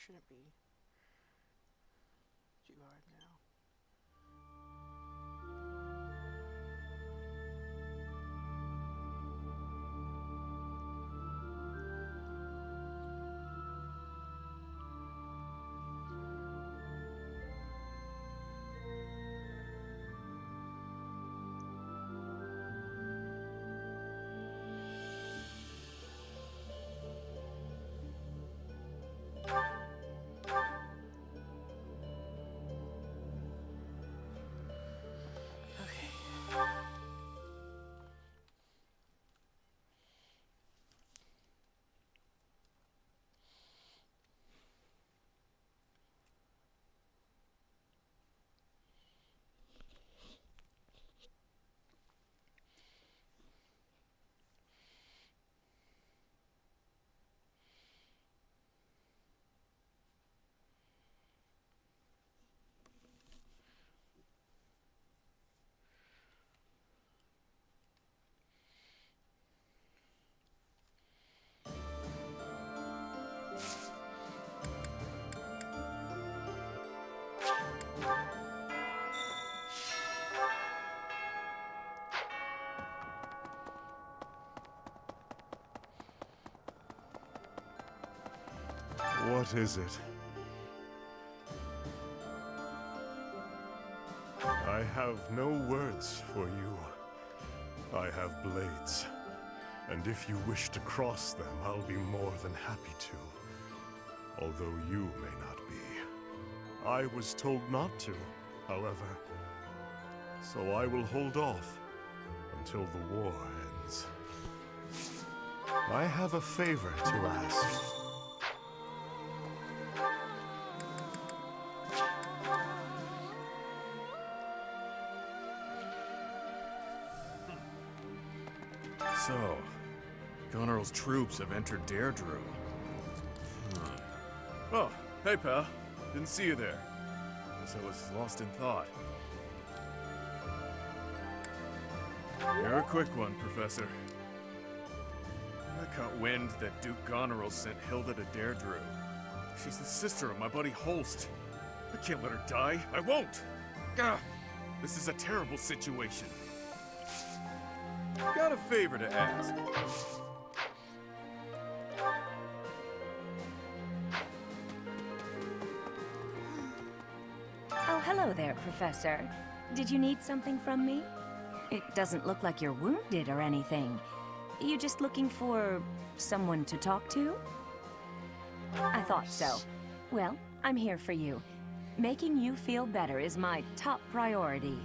shouldn't be too hard now. What is it? I have no words for you. I have blades, and if you wish to cross them, I'll be more than happy to. Although you may not be. I was told not to, however. So I will hold off until the war ends. I have a favor to ask. So, Goneril's troops have entered Deirdre. Oh, hey pal. Didn't see you there. Guess I was lost in thought. You're a quick one, Professor. I caught wind that Duke Goneril sent Hilda to Deirdre. She's the sister of my buddy Holst. I can't let her die. I won't! Gah! This is a terrible situation. Got a favor to ask. Oh, hello there, Professor. Did you need something from me? It doesn't look like you're wounded or anything. You just looking for someone to talk to? I thought so. Well, I'm here for you. Making you feel better is my top priority.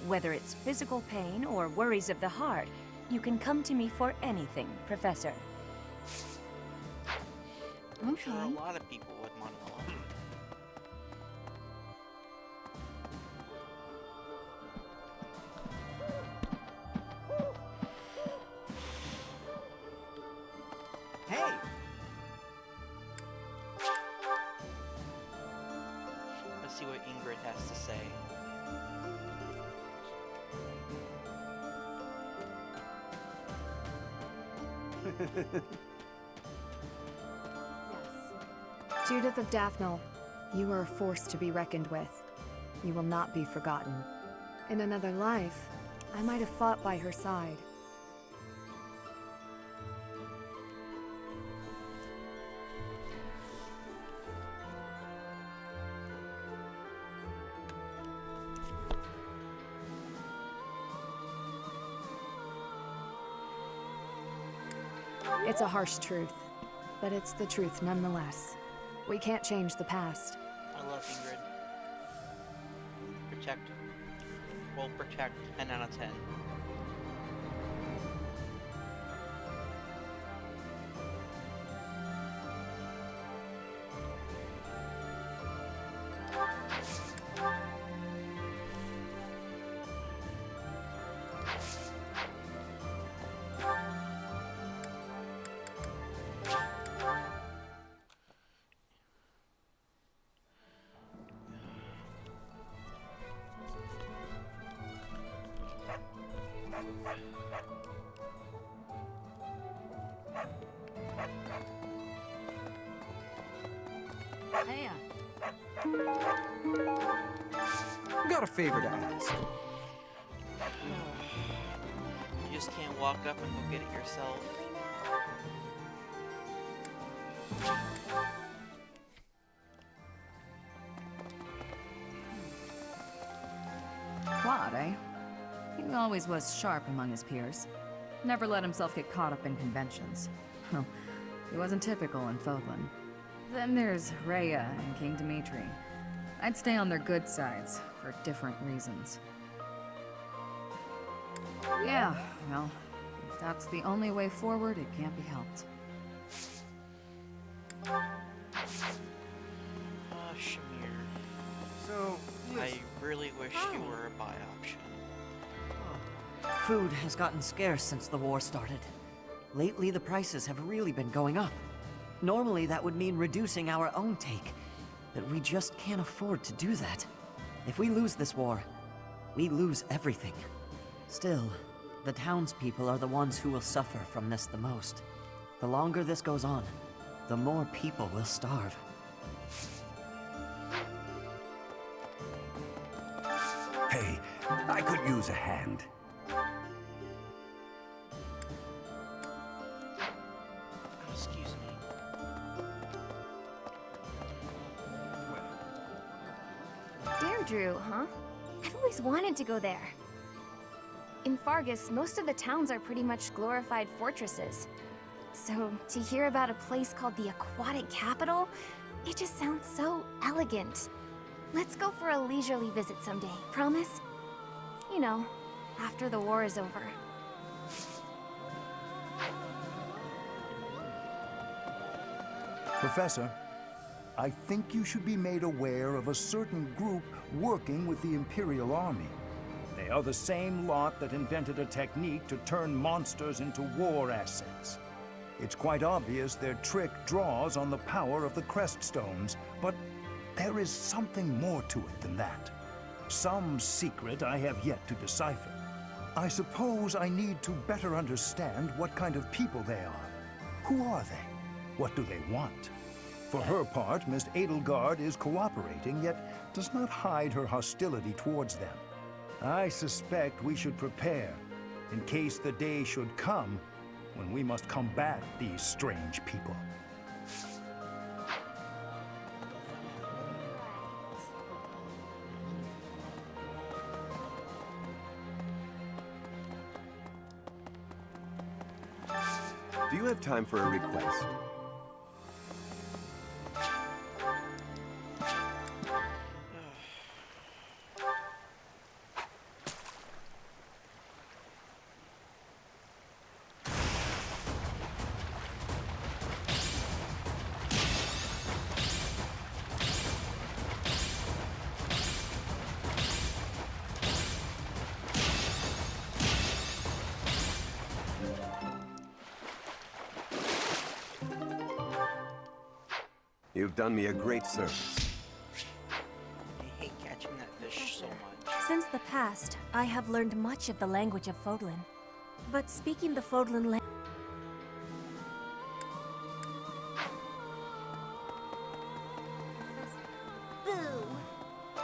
Whether it's physical pain or worries of the heart, you can come to me for anything, Professor. I'm sure a lot of people would want to know. Hey! Let's see what Ingrid has to say. Judith of Daphne, you are a force to be reckoned with. You will not be forgotten. In another life, I might have fought by her side. It's a harsh truth, but it's the truth nonetheless. We can't change the past. I love Ingrid. Protect. We'll protect 10 out of 10. Hey, Got a favor to ask. You just can't walk up and go get it yourself. Claude, eh? He always was sharp among his peers. Never let himself get caught up in conventions. Well, he wasn't typical in Fodlan. Then there's Rhea and King Dimitri. I'd stay on their good sides, for different reasons. Yeah, well, if that's the only way forward, it can't be helped. Shamir. So, I really wish you were a buy option. Food has gotten scarce since the war started. Lately, the prices have really been going up. Normally, that would mean reducing our own take, but we just can't afford to do that. If we lose this war, we lose everything. Still, the townspeople are the ones who will suffer from this the most. The longer this goes on, the more people will starve. Hey, I could use a hand. Excuse me. Deirdre, huh? I've always wanted to go there. In Fargus, most of the towns are pretty much glorified fortresses. So, to hear about a place called the Aquatic Capital, it just sounds so elegant. Let's go for a leisurely visit someday, promise? You know, after the war is over. Professor, I think you should be made aware of a certain group working with the Imperial Army. They are the same lot that invented a technique to turn monsters into war assets. It's quite obvious their trick draws on the power of the Creststones, but there is something more to it than that. Some secret I have yet to decipher. I suppose I need to better understand what kind of people they are. Who are they? What do they want? For her part, Miss Edelgard is cooperating, yet does not hide her hostility towards them. I suspect we should prepare, in case the day should come when we must combat these strange people. Do you have time for a request? You've done me a great service. I hate catching that fish so much. Since the past, I have learned much of the language of Fodlan. But speaking the Fodlan language...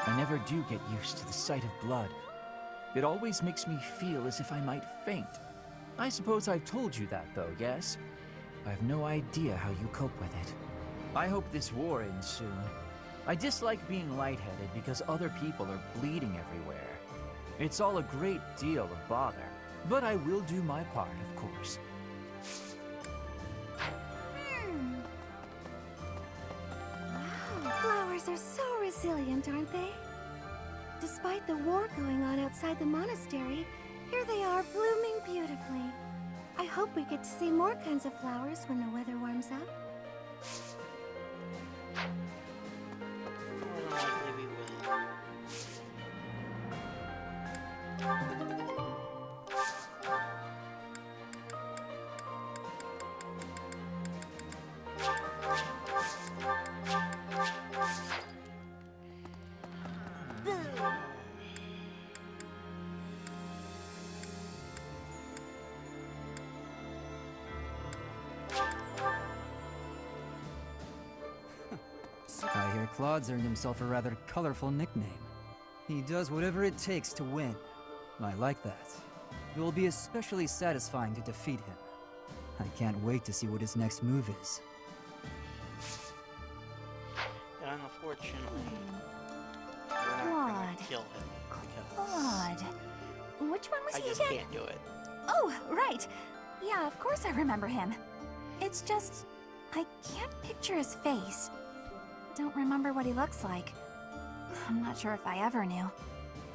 I never do get used to the sight of blood. It always makes me feel as if I might faint. I suppose I've told you that, though, yes? I have no idea how you cope with it. I hope this war ends soon. I dislike being lightheaded because other people are bleeding everywhere. It's all a great deal of bother, but I will do my part, of course. Wow, flowers are so resilient, aren't they? Despite the war going on outside the monastery, here they are blooming beautifully. I hope we get to see more kinds of flowers when the weather warms up. More than likely we will. Claude's earned himself a rather colorful nickname. He does whatever it takes to win. I like that. It will be especially satisfying to defeat him. I can't wait to see what his next move is. And unfortunately, we're not gonna kill him because Claude. Which one was I he just again? can't do it. Oh, right. Yeah, of course I remember him. It's just, I can't picture his face. Don't remember what he looks like. I'm not sure if I ever knew.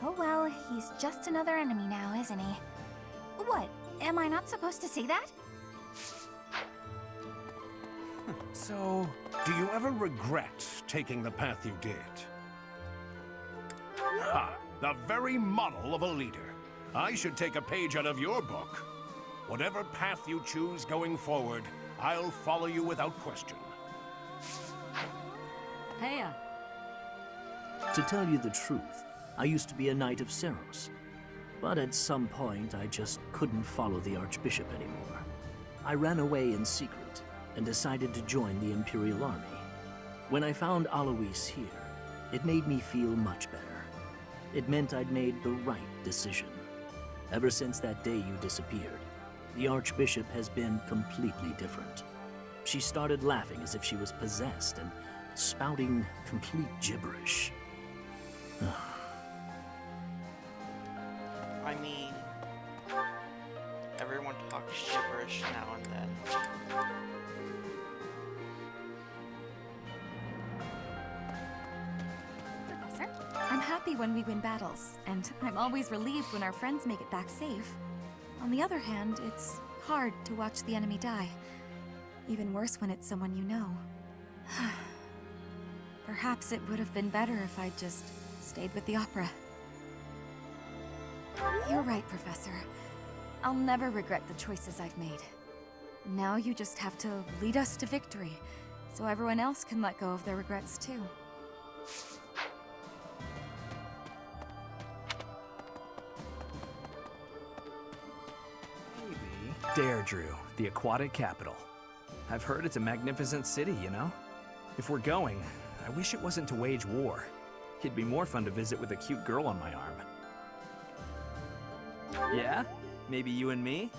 Oh well, he's just another enemy now, isn't he? What? Am I not supposed to see that? So, do you ever regret taking the path you did? Ha! The very model of a leader. I should take a page out of your book. Whatever path you choose going forward, I'll follow you without question. Heya. To tell you the truth, I used to be a Knight of Seros. But at some point, I just couldn't follow the Archbishop anymore. I ran away in secret and decided to join the Imperial Army. When I found Alois here, it made me feel much better. It meant I'd made the right decision. Ever since that day you disappeared, the Archbishop has been completely different. She started laughing as if she was possessed and spouting complete gibberish. I mean, everyone talks gibberish now and then. Professor, I'm happy when we win battles, and I'm always relieved when our friends make it back safe. On the other hand, it's hard to watch the enemy die. Even worse when it's someone you know. Perhaps it would have been better if I'd just stayed with the opera. You're right, Professor. I'll never regret the choices I've made. Now you just have to lead us to victory, so everyone else can let go of their regrets too. Deirdre, the aquatic capital. I've heard it's a magnificent city, you know? If we're going, I wish it wasn't to wage war. It'd be more fun to visit with a cute girl on my arm. Yeah? Maybe you and me?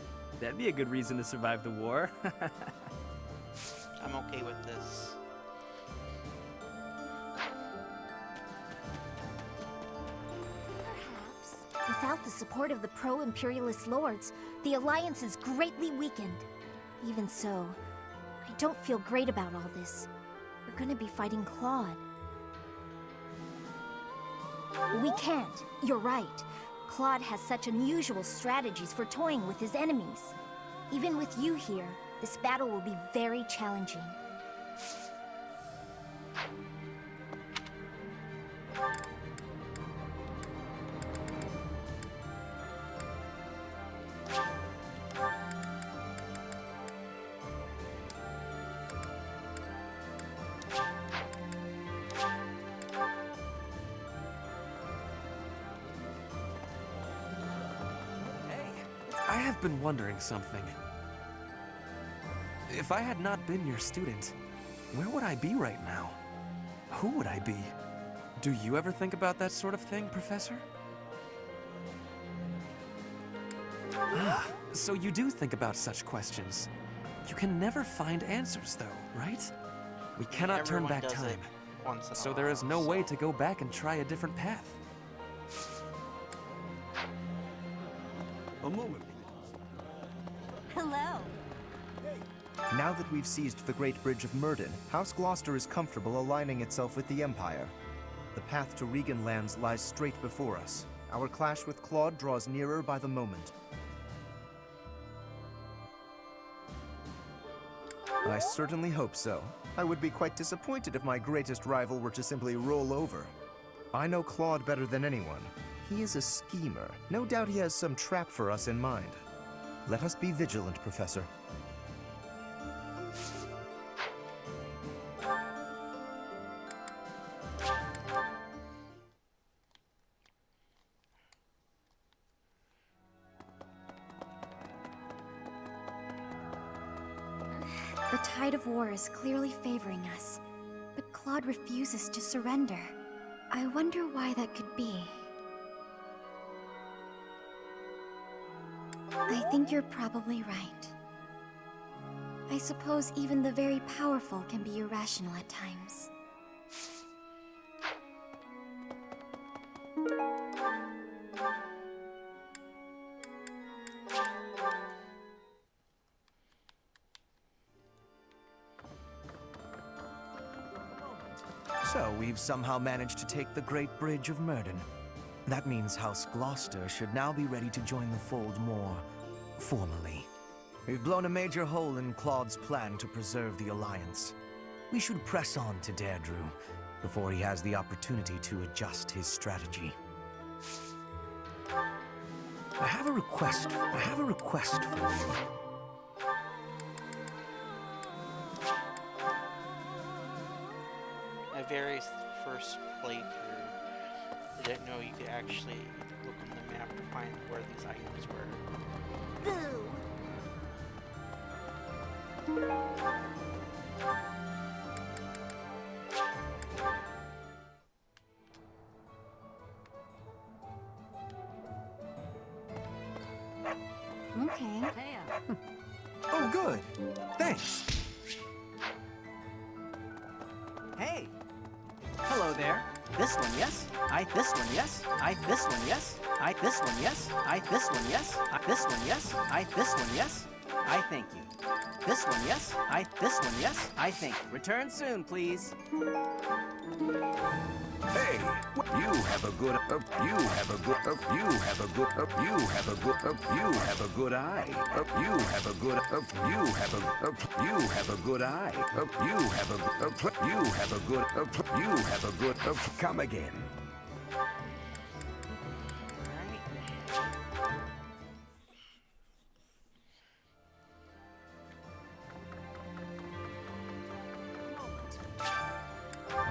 That'd be a good reason to survive the war. I'm okay with this. Perhaps, without the support of the pro-imperialist lords, the Alliance is greatly weakened. Even so, I don't feel great about all this. We're gonna be fighting Claude. We can't. You're right. Claude has such unusual strategies for toying with his enemies. Even with you here, this battle will be very challenging. I have been wondering something. If I had not been your student, where would I be right now? Who would I be? Do you ever think about that sort of thing, Professor? Ah, so you do think about such questions. You can never find answers, though, right? We cannot turn Everyone back does it time. once in a So there is while, no way to go back and try a different path. A moment. Hello. Now that we've seized the Great Bridge of Myrddin, House Gloucester is comfortable aligning itself with the Empire. The path to Riegan lands lies straight before us. Our clash with Claude draws nearer by the moment. I certainly hope so. I would be quite disappointed if my greatest rival were to simply roll over. I know Claude better than anyone. He is a schemer. No doubt he has some trap for us in mind. Let us be vigilant, Professor. The tide of war is clearly favoring us, but Claude refuses to surrender. I wonder why that could be. I think you're probably right. I suppose even the very powerful can be irrational at times. So, we've somehow managed to take the Great Bridge of Myrden. That means House Gloucester should now be ready to join the fold more formally. We've blown a major hole in Claude's plan to preserve the Alliance. We should press on to Deirdre before he has the opportunity to adjust his strategy. I have a request for you. My very first playthrough, I didn't know you could actually look on the map to find where these items were. Okay. Oh, good. Thanks. Hey! Hello there. This one, yes? This one, yes? This one, yes? This one, yes? This one, yes? This one, yes? This one, yes? I thank you. This one, yes? This one, yes? I think. Return soon, please. Hey, you have a good, you have a good, you have a good, you have a good, you have a good eye. You have a good, you have a, you have a good eye. You have a, you have a good, you have a good, come again.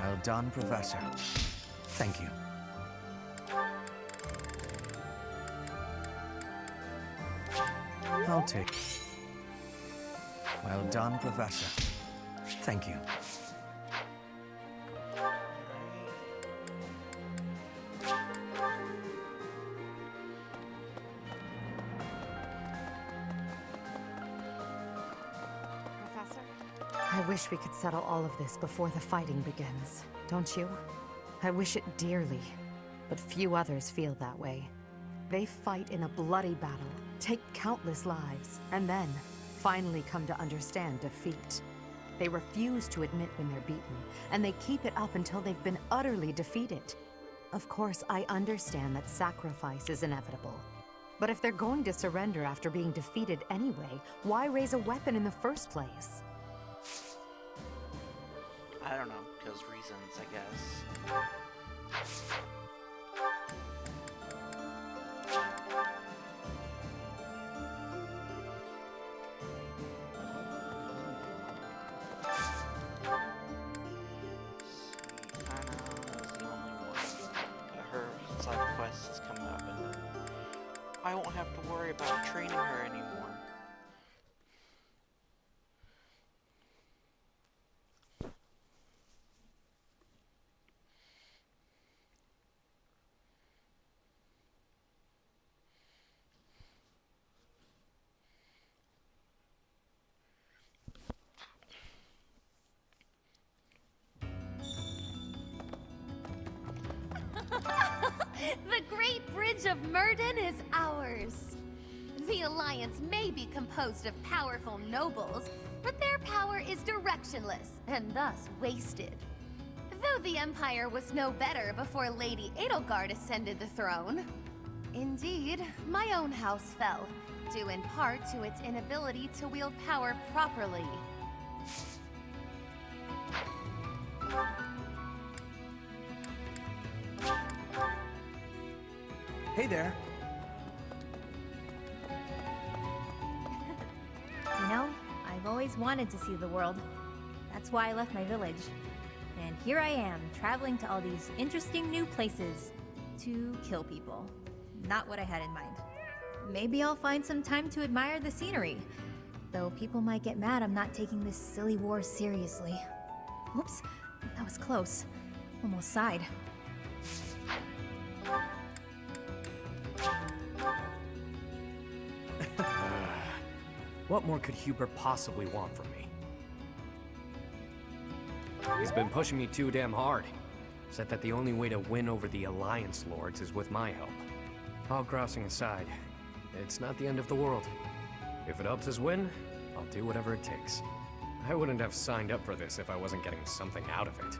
Well done, Professor. Thank you. I'll take. Well done, Professor. Thank you. Professor? I wish we could settle all of this before the fighting begins, don't you? I wish it dearly, but few others feel that way. They fight in a bloody battle, take countless lives, and then finally come to understand defeat. They refuse to admit when they're beaten, and they keep it up until they've been utterly defeated. Of course, I understand that sacrifice is inevitable. But if they're going to surrender after being defeated anyway, why raise a weapon in the first place? I don't know, because reasons, I guess. Her side quest is coming up, and I won't have to worry about training her anymore. The Great Bridge of Myrden is ours. The Alliance may be composed of powerful nobles, but their power is directionless and thus wasted. Though the Empire was no better before Lady Edelgard ascended the throne. Indeed, my own house fell, due in part to its inability to wield power properly. Hey there. You know, I've always wanted to see the world. That's why I left my village. And here I am, traveling to all these interesting new places to kill people. Not what I had in mind. Maybe I'll find some time to admire the scenery. Though people might get mad I'm not taking this silly war seriously. Oops, That was close. Almost sighed. What more could Hubert possibly want from me? He's been pushing me too damn hard. Said that the only way to win over the Alliance Lords is with my help. All grousing aside, it's not the end of the world. If it helps us win, I'll do whatever it takes. I wouldn't have signed up for this if I wasn't getting something out of it.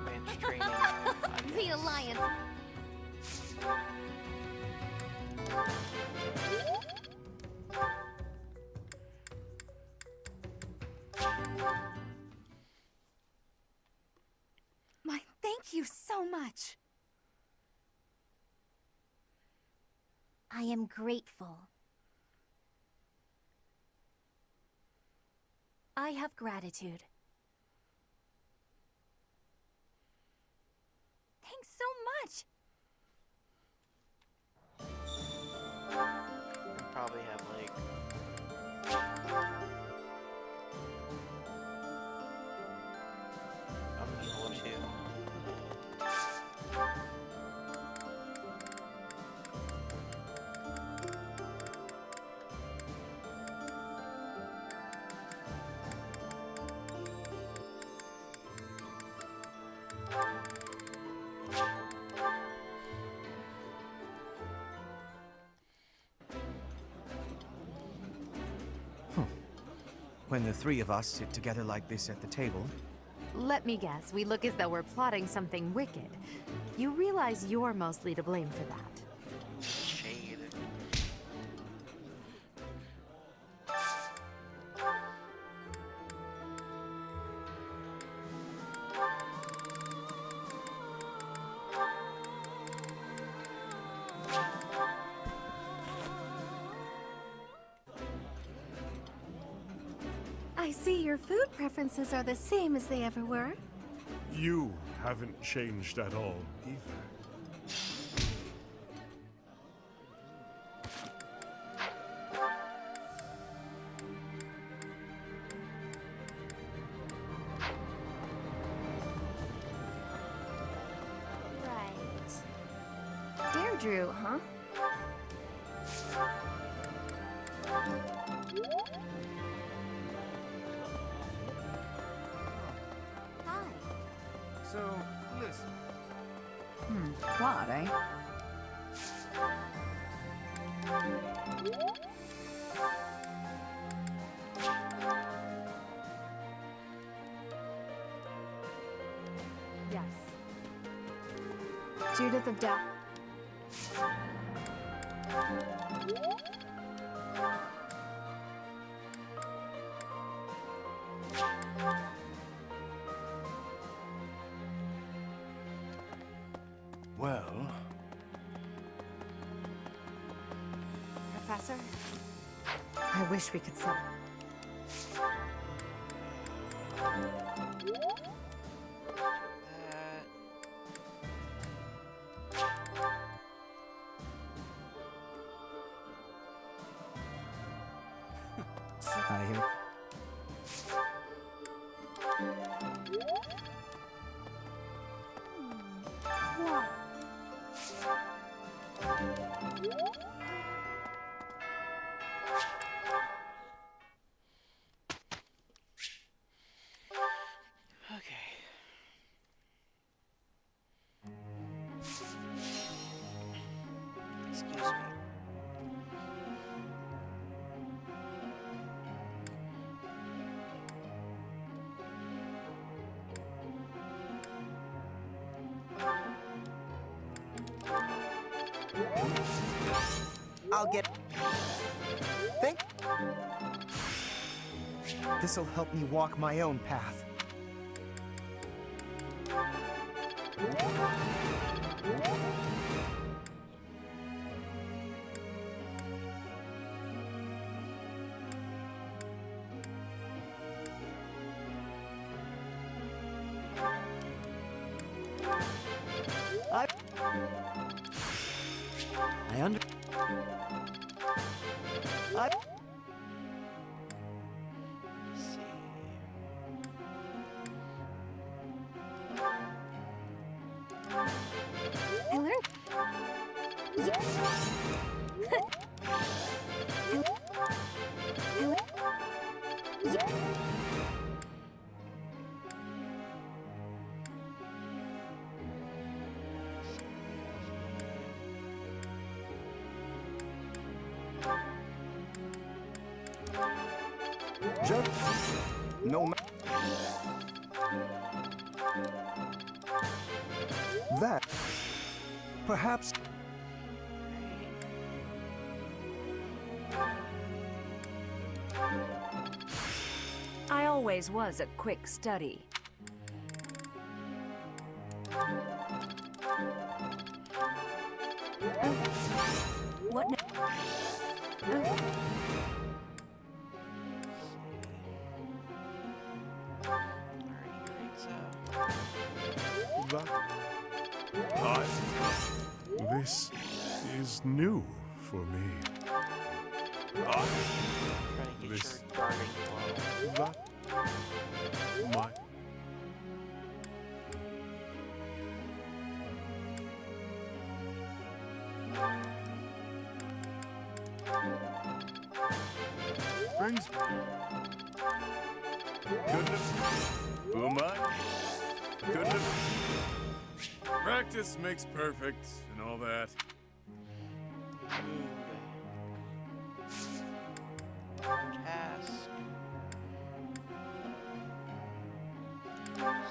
Bench training. The Alliance. My thank you so much. I am grateful. I have gratitude. Thanks so much. Probably have like a meal or two. When the three of us sit together like this at the table, Let me guess, we look as though we're plotting something wicked. You realize you're mostly to blame for that. Shade. I see your food preferences are the same as they ever were. You haven't changed at all, either. Right. Deirdre, huh? so listen. Plot, eh? Yes. Judith of Death. Well, Professor? I wish we could settle. I hear. Okay. Excuse me. I'll get... Think? This'll help me walk my own path. I under... I... I learned. Just no ma- That perhaps I always was a quick study. What This is new for me. This... That... My... Brings... Goodness. Who am I? Goodness. Practice makes perfect and all that. Task.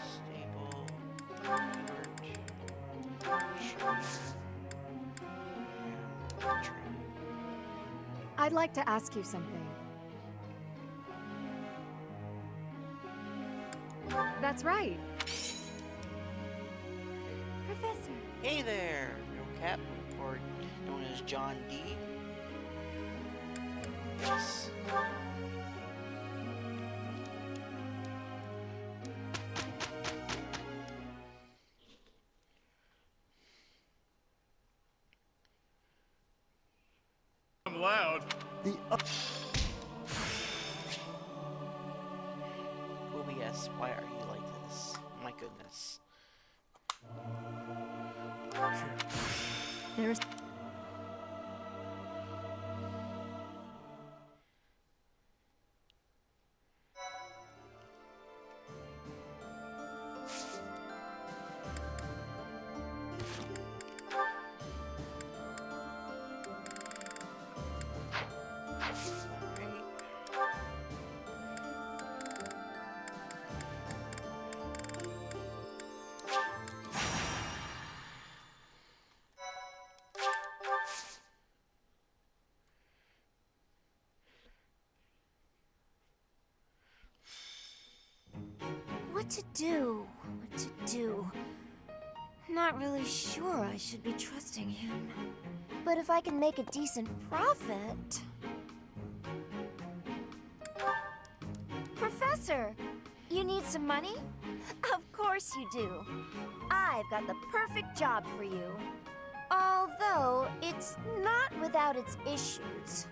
Stable. I'd like to ask you something. That's right. Professor. Hey there, No Cap, or known as John D. Yes. I'm loud. The OBS, why are you like this? My goodness. There's... What to do? What to do? Not really sure I should be trusting him. But if I can make a decent profit... Professor! You need some money? Of course you do. I've got the perfect job for you. Although, it's not without its issues.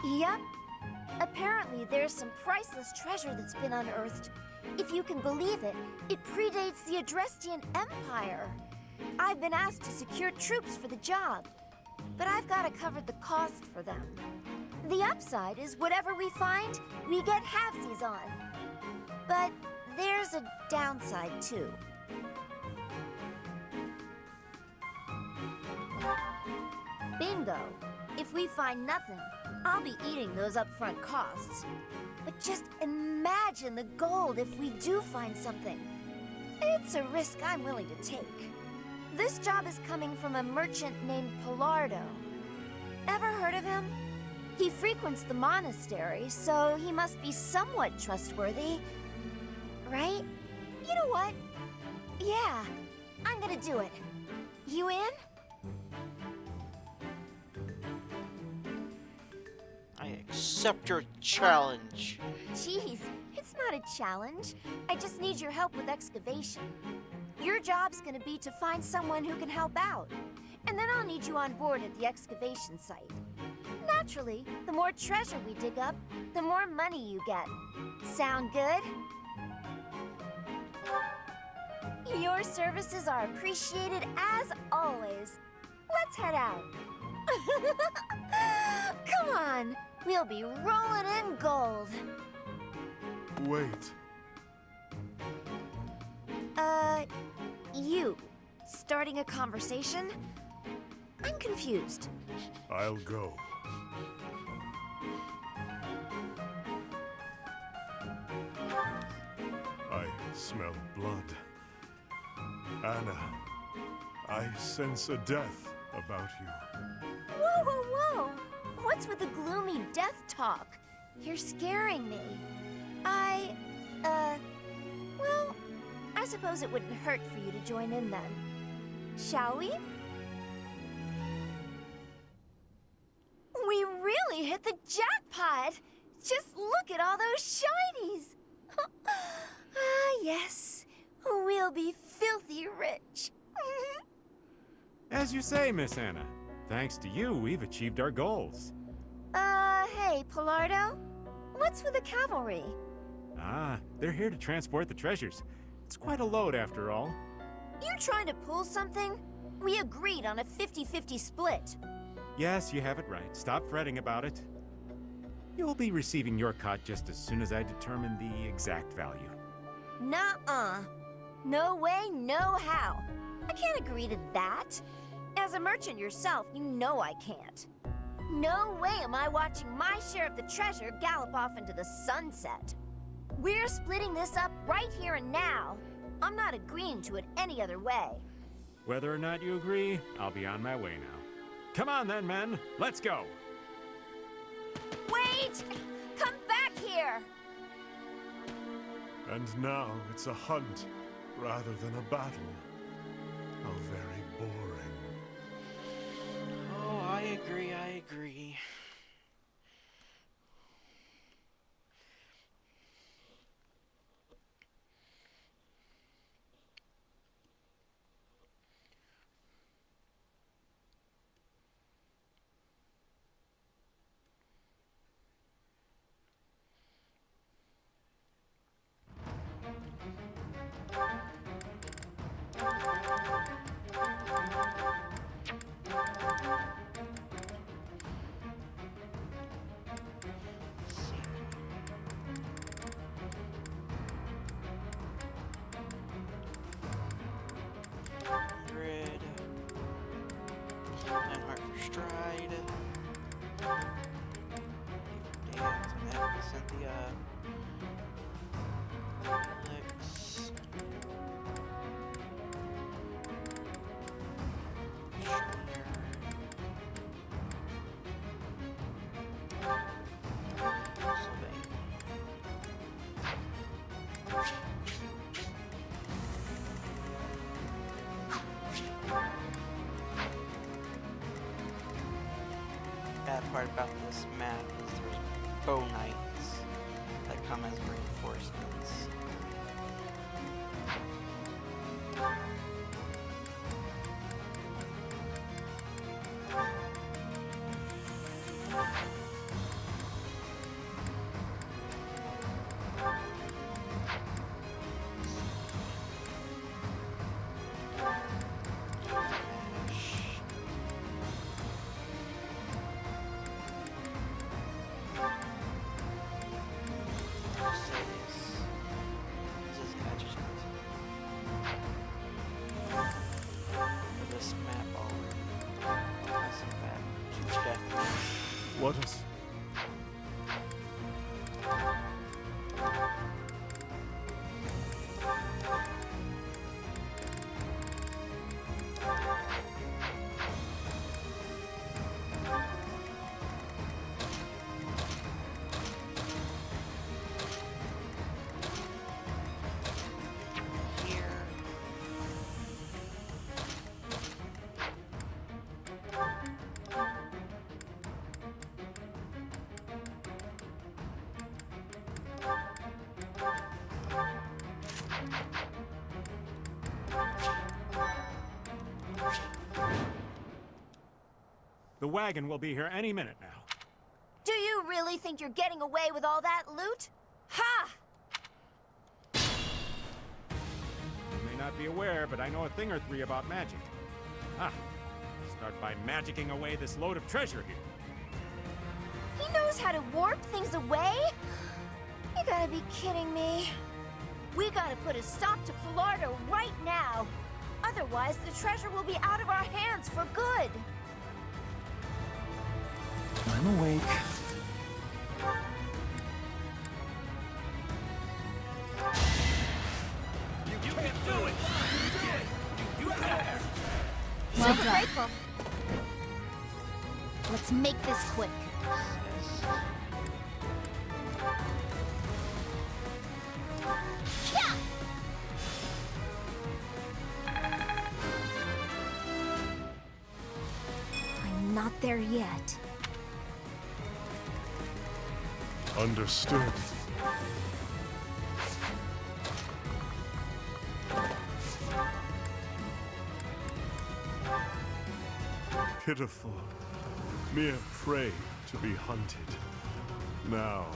Yep. Apparently, there's some priceless treasure that's been unearthed. If you can believe it, it predates the Adrestian Empire. I've been asked to secure troops for the job, but I've got to cover the cost for them. The upside is whatever we find, we get halvesies on. But there's a downside, too. Bingo! If we find nothing, I'll be eating those upfront costs. But just imagine the gold if we do find something. It's a risk I'm willing to take. This job is coming from a merchant named Pilardo. Ever heard of him? He frequents the monastery, so he must be somewhat trustworthy. Right? You know what? Yeah, I'm gonna do it. You in? I accept your challenge. Jeez, it's not a challenge. I just need your help with excavation. Your job's gonna be to find someone who can help out. And then I'll need you on board at the excavation site. Naturally, the more treasure we dig up, the more money you get. Sound good? Your services are appreciated as always. Let's head out. Come on, we'll be rolling in gold. Wait. You starting a conversation? I'm confused. I'll go. I smell blood. Anna, I sense a death about you. Whoa, whoa, whoa! What's with the gloomy death talk? You're scaring me. Well, I suppose it wouldn't hurt for you to join in then. Shall we? We really hit the jackpot! Just look at all those shinies! Ah, yes. We'll be filthy rich. As you say, Miss Anna. Thanks to you, we've achieved our goals. Hey, Pilardo? What's with the cavalry? Ah, they're here to transport the treasures. It's quite a load, after all. You trying to pull something? We agreed on a 50-50 split. Yes, you have it right. Stop fretting about it. You'll be receiving your cut just as soon as I determine the exact value. Nuh-uh. No way, no how. I can't agree to that. As a merchant yourself, you know I can't. No way am I watching my share of the treasure gallop off into the sunset. We're splitting this up right here and now. I'm not agreeing to it any other way. Whether or not you agree, I'll be on my way now. Come on then, men. Let's go. Wait! Come back here! And now it's a hunt rather than a battle. How very boring. Oh, I agree, I agree. Stride. Dance, and then Cynthia. Alex. Bad part about this map is there's bow knights that come as reinforcements. The wagon will be here any minute now. Do you really think you're getting away with all that loot? Ha! You may not be aware, but I know a thing or three about magic. Start by magicking away this load of treasure here. He knows how to warp things away? You gotta be kidding me. We gotta put a stop to Florida right now. Otherwise, the treasure will be out of our hands for good. I'm awake. You can do it! You can! Well done. Let's make this quick. Yeah! I'm not there yet. Understood. Pitiful, mere prey to be hunted. Now,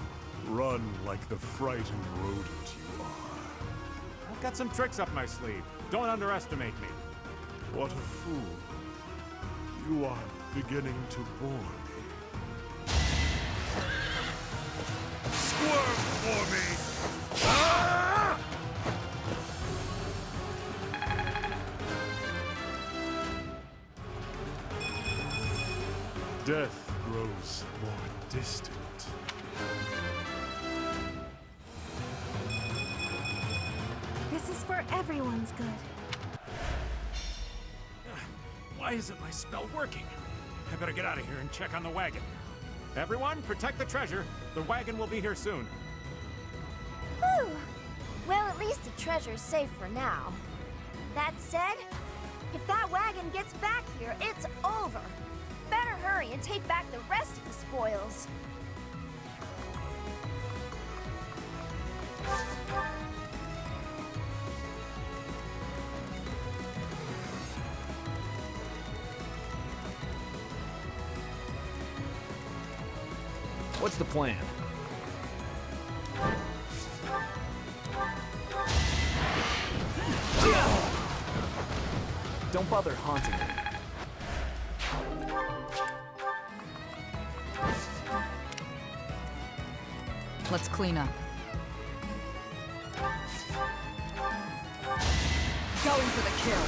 run like the frightened rodent you are. I've got some tricks up my sleeve. Don't underestimate me. What a fool. You are beginning to bore me. Squirm for me! Death grows more distant. This is for everyone's good. Why isn't my spell working? I better get out of here and check on the wagon. Everyone, protect the treasure. The wagon will be here soon. Whew. Well, at least the treasure's safe for now. That said, if that wagon gets back here, it's over. Better hurry and take back the rest of the spoils. What's the plan? Don't bother haunting me. Let's clean up. Going for the kill.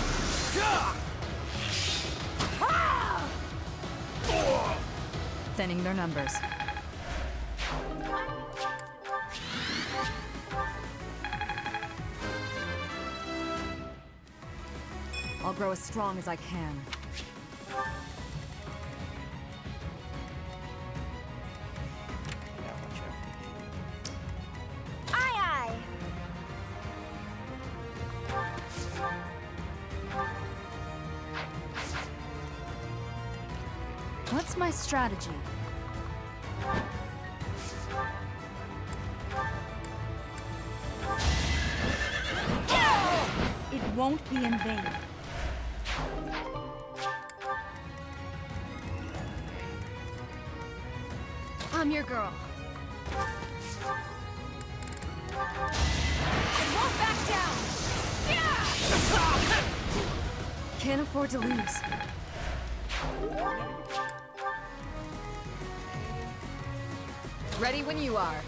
Thinning their numbers. I'll grow as strong as I can. Aye, aye. What's my strategy? It won't be in vain. I'm your girl. I won't back down! Yeah! Can't afford to lose. Ready when you are.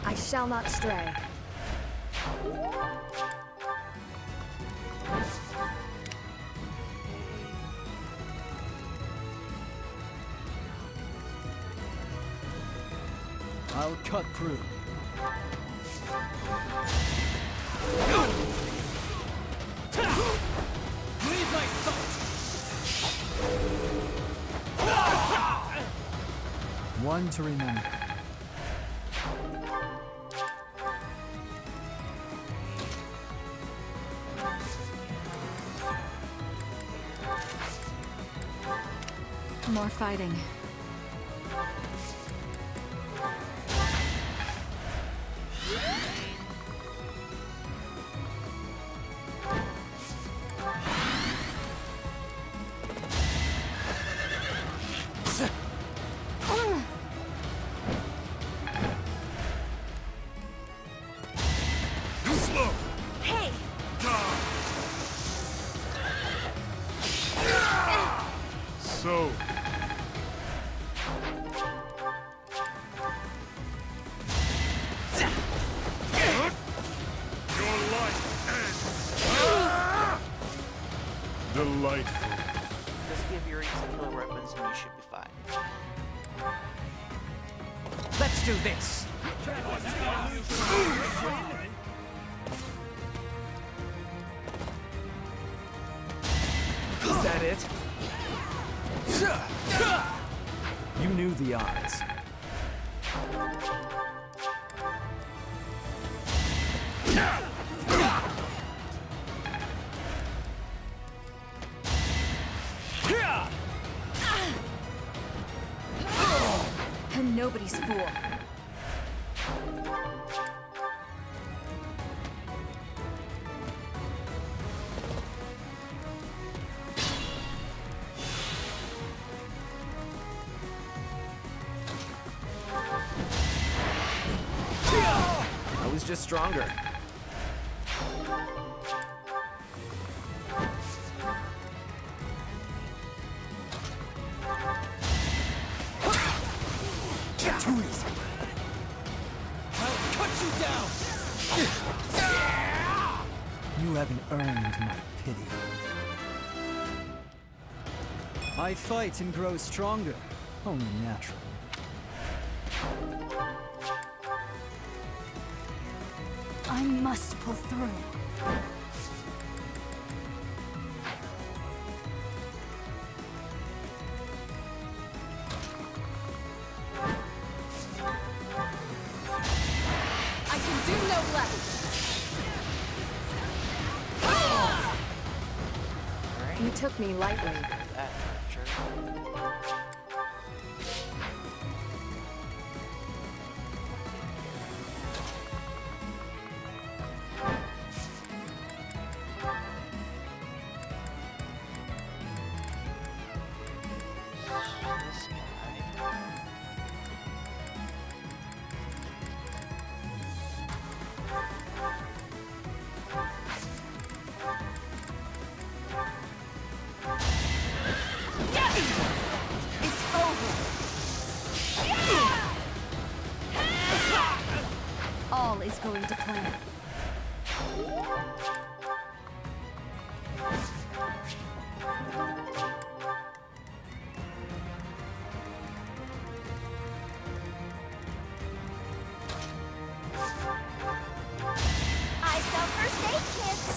I shall not stray. I'll cut through. Leave my sight! One to remember. More fighting. Hey! So, your life ends. Delightful. Just give Yuri some killer weapons and you should be fine. Let's do this. Is that it? You knew the odds. I'm nobody's fool. I was just stronger. Too easy. I'll cut you down. You haven't earned my pity. I fight and grow stronger. Only natural. I must pull through. I can do no less. You took me lightly. That jerk. This guy. It's over. All is going to plan. I sell first aid kits.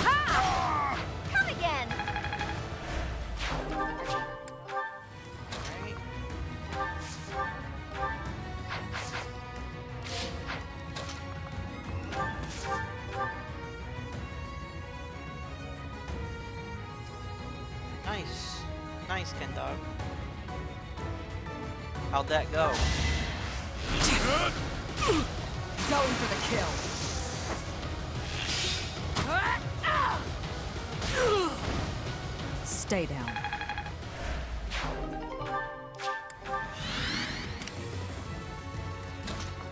Ha! Come again. Nice. Nice, Ken Dog. How'd that go? Going for the kill. Stay down.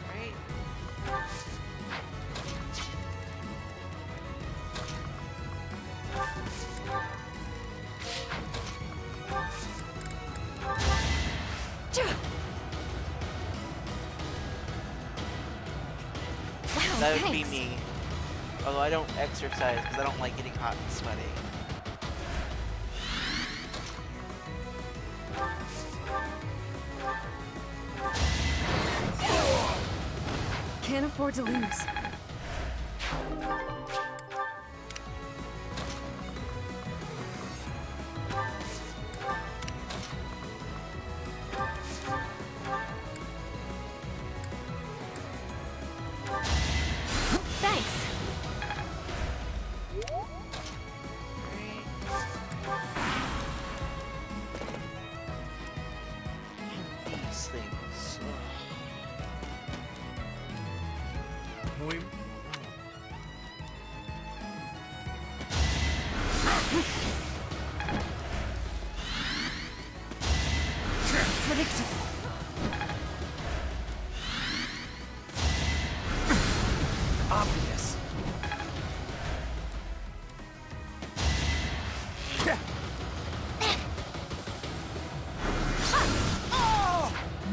Right? That would be thanks. me. Although I don't exercise because I don't like getting hot and sweaty. Can't afford to lose. Thanks. And these things. We... Predictable. Obvious.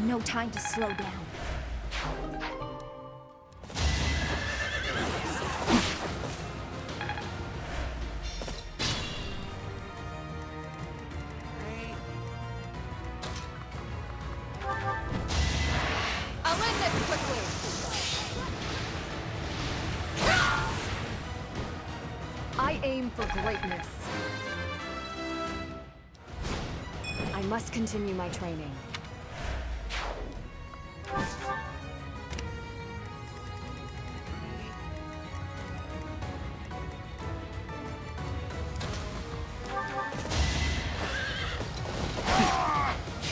No time to slow down. I'll end this quickly. I aim for greatness. I must continue my training.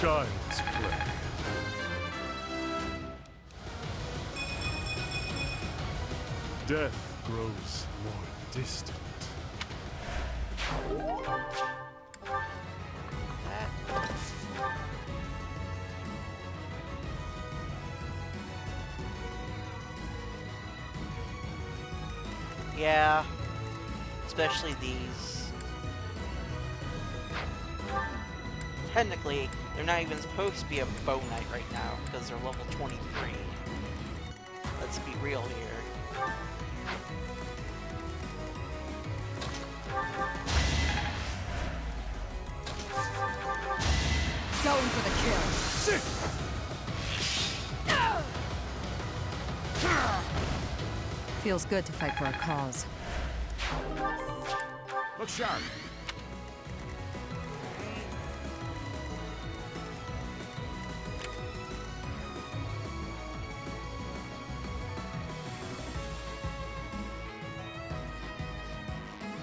Child's play. Death grows more distant. Yeah, especially these. Technically, they're not even supposed to be a bow knight right now because they're level 23. Let's be real here. Going for the kill. Feels good to fight for a cause. Look sharp.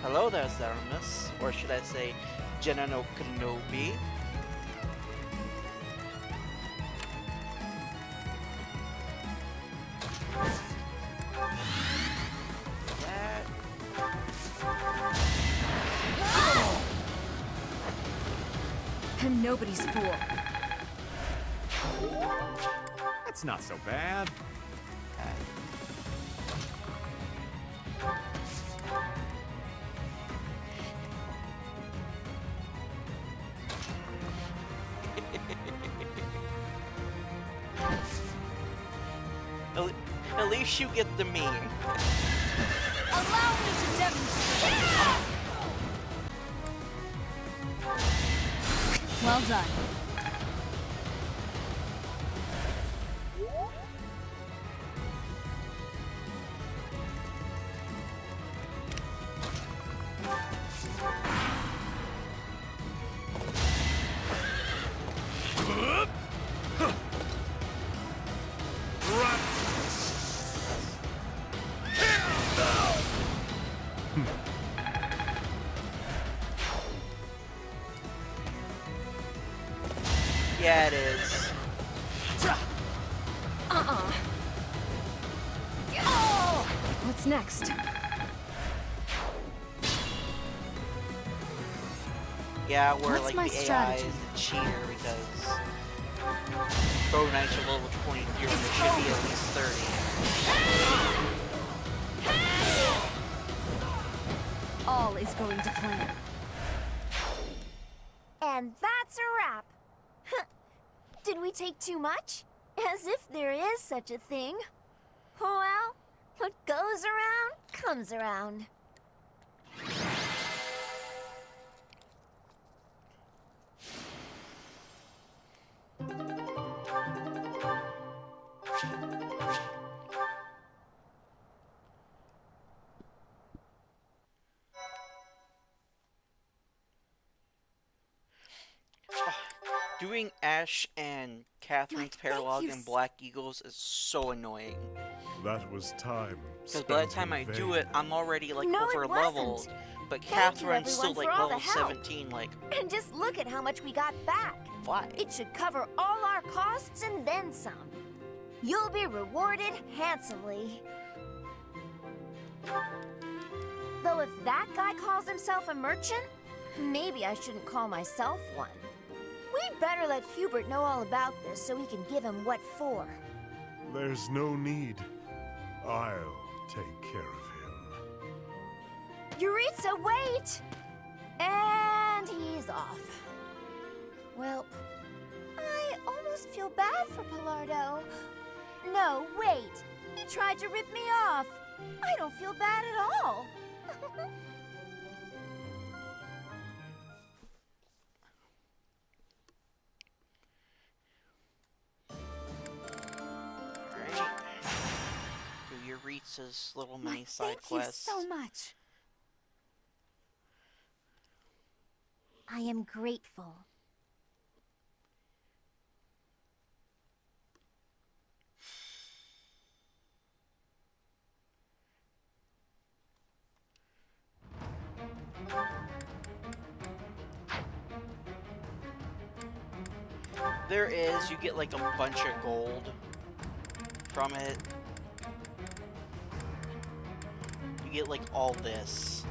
Hello there, Zeramus, or should I say, Jenna no Kenobi. I'm nobody's fool. That's not so bad. At least you get the meme. Allow me to demonstrate. Well done. Yeah, it is. What's next? Yeah, where What's like my the AI strategy? is a cheater because Bow Knights are level 23 and they should be at least 30. All is going to plan. And that's a wrap. Did we take too much? As if there is such a thing. Well, what goes around, comes around. Doing Ash and Catherine's paralogue in Black Eagles is so annoying. That was time. Because by the time I do it, I'm already like No, over it leveled. wasn't. But Thank you, Catherine's still everyone, like for all the level help. 17, like, And just look at how much we got back. why? It should cover all our costs and then some. You'll be rewarded handsomely. Though if that guy calls himself a merchant, maybe I shouldn't call myself one. We'd better let Hubert know all about this so we can give him what for. There's no need. I'll take care of him. Yuritsa, wait! And he's off. Well, I almost feel bad for Pilardo. No, wait! He tried to rip me off! I don't feel bad at all! Alright. Do Yuritsa's little mini side quest. Thank you so much. I am grateful. There is, you get like a bunch of gold from it. You get like all this.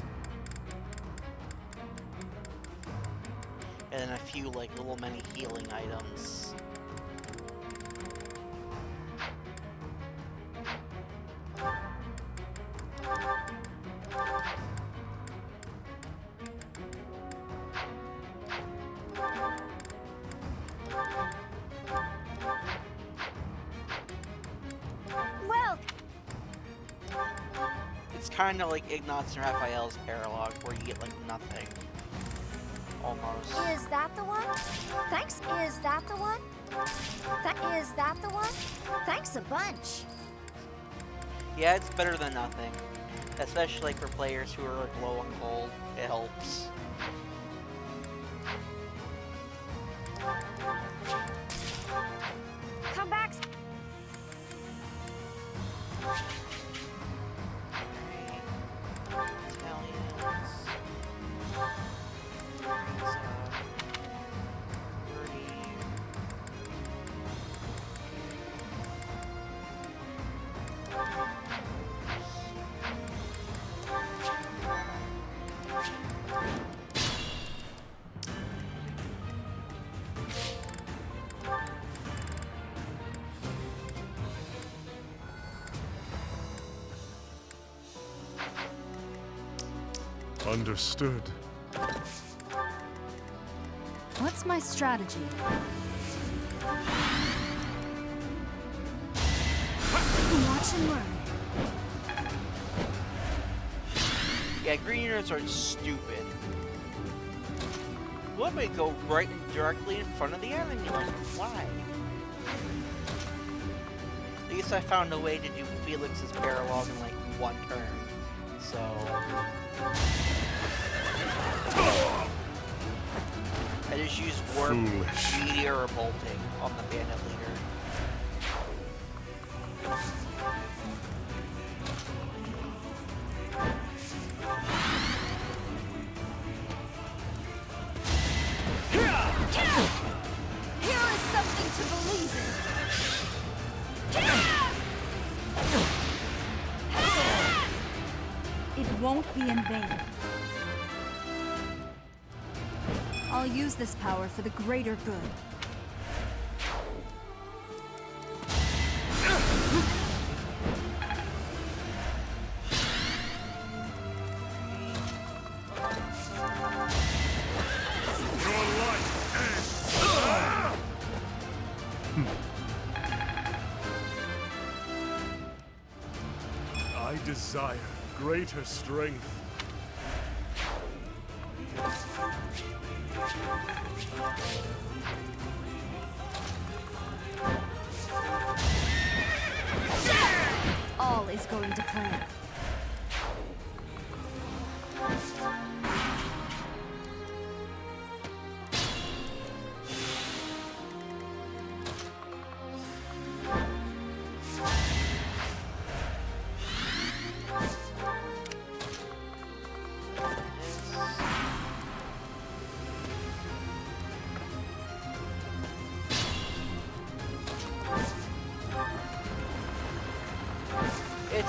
And then a few like little mini healing items. Well, It's kind of like Ignatz and Raphael's Paralog, where you get like nothing. Almost. is that the one? Thanks. Is that the one? Is that the one? Thanks a bunch. Yeah, it's better than nothing. Especially like for players who are like low on gold. It helps. Come back. Understood. What's my strategy? Watch and learn. Yeah, green units are stupid. Let me go right directly in front of the enemy. Like, why? At least I found a way to do Felix's Paralog in like one turn. So I just used Warp, Meteor, or Bolting on the bandit leader. Here is something to believe in. It won't be in vain. I'll use this power for the greater good. I desire greater strength. All is going to plan.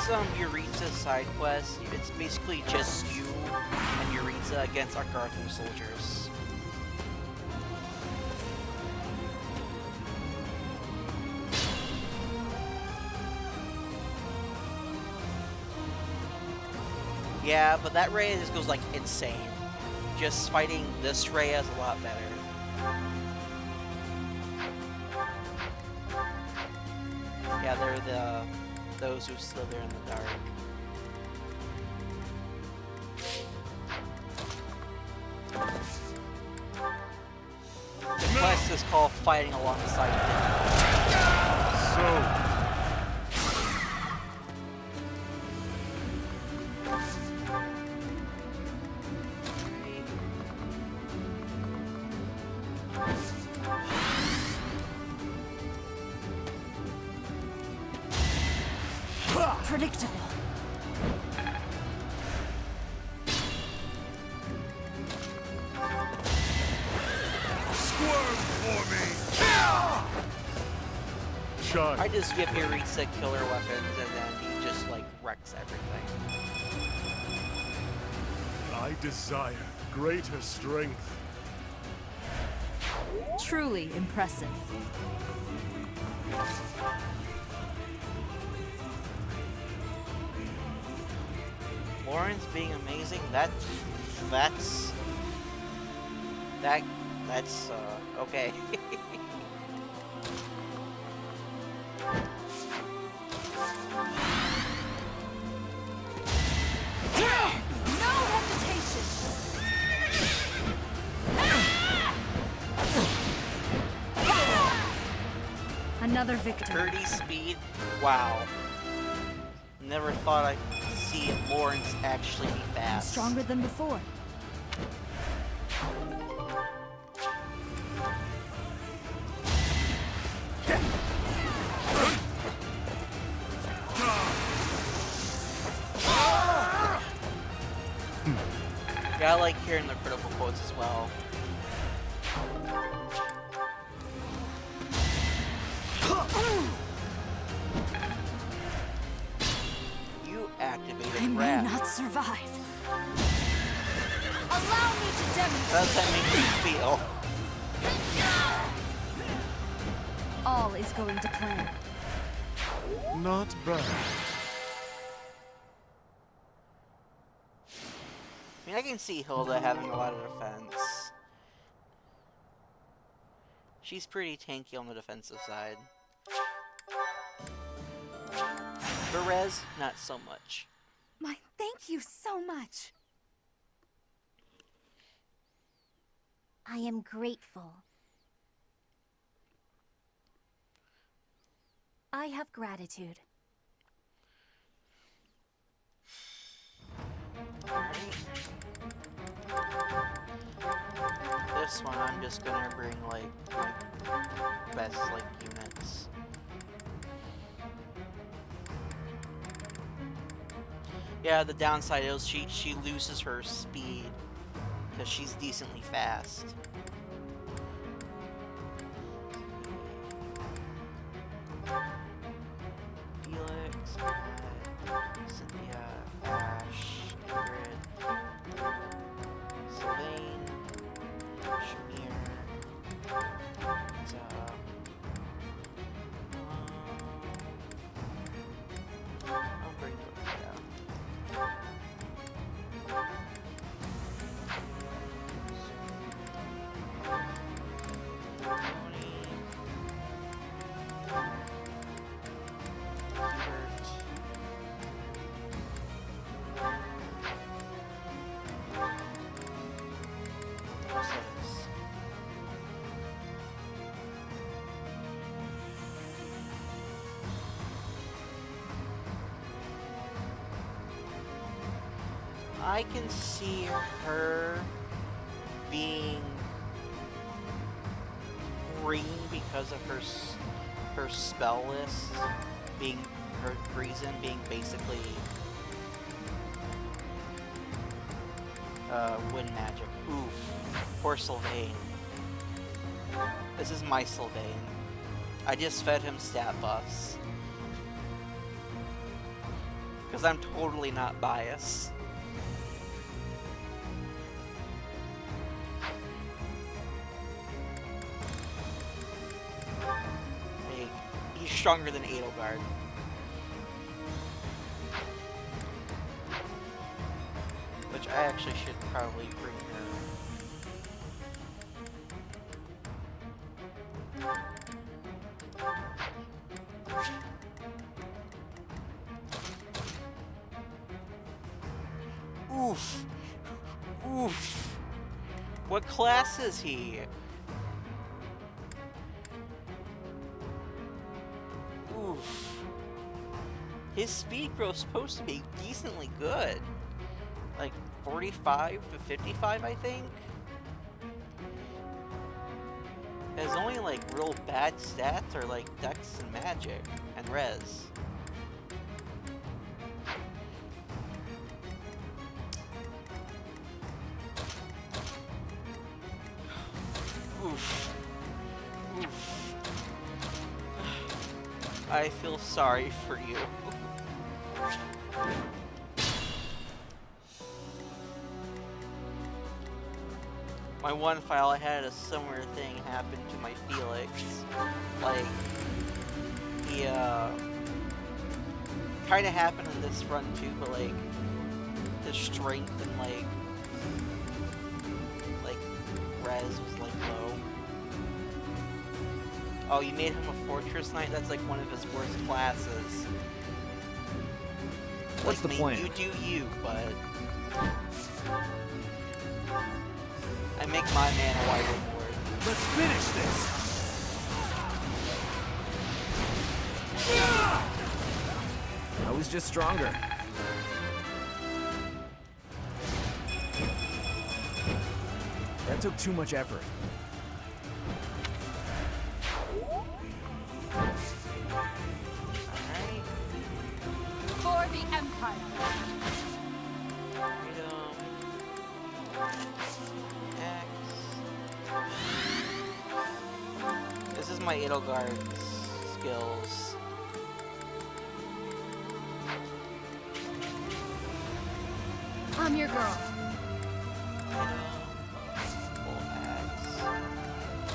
It's Yuritsa's side quest. It's basically just you and Yuritsa against Arthur soldiers. Yeah, but that Rhea just goes like insane. Just fighting this Rhea is a lot better. Yeah, they're those who slither in the dark. The quest is called Fighting Alongside Death. So, Predictable. squirm for me! Shine. I just give Yuritsa killer weapons and then he just like wrecks everything. I desire greater strength. Truly impressive. Lawrence being amazing, that's okay. No hesitation. Another victory. 30 speed, wow. Never thought I'd see Lawrence actually be fast. Stronger than before. Yeah, I like hearing the critical quotes as well. You activated I may Wrath. not survive. Allow me to demonstrate. How does that make you feel? All is going to plan. Not bad. I mean, I can see Hilda having a lot of defense. She's pretty tanky on the defensive side. Perez, not so much. My thank you so much. I am grateful. I have gratitude. This one, I'm just gonna bring like my best like units. Yeah, the downside is she loses her speed because she's decently fast. Felix, Cynthia, Ash, Ingrid, Sylvain, Shamir, I'll bring those down. I can see her being green because of her spell list, being her reason being basically wind magic. Oof, poor Sylvain. This is my Sylvain. I just fed him stat buffs. Because I'm totally not biased. Hey, he's stronger than Edelgard. Which I actually should probably bring her. Oof. Oof. What class is he? Oof. His speed growth's supposed to be decently good. Like 45 to 55, I think. His only like real bad stats are like Dex and Magic and Res. Oof. Oof. I feel sorry for you. My one file, I had a similar thing happen to my Felix. Like, he, kinda happened in this run too, but like, his strength and like, res was like low. Oh, you made him a Fortress Knight? That's like one of his worst classes. What's the plan? You do you, but I make my man a Wyvern Lord. Let's finish this! I was just stronger. That took too much effort. Alright. For the Empire. This is my Edelgard's skills. I'm your girl.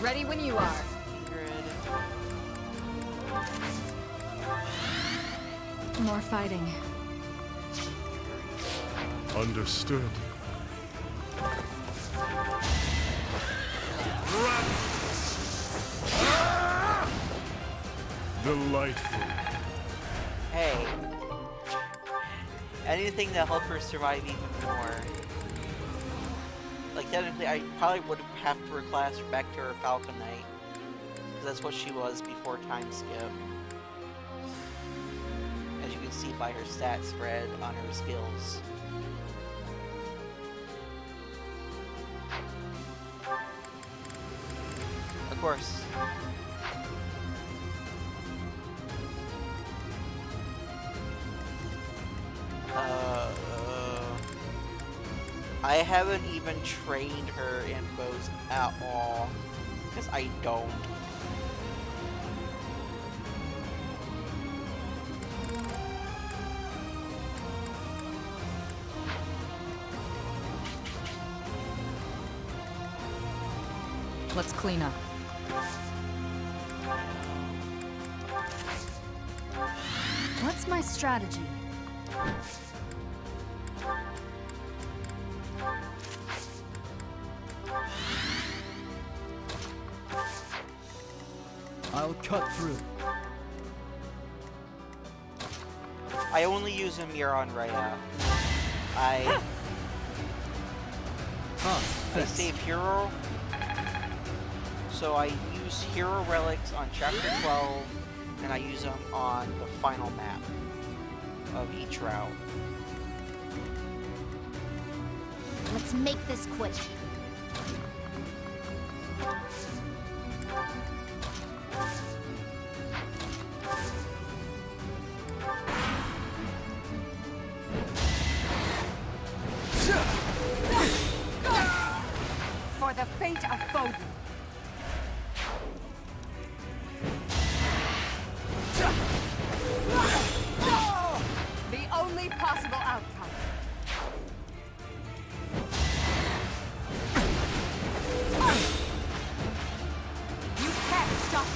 Ready when you are. More fighting. Understood. Delightful. Hey. Anything to help her survive even more. Like, technically, I probably would have to reclass her back to her Falcon Knight. Because that's what she was before time skip. As you can see by her stat spread on her skills. Of course. I haven't even trained her in bows at all, because I don't. Let's clean up. What's my strategy? I'll cut through. I only use a mirror on Rhea. I save hero, so I use hero relics on chapter 12, and I use them on the final map of each route. Let's make this quick. For the fate of Foden. The only possible outcome. You can't stop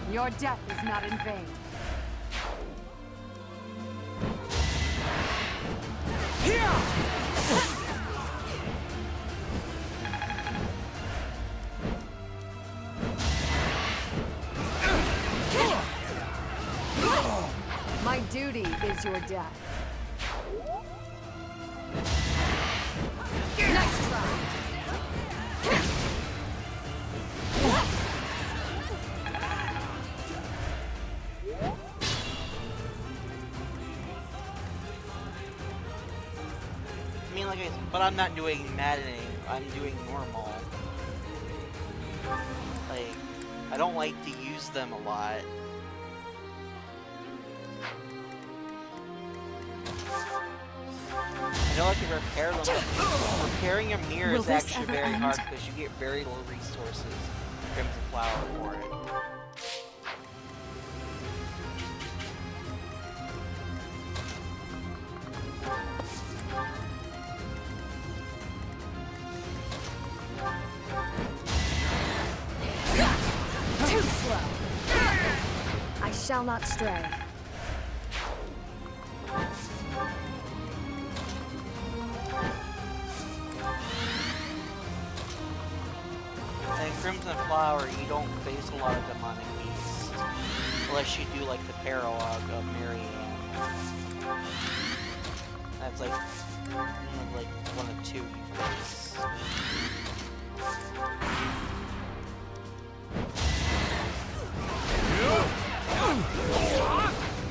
me. Your death is not in vain. My duty is your death. Nice try. I mean, like, but I'm not doing maddening. I'm doing normal. Like, I don't like to use them a lot. I know I can repair them. Repairing a mirror is actually very hard because you get very low resources in Crimson Flower for it. Too slow. I shall not stray. In Crimson Flower, you don't face a lot of demonic beasts. Unless you do, like, the paralogue of Marianne. That's, like one of two you face.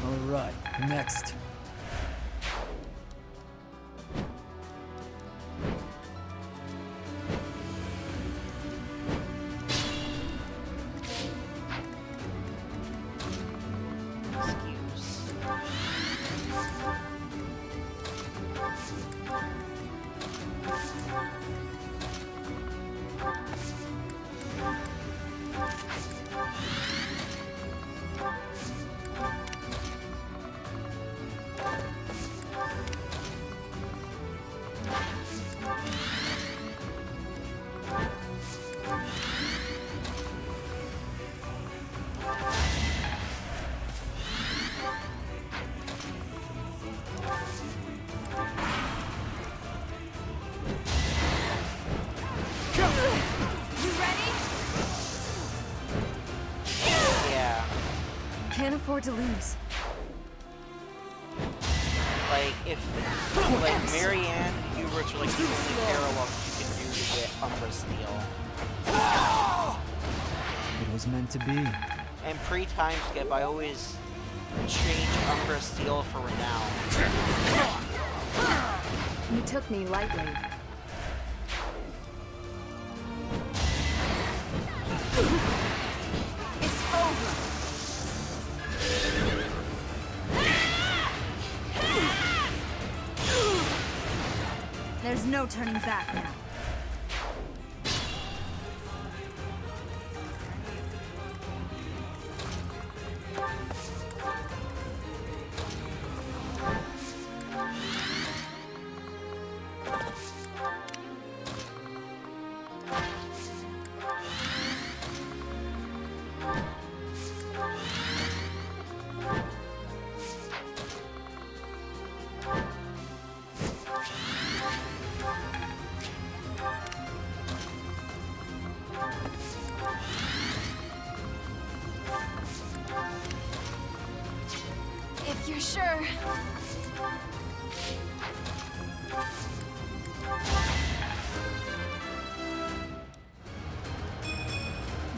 Alright, next. Can't afford to lose. Like, if, like, Marianne, Hubert's are like the only paralogs you can do to get Umbra Steel. It was meant to be. And pre-time skip, I always change Umbra Steel for Renown. You took me lightly. It's over. There's no turning back now. If you're sure.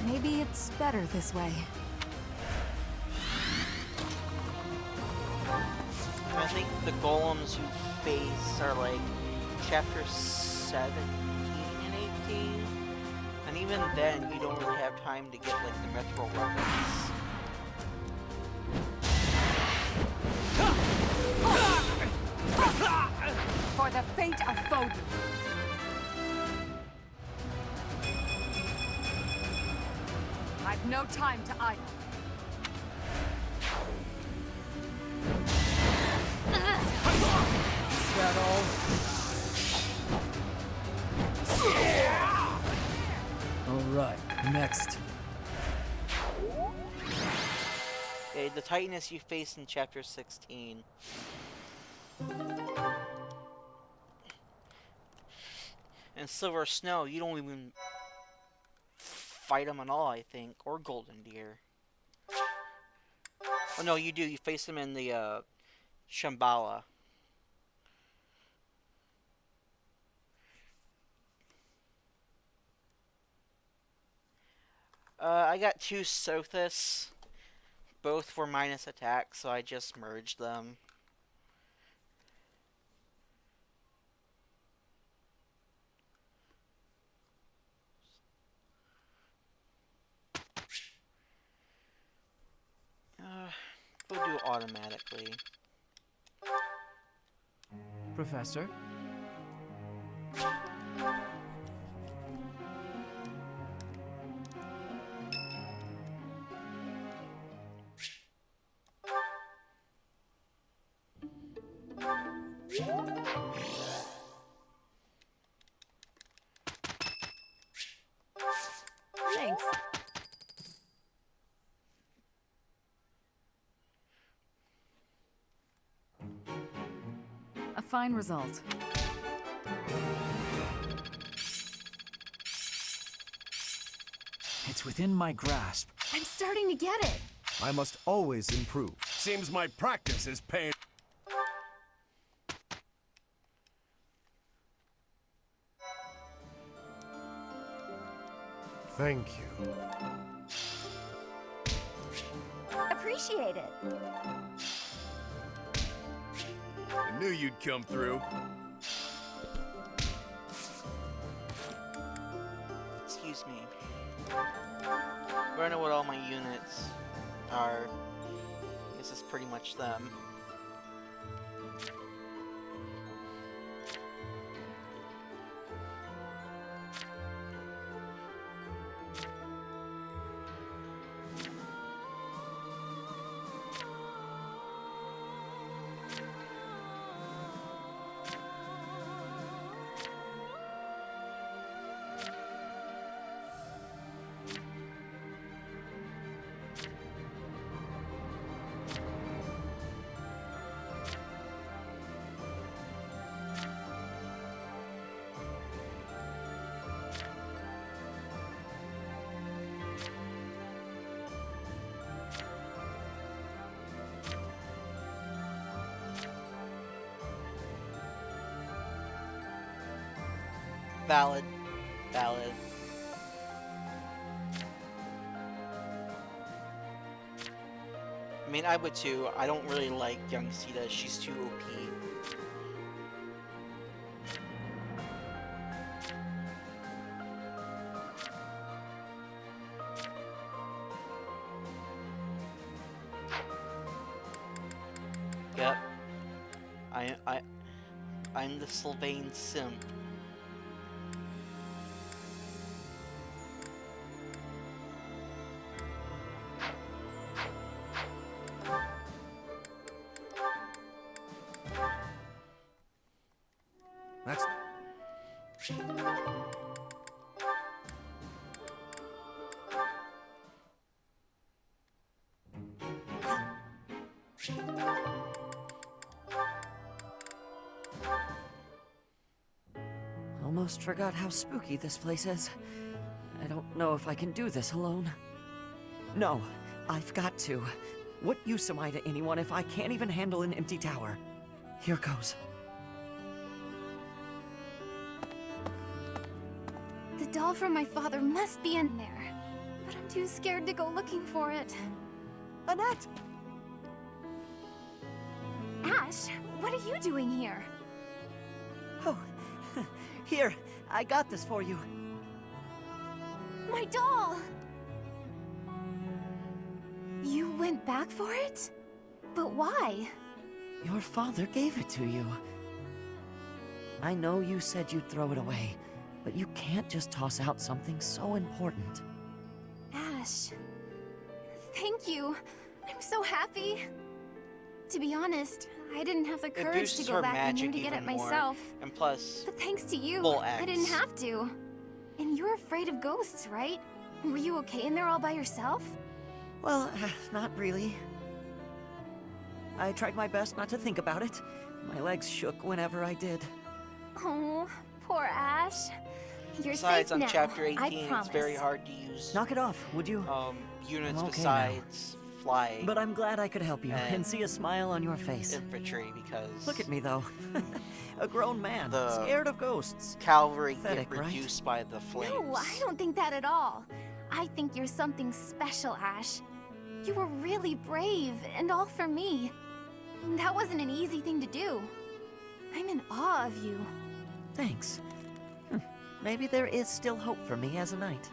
Maybe it's better this way. I think the golems you face are like chapter 17 and 18. And even then, you don't really have time to get like the mithril weapons. For the fate of Foden. I've no time to idle. Next. Okay, the Titaness you face in Chapter 16. And Silver Snow, you don't even fight them at all, I think. Or Golden Deer. Oh no, you do. You face them in the Shambhala. I got 2 Sothis. Both were minus attack, so I just merged them. We'll do it automatically. Professor? Thanks. A fine result. It's within my grasp. I'm starting to get it. I must always improve. Seems my practice is paying. Thank you. Appreciate it. I knew you'd come through. Excuse me. I don't know what all my units are. This is pretty much them. Valid. Valid. I mean, I would too. I don't really like young Sita. She's too OP. Yep. I'm the Sylvain Sim. That's... Almost forgot how spooky this place is. I don't know if I can do this alone. No, I've got to. What use am I to anyone if I can't even handle an empty tower? Here goes. The doll from my father must be in there, but I'm too scared to go looking for it. Annette! Ash, what are you doing here? Oh, here, I got this for you. My doll! You went back for it? But why? Your father gave it to you. I know you said you'd throw it away, but you can't just toss out something so important. Ash, thank you. I'm so happy. To be honest, I didn't have the It courage to boosts go her back in there magic to get it even more. myself. And plus, But thanks to you, full I didn't X. have to. And you're afraid of ghosts, right? Were you okay in there all by yourself? Well, not really. I tried my best not to think about it. My legs shook whenever I did. Oh, poor Ash. You're Besides, safe on now. chapter I 18, promise. it's very hard to use Knock it off, would you? units I'm okay besides flying. But I'm glad I could help you and and see a smile on your face. Infantry, because Look at me, though. A grown man, The scared of ghosts. cavalry Pathetic, get right? reduced by the flames. No, I don't think that at all. I think you're something special, Ash. You were really brave, and all for me. That wasn't an easy thing to do. I'm in awe of you. Thanks. Maybe there is still hope for me as a knight.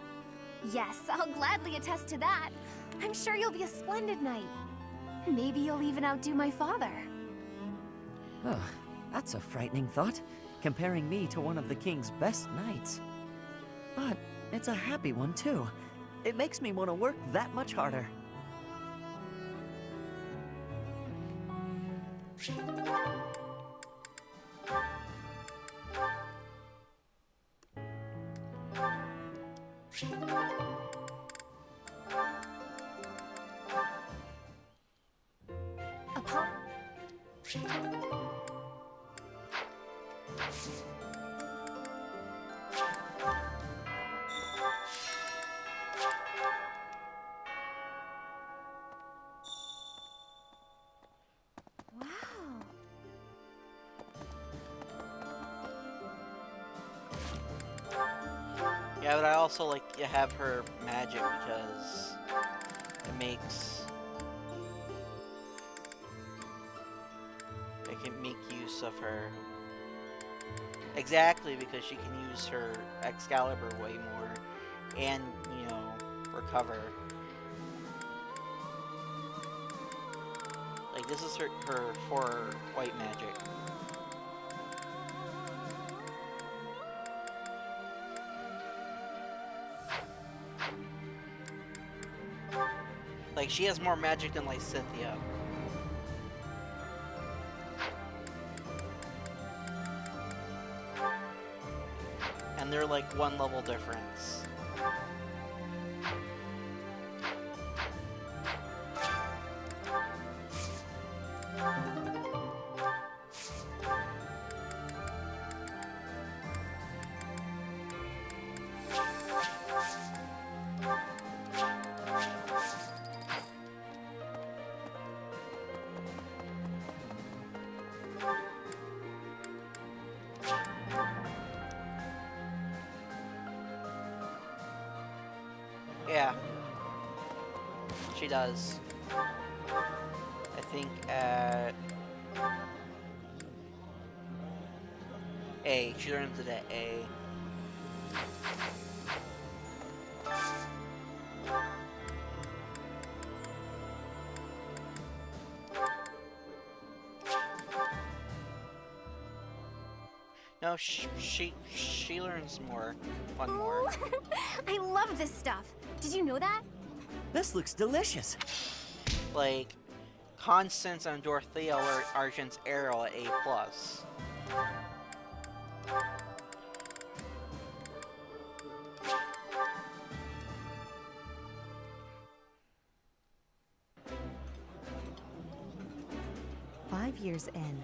Yes, I'll gladly attest to that. I'm sure you'll be a splendid knight. Maybe you'll even outdo my father. Ugh, that's a frightening thought, comparing me to one of the king's best knights. But it's a happy one, too. It makes me want to work that much harder. Upon... Wow. Yeah, but I also like to have her magic because it makes... I can make use of her. Exactly, because she can use her Excalibur way more and, you know, recover. Like, this is her for white magic. Like, she has more magic than Lysithea. And they're like one level difference. Yeah. She does. I think at A. She learns it at A. No, she learns more. One more. I love this stuff. Did you know that? This looks delicious. Like, Constance and Dorothea learn Argent's Arrow at A+. Years in,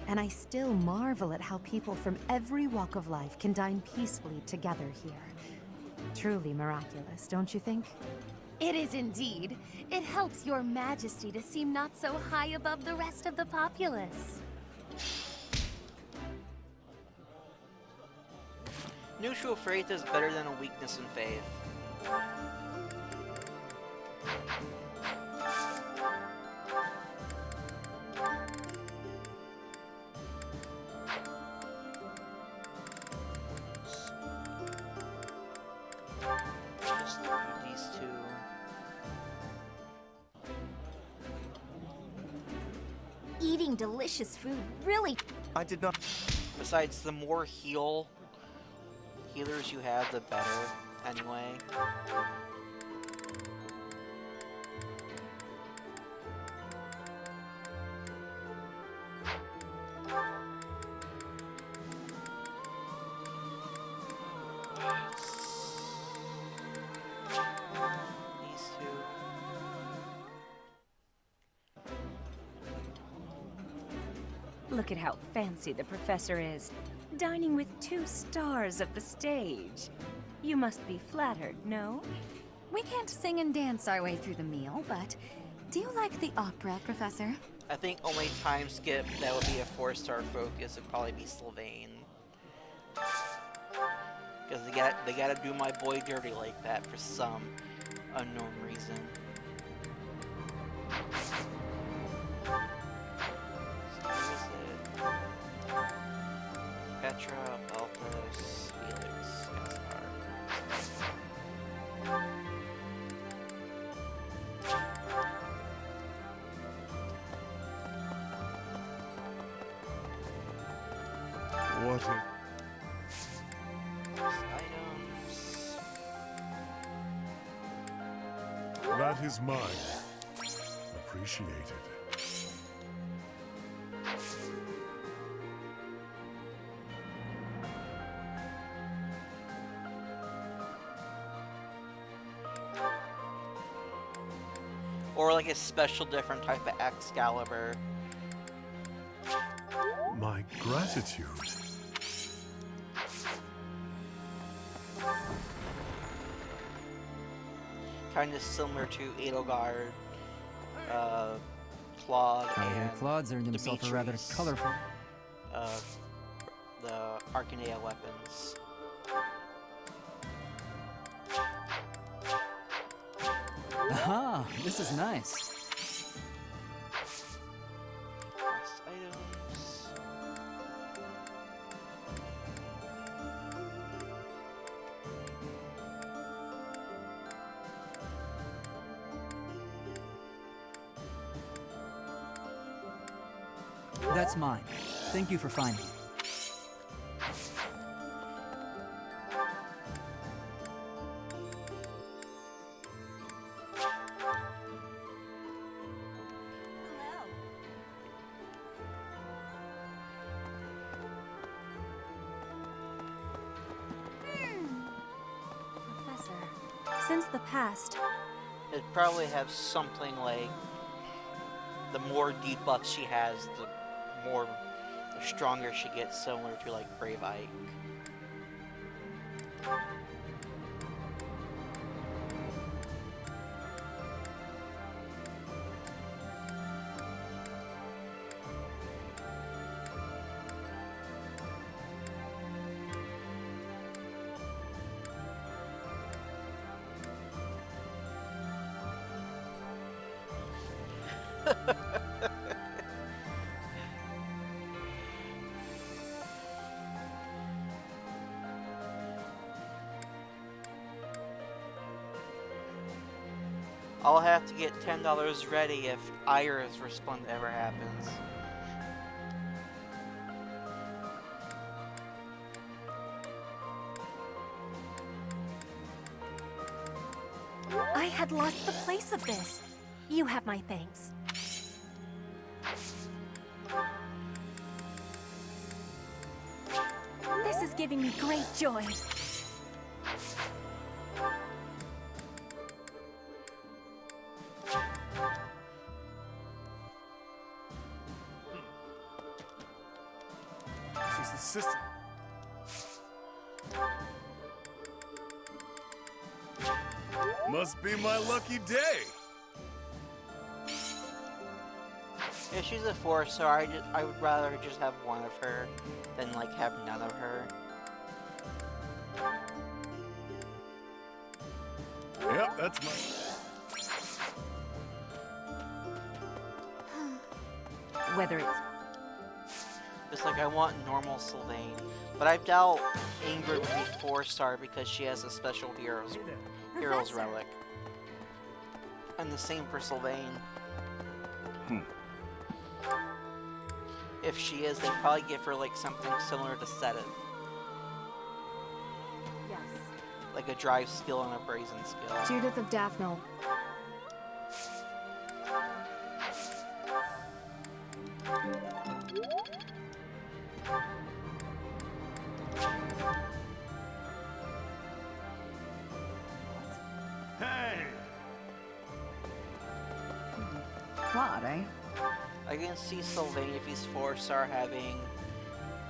and I still marvel at how people from every walk of life can dine peacefully together here. Truly miraculous, don't you think? It is indeed. It helps your majesty to seem not so high above the rest of the populace. Neutral faith is better than a weakness in faith. Just look at these two. Eating delicious food really... I did not... Besides, the more healers you have, the better, anyway. Look at how fancy the professor is, dining with 2 stars of the stage. You must be flattered, no? We can't sing and dance our way through the meal, but do you like the opera, Professor? I think only time skip that would be a 4-star focus would probably be Sylvain. Because they gotta do my boy dirty like that for some unknown reason. So who is it? Petra, Balthus, Felix, Gaspar. What a... Items. That is mine. Appreciated. Or like a special different type of Excalibur. My gratitude. Kind of similar to Edelgard, Claude, I hear and Claude's earned himself a rather Demetrius. colorful. The Arcanea weapons. Aha! This is nice. Quest items. That's mine. Thank you for finding it. Professor. Since the past, It'd probably have something like the more debuffs she has, the stronger she gets, similar to like Brave Ike. I'll have to get $10 ready if Iris Resplendent ever happens. I had lost the place of this. You have my thanks. This is giving me great joy. She's the sister. Must be my lucky day. Yeah, she's a 4-star. I would rather just have one of her than like have none of her. Yep, that's my. Whether it's It's like I want normal Sylvain, but I doubt Ingrid would be 4-star because she has a special hero's Professor. relic. And the same for Sylvain. If she is, they'd probably give her like something similar to Seth. Yes. Like a drive skill and a brazen skill. Judith of Daphne. Claude, eh? I can see Sylvain if he's 4-star having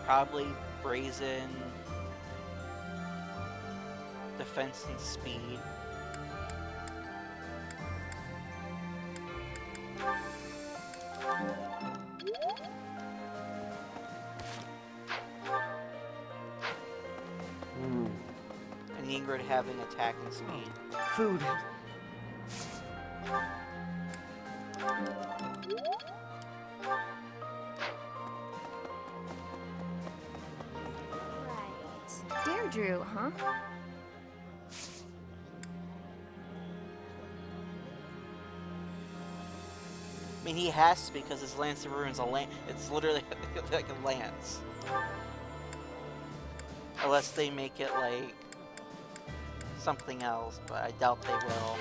probably brazen defense and speed. And Ingrid having attack and speed. Food. Deirdre, huh? I mean, he has to because his Lance of Ruins a lance. It's literally like a lance. Unless they make it like something else, but I doubt they will.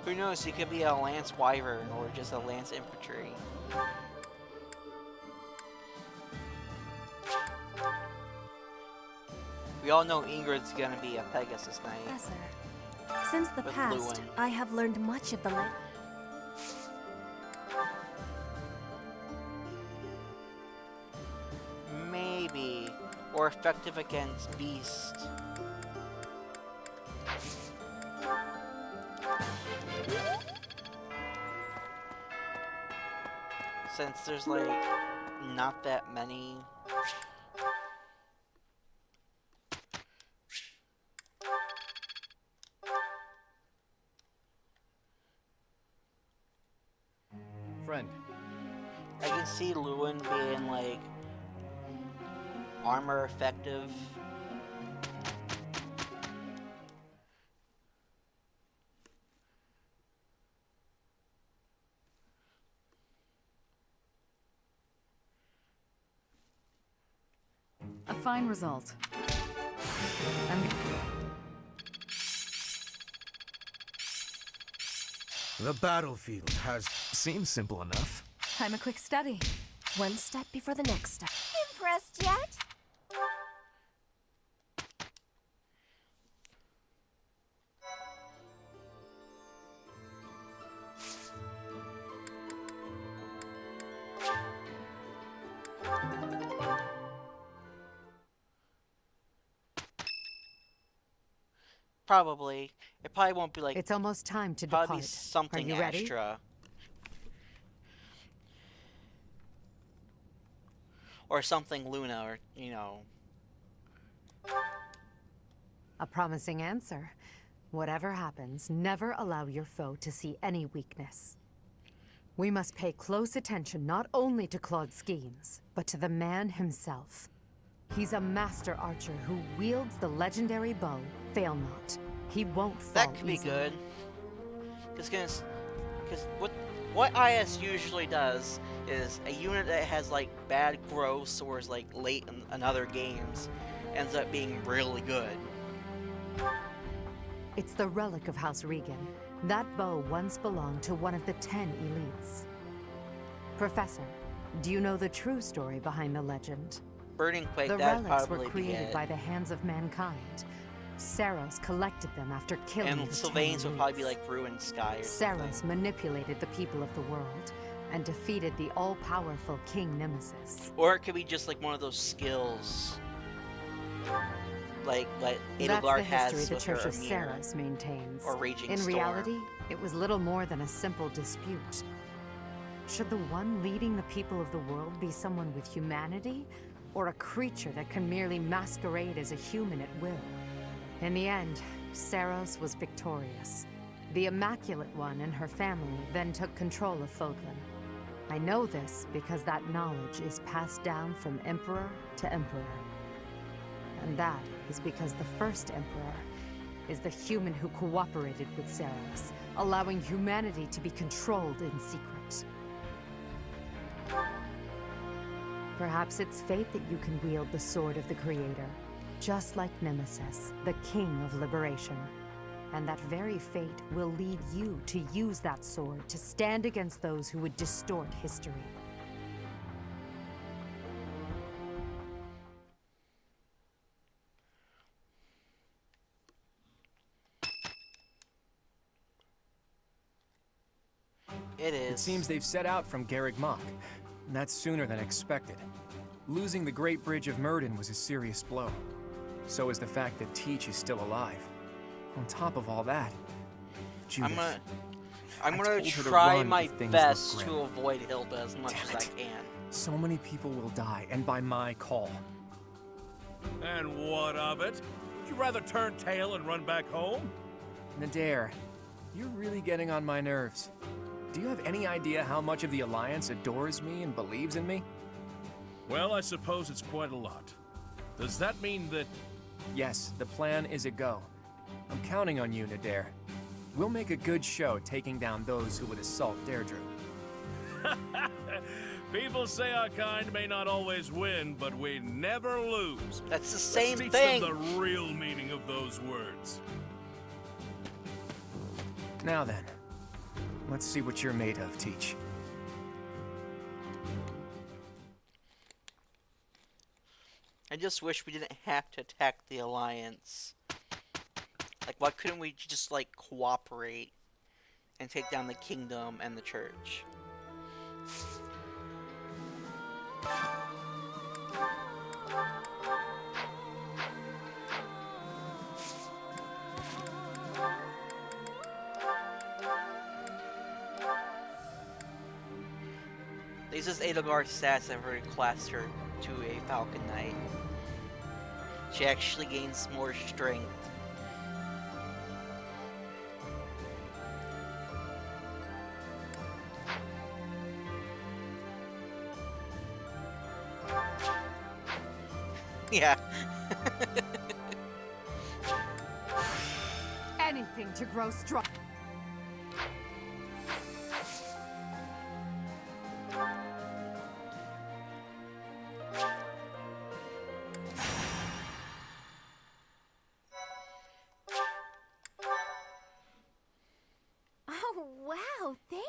Who knows? He could be a Lance Wyvern or just a Lance Infantry. We all know Ingrid's gonna be a Pegasus Knight. Professor, since the With past, Luin. I have learned much of the Maybe. Or effective against Beast. Since there's like not that many. Friend. I can see Luin being like armor effective. A fine result. The battlefield has seemed simple enough. I'm a quick study. One step before the next step. Impressed yet? Probably. It probably won't be like. It's almost time to probably depart. something Are you ready? extra. Or something Luna, or, you know. A promising answer. Whatever happens, never allow your foe to see any weakness. We must pay close attention not only to Claude's schemes, but to the man himself. He's a master archer who wields the legendary bow, Fail Not. He won't fall That could be easily. good. Because what IS usually does is a unit that has like bad growth scores like late in other games ends up being really good. It's the relic of House Regan. That bow once belonged to one of the 10 elites. Professor, do you know the true story behind the legend? Burning Quake, The that'd relics probably were created be by the hands of mankind. Saros collected them after killing And the 10 Sylvain's would probably be elites. like Ruined Sky or something. Saros manipulated the people of the world and defeated the all-powerful King Nemesis. Or it could be just like one of those skills. Like That's Edelgard the has history the with her Church of Amir. Saros maintains. Or Raging In Storm. reality, it was little more than a simple dispute. Should the one leading the people of the world be someone with humanity, or a creature that can merely masquerade as a human at will? In the end, Saros was victorious. The Immaculate One and her family then took control of Fodlan. I know this because that knowledge is passed down from Emperor to Emperor. And that is because the first Emperor is the human who cooperated with Saros, allowing humanity to be controlled in secret. Perhaps it's fate that you can wield the sword of the Creator, just like Nemesis, the King of Liberation. And that very fate will lead you to use that sword to stand against those who would distort history. It is. It seems they've set out from Garreg Mach, and that's sooner than expected. Losing the Great Bridge of Myrddin was a serious blow. So is the fact that Teach is still alive. On top of all that, Judith, I'm gonna told her to try run my if things best look to grim. avoid Hilda as much Damn as I it. can. So many people will die, and by my call. And what of it? Would you rather turn tail and run back home? Nadir, you're really getting on my nerves. Do you have any idea how much of the Alliance adores me and believes in me? Well, I suppose it's quite a lot. Does that mean that... Yes, the plan is a go. I'm counting on you, Nadir. We'll make a good show taking down those who would assault Deirdre. People say our kind may not always win, but we never lose. That's the same Let's teach thing. them the real meaning of those words. Now then, let's see what you're made of, Teach. I just wish we didn't have to attack the Alliance. Like, why couldn't we just, like, cooperate and take down the Kingdom and the Church? These is Edelgar's stats have already classed her to a Falcon Knight. She actually gains more strength. Yeah. Anything to grow strong. Oh, wow, thank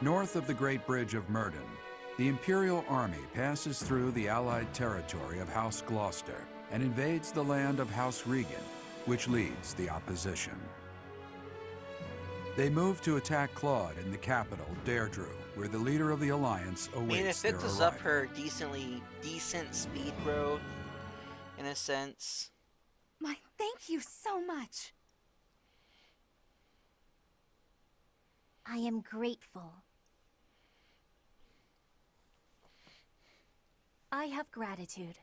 North of the Great Bridge of Myrddin, the Imperial Army passes through the Allied territory of House Gloucester and invades the land of House Regan, which leads the opposition. They move to attack Claude in the capital, Deirdre, where the leader of the Alliance I mean, awaits if their it does arrival. up her decent speed growth, in a sense. My, thank you so much. I am grateful. I have gratitude.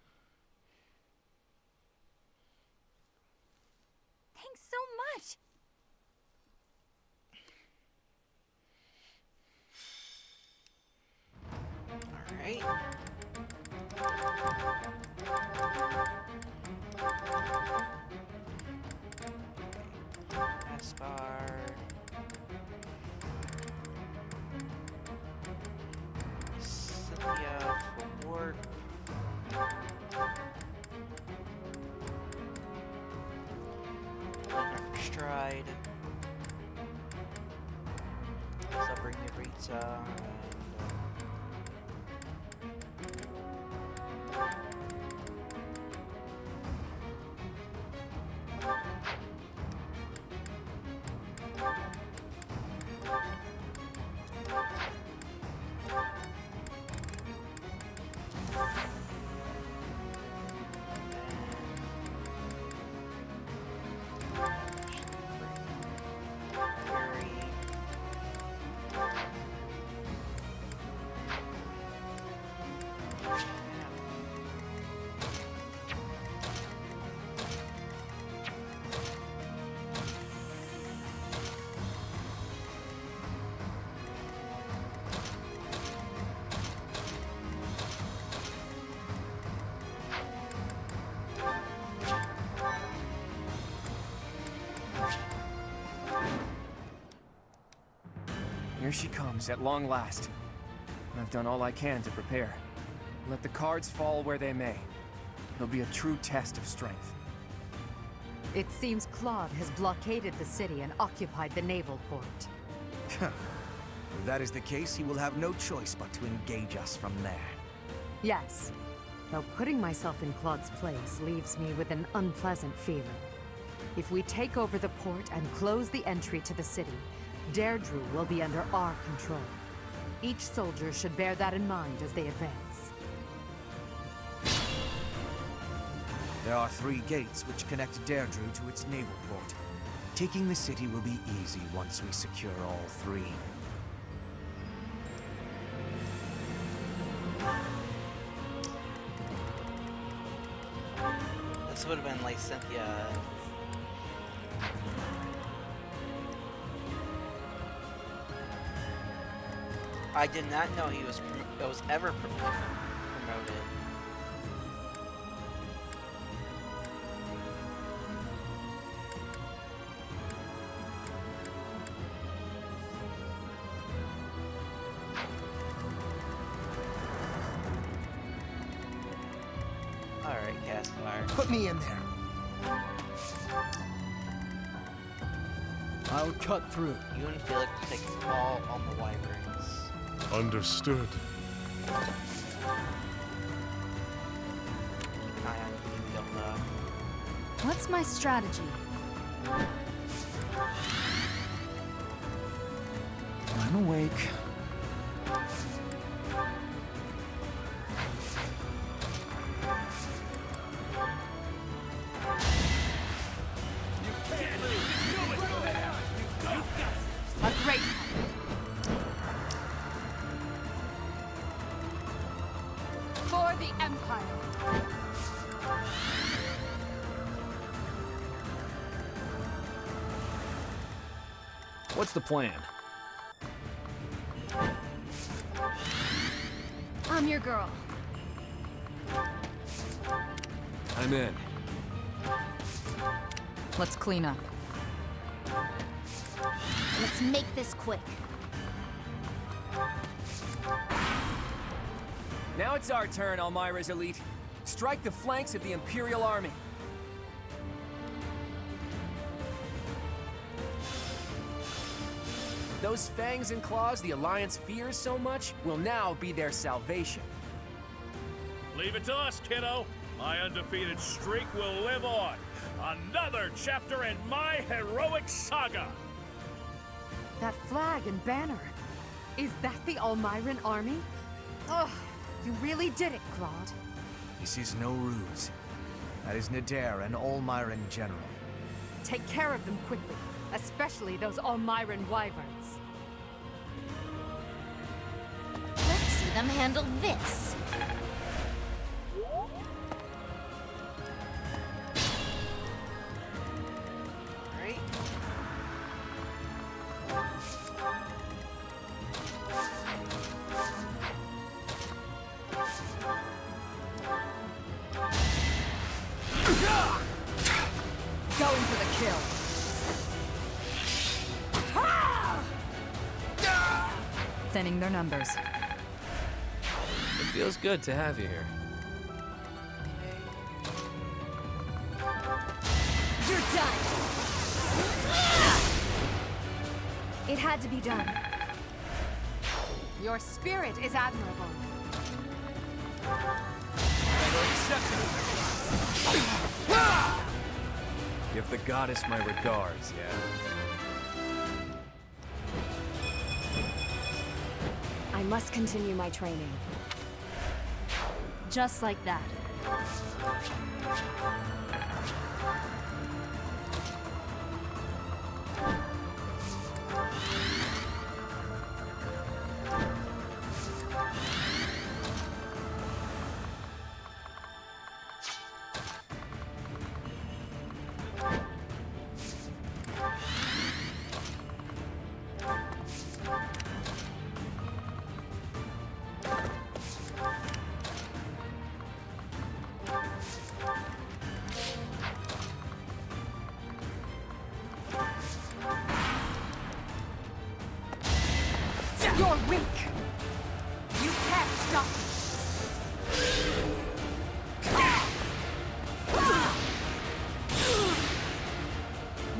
Thanks so much. Alright. Aspar. Cynthia for work. Lena for stride. Subring Rita Here she comes, at long last. I've done all I can to prepare. Let the cards fall where they may. It'll be a true test of strength. It seems Claude has blockaded the city and occupied the naval port. If that is the case, he will have no choice but to engage us from there. Yes, though putting myself in Claude's place leaves me with an unpleasant feeling. If we take over the port and close the entry to the city, Deirdre will be under our control. Each soldier should bear that in mind as they advance. There are 3 gates which connect Deirdre to its naval port. Taking the city will be easy once we secure all 3. This would have been like Cynthia. I did not know he was ever promoted. Alright, Caspar. Put me in there. I'll cut through. You and Felix take all on the wyverns. Understood. Keep an eye on you, don't know. What's my strategy? I'm awake. A great for the Empire. What's the plan? I'm your girl. I'm in. Let's clean up. Let's make this quick. Now it's our turn, Elmira's elite. Strike the flanks of the Imperial Army. Those fangs and claws the Alliance fears so much will now be their salvation. Leave it to us, kiddo. My undefeated streak will live on. Another chapter in my heroic saga. That flag and banner. Is that the Almiran army? Ugh, you really did it, Claude. This is no ruse. That is Nadir, an Almiran general. Take care of them quickly, especially those Almiran wyverns. Let's see them handle this. Right? Going for the kill. Thinning their numbers. It feels good to have you here. You're done! It had to be done. Your spirit is admirable. Give the goddess my regards, yeah? I must continue my training. Just like that. You're weak! You can't stop me!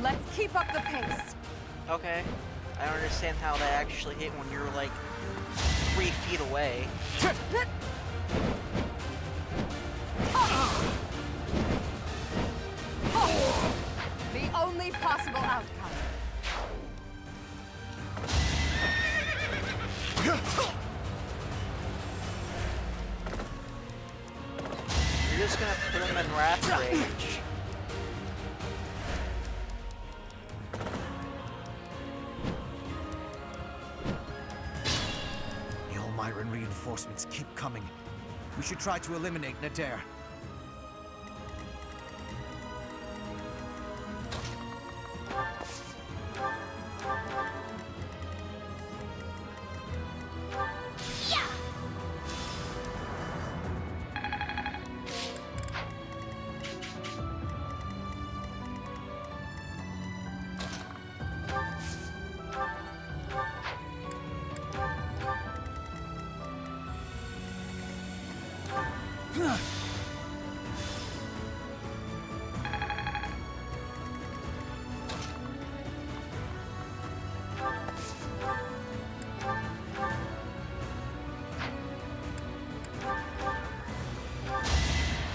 Let's keep up the pace! Okay. I don't understand how that actually hit when you're like 3 feet away. The only possible outcome. You're just gonna put him in Wrath Rage. The Elmyran reinforcements keep coming. We should try to eliminate Nadir.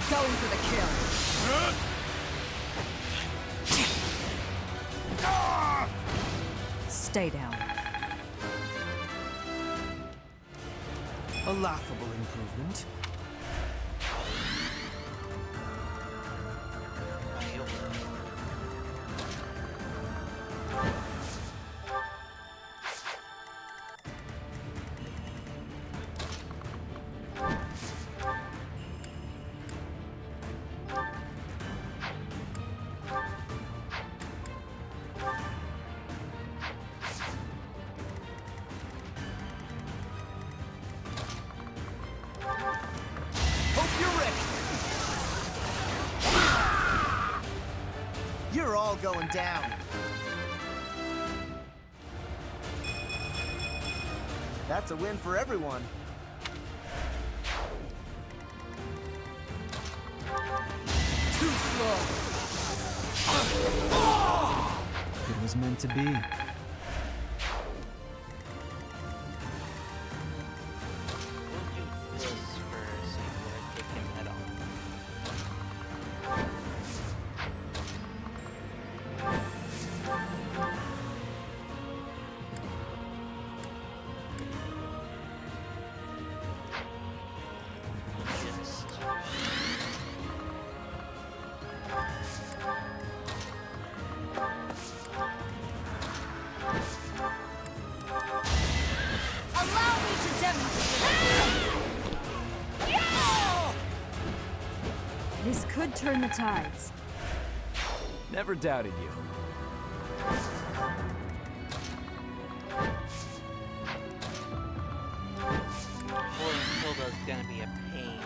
Going for the kill. Stay down. A laughable improvement. You're all going down. That's a win for everyone. Too slow. It was meant to be. This could turn the tides. Never doubted you. Holding Hilda's gonna be a pain.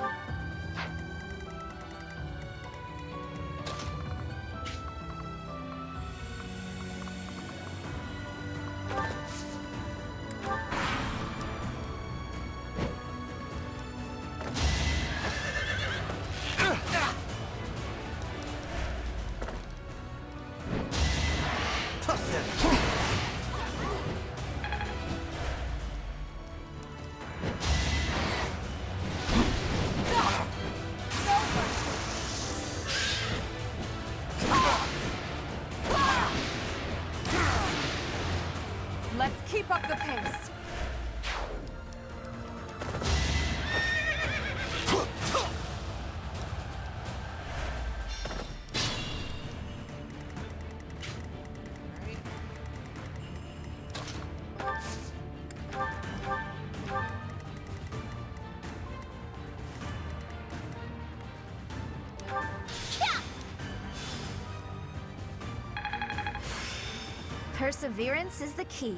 Let's keep up the pace. Perseverance is the key.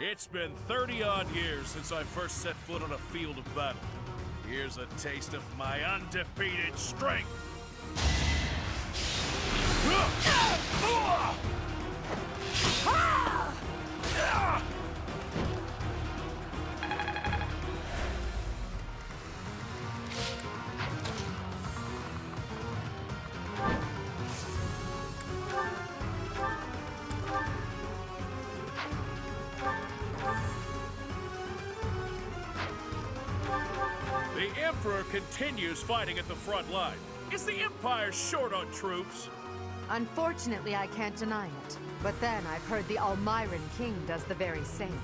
It's been 30-odd years since I first set foot on a field of battle. Here's a taste of my undefeated strength. The Emperor Emperor continues fighting at the front line. Is the Empire short on troops? Unfortunately, I can't deny it. But then I've heard the Almyran King does the very same.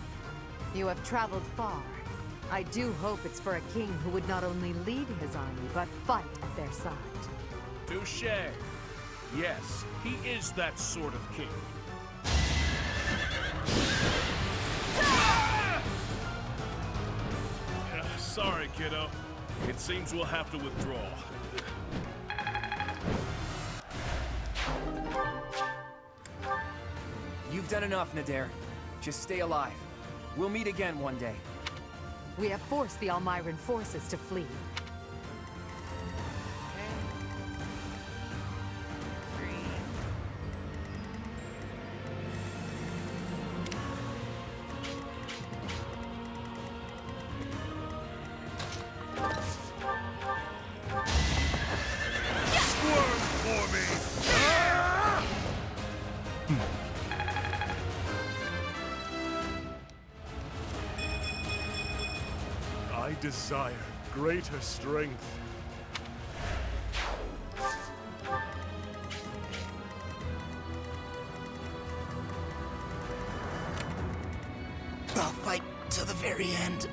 You have traveled far. I do hope it's for a king who would not only lead his army, but fight at their side. Touché. Yes, he is that sort of king. Sorry, kiddo. It seems we'll have to withdraw. You've done enough, Nadir. Just stay alive. We'll meet again one day. We have forced the Almyran forces to flee. I desire greater strength. I'll fight to the very end.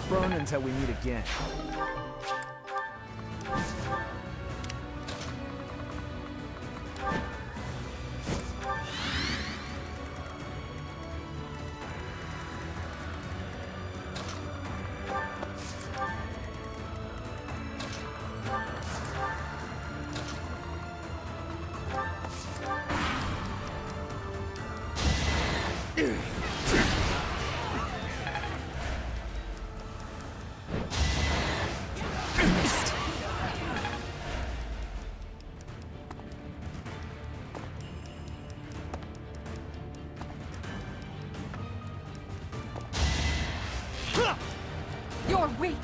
Burn until we meet again. You're weak!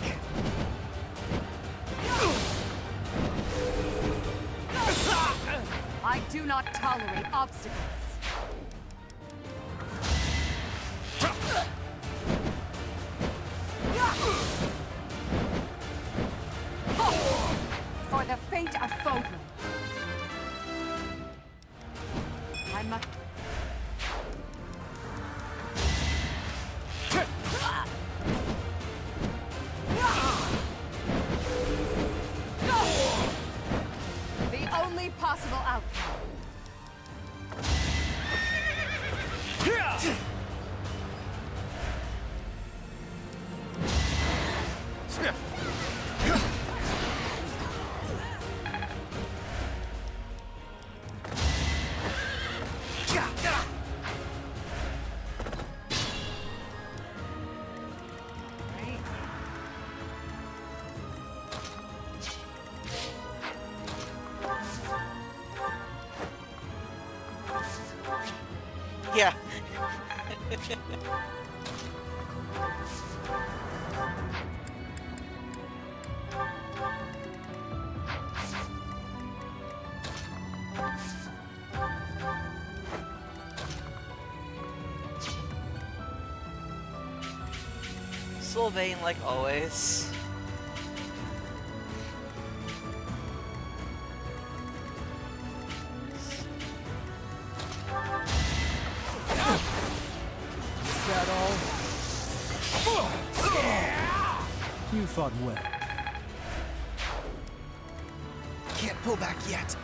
I do not tolerate obstacles. For the fate of Fodlan. I must... The only possible outcome. Yeah. Sylvain, like always. Is that all? You fought well. Can't pull back yet.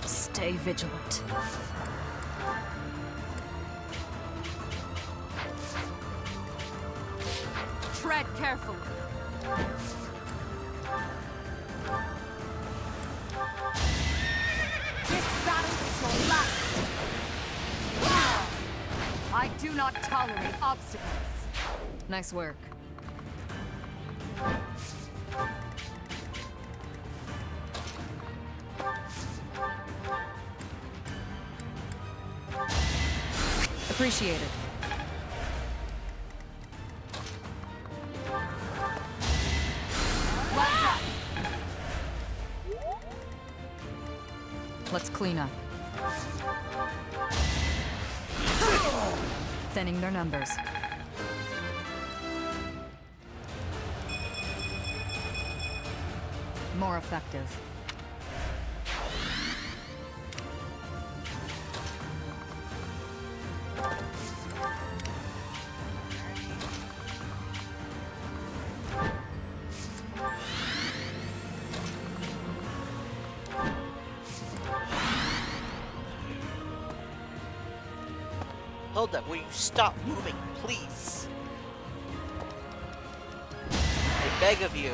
Stay vigilant. Tread carefully. This battle is your last. I do not tolerate obstacles. Nice work. Appreciated. Let's clean up. Thinning their numbers. More effective. Hilda, will you stop moving, please? I beg of you.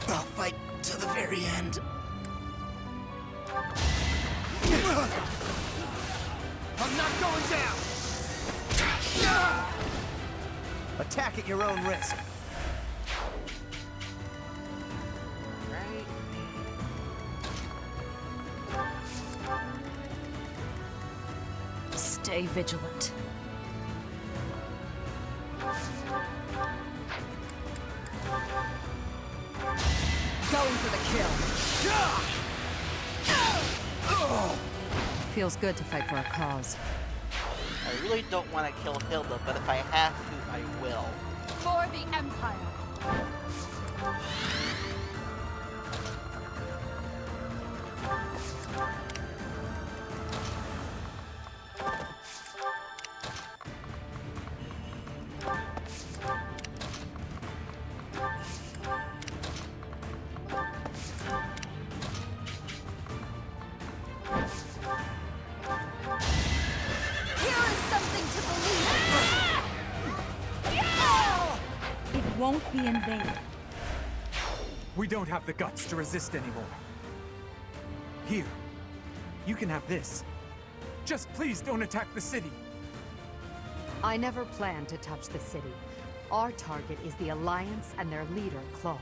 I'll fight to the very end. I'm not going down! Attack at your own risk. Stay vigilant. Going for the kill. Feels good to fight for a cause. I really don't want to kill Hilda, but if I have to, I will. For the Empire. It won't be in vain. We don't have the guts to resist anymore. Here, you can have this. Just please don't attack the city. I never planned to touch the city. Our target is the Alliance and their leader, Claude.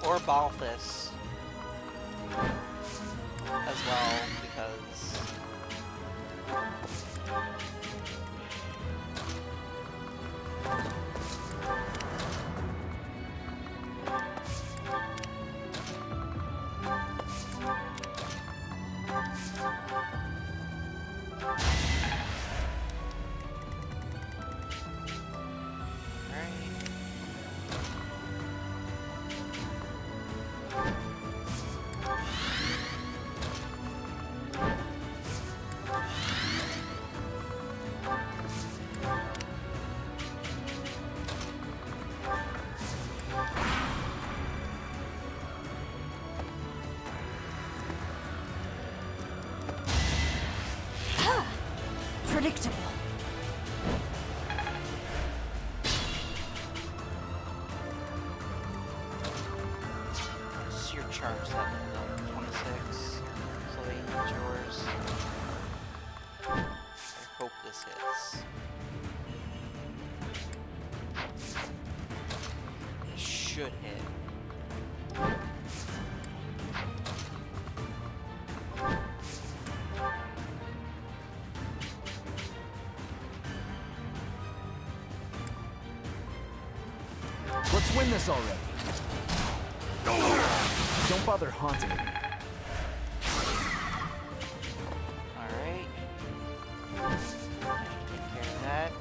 Or Balthus as well, because Predictable. this is your charm set, 26. Sylvain, it's yours. I hope this hits. It should hit. Let's win this already. Don't bother haunting me. Alright. Take care of that.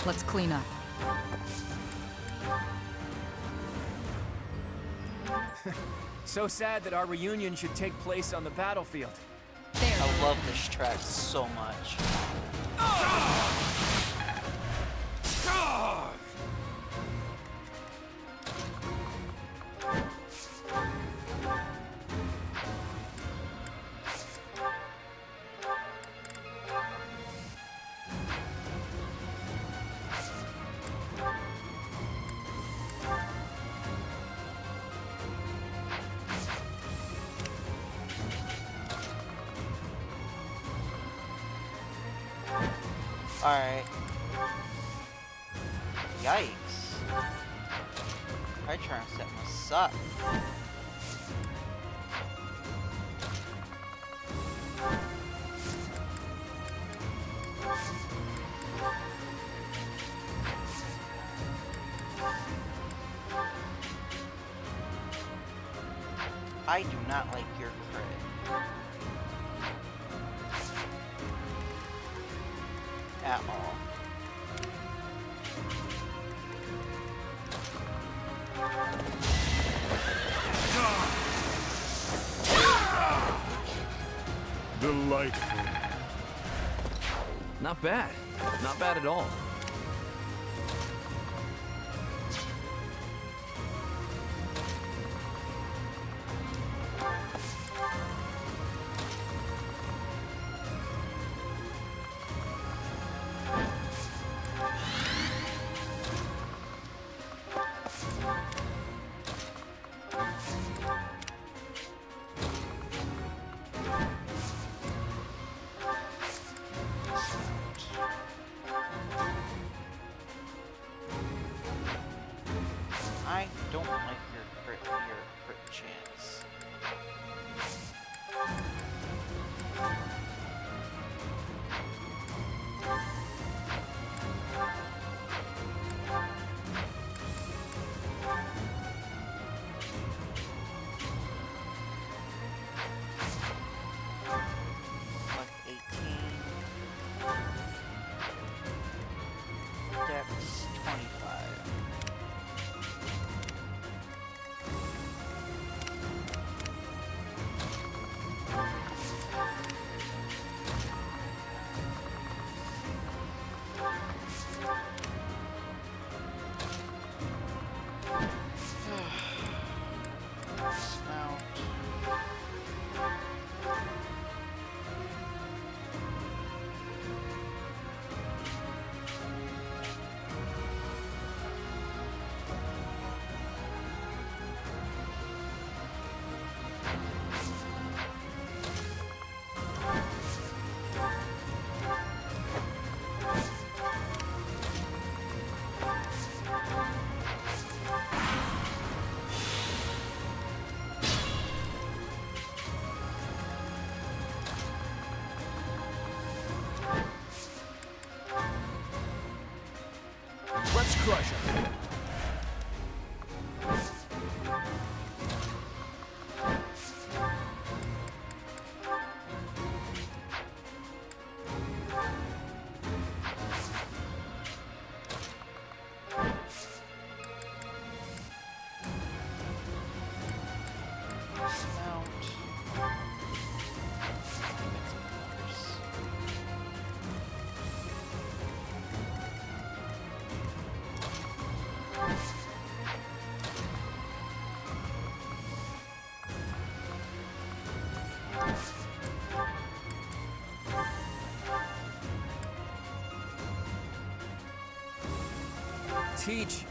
Let's clean up. So sad that our reunion should take place on the battlefield. I love this track so much. Alright. Yikes. I'm trying to set this up. I do not like your crit. At all. Delightful. Not bad. Not bad at all. I don't like your crit chance. Like 18. Dex 25. Dismount. Let's crush him. Teach,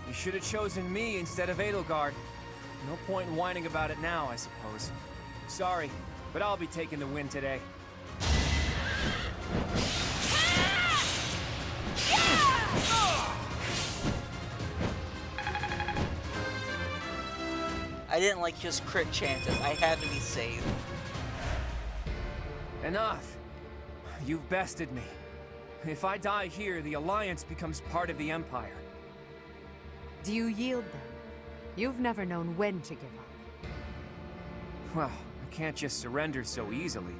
you should have chosen me instead of Edelgard. No point in whining about it now, I suppose. Sorry, but I'll be taking the win today. I didn't like his crit chances. I had to be safe. Enough. You've bested me. If I die here, the Alliance becomes part of the Empire. Do you yield then? You've never known when to give up. Well, I can't just surrender so easily.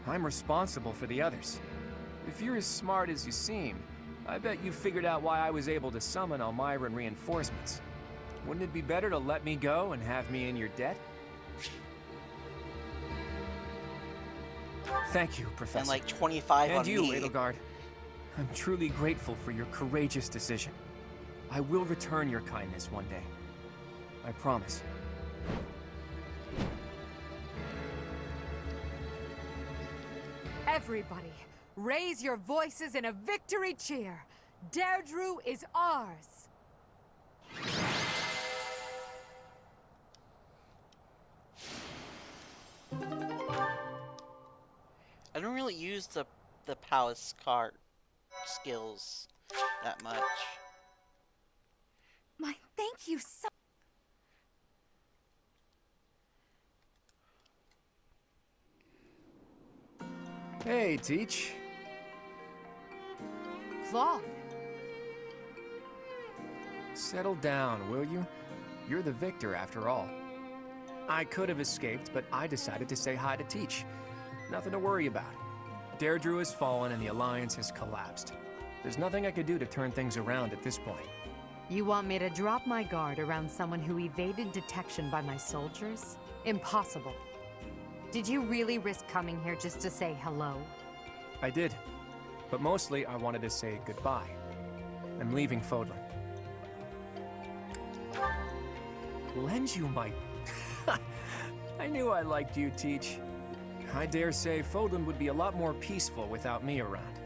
I'm responsible for the others. If you're as smart as you seem, I bet you figured out why I was able to summon Almyran reinforcements. Wouldn't it be better to let me go and have me in your debt? Thank you, Professor. And like 25 and on you, me. Edelgard. I'm truly grateful for your courageous decision. I will return your kindness one day. I promise. Everybody, raise your voices in a victory cheer. Deirdre is ours. I don't really use the palace cart skills that much. My thank you so... Hey, Teach. Claude. Settle down, will you? You're the victor, after all. I could have escaped, but I decided to say hi to Teach. Nothing to worry about. Deirdre has fallen and the Alliance has collapsed. There's nothing I could do to turn things around at this point. You want me to drop my guard around someone who evaded detection by my soldiers? Impossible. Did you really risk coming here just to say hello? I did. But mostly, I wanted to say goodbye. I'm leaving Fodlan. Lend you my... I knew I liked you, Teach. I dare say Fodlan would be a lot more peaceful without me around.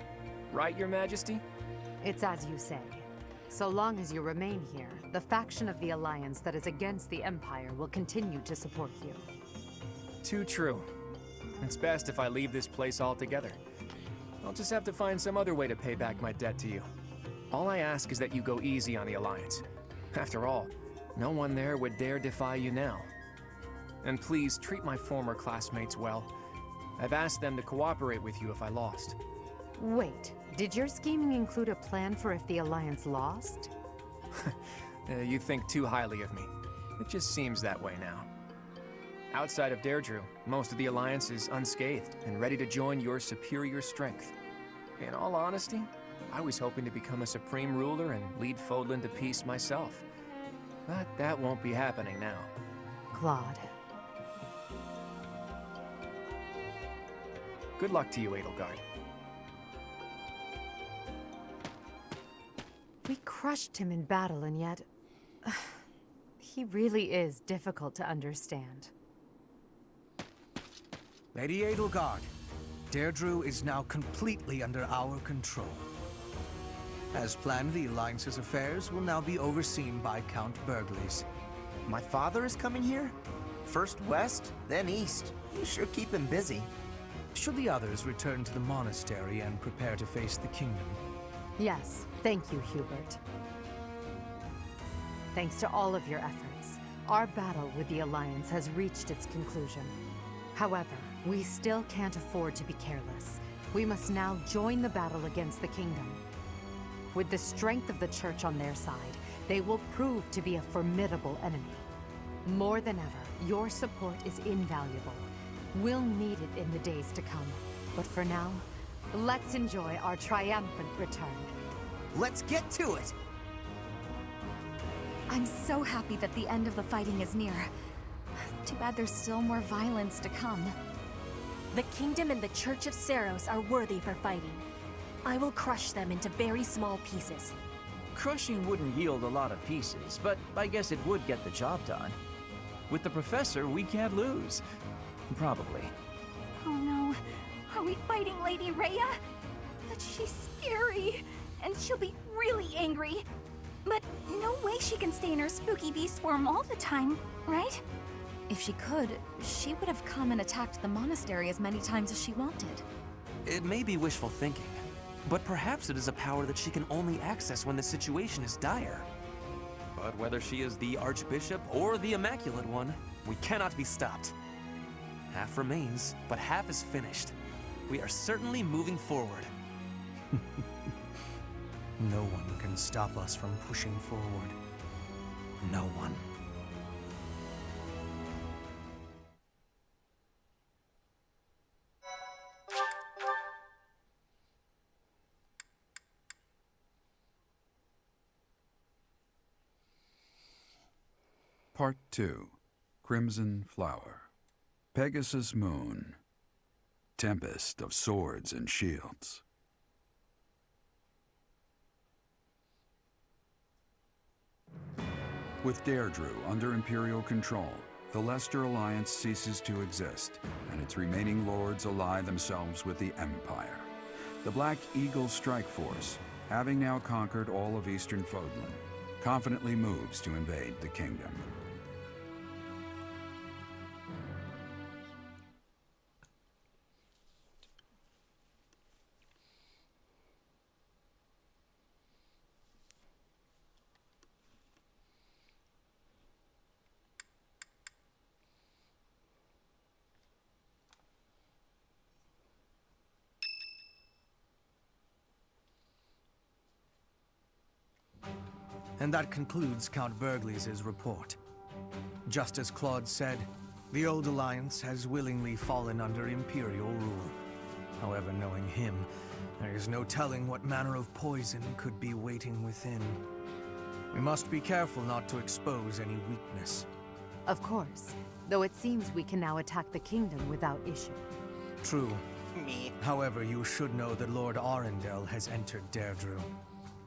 Right, Your Majesty? It's as you say. So long as you remain here, the faction of the Alliance that is against the Empire will continue to support you. Too true. It's best if I leave this place altogether. I'll just have to find some other way to pay back my debt to you. All I ask is that you go easy on the Alliance. After all, no one there would dare defy you now. And please, treat my former classmates well. I've asked them to cooperate with you if I lost. Wait, did your scheming include a plan for if the Alliance lost? You think too highly of me. It just seems that way now. Outside of Deirdre, most of the Alliance is unscathed and ready to join your superior strength. In all honesty, I was hoping to become a supreme ruler and lead Fodlan to peace myself. But that won't be happening now. Claude. Good luck to you, Edelgard. We crushed him in battle, and yet... he really is difficult to understand. Lady Edelgard, Deirdre is now completely under our control. As planned, the Alliance's affairs will now be overseen by Count Burgles. My father is coming here? First west, then east. You sure keep him busy. Should the others return to the monastery and prepare to face the kingdom? Yes, thank you, Hubert. Thanks to all of your efforts, our battle with the Alliance has reached its conclusion. However, we still can't afford to be careless. We must now join the battle against the kingdom. With the strength of the Church on their side, they will prove to be a formidable enemy. More than ever, your support is invaluable. We'll need it in the days to come. But for now, let's enjoy our triumphant return. Let's get to it! I'm so happy that the end of the fighting is near. Too bad there's still more violence to come. The Kingdom and the Church of Seiros are worthy for fighting. I will crush them into very small pieces. Crushing wouldn't yield a lot of pieces, but I guess it would get the job done. With the Professor, we can't lose. Probably. Oh no. Are we fighting Lady Rhea? But she's scary. And she'll be really angry. But no way she can stay in her spooky beast form all the time, right? If she could, she would have come and attacked the monastery as many times as she wanted. It may be wishful thinking, but perhaps it is a power that she can only access when the situation is dire. But whether she is the Archbishop or the Immaculate One, we cannot be stopped. Half remains, but half is finished. We are certainly moving forward. No one can stop us from pushing forward. No one. Part 2. Crimson Flower. Pegasus Moon. Tempest of Swords and Shields. With Deirdre under Imperial control, the Leicester Alliance ceases to exist, and its remaining lords ally themselves with the Empire. The Black Eagle Strike Force, having now conquered all of Eastern Fodlan, confidently moves to invade the kingdom. And that concludes Count Bergliez's report. Just as Claude said, the Old Alliance has willingly fallen under Imperial rule. However, knowing him, there is no telling what manner of poison could be waiting within. We must be careful not to expose any weakness. Of course, though it seems we can now attack the kingdom without issue. True. Me. However, you should know that Lord Arundel has entered Deirdre.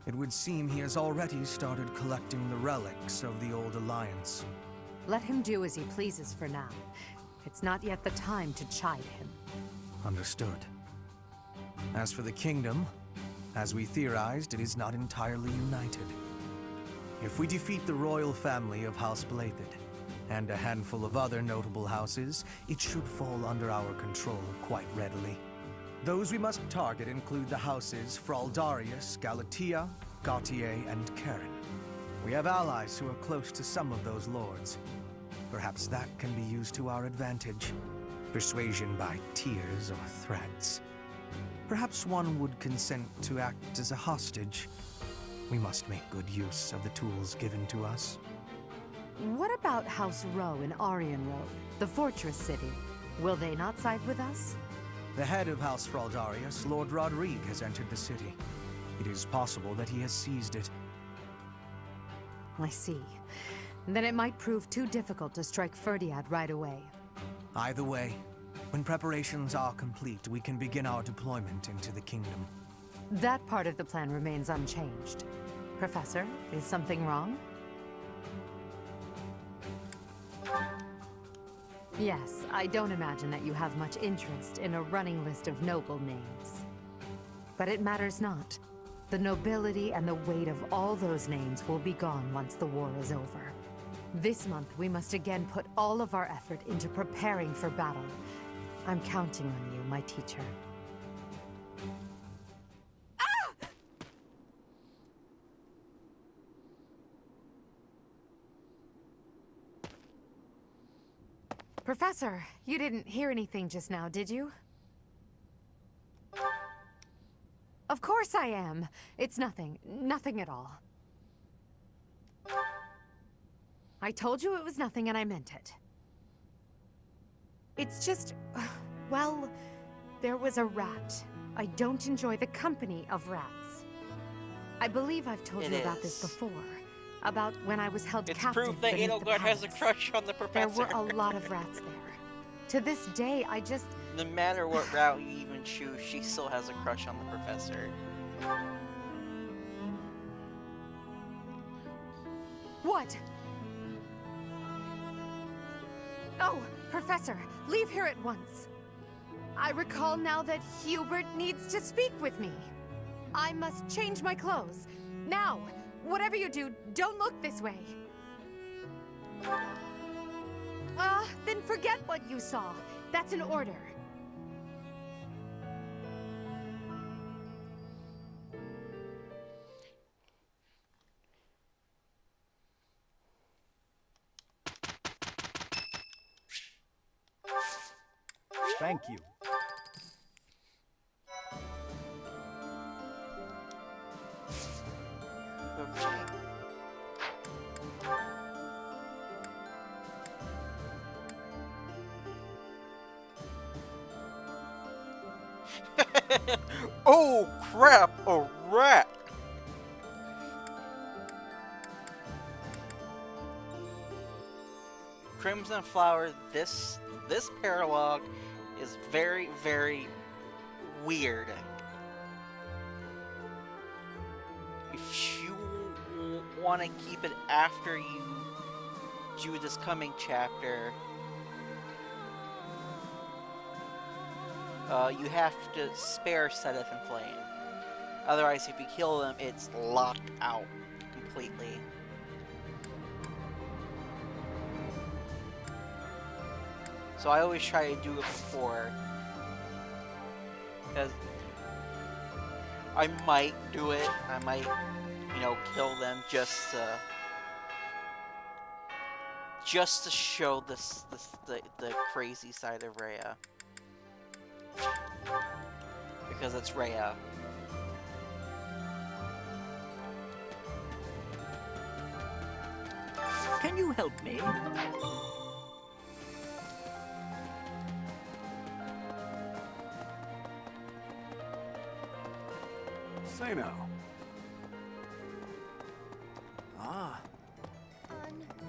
It would seem he has already started collecting the relics of the Old Alliance. Let him do as he pleases for now. It's not yet the time to chide him. Understood. As for the kingdom, as we theorized, it is not entirely united. If we defeat the royal family of House Blathed, and a handful of other notable houses, it should fall under our control quite readily. Those we must target include the houses Fraldarius, Galatea, Gautier, and Karen. We have allies who are close to some of those lords. Perhaps that can be used to our advantage. Persuasion by tears or threats. Perhaps one would consent to act as a hostage. We must make good use of the tools given to us. What about House Rowe in Aryan Road, the fortress city? Will they not side with us? The head of House Fraldarius, Lord Rodrigue, has entered the city. It is possible that he has seized it. I see. Then it might prove too difficult to strike Ferdiad right away. Either way, when preparations are complete, we can begin our deployment into the kingdom. That part of the plan remains unchanged. Professor, is something wrong? Yes, I don't imagine that you have much interest in a running list of noble names. But it matters not. The nobility and the weight of all those names will be gone once the war is over. This month, we must again put all of our effort into preparing for battle. I'm counting on you, my teacher. Professor, you didn't hear anything just now, did you? Of course I am. It's nothing. Nothing at all. I told you it was nothing and I meant it. It's just... well, there was a rat. I don't enjoy the company of rats. I believe I've told you about this before. About when I was held captive It's proof that beneath the Edelgard has a palace. crush on the professor. There were a lot of rats there. To this day, I just... No matter what route you even choose, she still has a crush on the professor. What? Oh, Professor, leave here at once. I recall now that Hubert needs to speak with me. I must change my clothes. Now! Whatever you do, don't look this way. Then forget what you saw. That's an order. Thank you. Oh crap! A rat! Crimson Flower, this paralogue is very, very weird. If you want to keep it after you do this coming chapter, you have to spare Sedith and Flame. Otherwise, if you kill them, it's locked out completely. So I always try to do it before, because I might do it. I might, you know, kill them just to show the crazy side of Rhea, because it's Rhea. Can you help me? Say now. Ah.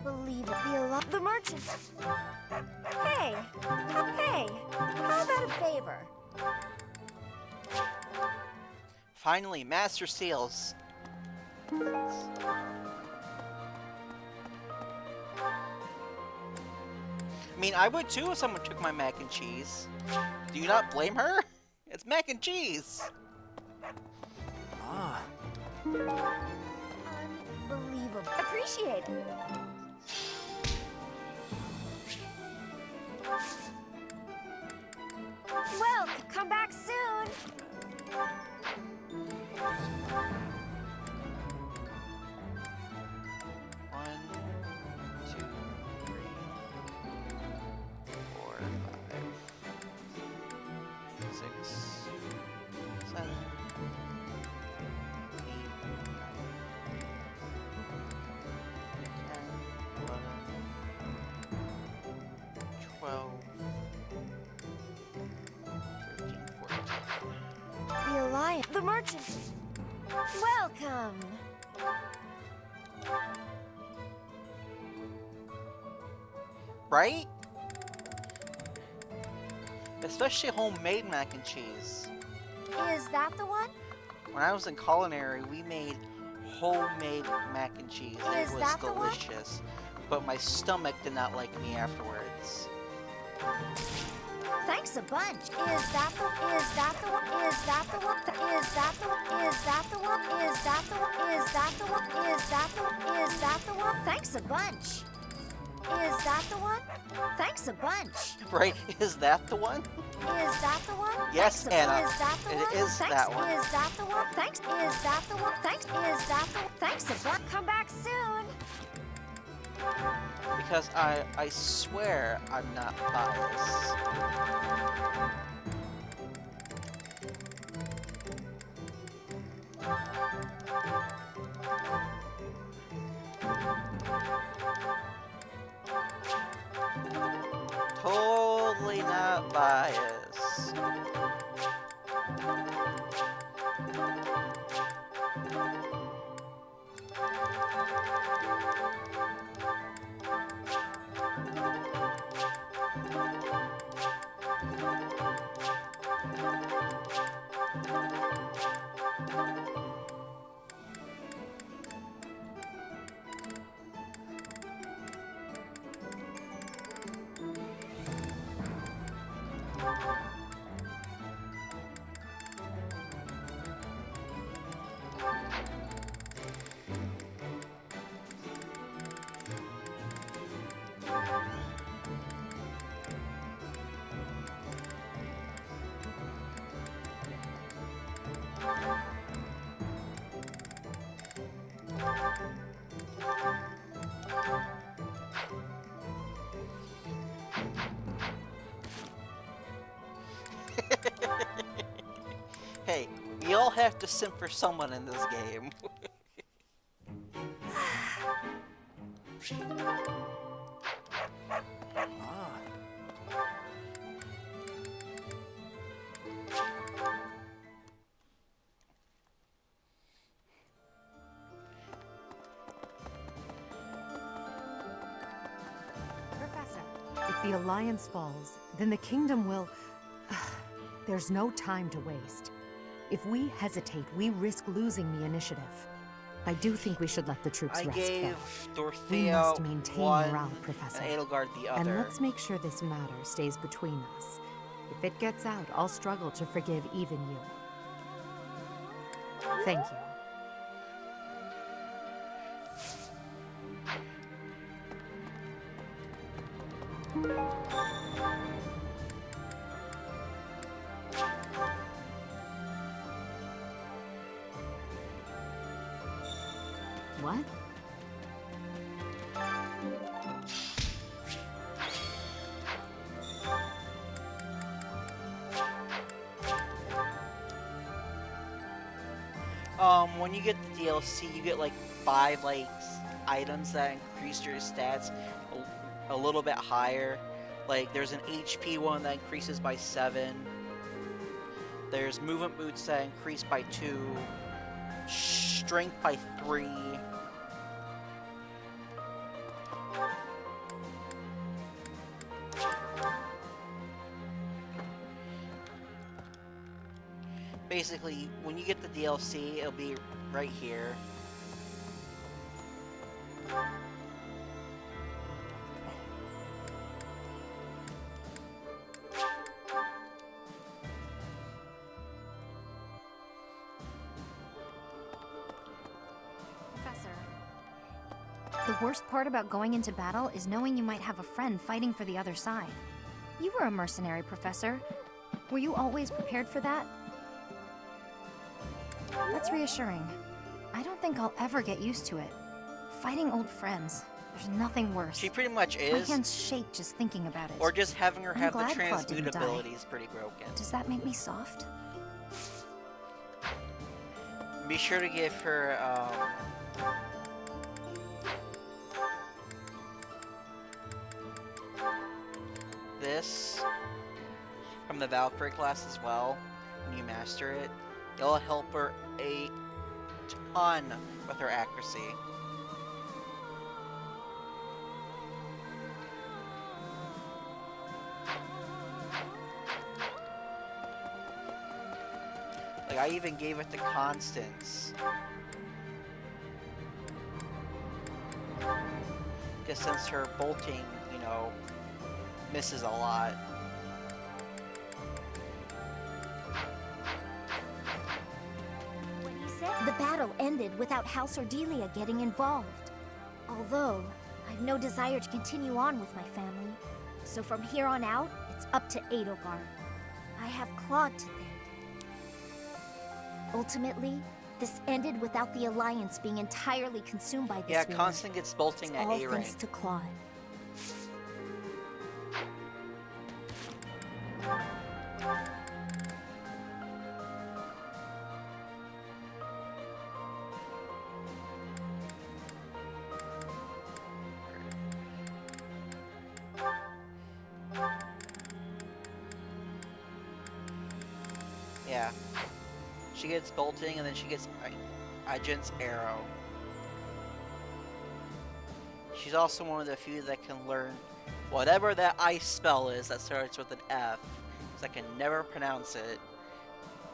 Unbelievable. The merchant. Hey, hey, how about a favor? Finally, Master Seals. I mean, I would too if someone took my mac and cheese. Do you not blame her? It's mac and cheese. Ah. Unbelievable. Appreciate it. Well, come back soon. One, two, three, 4, 5, 6, 7, 8, 9, 10, 11, 12, 13, 14. The Alliance. The merchant. Welcome. Right? Especially homemade mac and cheese. Is that the one? When I was in culinary, we made homemade mac and cheese. Is It was that the one? delicious. But my stomach did not like me afterwards. Thanks a bunch. Is that the one? Is that the one? Is that the one? Is that the one? Is that the one? Is that the one? Is that the one? Is that the one? Is that the one? Thanks a bunch. Is that the one? Thanks a bunch. Right? Is that the one? Is that the one? Yes, Thanks a- Anna. Is that the It one? is Thanks. that one. Is that the one? Thanks. Is that the one? Thanks. Is that the one? Thanks a bunch. Come back soon. Because I swear I'm not biased. Totally not biased. Hey, we all have to simp for someone in this game. If the Alliance falls, then the kingdom will... There's no time to waste. If we hesitate, we risk losing the initiative. I do think we should let the troops rest, gave though. We Dorothea must maintain one morale, Professor. and Edelgard the And other. let's make sure this matter stays between us. If it gets out, I'll struggle to forgive even you. Thank you. What? When you get the DLC, you get like 5 items that increase your stats a little bit higher. Like there's an HP one that increases by 7. There's movement boots that increase by 2. Strength by 3. Basically, when you get the DLC, it'll be right here. Professor, the worst part about going into battle is knowing you might have a friend fighting for the other side. You were a mercenary, Professor. Were you always prepared for that? That's reassuring. I don't think I'll ever get used to it. Fighting old friends, there's nothing worse. She pretty much My is. hands shake just thinking about it. Or just having her I'm have the glad Claude didn't transmute die. ability is pretty broken. Does that make me soft? Be sure to give her, this from the Valkyrie class as well. When you master it, it'll help her a ton with her accuracy. Like, I even gave it to Constance. Because since her bolting, you know, misses a lot. The battle ended without House Ordelia getting involved. Although, I've no desire to continue on with my family. So from here on out, it's up to Edelgard. I have Claude to thank. Ultimately, this ended without the Alliance being entirely consumed by this Yeah, war. Constance gets bolting It's at all A rank. thanks to Claude. Yeah. She gets bolting and then she gets Agent's arrow. She's also one of the few that can learn whatever that ice spell is that starts with an F, because I can never pronounce it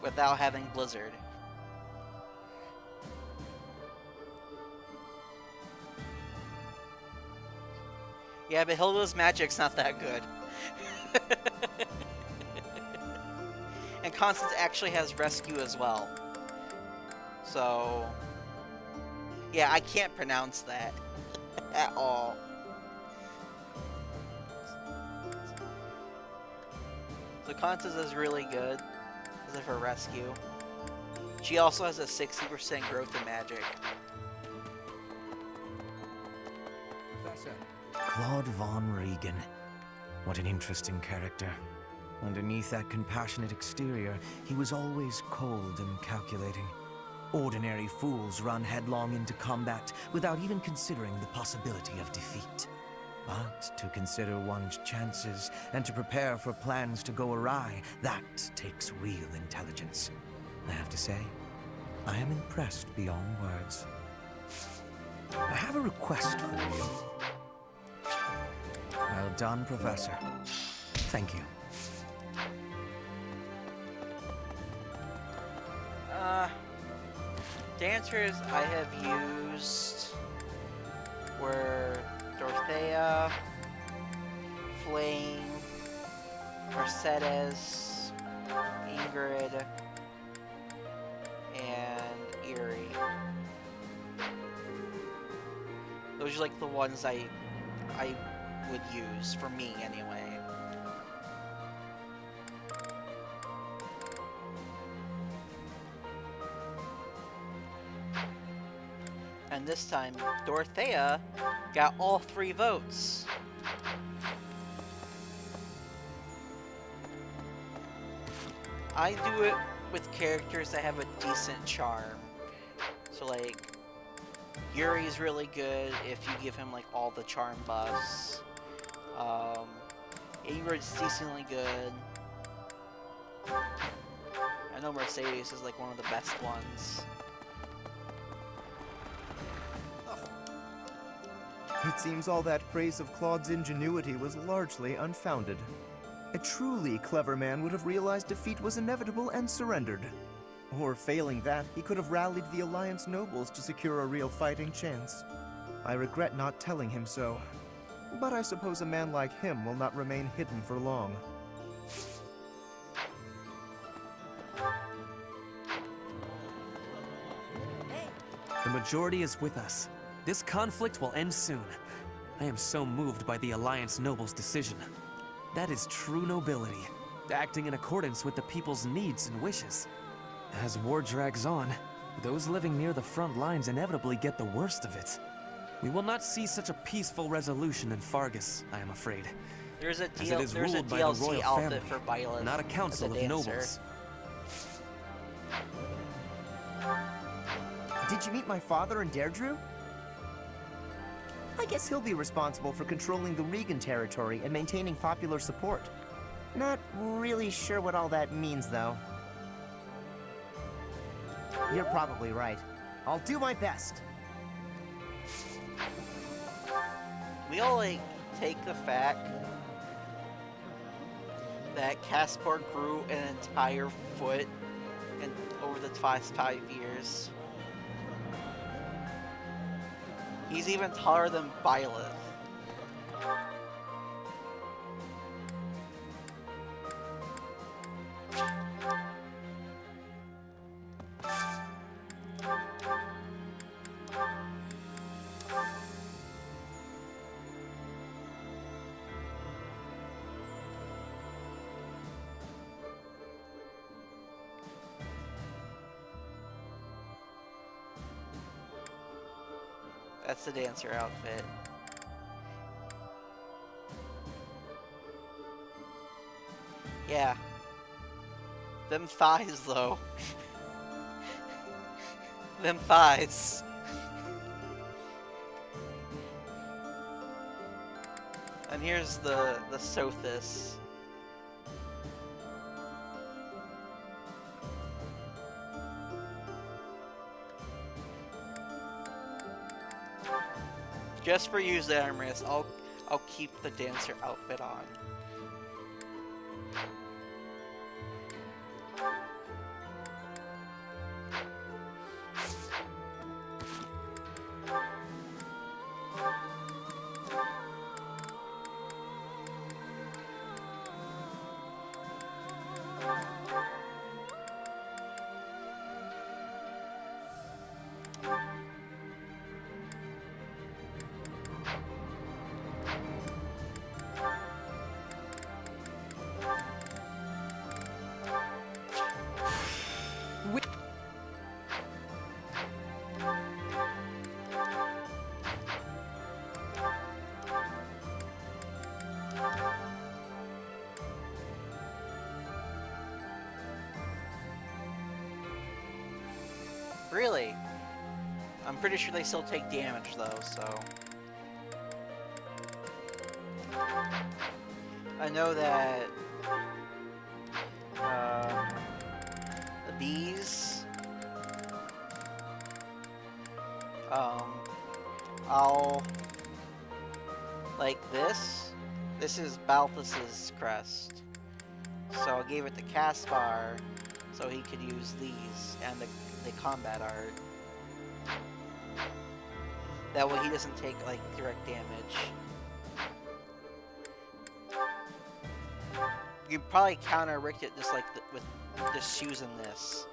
without having Blizzard. Yeah, but Hilda's magic's not that good. And Constance actually has rescue as well. So, yeah, I can't pronounce that at all. So Constance is really good because of her rescue. She also has a 60% growth in magic. Professor. Claude von Regan. What an interesting character. Underneath that compassionate exterior, he was always cold and calculating. Ordinary fools run headlong into combat without even considering the possibility of defeat. But to consider one's chances and to prepare for plans to go awry, that takes real intelligence. I have to say, I am impressed beyond words. I have a request for you. Well done, Professor. Thank you. Dancers I have used were Dorothea, Flame, Mercedes, Ingrid, and Eerie. Those are like the ones I would use, for me anyway. And this time, Dorothea got all 3 votes. I do it with characters that have a decent charm. So like, Yuri's really good if you give him like all the charm buffs. Ingrid's decently good. I know Mercedes is like one of the best ones. It seems all that praise of Claude's ingenuity was largely unfounded. A truly clever man would have realized defeat was inevitable and surrendered. Or failing that, he could have rallied the Alliance nobles to secure a real fighting chance. I regret not telling him so, but I suppose a man like him will not remain hidden for long. The majority is with us. This conflict will end soon. I am so moved by the Alliance Noble's decision. That is true nobility, acting in accordance with the people's needs and wishes. As war drags on, those living near the front lines inevitably get the worst of it. We will not see such a peaceful resolution in Fargus, I am afraid. There's a, as it is ruled by the DLC royal outfit family, for Byleth, not a council as of a nobles. Did you meet my father in Deirdre? I guess he'll be responsible for controlling the Regan territory and maintaining popular support. Not really sure what all that means, though. You're probably right. I'll do my best. We all like take the fact that Caspar grew an entire foot over the past 5 years. He's even taller than Byleth. That's the dancer outfit. Yeah. Them thighs, though. Them thighs. And here's the Sothis. Just for you, Zamaris, I'll keep the dancer outfit on. Really? I'm pretty sure they still take damage though, so... I know that... the bees... I'll... like this, This is Balthus's crest. So I gave it to Caspar so he could use these and the combat art. That way he doesn't take like direct damage. You probably counter-ricked it just like with just using this.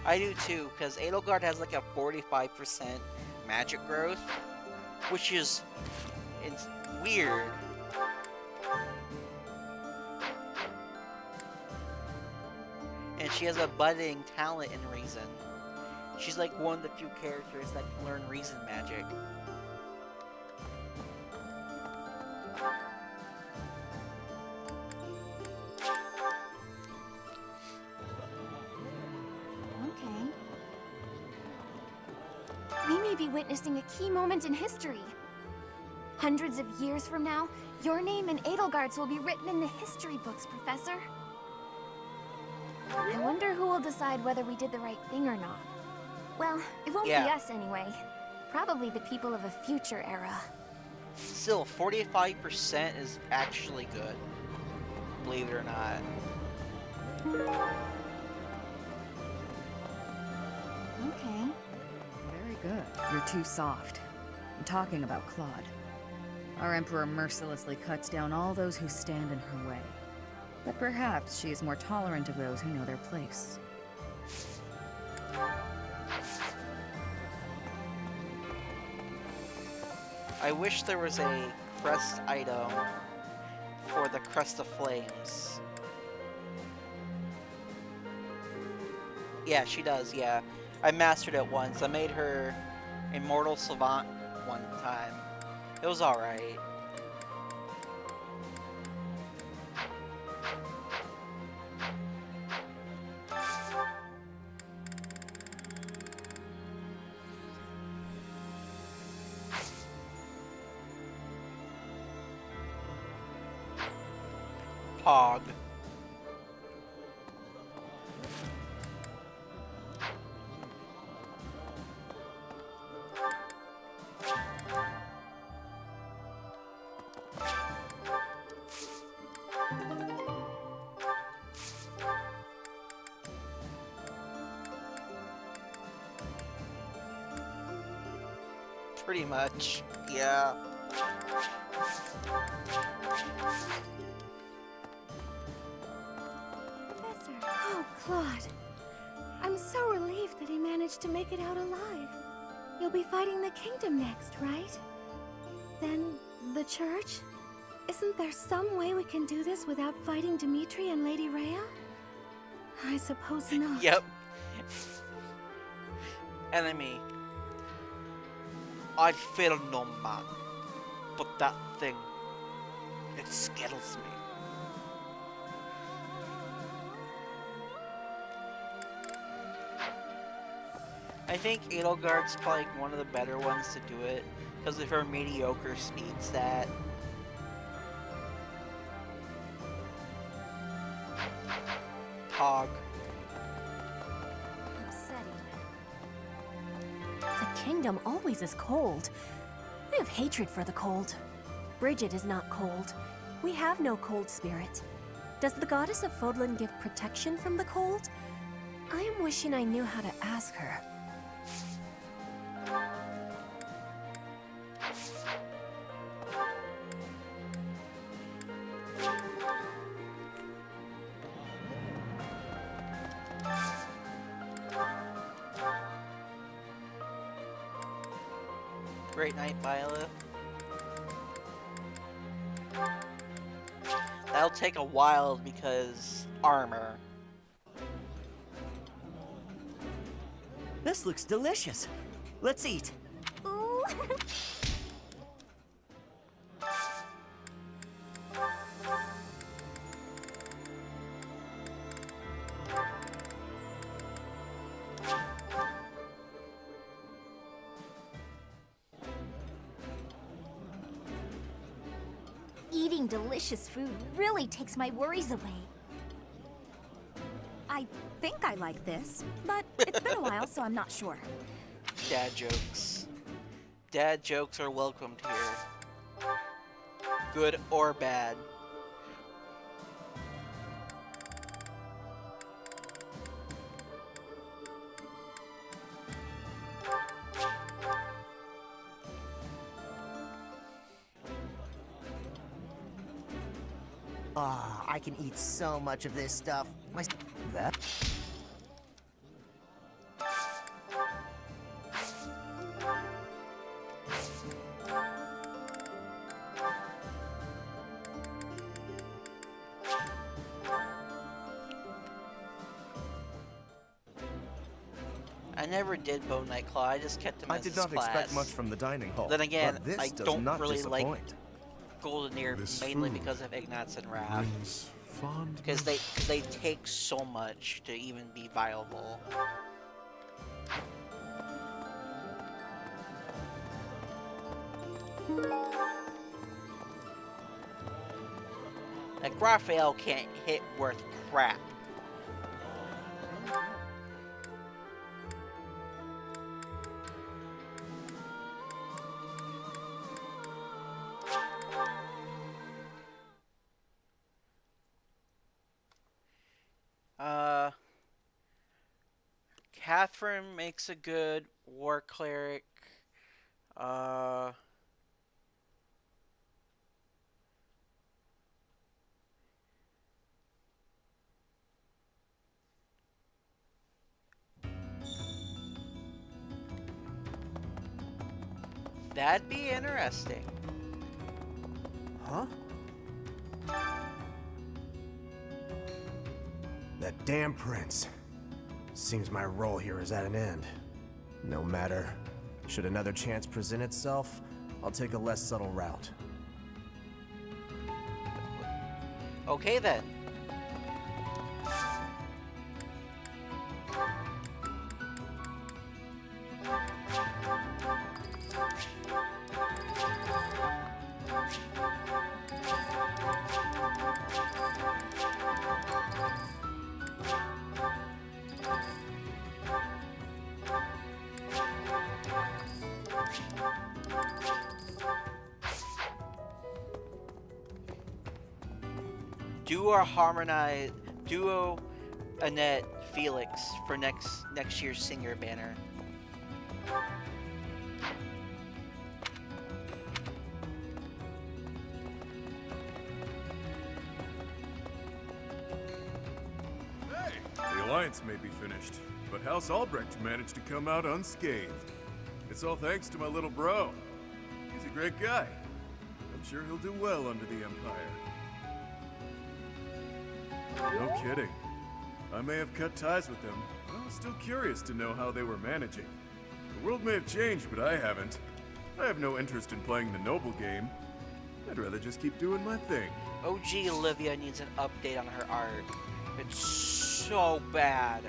I do too, because Edelgard has like a 45% magic growth, which is it's weird. And she has a budding talent in Reason. She's like one of the few characters that can learn Reason magic. Okay. We may be witnessing a key moment in history. Hundreds of years from now, your name and Edelgard's will be written in the history books, Professor. I wonder who will decide whether we did the right thing or not. Well, it won't be us anyway. Probably the people of a future era. Still, 45% is actually good. Believe it or not. Okay. Very good. You're too soft. I'm talking about Claude. Our Emperor mercilessly cuts down all those who stand in her way. But perhaps she is more tolerant of those who know their place. I wish there was a crest item for the Crest of Flames. Yeah, she does, yeah. I mastered it once. I made her Immortal Savant one time. It was alright. Hog. Pretty much, yeah. Professor. Oh, Claude. I'm so relieved that he managed to make it out alive. You'll be fighting the kingdom next, right? Then the church? Isn't there some way we can do this without fighting Dimitri and Lady Rhea? I suppose not. Yep. Enemy. I'd fail no man, but that thing, it scares me. I think Edelgard's probably one of the better ones to do it, because of her mediocre speed stat. Hog. The kingdom always is cold. I have hatred for the cold. Bridget is not cold. We have no cold spirit. Does the goddess of Fodlan give protection from the cold? I am wishing I knew how to ask her. Great Night Byleth. That'll take a while because armor. This looks delicious. Let's eat. Ooh. Eating delicious food really takes my worries away. I think I like this, but it's been a while, so I'm not sure. dad jokes. Dad jokes are welcomed here. Good or bad. Ah, I can eat so much of this stuff. That? I never did Bone Nightclaw, I just kept him as I did his not expect class. much from the dining hall. Then again, but this I does don't not really like disappoint. Golden Ear This mainly food because of Ignatz and Raph. brings fond Because they take so much to even be viable. Like Raphael can't hit worth crap. Catherine makes a good war cleric. That'd be interesting. Huh? That damn prince. Seems my role here is at an end. No matter. Should another chance present itself, I'll take a less subtle route. Okay then. Duo Annette Felix for next year's senior banner. The Alliance may be finished, but House Albrecht managed to come out unscathed. It's all thanks to my little bro. He's a great guy. I'm sure he'll do well under the Empire. No kidding. I may have cut ties with them, but I was still curious to know how they were managing. The world may have changed, but I haven't. I have no interest in playing the noble game. I'd rather just keep doing my thing. OG Olivia needs an update on her art. It's so bad.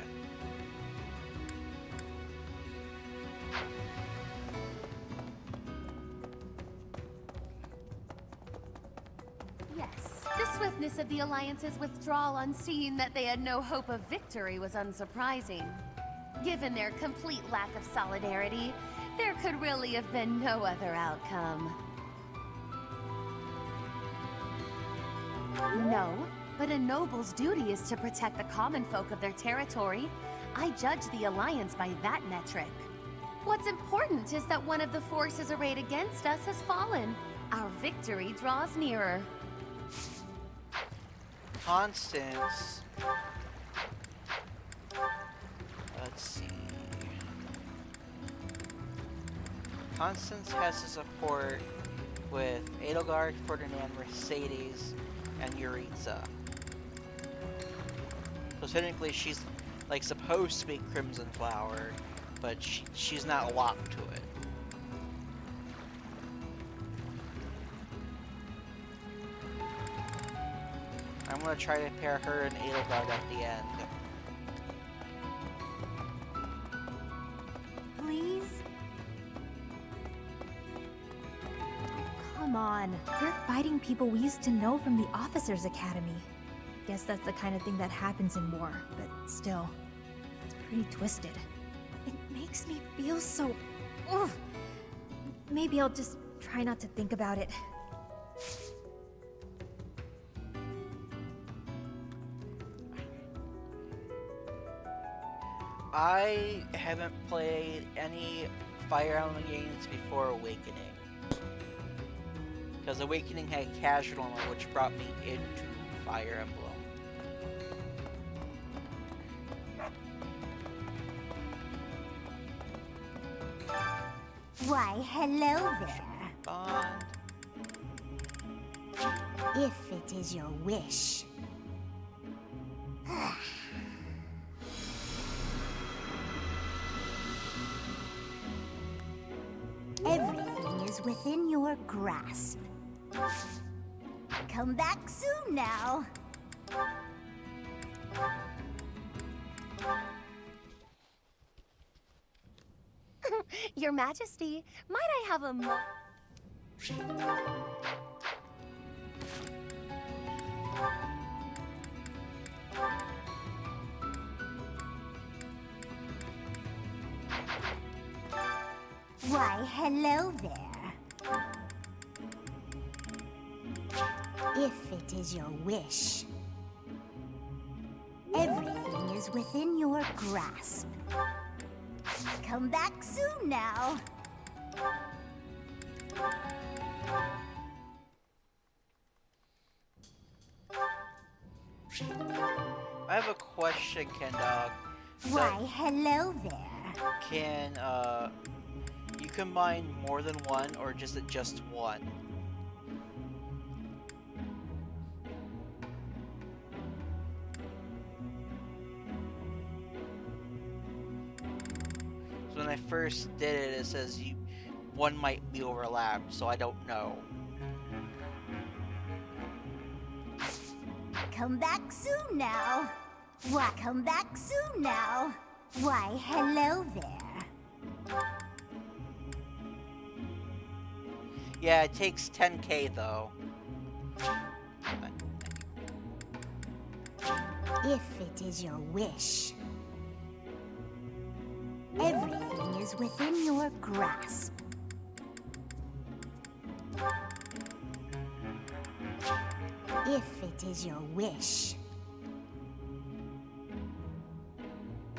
Yes, the swiftness of the Alliance's withdrawal on seeing that they had no hope of victory was unsurprising. Given their complete lack of solidarity, there could really have been no other outcome. No, but a noble's duty is to protect the common folk of their territory. I judge the Alliance by that metric. What's important is that one of the forces arrayed against us has fallen. Our victory draws nearer. Constance. Let's see. Constance has to support with Edelgard, Ferdinand, Mercedes, and Yuritsa. So technically she's like supposed to be Crimson Flower, but she's not locked to it. I'm gonna try to pair her and Edelgard at the end. Please? Come on. They're fighting people we used to know from the Officers' Academy. Guess that's the kind of thing that happens in war, but still, it's pretty twisted. It makes me feel so Ugh. Maybe I'll just try not to think about it. I haven't played any Fire Emblem games before Awakening. Because Awakening had casual mode, which brought me into Fire Emblem. Why, hello there. Bond. If it is your wish. Everything is within your grasp. Come back soon now. Your Majesty, might I have a Why, hello there. If it is your wish. Everything is within your grasp. Come back soon now. I have a question, Kendog. Why, hello there. Can you combine more than one, or just one? So when I first did it, it says one might be overlapped, so I don't know. Come back soon now. Why, come back soon now. Why, hello there. Yeah, it takes 10k though. If it is your wish. Everything is within your grasp. If it is your wish.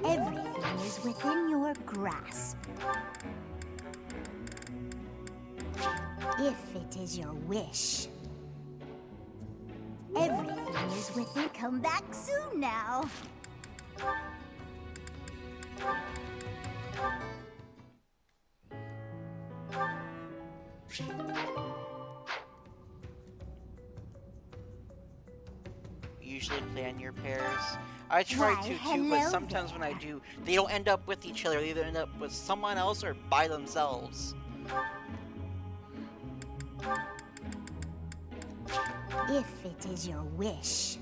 Everything is within your grasp. If it is your wish. Everything is within. Come back soon now. Usually plan your pairs. I try Why, to too, hello but sometimes when I do, they don't end up with each other. They either end up with someone else or by themselves. If it is your wish.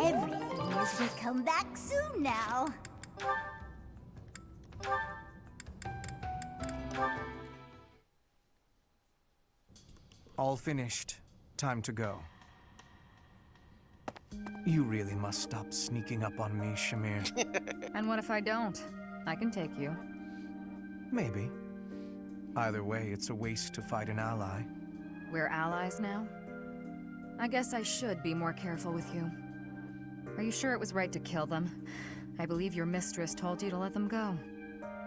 Everything is with. Come back soon now. All finished. Time to go. You really must stop sneaking up on me, Shamir. And what if I don't? I can take you. Maybe. Either way, it's a waste to fight an ally. We're allies now? I guess I should be more careful with you. Are you sure it was right to kill them? I believe your mistress told you to let them go.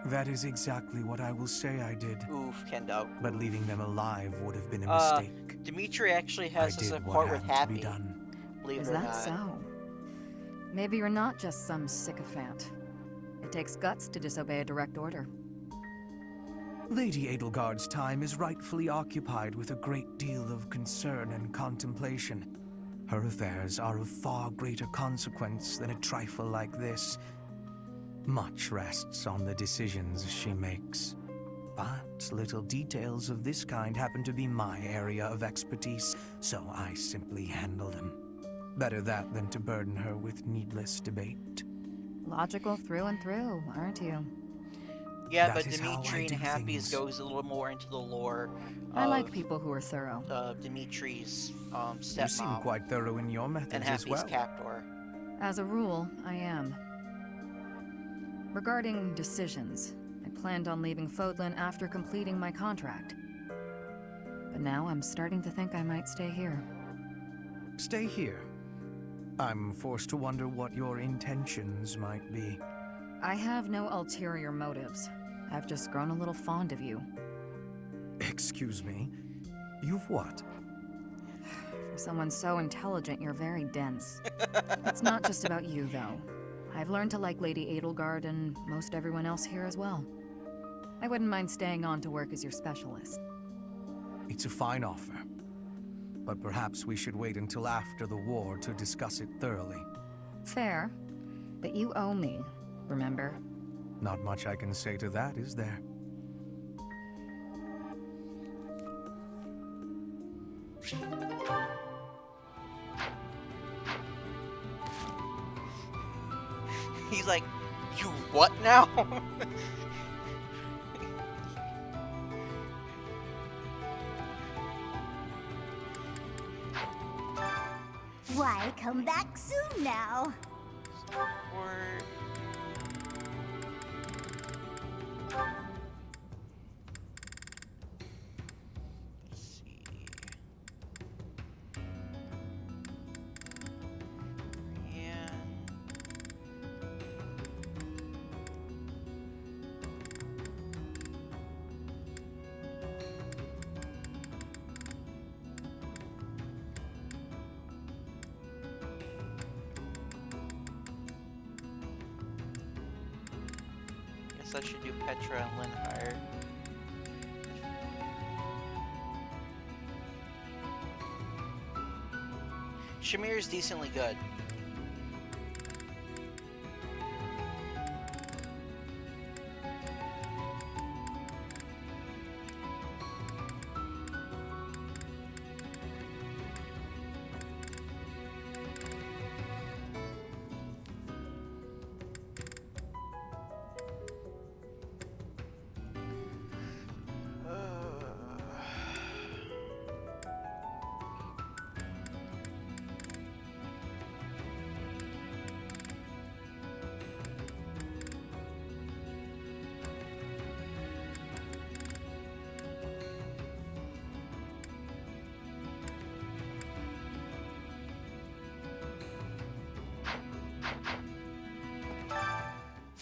That is exactly what I will say I did. Oof, Kendo. But leaving them alive would have been a mistake. Dimitri actually has a support with Happy. Believe Is it or that not. so? Maybe you're not just some sycophant. It takes guts to disobey a direct order. Lady Edelgard's time is rightfully occupied with a great deal of concern and contemplation. Her affairs are of far greater consequence than a trifle like this. Much rests on the decisions she makes. But little details of this kind happen to be my area of expertise, so I simply handle them. Better that than to burden her with needless debate. Logical through and through, aren't you? Yeah, That but is how I Dimitri and do Happy's things. goes a little more into the lore I like of, people who are thorough. Dimitri's stepmom. You seem quite thorough in your methods and as Happy's well. captor. As a rule, I am. Regarding decisions, I planned on leaving Fodlan after completing my contract. But now I'm starting to think I might stay here. Stay here. I'm forced to wonder what your intentions might be. I have no ulterior motives. I've just grown a little fond of you. Excuse me? You've what? For someone so intelligent, you're very dense. It's not just about you, though. I've learned to like Lady Edelgard and most everyone else here as well. I wouldn't mind staying on to work as your specialist. It's a fine offer. But perhaps we should wait until after the war to discuss it thoroughly. Fair. But you owe me, remember? Not much I can say to that, is there? He's like, you what now? Why, come back soon now. I should do Petra and Linhire. Shamir is decently good.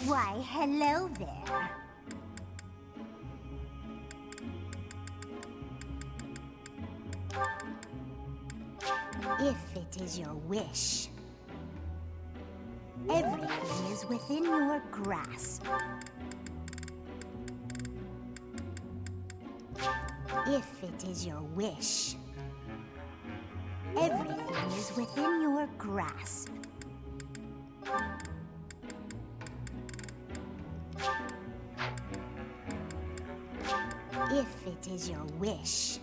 Why, hello there. If it is your wish, everything is within your grasp. If it is your wish, everything is within your grasp. If it is your wish,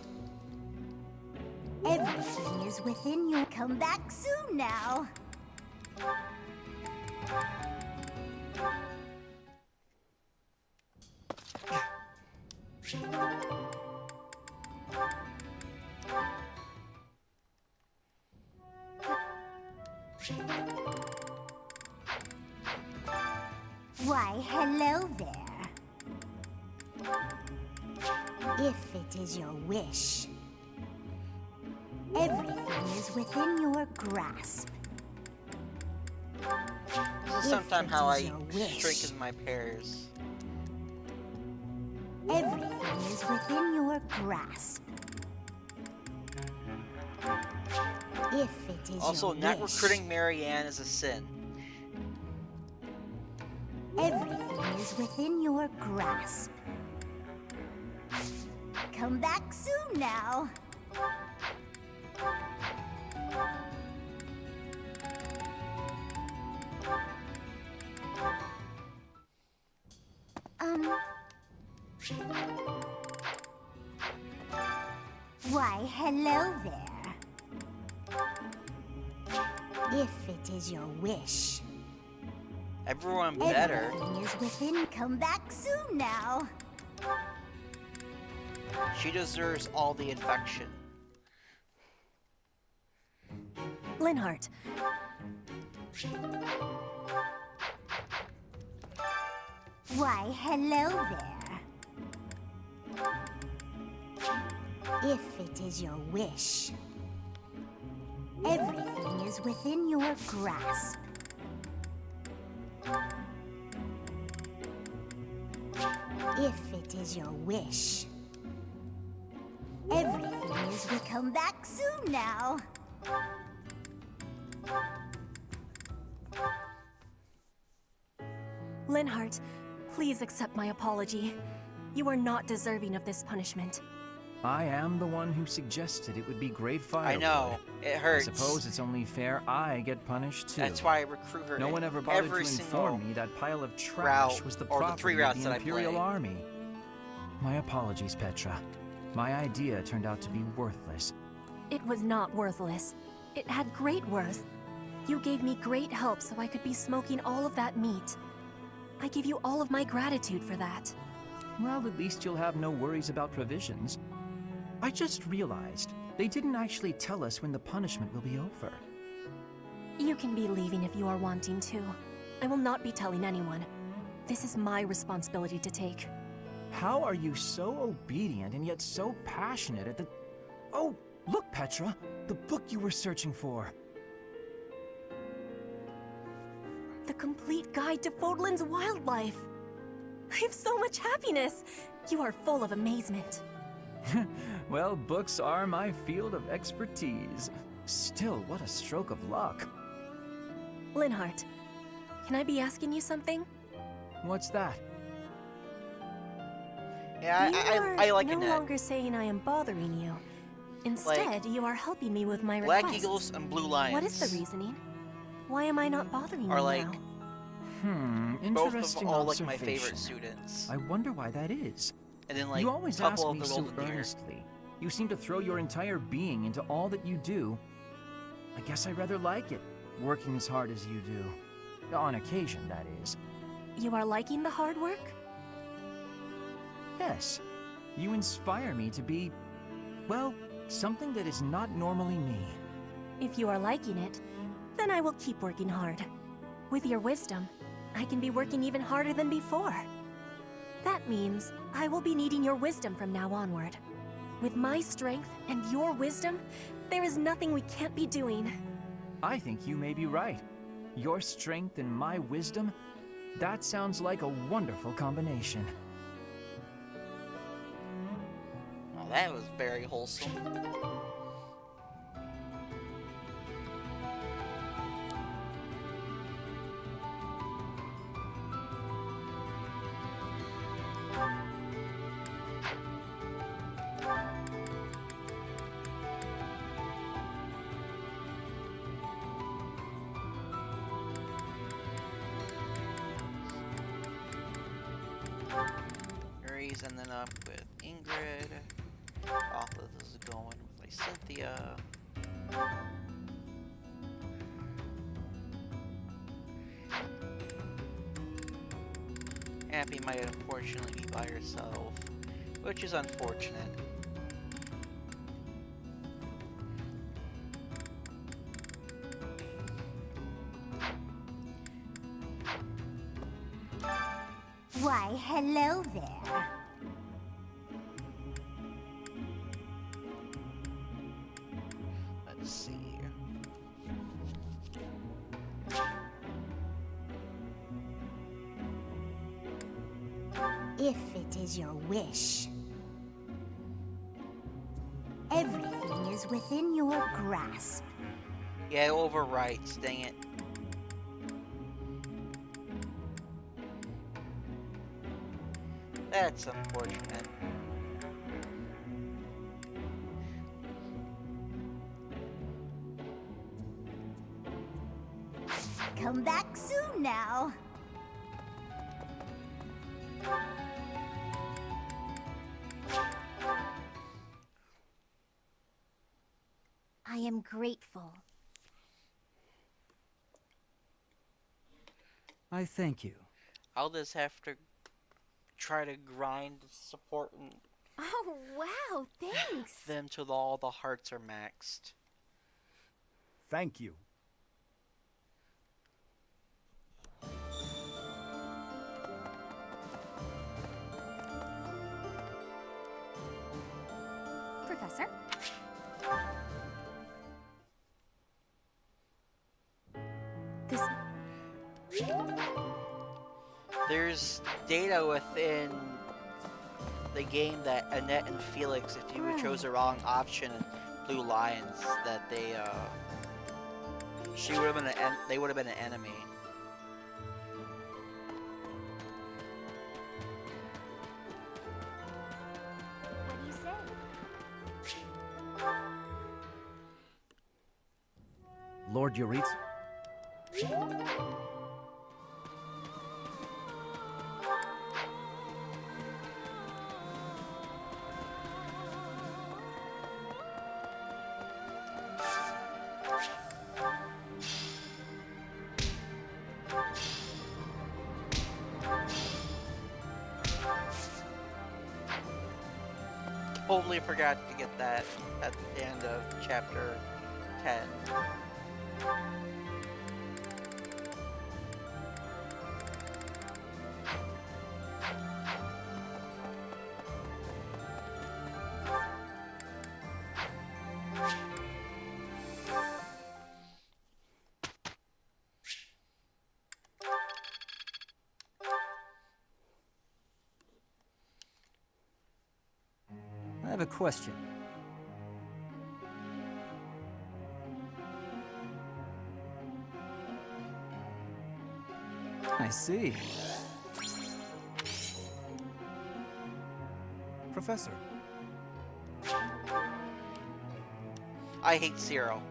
everything is within your... Come back soon now. Why, hello there. If it is your wish, everything is within your grasp. This is sometimes how I strengthen my pairs. Everything is within your grasp. If it is Also, your not wish, recruiting Marianne is a sin. everything is within your grasp. Come back soon now. Why, hello there. If it is your wish, Everyone better. everything is within. Come back soon now. She deserves all the affection. Why, hello there. If it is your wish, everything is within your grasp. If it is your wish, everything is. We come back soon now. Linhardt, please accept my apology. You are not deserving of this punishment. I am the one who suggested it would be great fire. I know. It hurts. I suppose it's only fair I get punished too. That's why I recruit her. No one ever bothered to inform me that pile of trash was the property of the Imperial Army. My apologies, Petra. My idea turned out to be worthless. It was not worthless. It had great worth. You gave me great help so I could be smoking all of that meat. I give you all of my gratitude for that. Well, at least you'll have no worries about provisions. I just realized they didn't actually tell us when the punishment will be over. You can be leaving if you are wanting to. I will not be telling anyone. This is my responsibility to take. How are you so obedient and yet so passionate at the... Oh, look, Petra! The book you were searching for! The Complete Guide to Fodlan's Wildlife! I have so much happiness! You are full of amazement. Well, books are my field of expertise. Still, what a stroke of luck. Linhardt, can I be asking you something? What's that? Yeah, I like no Annette. longer saying I am bothering you. Instead, you are helping me with my Black requests. Eagles and Blue Lions. What is the reasoning? Why am I not bothering you Are like now? both Interesting of all like my observation. favorite students. I wonder why that is. And then like you always a couple ask of me the so Golden Deer. earnestly. You seem to throw your entire being into all that you do. I guess I rather like it, working as hard as you do. On occasion, that is. You are liking the hard work? Yes. You inspire me to be, well, something that is not normally me. If you are liking it, then I will keep working hard. With your wisdom, I can be working even harder than before. That means I will be needing your wisdom from now onward. With my strength and your wisdom, there is nothing we can't be doing. I think you may be right. Your strength and my wisdom, that sounds like a wonderful combination. Oh, that was very wholesome. Aries ending up with Ingrid. Arthas is going with like Cynthia. Abby might unfortunately be by herself, which is unfortunate. Why, hello there. Let's see. If it is your wish, everything is within your grasp. Yeah, it overwrites, dang it. That's unfortunate. Come back soon now. I am grateful. I thank you. I'll just have to try to grind support and Oh, wow, thanks. them till all the hearts are maxed. Thank you. This... There's data within the game that Annette and Felix, if you chose the wrong option in Blue Lions, that they they would have been an enemy. What do you say? Lord Yuritsu. Totally forgot to get that at the end of chapter 10. I have a question. I see. Professor. I hate Zero.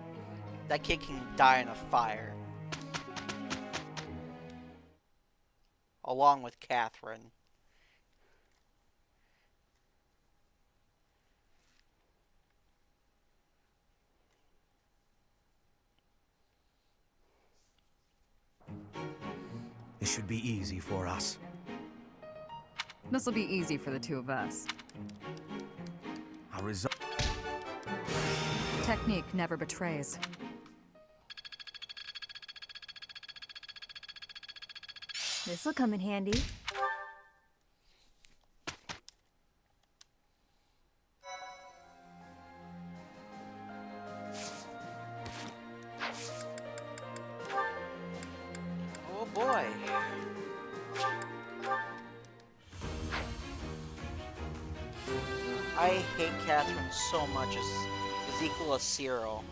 That kid can die in a fire. Along with Catherine. It should be easy for us. This'll be easy for the two of us. Our result. Technique never betrays. This'll come in handy. Oh boy. I hate Catherine so much as equal as Zero.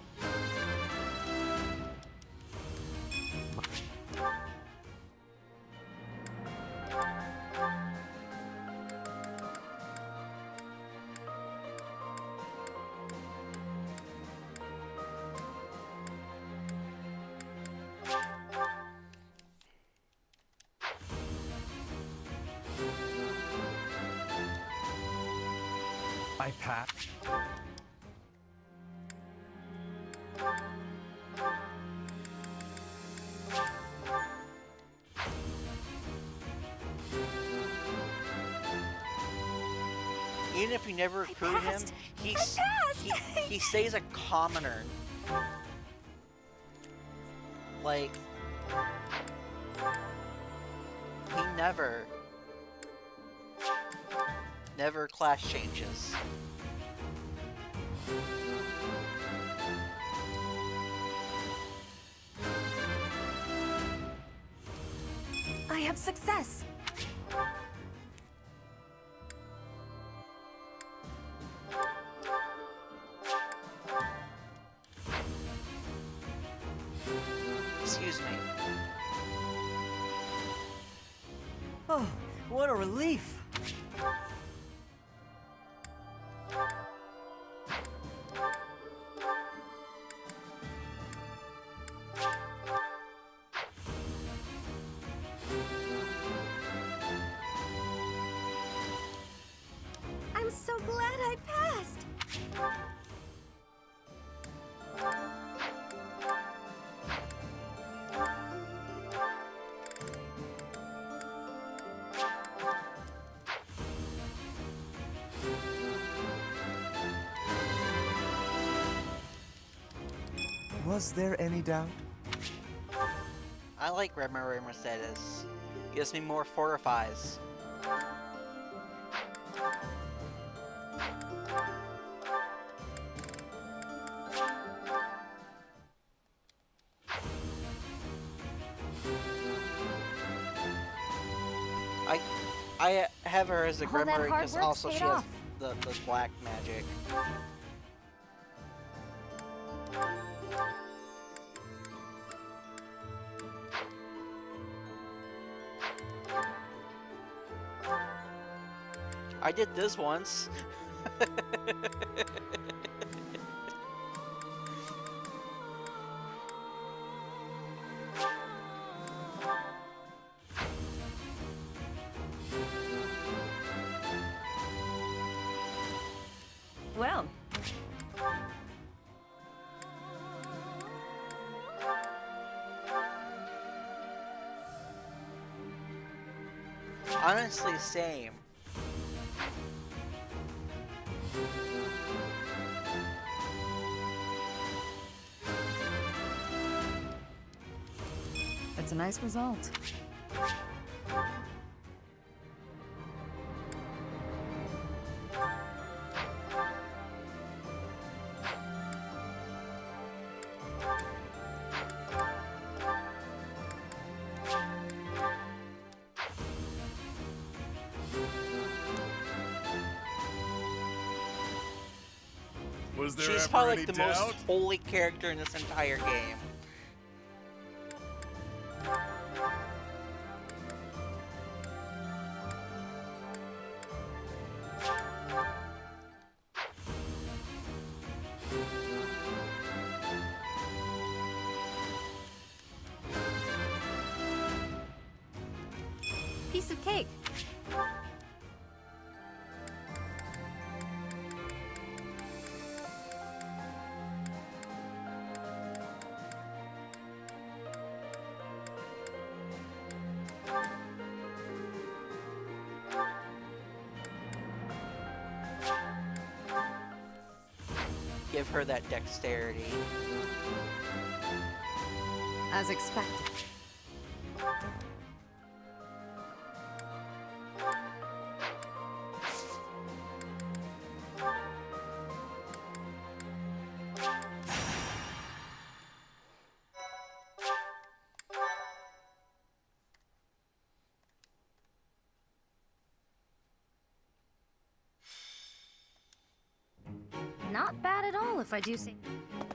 I pass. Even if you never recruited him, he stays a commoner. Like, he never class changes. I have success. Excuse me. Oh, what a relief! I'm so glad I passed. Was there any doubt? I like Remoraid Mercedes. Gives me more fortifies. I have her as a All that Grimoire hard because work's also paid she has off. the black magic. I did this once. Well, Honestly, same. It's a nice result. Was there She's ever probably any like the doubt? most holy character in this entire game. Piece of cake. Give her that dexterity. As expected. Not bad at all, if I do say.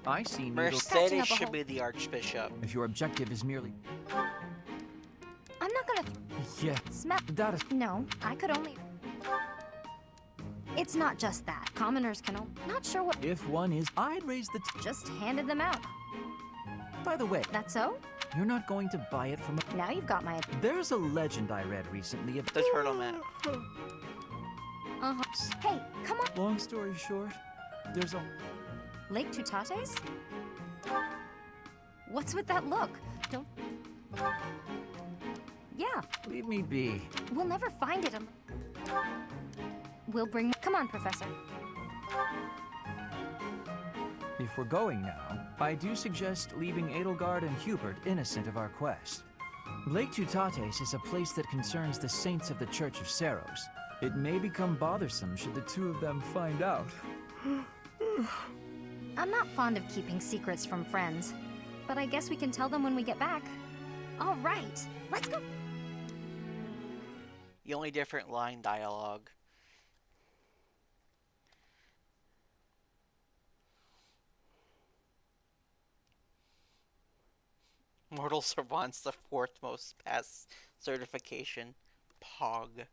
I see needle. Mercedes should be the Archbishop. If your objective is merely... I'm not gonna Yeah, smell. that is... No, I could only. It's not just that. Commoners can only. Not sure what. If one is... I'd raise the... Just handed them out. By the way... That's so? You're not going to buy it from a... Now you've got my. There's a legend I read recently of... The turtle map. Uh-huh. Hey, come on. Long story short, there's a... Lake Tutates? What's with that look? Don't. Yeah, Leave me be. we'll never find it. We'll bring. Come on, Professor. If we're going now, I do suggest leaving Edelgard and Hubert innocent of our quest. Lake Tutates is a place that concerns the saints of the Church of Seros. It may become bothersome should the two of them find out. I'm not fond of keeping secrets from friends, but I guess we can tell them when we get back. All right, let's go. The only different line dialogue. Mortal Servant's the fourth most passed certification. Pog.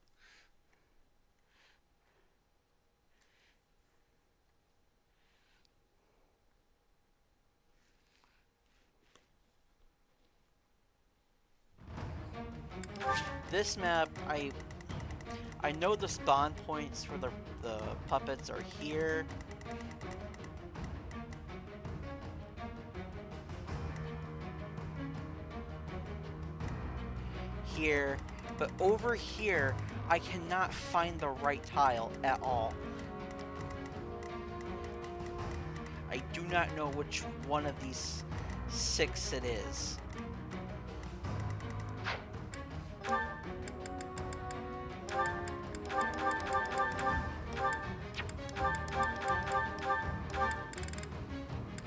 This map, I know the spawn points for the puppets are here. Here, but over here, I cannot find the right tile at all. I do not know which one of these 6 it is.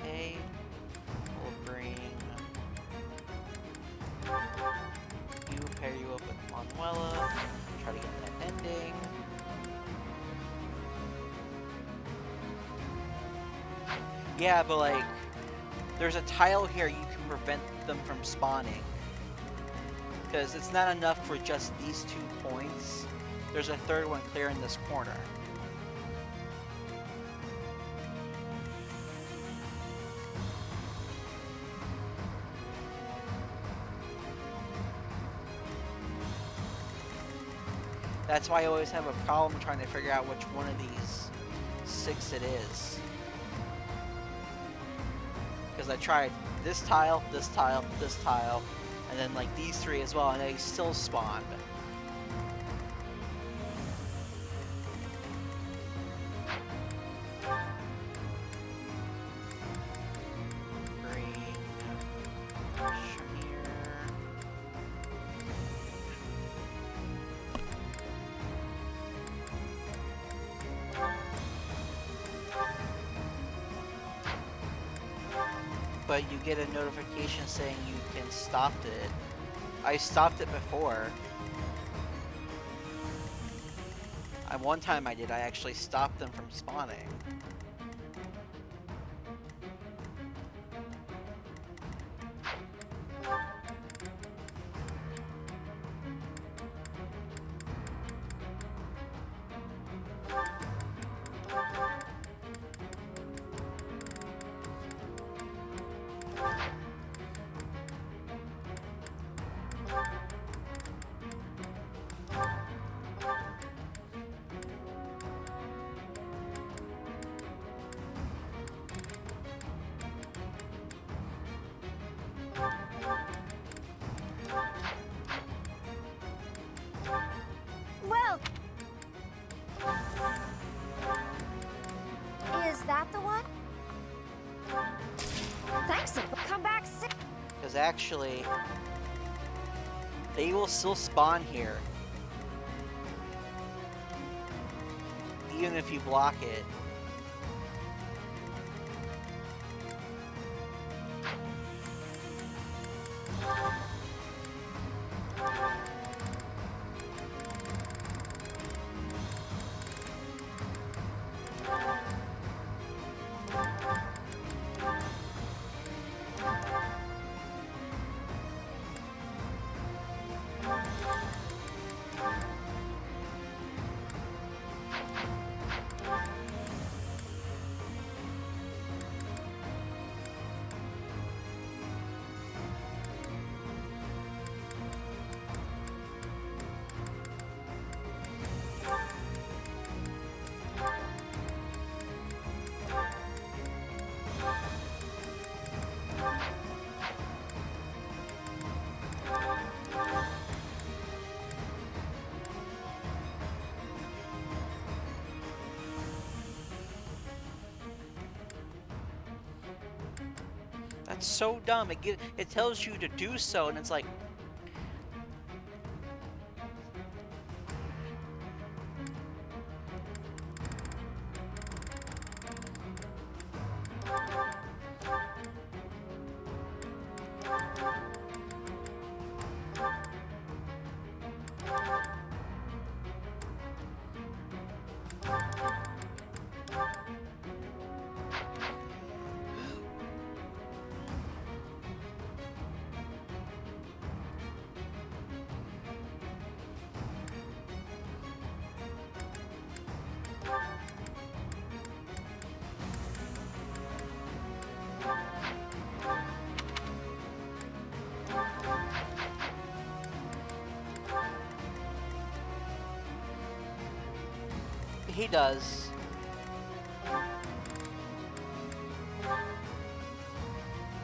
Okay, we'll bring you, pair you up with Manuela. Yeah, but like, there's a tile here you can prevent them from spawning. Because it's not enough for just these 2 points. There's a third one clear in this corner. That's why I always have a problem trying to figure out which one of these 6 it is. Because I tried this tile, this tile, this tile, and then like these 3 as well, and they still spawned. But you get a notification saying you can stop it. I stopped it before. One time I did, I actually stopped them from spawning. Well, is that the one? Thanks, come back soon. Because actually, they will still spawn here. Even if you block it. That's so dumb. It tells you to do so, and it's like, he does.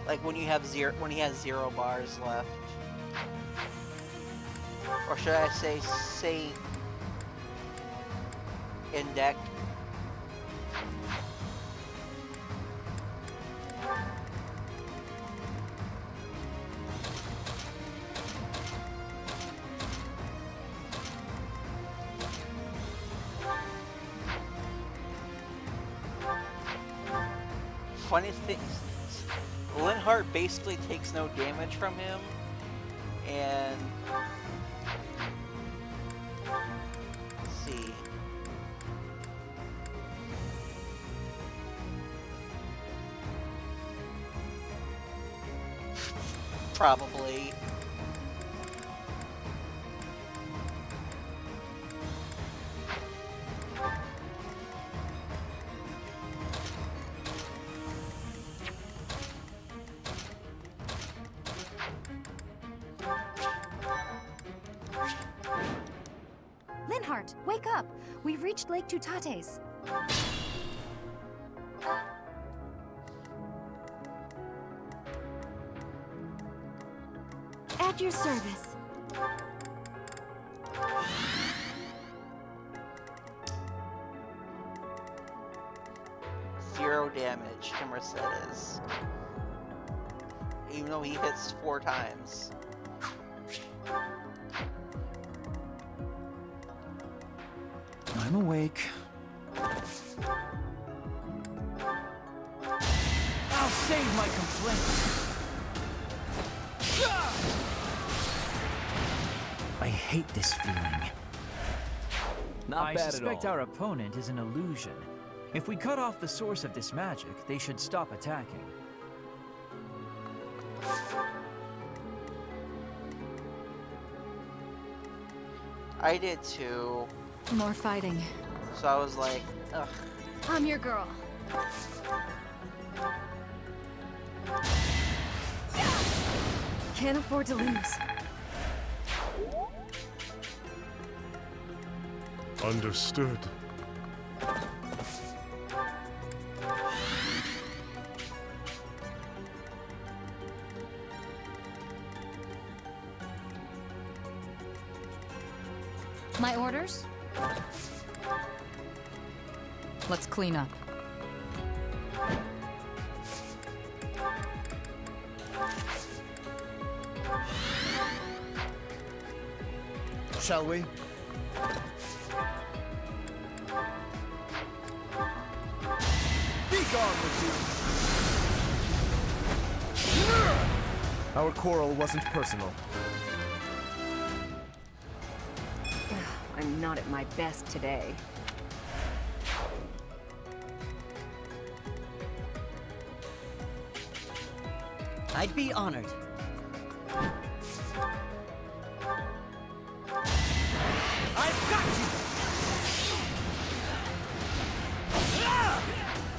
Like when he has 0 bars left. Or should I say in deck. Funny thing, Linhardt basically takes no damage from him, and let's see. Probably. Linhardt, wake up! We've reached Lake Tutates. At your service. Zero damage to Mercedes. Even though he hits 4 times. I'm awake. I'll save my complaints. I hate this feeling. Not I bad at suspect all. our opponent is an illusion. If we cut off the source of this magic, they should stop attacking. I did too. More fighting. So I was like, ugh. I'm your girl. Can't afford to lose. Understood. My orders? Let's clean up. Shall we? Be gone with you! Our quarrel wasn't personal. I'm not at my best today. I'd be honored. I've got you!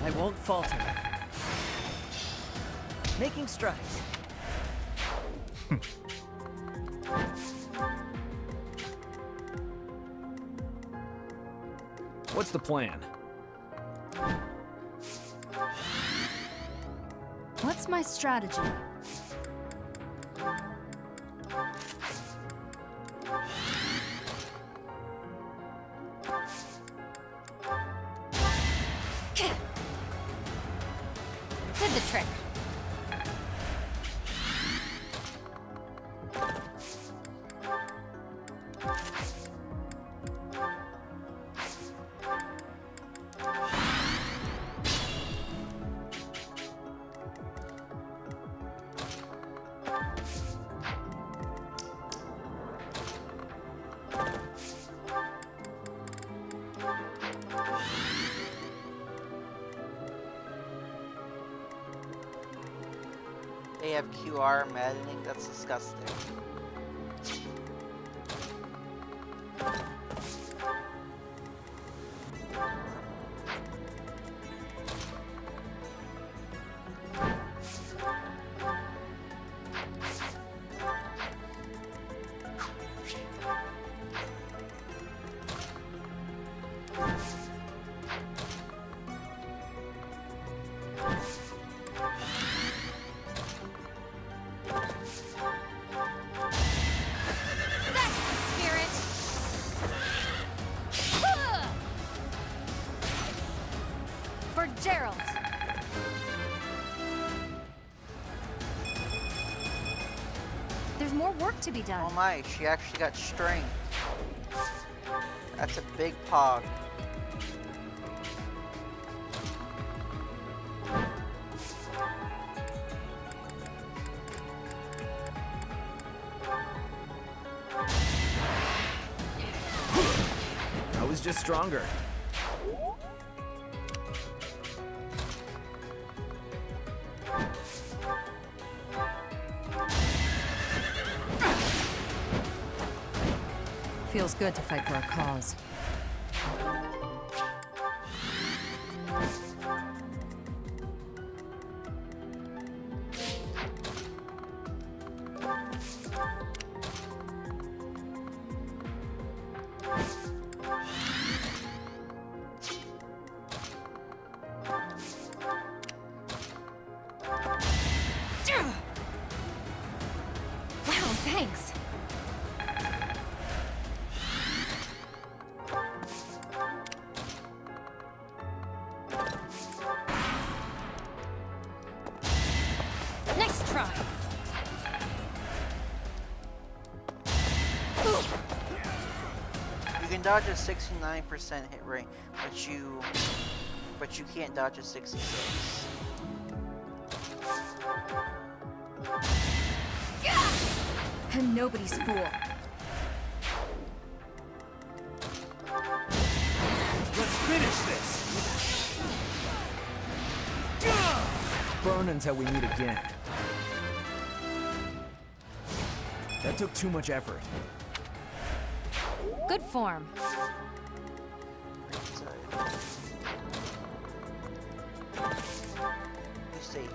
I won't falter. Making strides. What's the plan? What's my strategy? Did the trick. They have QR maddening. That's disgusting. For Gerald. There's more work to be done. Oh my, she actually got strength. That's a big pog. I was just stronger. Feels good to fight for a cause. Wow, thanks. Nice try. You can dodge a 69% hit rate, but you can't dodge a 66. I'm nobody's fool. Let's finish this! Burn until we meet again. That took too much effort. Good form. You stay here.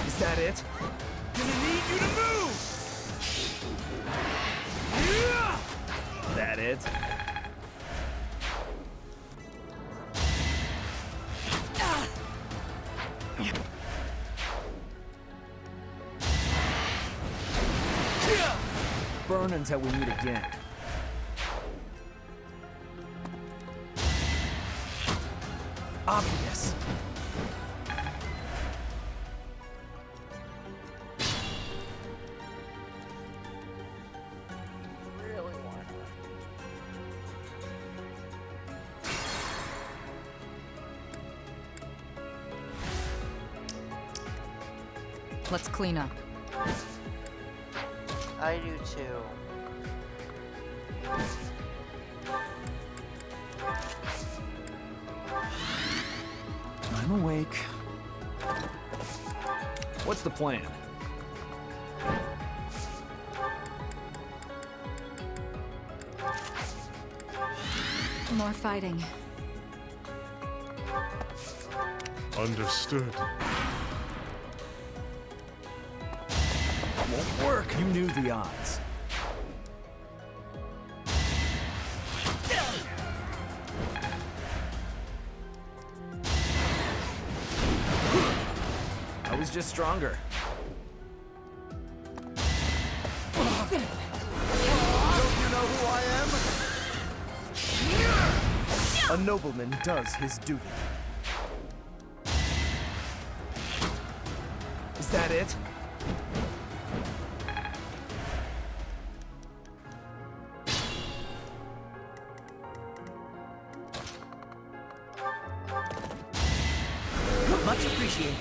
Is that it? Gonna need you to move! That it? Burn until we meet again. Obvious. Let's clean up. I do too. I'm awake. What's the plan? More fighting. Understood. Won't work. You knew the odds. I was just stronger. Don't you know who I am? A nobleman does his duty. Is that it? Much appreciated.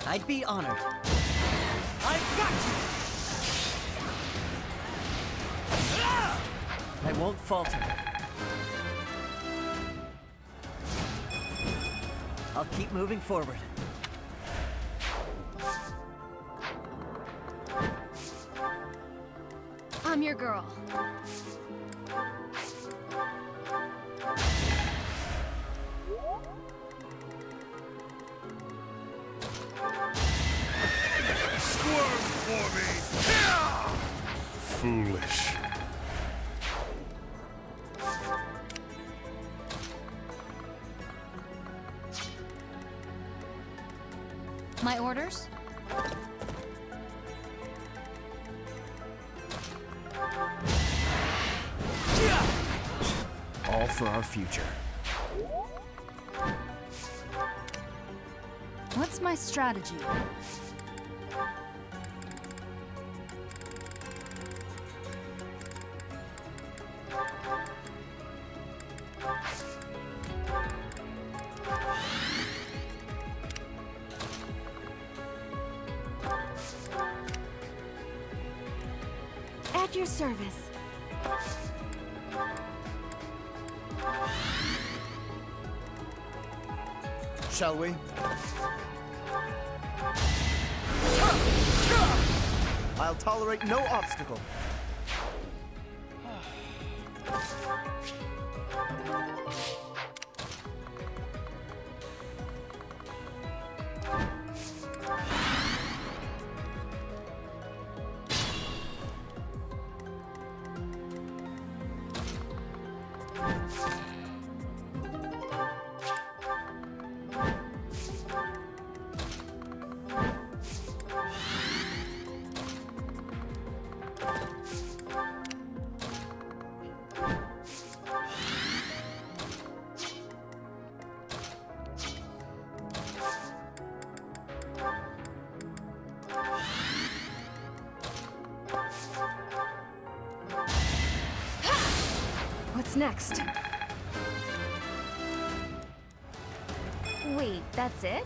I'd be honored. I've got you! I won't falter. I'll keep moving forward. I'm your girl. foolish. My orders? All for our future. What's my strategy? At your service. Shall we? I'll tolerate no obstacle. What's next? Wait, that's it?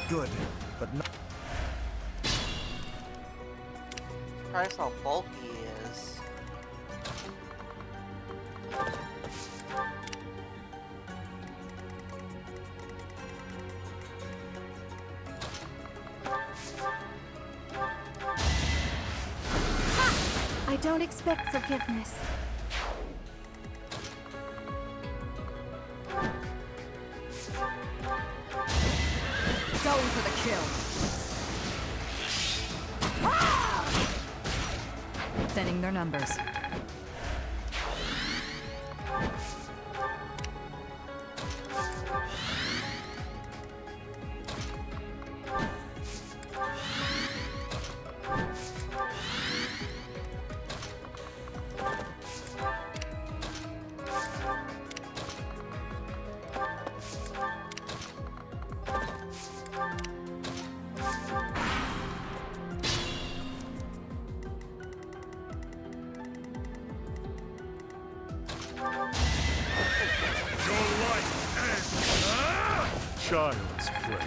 Good, but not. Surprised how bulky he is. I don't expect forgiveness. Going for the kill. Thinning their numbers. Child's play.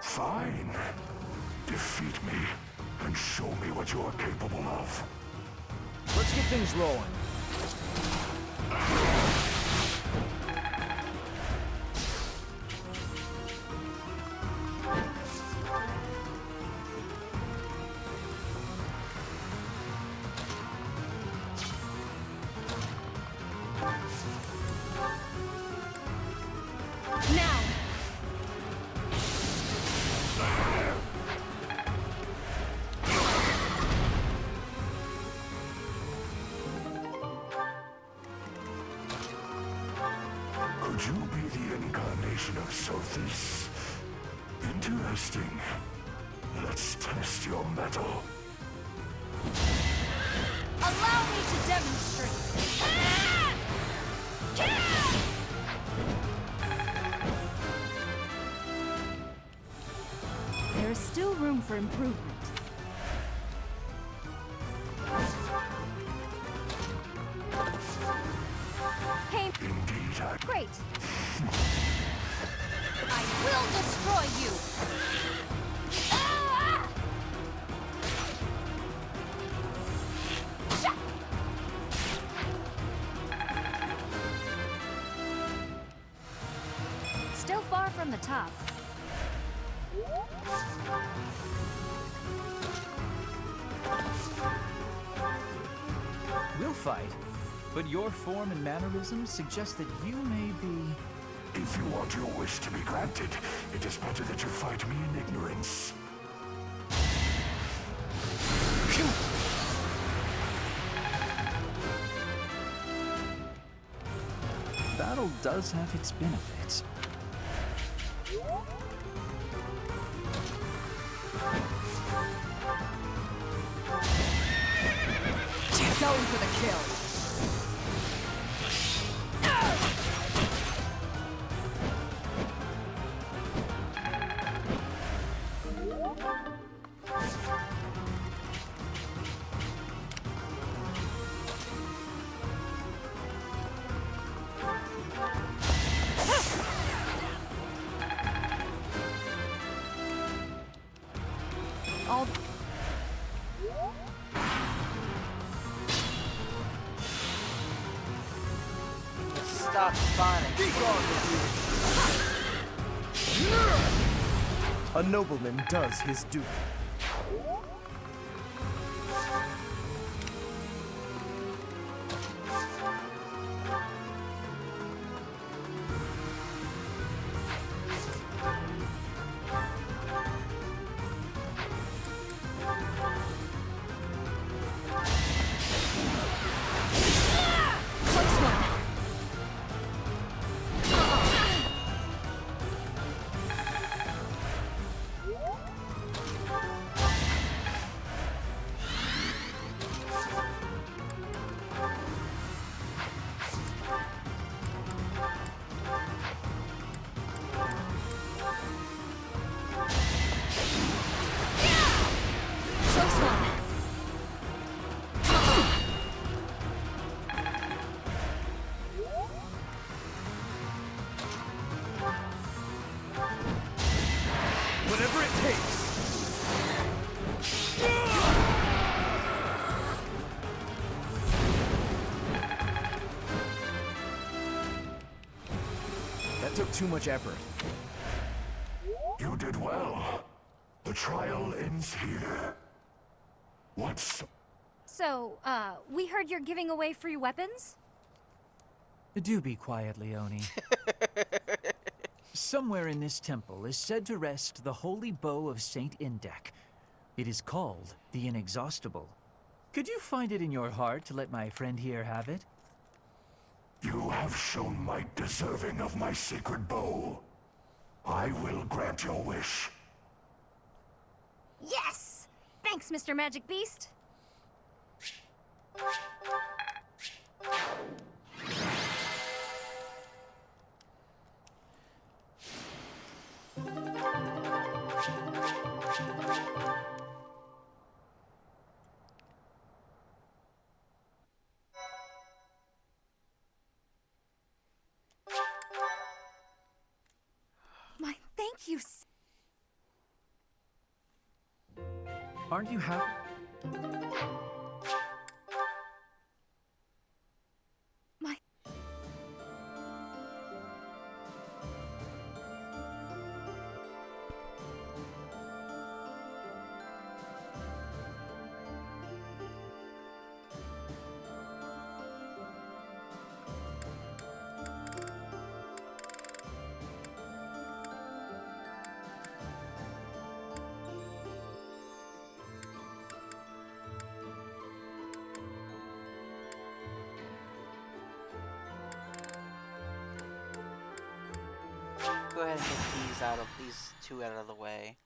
Fine. Defeat me and show me what you're capable of. Let's get things rolling. Now! Could you be the incarnation of Sophis? Interesting. Let's test your mettle. Allow me to demonstrate. There is still room for improvement. Pain. Indeed, Great. I will destroy you. Ah! Sha! Still far from the top. We'll fight, but your form and mannerisms suggest that you may be... if you want your wish to be granted, it is better that you fight me in ignorance. Battle does have its benefits. Going for the kill. All Stop spawning. A nobleman does his duty. Whatever it takes. That took too much effort. You did well. The trial ends here. What's... So, we heard you're giving away free weapons? Do be quiet, Leone. Somewhere in this temple is said to rest the holy bow of Saint Indek. It is called the Inexhaustible. Could you find it in your heart to let my friend here have it? You have shown might deserving of my sacred bow. I will grant your wish. Yes! Thanks, Mr. Magic Beast. My thank you. Aren't you happy? My... Go ahead and get these two out of the way.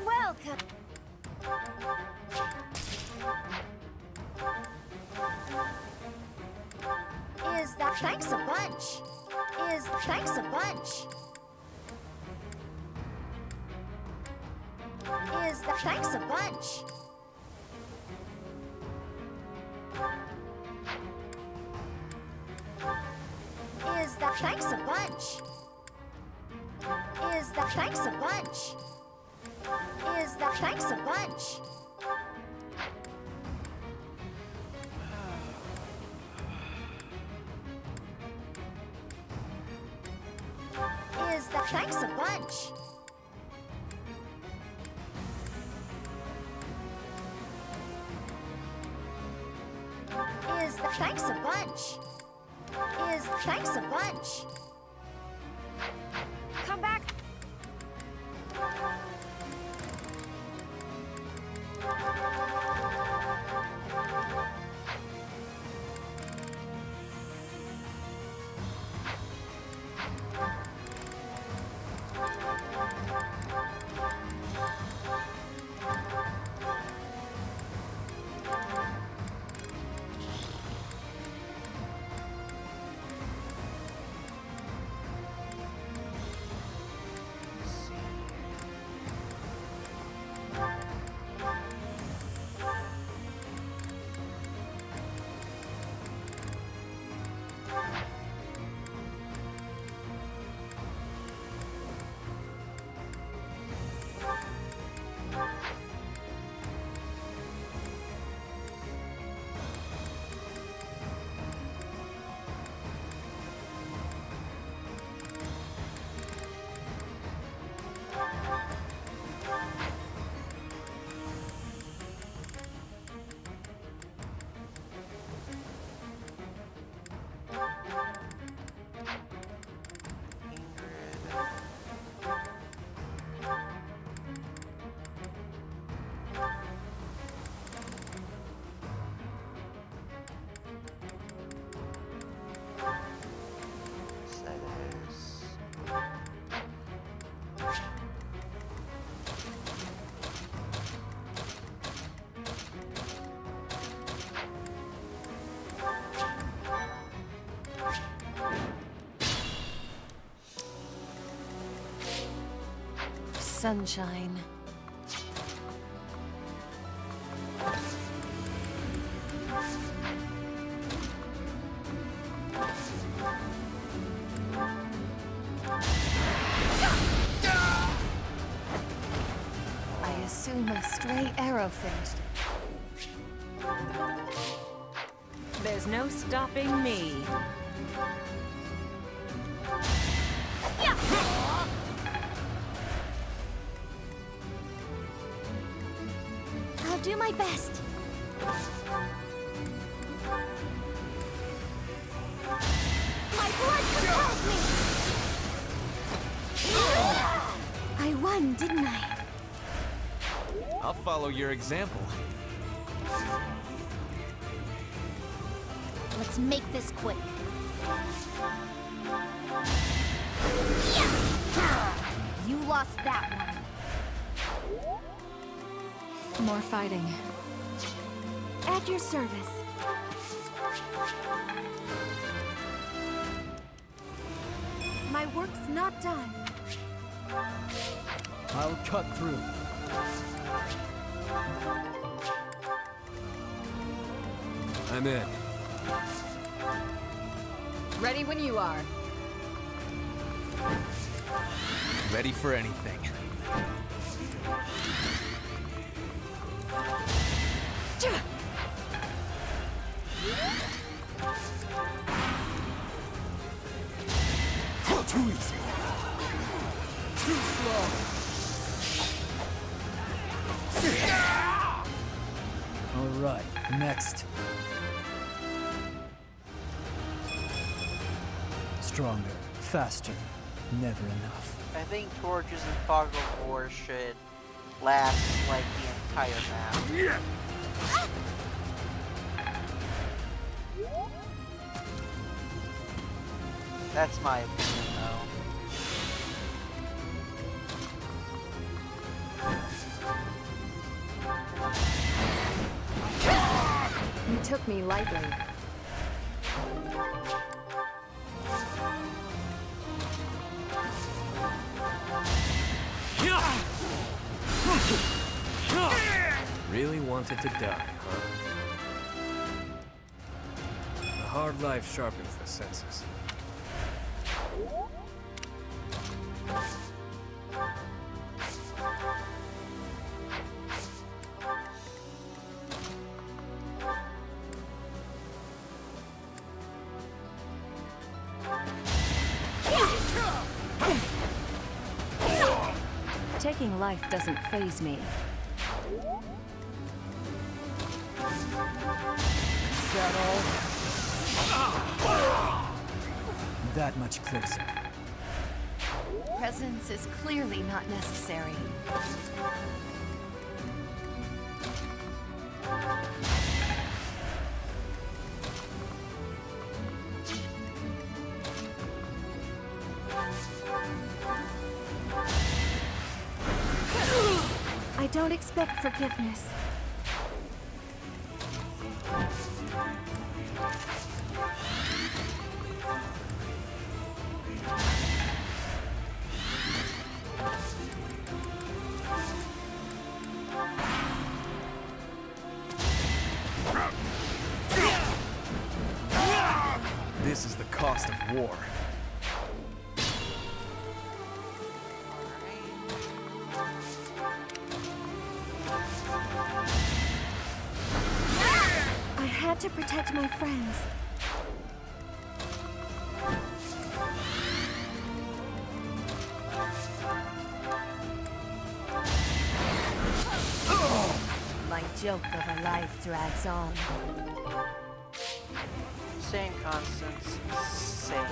Welcome. Is that thanks a bunch? Is thanks a bunch? Is that thanks a bunch? Is that thanks a bunch? Is that thanks a bunch? Is that thanks a bunch? Is that thanks a bunch? Is that thanks a bunch? Is thanks a bunch? Come back. Sunshine. I assume a stray arrow finished. There's no stopping me. I'll do my best. My blood compels me! I won, didn't I? I'll follow your example. Let's make this quick. You lost that one. More fighting. At your service. My work's not done. I'll cut through. I'm in. Ready when you are. Ready for anything. Too easy. Too slow. All right, next. Stronger, faster, never enough. I think torches and fog of war should last like the entire map. That's my opinion, though. You took me lightly. Really wanted to die, huh? A hard life sharpens the senses. Taking life doesn't faze me. Is that all? That much closer. Presence is clearly not necessary. I don't expect forgiveness. This is the cost of war. I had to protect my friends. My joke of a life drags on. Same constants, same.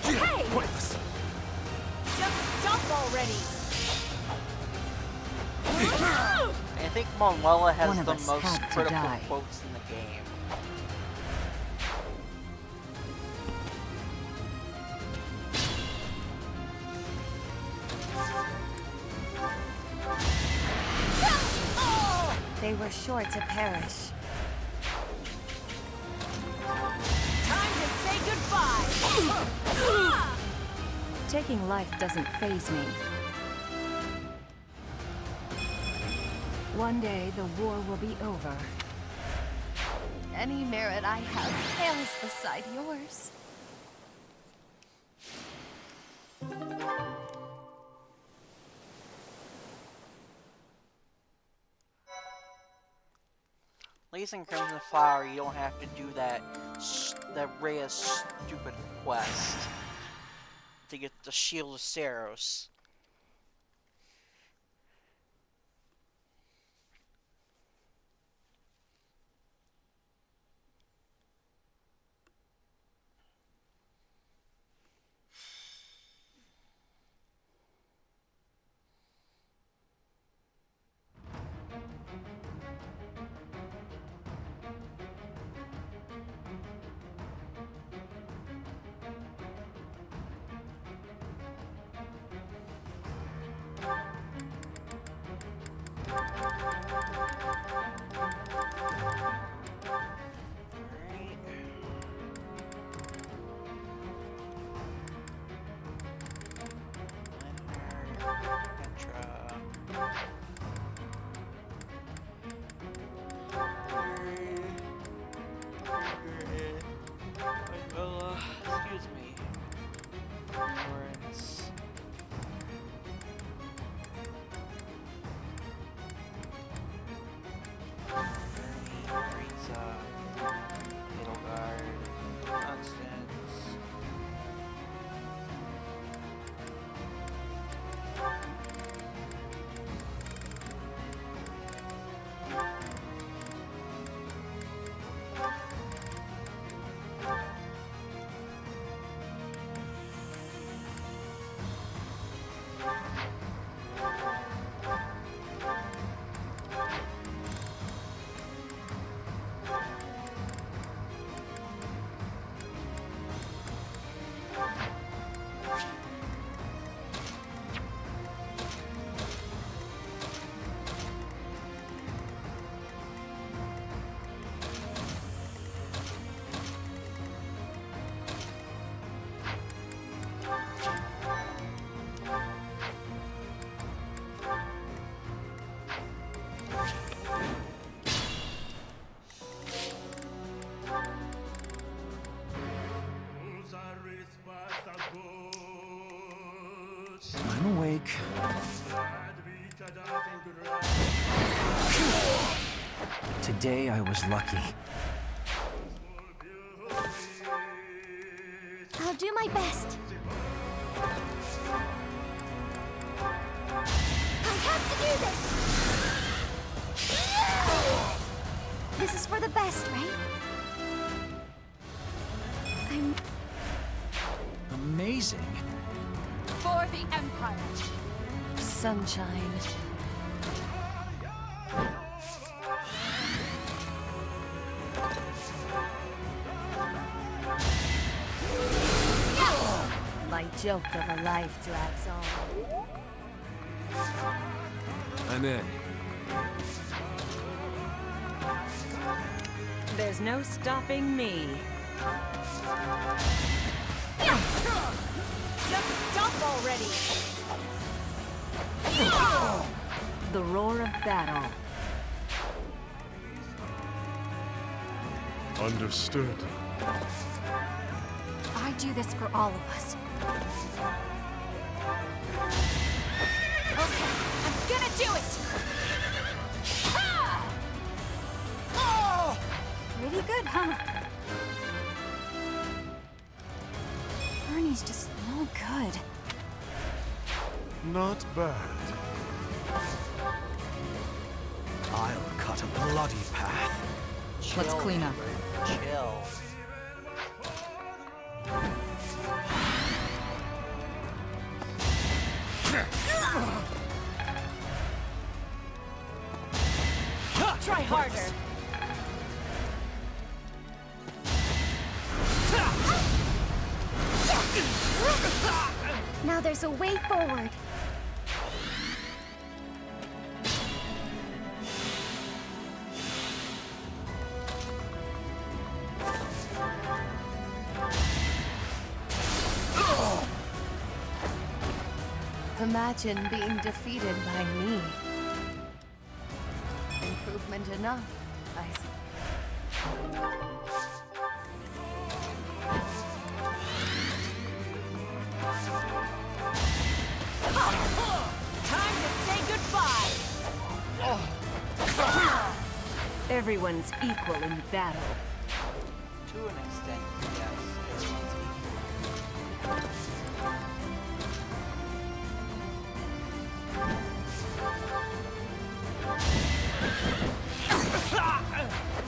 Hey! Pointless. Just stop already! I think Manuela has One of the us most had to critical die. quotes in the game. They were sure to perish. Time to say goodbye! Taking life doesn't faze me. One day, the war will be over. Any merit I have pales beside yours. At least in Crimson Flower, you don't have to do that Rhea's stupid quest to get the Shield of Saros. Today I was lucky. I'll do my best. I have to do this! This is for the best, right? I'm... Amazing. For the Empire. Sunshine. My joke of a life drags on. I'm in. There's no stopping me. Just stop already! The roar of battle. Understood. I do this for all of us. Okay, I'm gonna do it! Ha! Oh! Pretty good, huh? Ernie's just no good. Not bad. I'll cut a bloody path. Let's Chill, clean up. Chill. Try harder. Now there's a way forward. Imagine being defeated by me. Improvement enough, I see. Time to say goodbye! Everyone's equal in battle. To an extent, yes. Everyone's equal.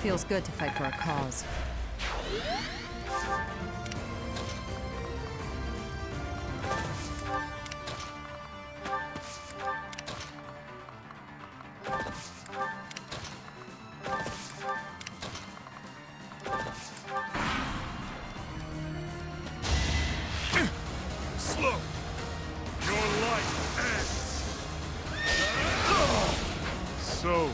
Feels good to fight for a cause. Slow! Your life ends! So...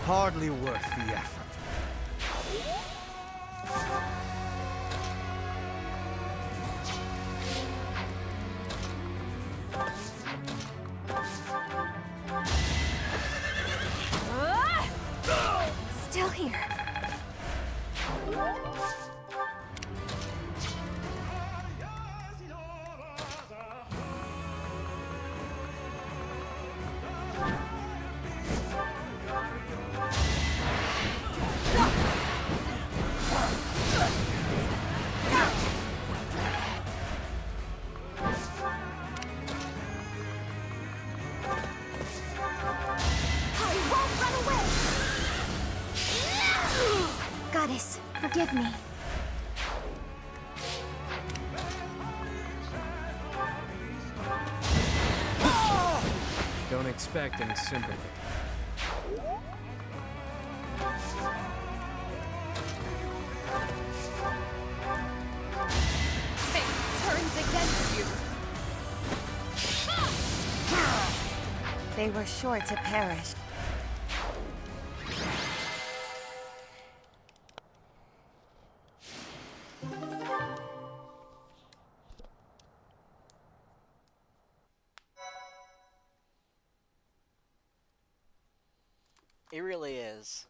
Hardly worth the effort. Still here. I won't run away! Goddess, forgive me. Don't expect any sympathy. Fate turns against you. They were sure to perish. It really is.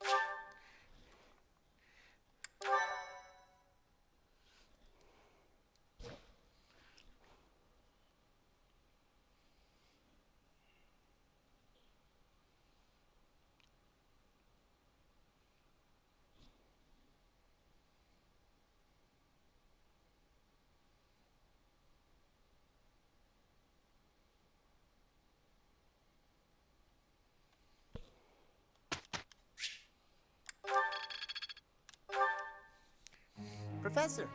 Professor!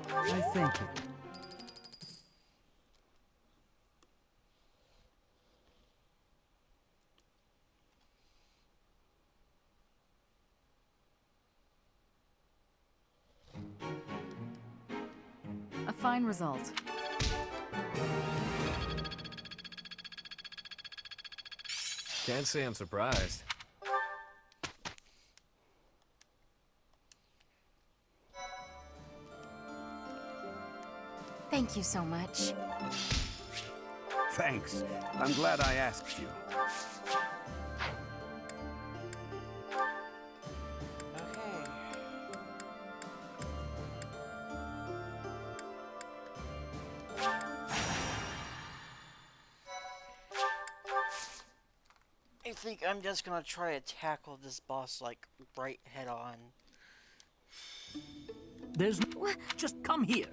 I thank you. A fine result. Can't say I'm surprised. Thank you so much. Thanks. I'm glad I asked you. I think I'm just gonna try to tackle this boss like right head on. There's no... Just come here.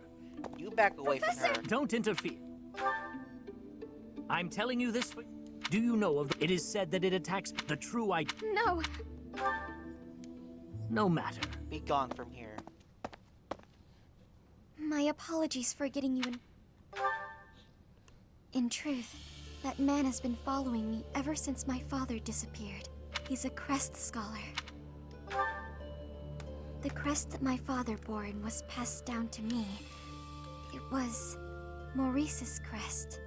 You back away from her. Don't interfere. I'm telling you this for... Do you know of... It is said that it attacks the true No. No matter. Be gone from here. My apologies for getting you in... In truth, that man has been following me ever since my father disappeared. He's a crest scholar. The crest that my father bore and was passed down to me. It was Maurice's crest.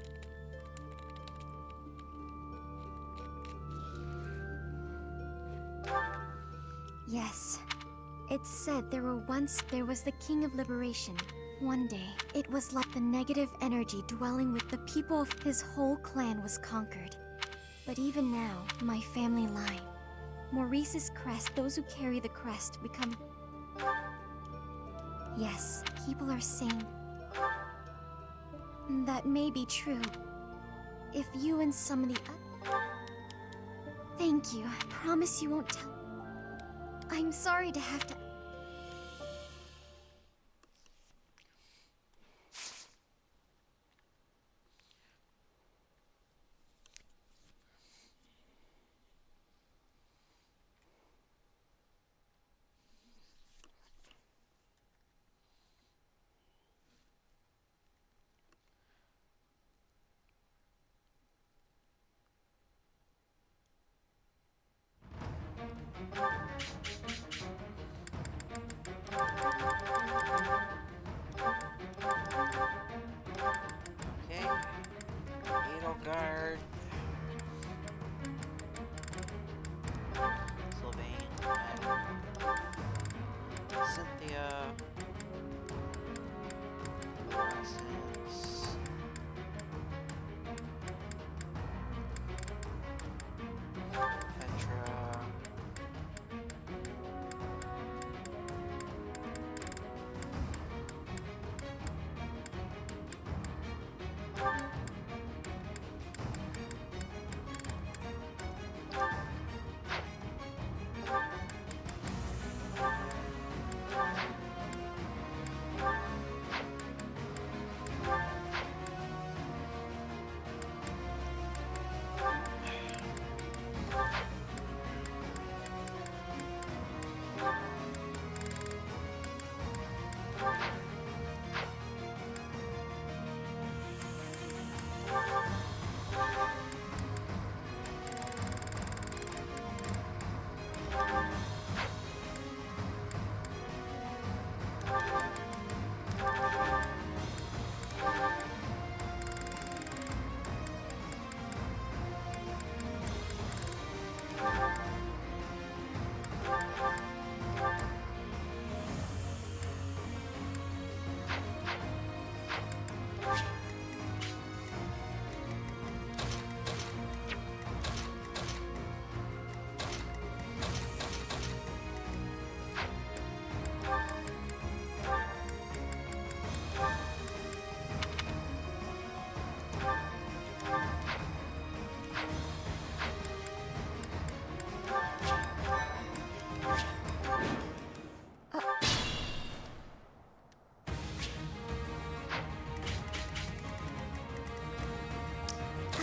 Yes. It's said there was the King of Liberation. One day, it was like the negative energy dwelling with the people of his whole clan was conquered. But even now, my family line, Maurice's crest, those who carry the crest become... Yes, people are saying... That may be true. If you and some of the... Thank you. I promise you won't tell... I'm sorry to have to... Okay. Edelgard. Sylvain. And Cynthia. Nonsense. Petra.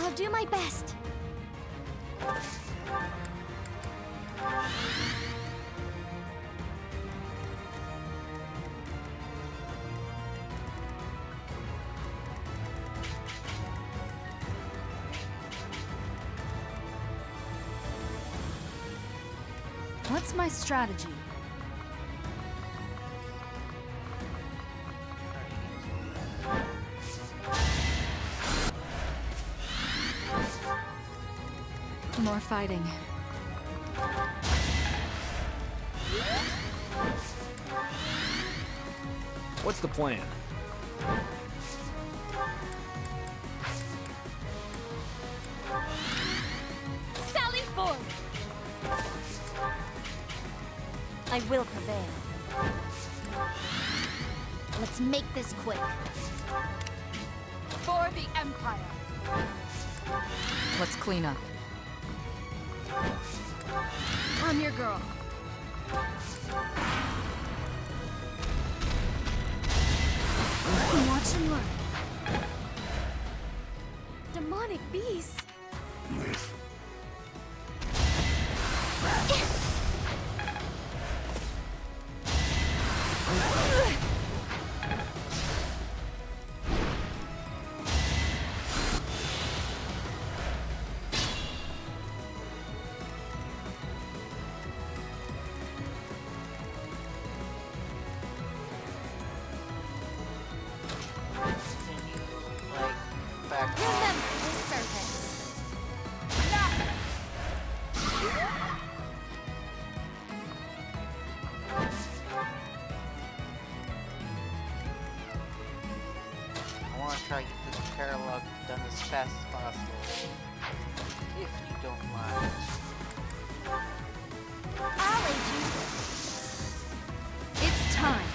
I'll do my best. What's my strategy? More fighting. What's the plan? Sally forth! I will prevail. Let's make this quick. For the Empire. Let's clean up. I'm your girl. Watch and learn. Demonic beasts. Remember this service. I want to try to get this paralogue done as fast as possible. If you don't mind. I'll aid you. It's time.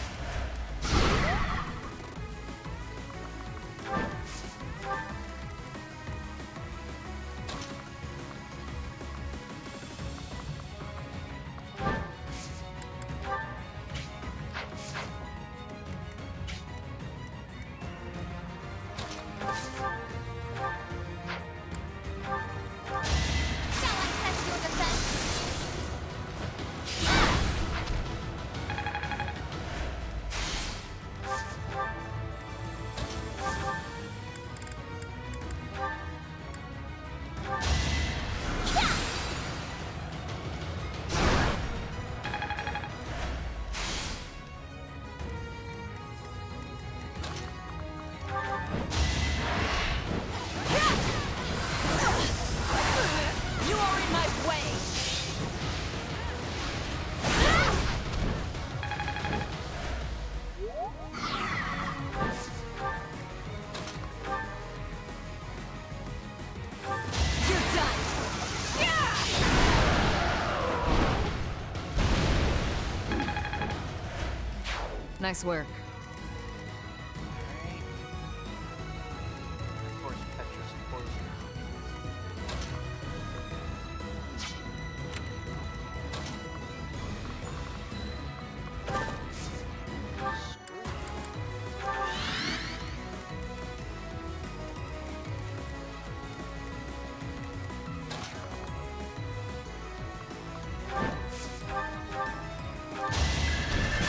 You are in my way. You're done. Nice work. Of course, Petra's poison.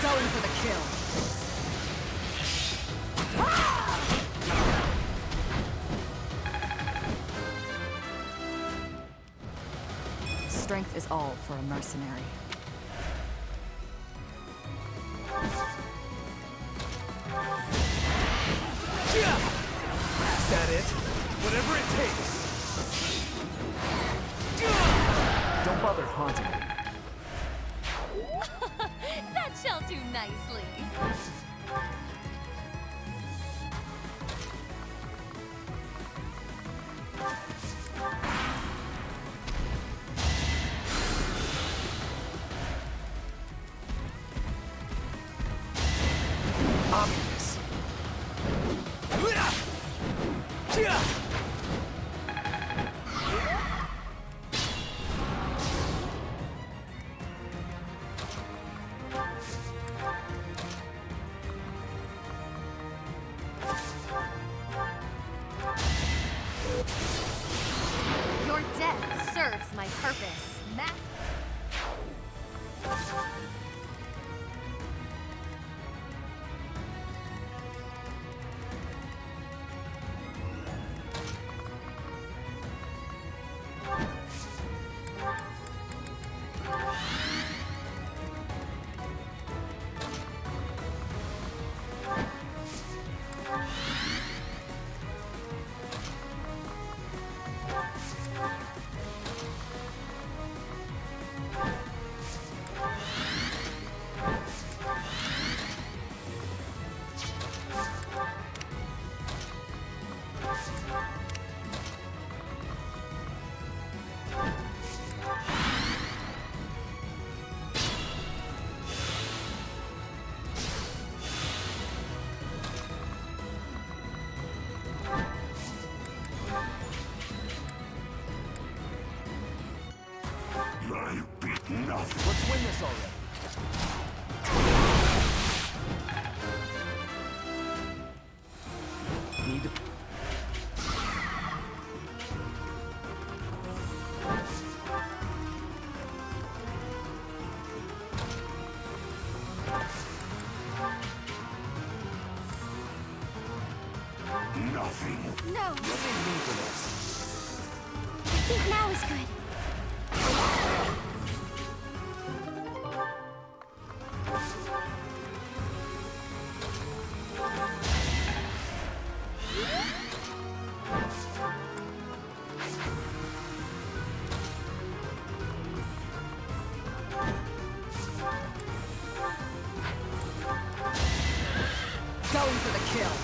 Going for the kill. Strength is all for a mercenary. Is that it? Whatever it takes. Don't bother haunting me. That shall do nicely. Obvious. my purpose, Master. Let's win this already. Need to... Nothing. No. What do you mean for this? I think now is good. Going for the kill.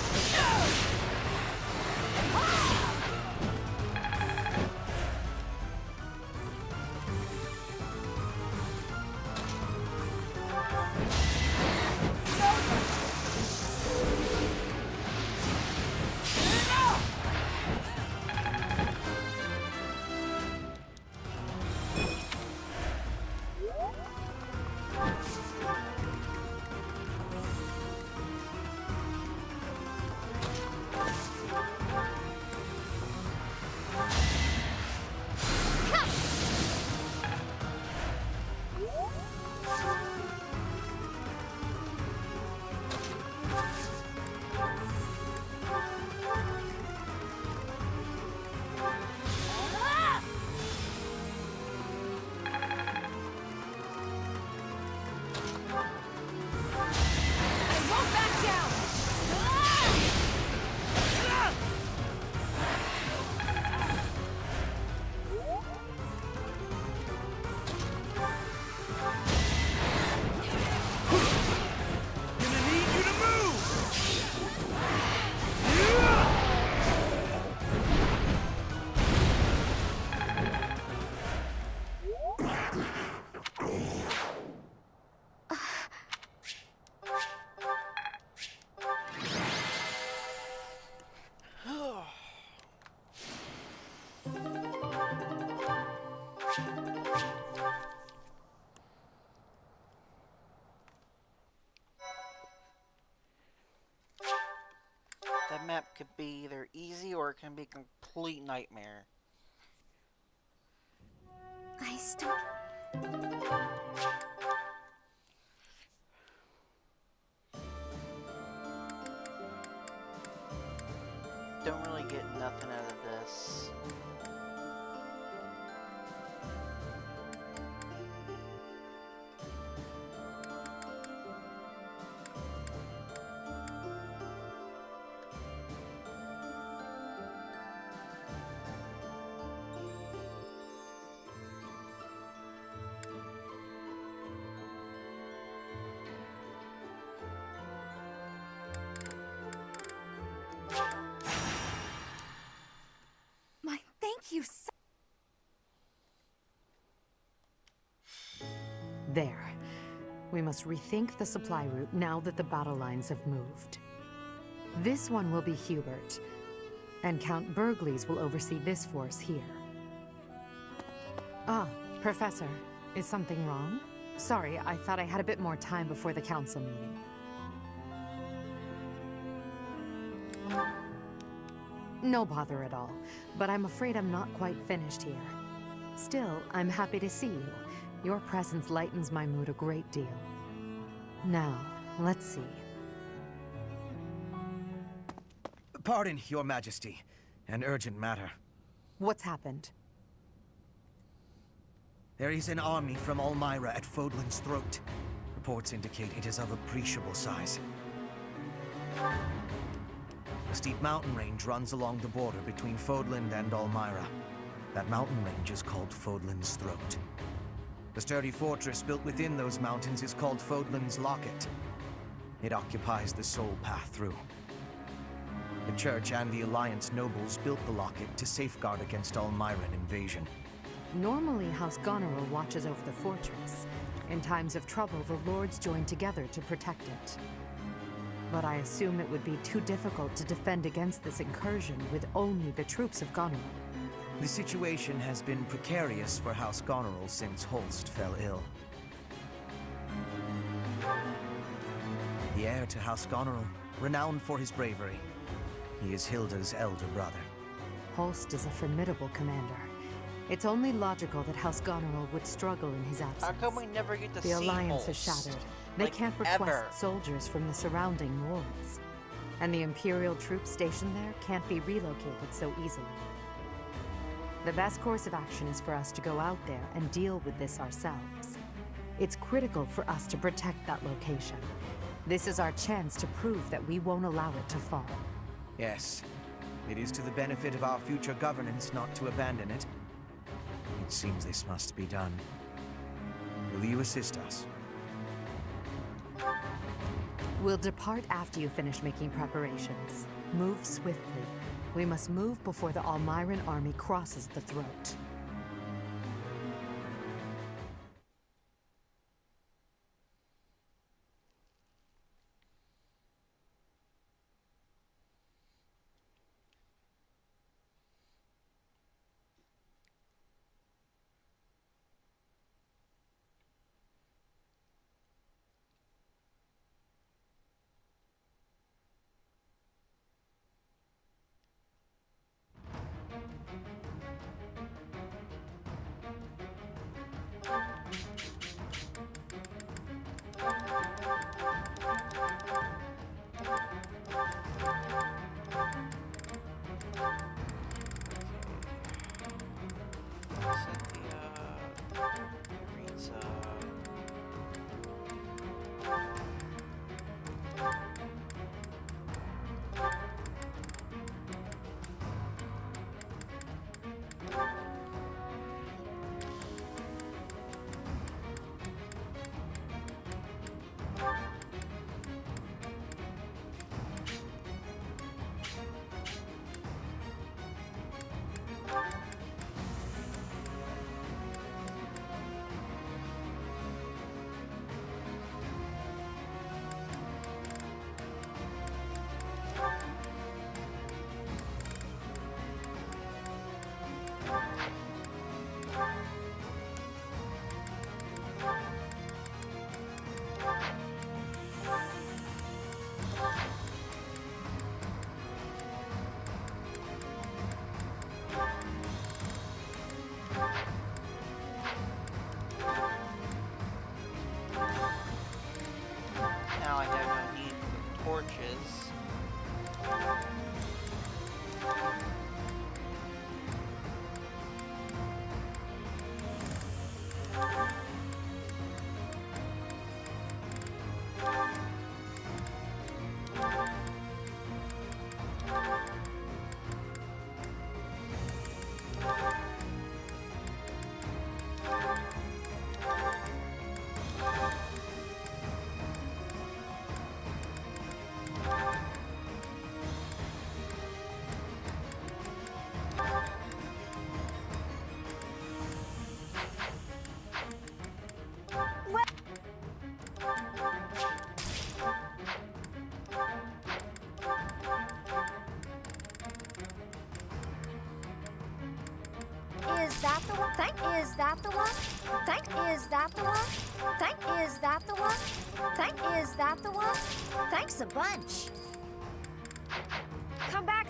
That map could be either easy or it can be a complete nightmare. I still... Don't really get nothing out of this. Thank you so... There. We must rethink the supply route now that the battle lines have moved. This one will be Hubert, and Count Burgles will oversee this force here. Ah, Professor, is something wrong? Sorry, I thought I had a bit more time before the council meeting. No bother at all, but I'm afraid I'm not quite finished here. Still, I'm happy to see you. Your presence lightens my mood a great deal. Now, let's see. Pardon, Your Majesty. An urgent matter. What's happened? There is an army from Almyra at Fodlan's throat. Reports indicate it is of appreciable size. A steep mountain range runs along the border between Fodlan and Almyra. That mountain range is called Fodlan's Throat. The sturdy fortress built within those mountains is called Fodlan's Locket. It occupies the sole path through. The Church and the Alliance nobles built the locket to safeguard against Almyran invasion. Normally, House Goneril watches over the fortress. In times of trouble, the lords join together to protect it. But I assume it would be too difficult to defend against this incursion with only the troops of Goneril. The situation has been precarious for House Goneril since Holst fell ill. The heir to House Goneril, renowned for his bravery. He is Hilda's elder brother. Holst is a formidable commander. It's only logical that House Goneril would struggle in his absence. How come we never get to see The Alliance is Holst? shattered. They Like, can't request ever. soldiers from the surrounding wards. And the Imperial troops stationed there can't be relocated so easily. The best course of action is for us to go out there and deal with this ourselves. It's critical for us to protect that location. This is our chance to prove that we won't allow it to fall. Yes, it is to the benefit of our future governance not to abandon it. It seems this must be done. Will you assist us? We'll depart after you finish making preparations. Move swiftly. We must move before the Almyran army crosses the throat. Now I have no need for torches. Is that the one? Is that the one? Is that the one? Is that the one? Is that the one? Thanks a bunch. Come back.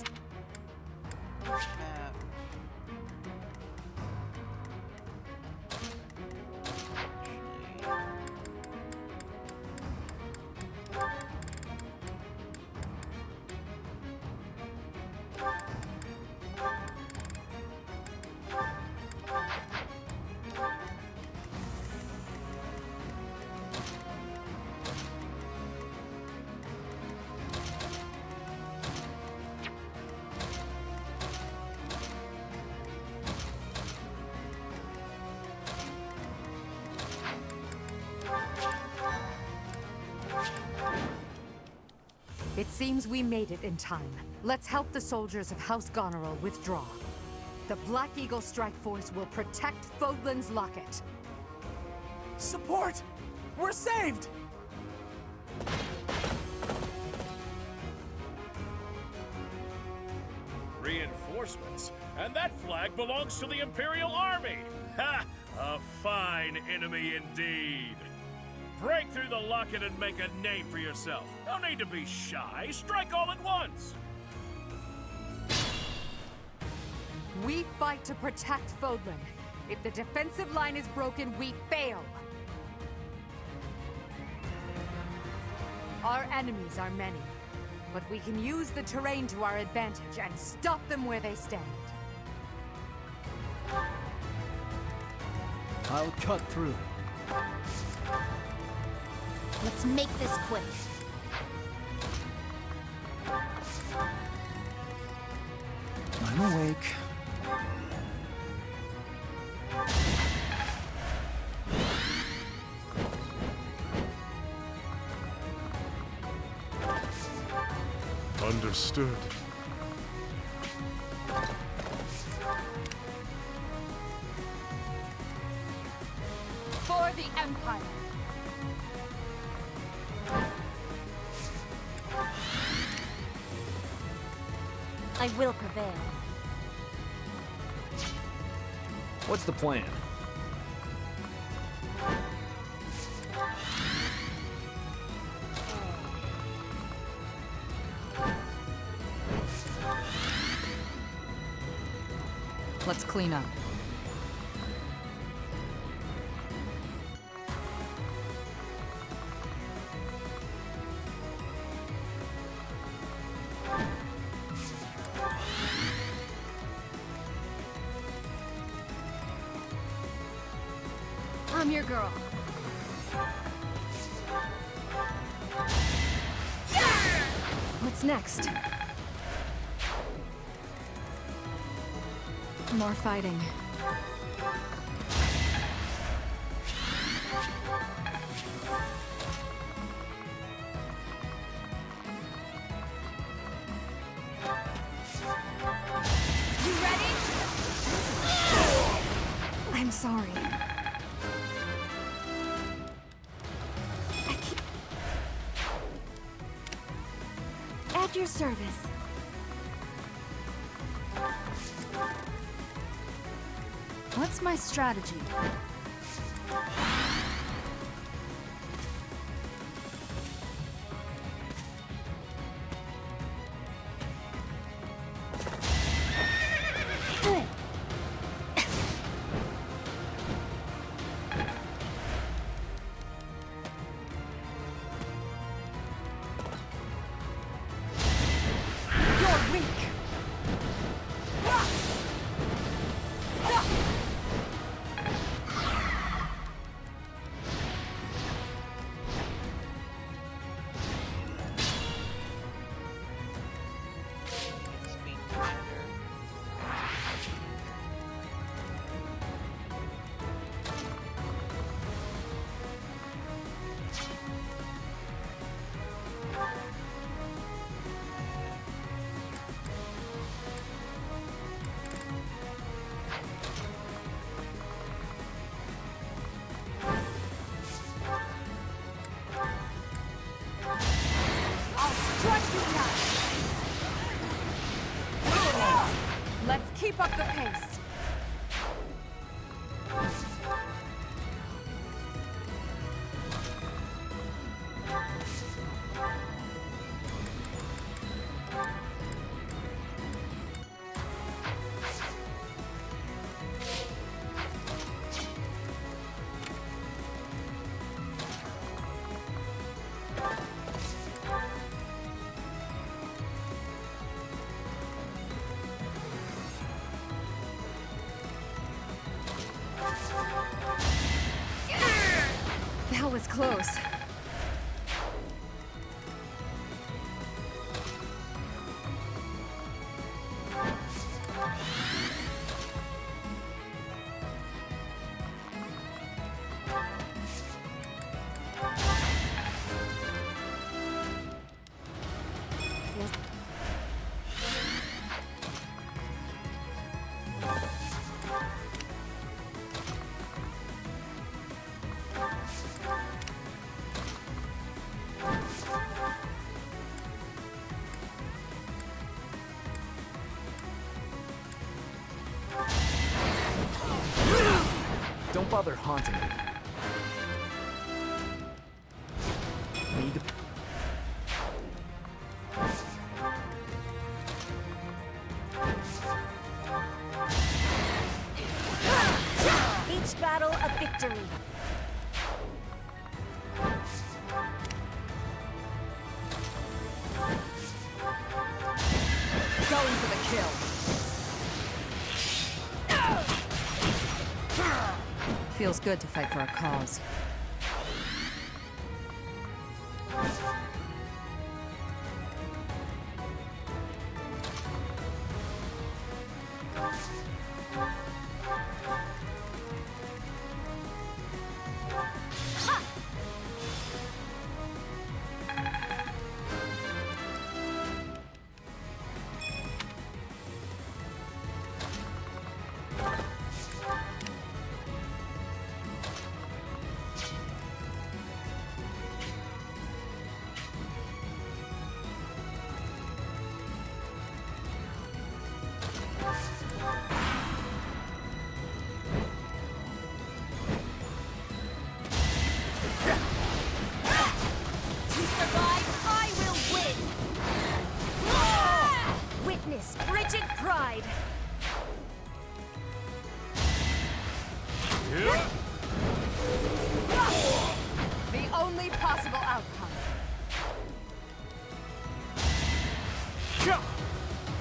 seems we made it in time. Let's help the soldiers of House Goneril withdraw. The Black Eagle Strike Force will protect Fodlan's locket. Support! We're saved! Reinforcements? And that flag belongs to the Imperial Army! Ha! A fine enemy indeed! Break through the locket and make a name for yourself. No need to be shy. Strike all at once! We fight to protect Fodlan. If the defensive line is broken, we fail. Our enemies are many, but we can use the terrain to our advantage and stop them where they stand. I'll cut through. Let's make this quick. I'm awake. Understood. For the Empire! I will prevail. What's the plan? Let's clean up. I'm your girl. What's next? More fighting. You ready? I'm sorry. At your service. What's my strategy? You're weak! Speed commander. I'll strike you down! Let's keep up the pace. That was close. Don't bother haunting me. Need to... Each battle a victory. Going for the kill. Feels good to fight for a cause. Frigid pride. The only possible outcome.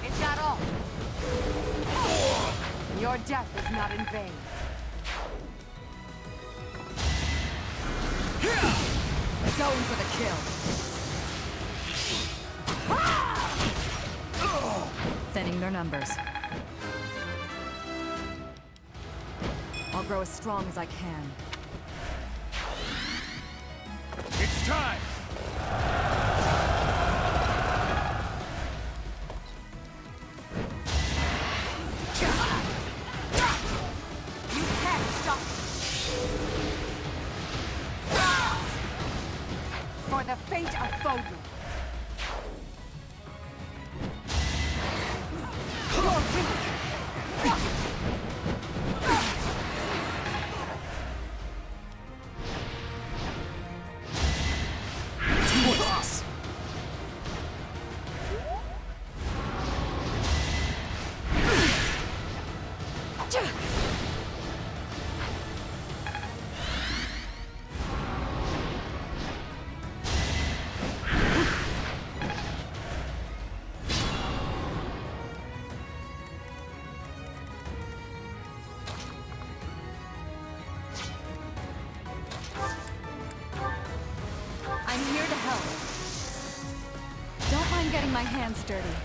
Is that all? Your death is not in vain. Going for the kill. Thinning their numbers. I'll grow as strong as I can. It's time! You can't stop me. For the fate of Fodlan. You're weak. I'm here to help. Don't mind getting my hands dirty.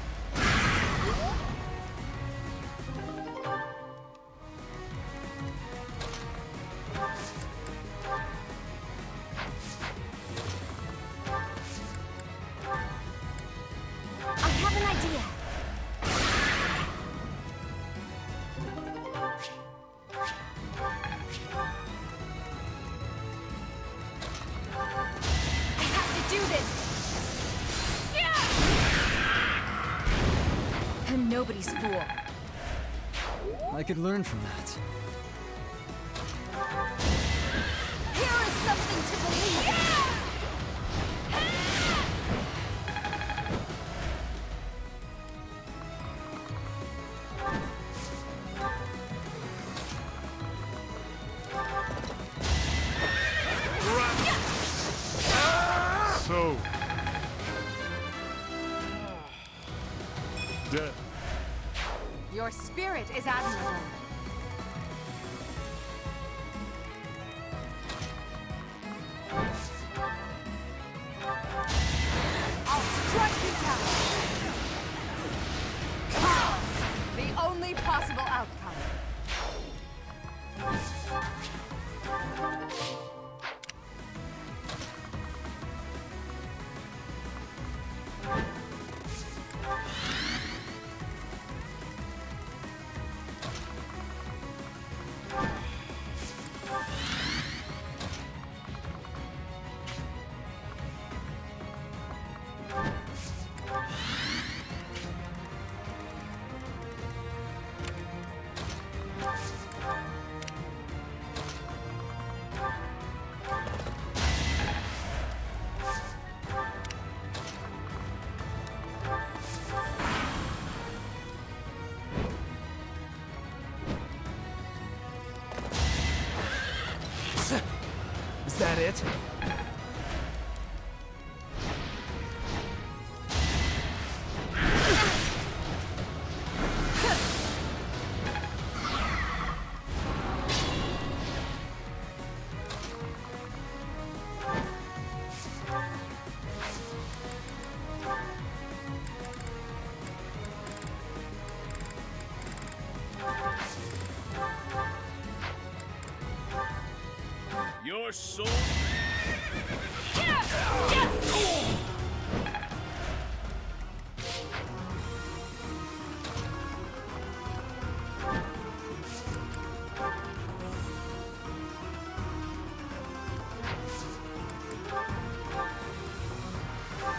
I have an idea. I have to do this. I'm nobody's fool. I could learn from that. Here is something to believe in. So... death. Your spirit is admirable. I'll strike you down. The only possible outcome. it. Your soul.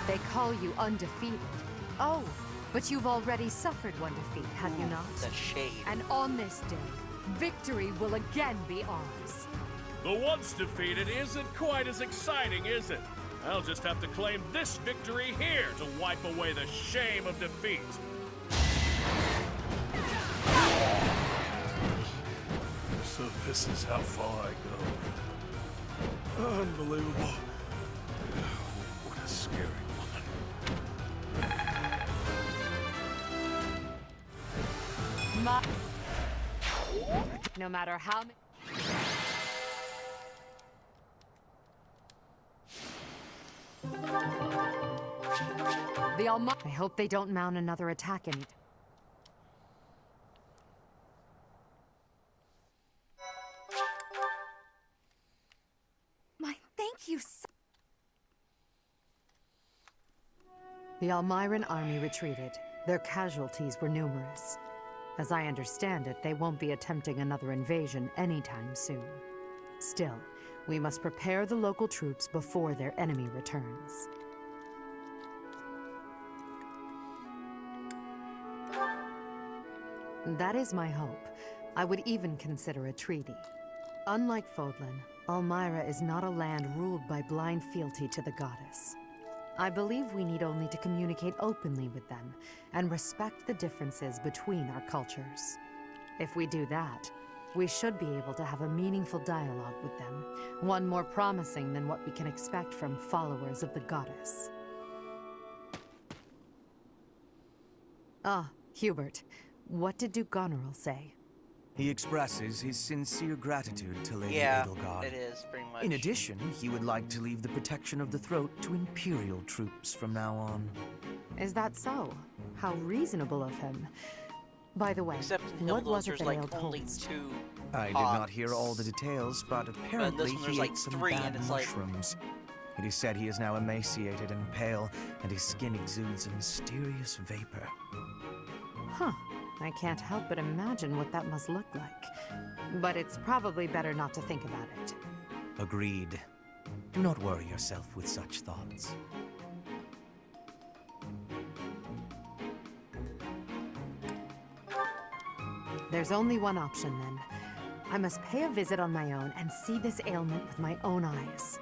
They call you undefeated. Oh, but you've already suffered one defeat, have you not? The shade. And on this day, victory will again be ours. The once defeated isn't quite as exciting, is it? I'll just have to claim this victory here to wipe away the shame of defeat. So this is how far I go. Unbelievable. What a scary woman. No matter how many... The Almighty. I hope they don't mount another attack any... Thank you so... The Almiran army retreated. Their casualties were numerous. As I understand it, they won't be attempting another invasion anytime soon. Still, we must prepare the local troops before their enemy returns. That is my hope. I would even consider a treaty. Unlike Fodlan, Almyra is not a land ruled by blind fealty to the goddess. I believe we need only to communicate openly with them and respect the differences between our cultures. If we do that, we should be able to have a meaningful dialogue with them, one more promising than what we can expect from followers of the goddess. Ah, Hubert, what did Duke Goneril say? He expresses his sincere gratitude to Lady Yeah, Edelgard. it is, pretty much. In addition, he would like to leave the protection of the throat to Imperial troops from now on. Is that so? How reasonable of him. By the way, Except what was it there's that like ailed only Holmes? 2 I did not hear all the details, but apparently this one there's he like ate some 3, bad and it's like- mushrooms. It is said he is now emaciated and pale, and his skin exudes a mysterious vapor. Huh. I can't help but imagine what that must look like. But it's probably better not to think about it. Agreed. Do not worry yourself with such thoughts. There's only one option then. I must pay a visit on my own and see this ailment with my own eyes.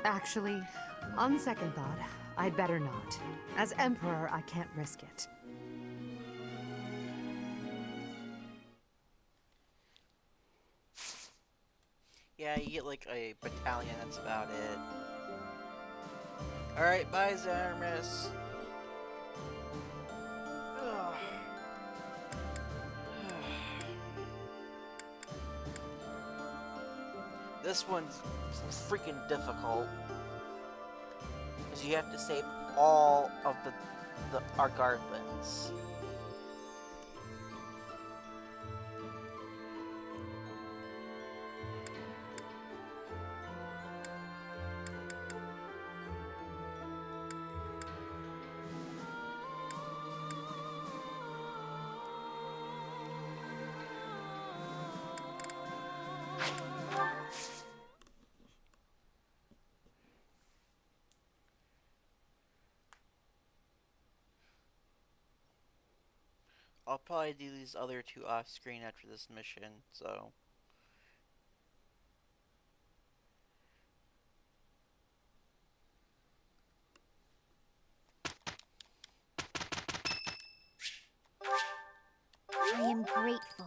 Actually, on second thought, I'd better not. As Emperor, I can't risk it. Yeah, you get like a battalion, that's about it. Alright, bye Zaramis. This one's freaking difficult. Because you have to save all of the Argarthans. I'll probably do these other 2 off screen after this mission, so. I am grateful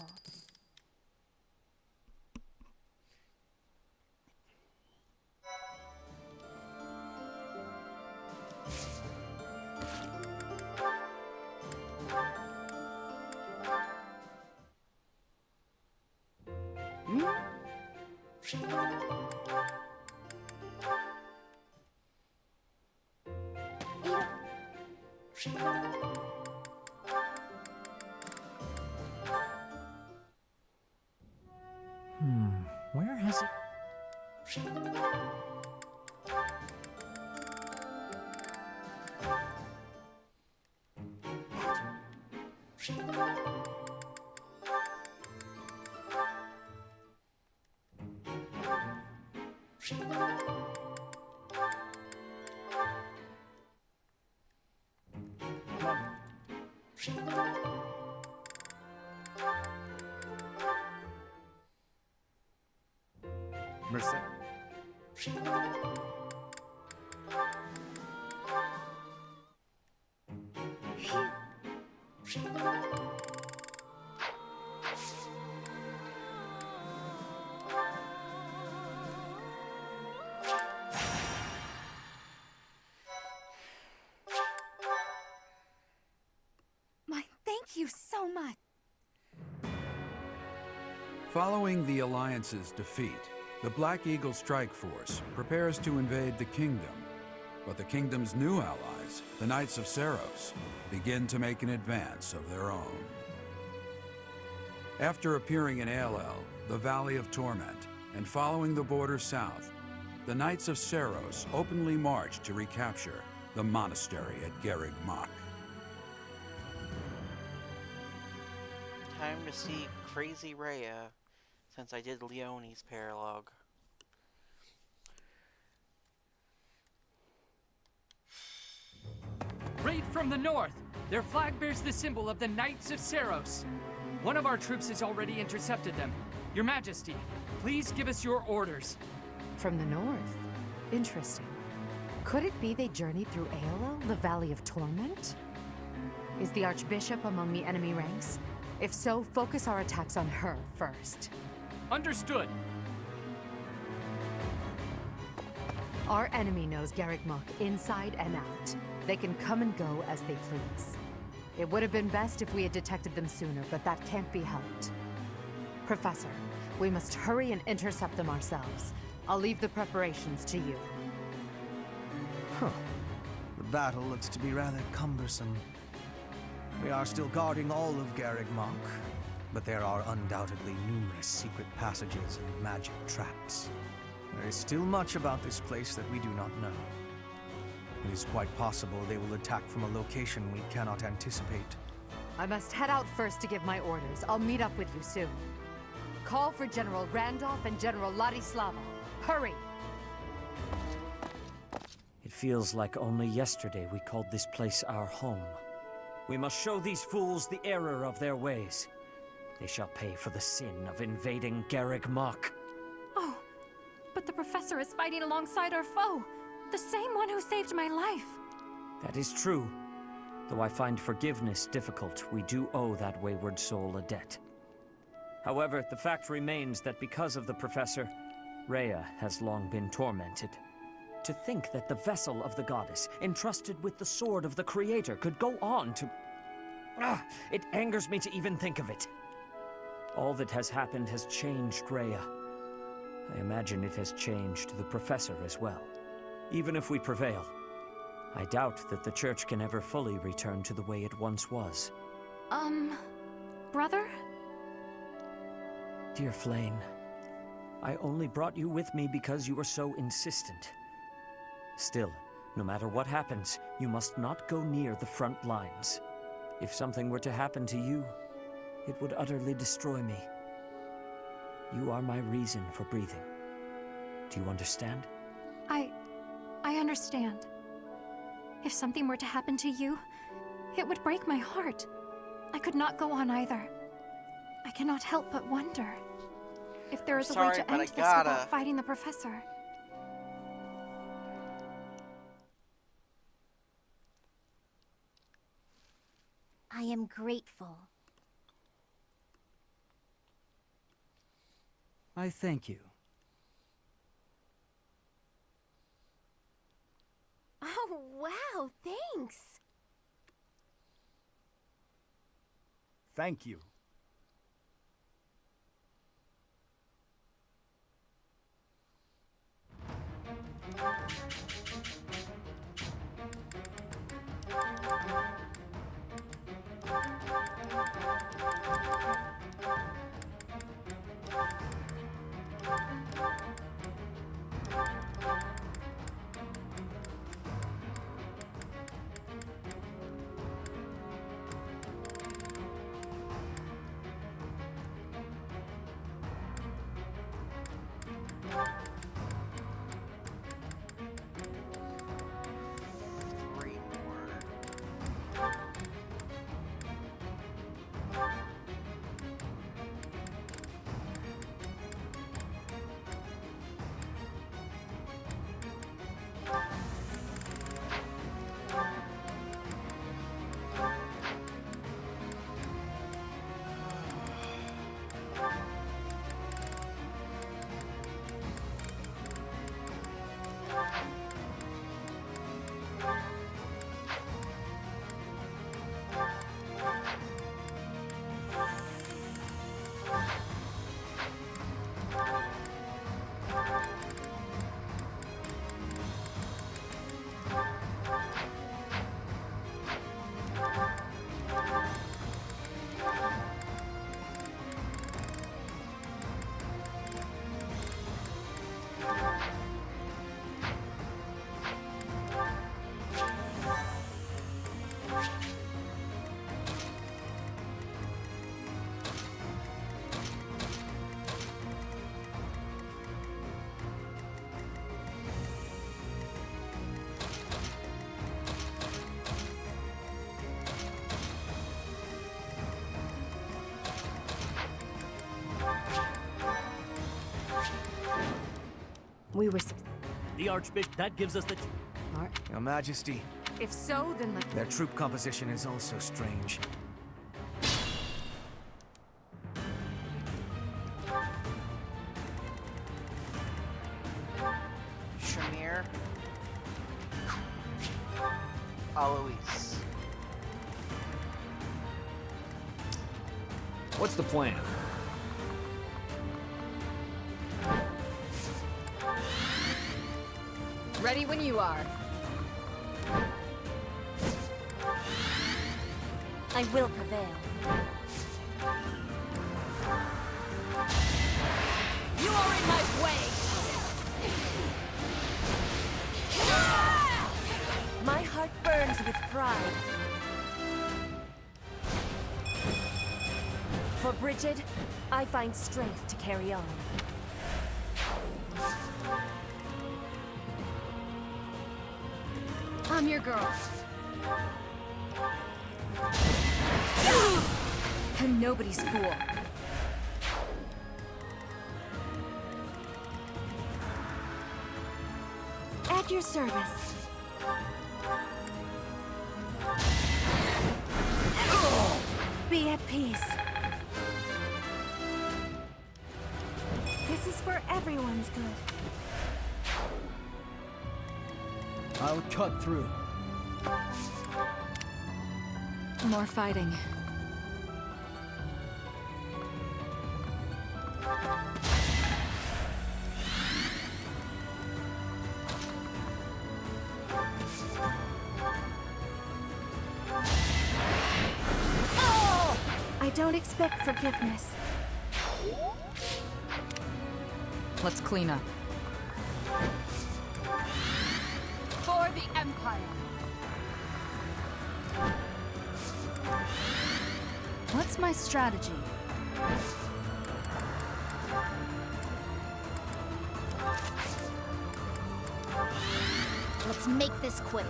Where has it... Mercy. Thank you so much. Following the Alliance's defeat, the Black Eagle Strike Force prepares to invade the Kingdom. But the Kingdom's new allies, the Knights of Seiros, begin to make an advance of their own. After appearing in Aelel, the Valley of Torment, and following the border south, the Knights of Seiros openly march to recapture the monastery at Garreg Mach. Time to see Crazy Rhea, since I did Leonie's paralogue. Raid from the north! Their flag bears the symbol of the Knights of Seiros. One of our troops has already intercepted them. Your Majesty, please give us your orders. From the north? Interesting. Could it be they journeyed through Aelel, the Valley of Torment? Is the Archbishop among the enemy ranks? If so, focus our attacks on her first. Understood. Our enemy knows Garreg Mach inside and out. They can come and go as they please. It would have been best if we had detected them sooner, but that can't be helped. Professor, we must hurry and intercept them ourselves. I'll leave the preparations to you. Huh. The battle looks to be rather cumbersome. We are still guarding all of Garreg Mach, but there are undoubtedly numerous secret passages and magic traps. There is still much about this place that we do not know. It is quite possible they will attack from a location we cannot anticipate. I must head out first to give my orders. I'll meet up with you soon. Call for General Randolph and General Ladislava. Hurry! It feels like only yesterday we called this place our home. We must show these fools the error of their ways. They shall pay for the sin of invading Garreg Mach. Oh, but the professor is fighting alongside our foe. The same one who saved my life. That is true. Though I find forgiveness difficult, we do owe that wayward soul a debt. However, the fact remains that because of the professor, Rhea has long been tormented. To think that the vessel of the goddess, entrusted with the sword of the Creator, could go on to... it angers me to even think of it. All that has happened has changed Rhea. I imagine it has changed the professor as well. Even if we prevail, I doubt that the Church can ever fully return to the way it once was. Brother? Dear Flayn, I only brought you with me because you were so insistent. Still, no matter what happens, you must not go near the front lines. If something were to happen to you, it would utterly destroy me. You are my reason for breathing. Do you understand? I understand. If something were to happen to you, it would break my heart. I could not go on either. I cannot help but wonder if there is a way to end this without fighting the professor. I am grateful. I thank you. Oh, Oh, wow, thanks. Thank you. We were... The Archbishop, that gives us the... Your Majesty, If so, then the... their troop composition is also strange. Shamir. Alois. What's the plan? Ready when you are. I will prevail. You are in my way! My heart burns with pride. For Bridget, I find strength to carry on. I'm your girl. I'm nobody's fool. At your service. Be at peace. This is for everyone's good. I'll cut through. More fighting. I don't expect forgiveness. Let's clean up. For the Empire! What's my strategy? Let's make this quick.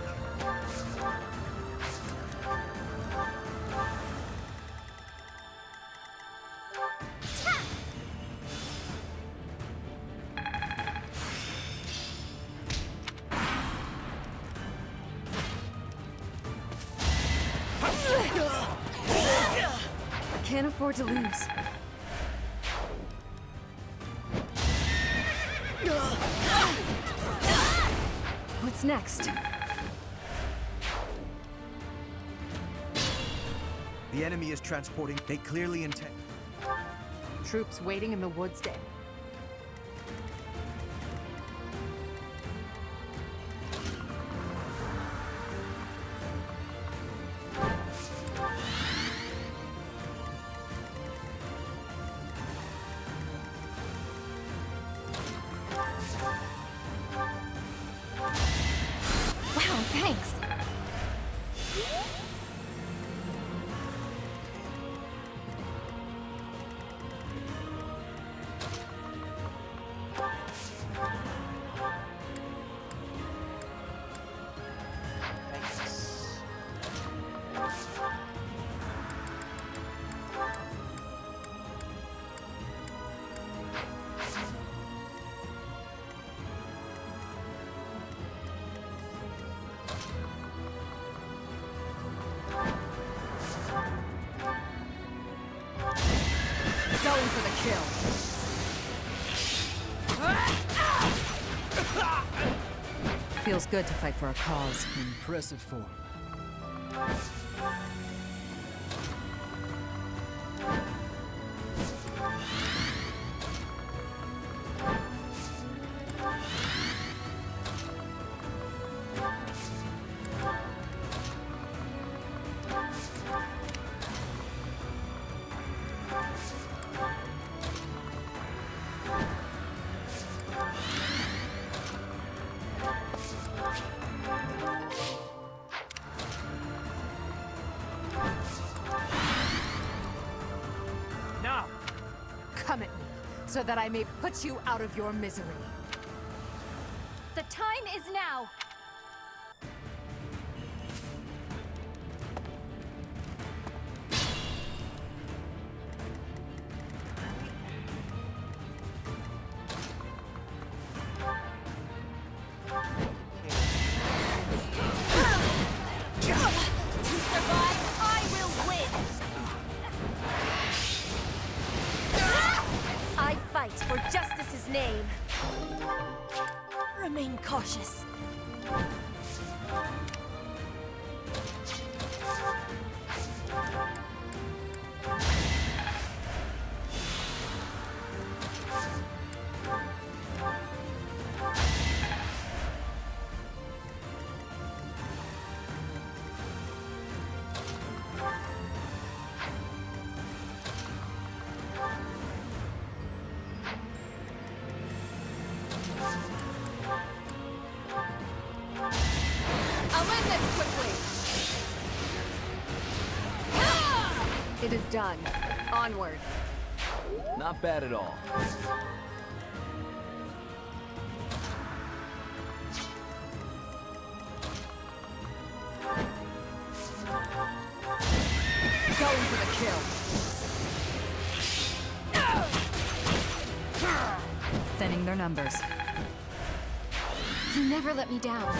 Can't afford to lose. What's next? The enemy is transporting. They clearly intend. Troops waiting in the woods, Dale. Wow, thanks. Going for the kill. Feels good to fight for a cause. Impressive form. Now, come at me, so that I may put you out of your misery. The time is now! To survive, I will win! I fight for justice's name. Remain cautious. I'll end this quickly! It is done. Onward. Not bad at all. Going for the kill. Thinning their numbers. You never let me down.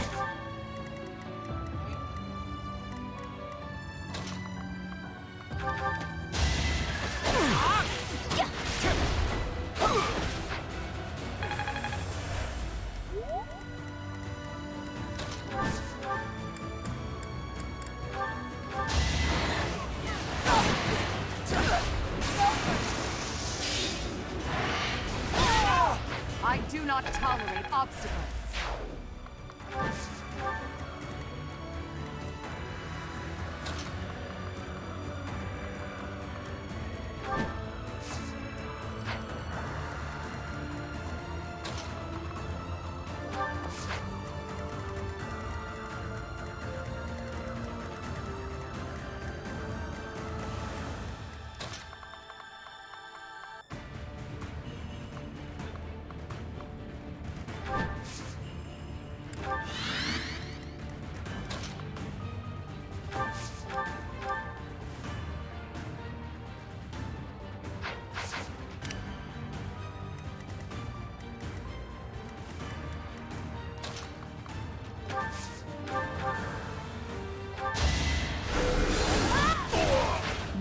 I do not tolerate obstacles.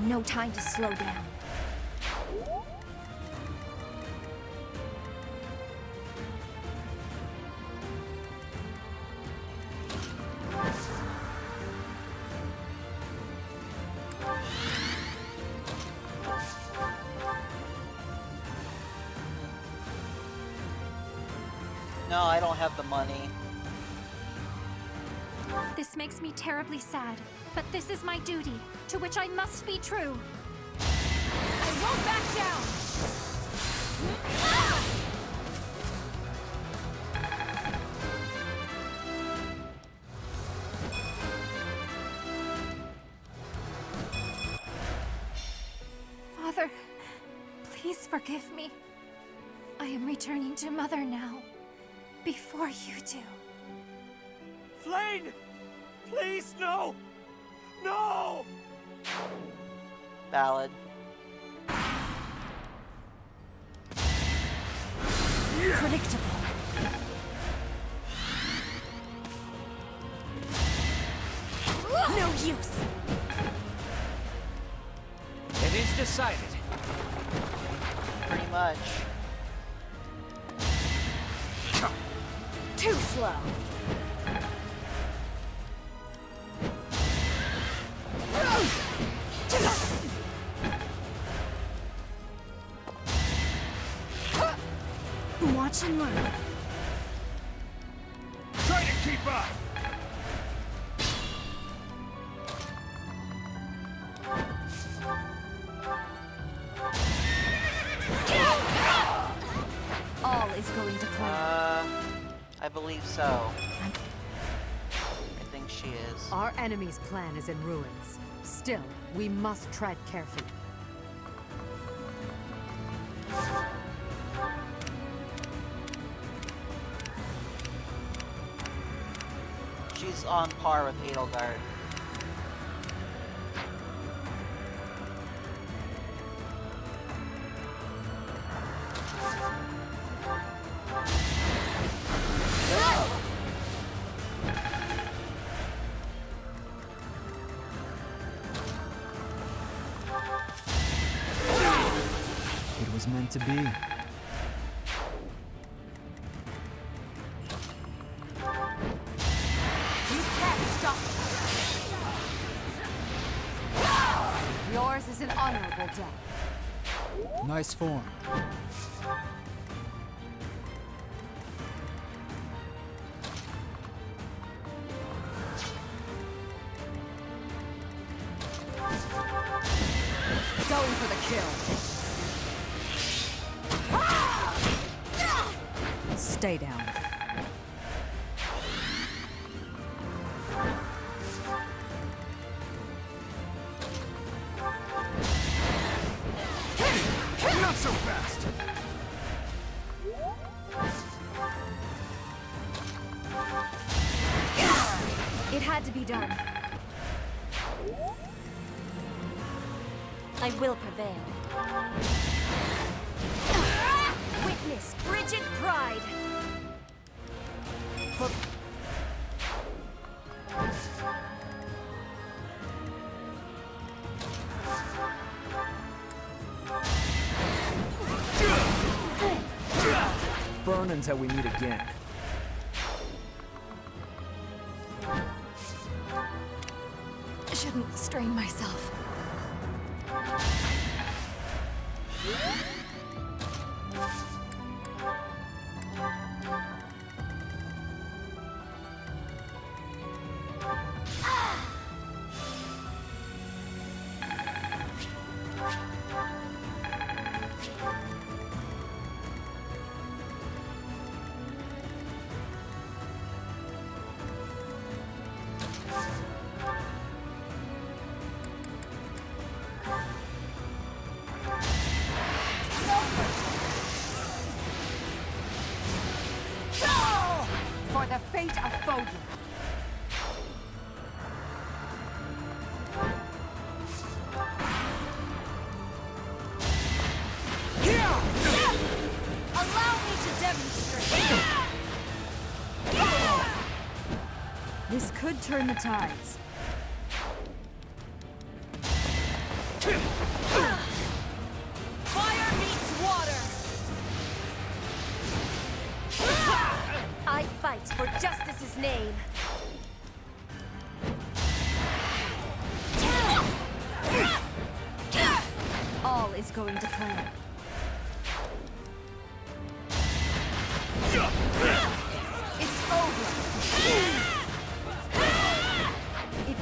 No time to slow down. No, I don't have the money. This makes me terribly sad, but this is my duty, to which I must be true. I won't back down! Father, please forgive me. I am returning to Mother now, before you do. Flayn! Please, no! No! Ballad. Predictable. No use. It is decided. Pretty much. Too slow. Watch and learn. Try to keep up! All is going to plan. I believe so. I think she is. Our enemy's plan is in ruins. Still, we must tread carefully. She's on par with Edelgard. It was meant to be. Yours is an honorable death. Nice form. Going for the kill. Stay down. Not so fast! It had to be done. I will prevail. Witness Bridget Pride. Burn until we meet again. Shouldn't strain myself. For the fate of Fodlan. Allow me to demonstrate. This could turn the tides. Fire meets water. I fight for justice's name. All is going to plan.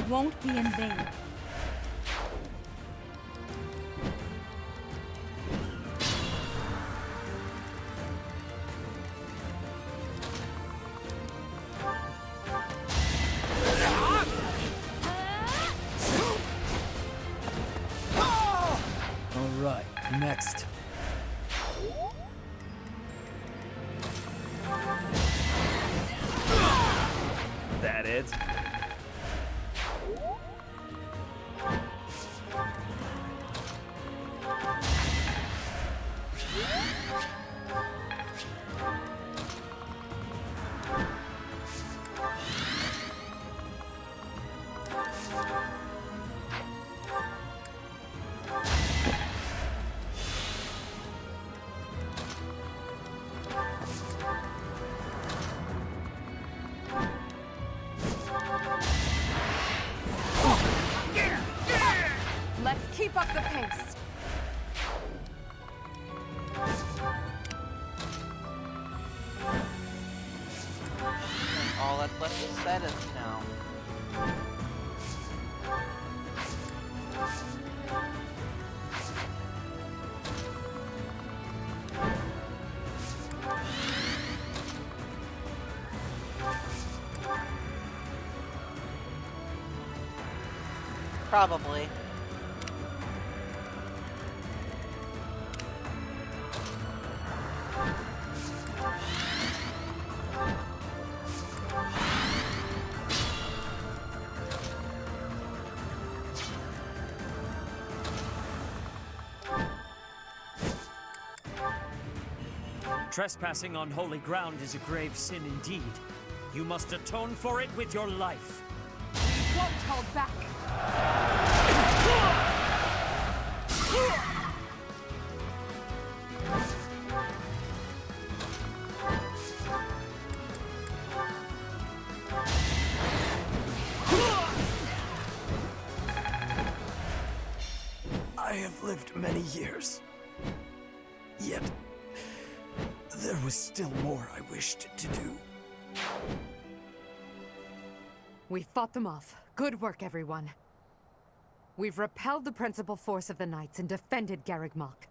won't be in vain. All right, next. That it? Let's keep up the pace. All that's left is Sethith now. Probably. Trespassing on holy ground is a grave sin indeed. You must atone for it with your life. We won't hold back. I have lived many years. Yet, there was still more I wished to do. We fought them off. Good work, everyone. We've repelled the principal force of the Knights and defended Garreg Mach.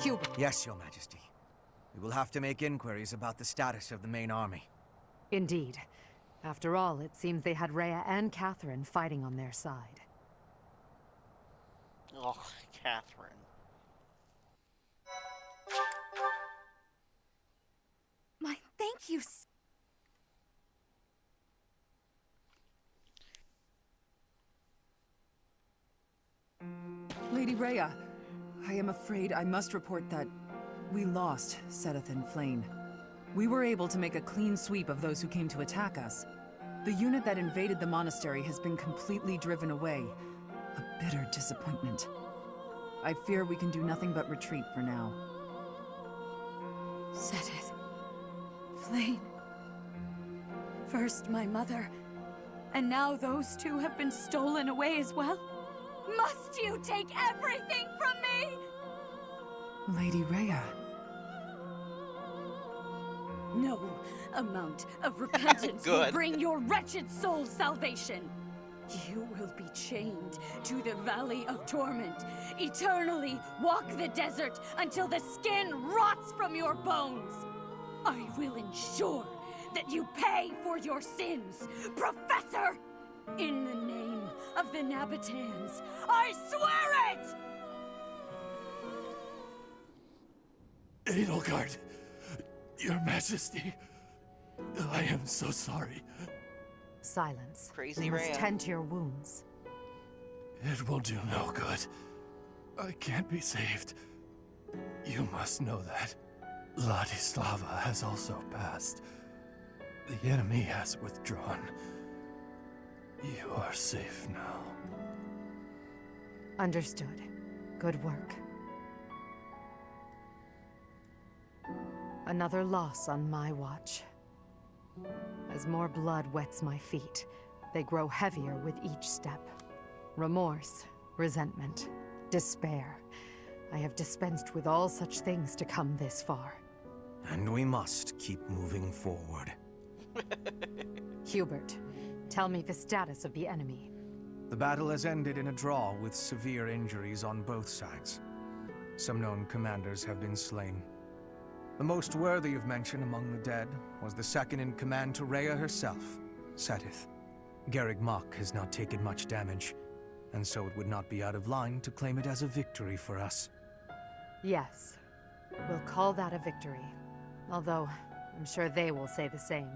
Hubert. Yes, Your Majesty. We will have to make inquiries about the status of the main army. Indeed. After all, it seems they had Rhea and Catherine fighting on their side. Ugh, Catherine. My thank you. Lady Rhea, I am afraid I must report that we lost Sethith and Flayn. We were able to make a clean sweep of those who came to attack us. The unit that invaded the monastery has been completely driven away. A bitter disappointment. I fear we can do nothing but retreat for now. Sethith. Flayn. First my mother, and now those two have been stolen away as well? Must you take everything from me? Lady Rhea. No amount of repentance will bring your wretched soul salvation. You will be chained to the Valley of Torment, eternally walk the desert until the skin rots from your bones. I will ensure that you pay for your sins, Professor! In the name of the Nabitans, I swear it! Edelgard, Your Majesty, I am so sorry. Silence. Crazy You must Rhea. tend to your wounds. It will do no good. I can't be saved. You must know that. Ladislava has also passed. The enemy has withdrawn. You are safe now. Understood. Good work. Another loss on my watch. As more blood wets my feet, they grow heavier with each step. Remorse, resentment, despair. I have dispensed with all such things to come this far. And we must keep moving forward. Hubert, tell me the status of the enemy. The battle has ended in a draw with severe injuries on both sides. Some known commanders have been slain. The most worthy of mention among the dead was the second in command to Rhea herself, Seteth. Garreg Mach has not taken much damage, and so it would not be out of line to claim it as a victory for us. Yes, we'll call that a victory. Although, I'm sure they will say the same.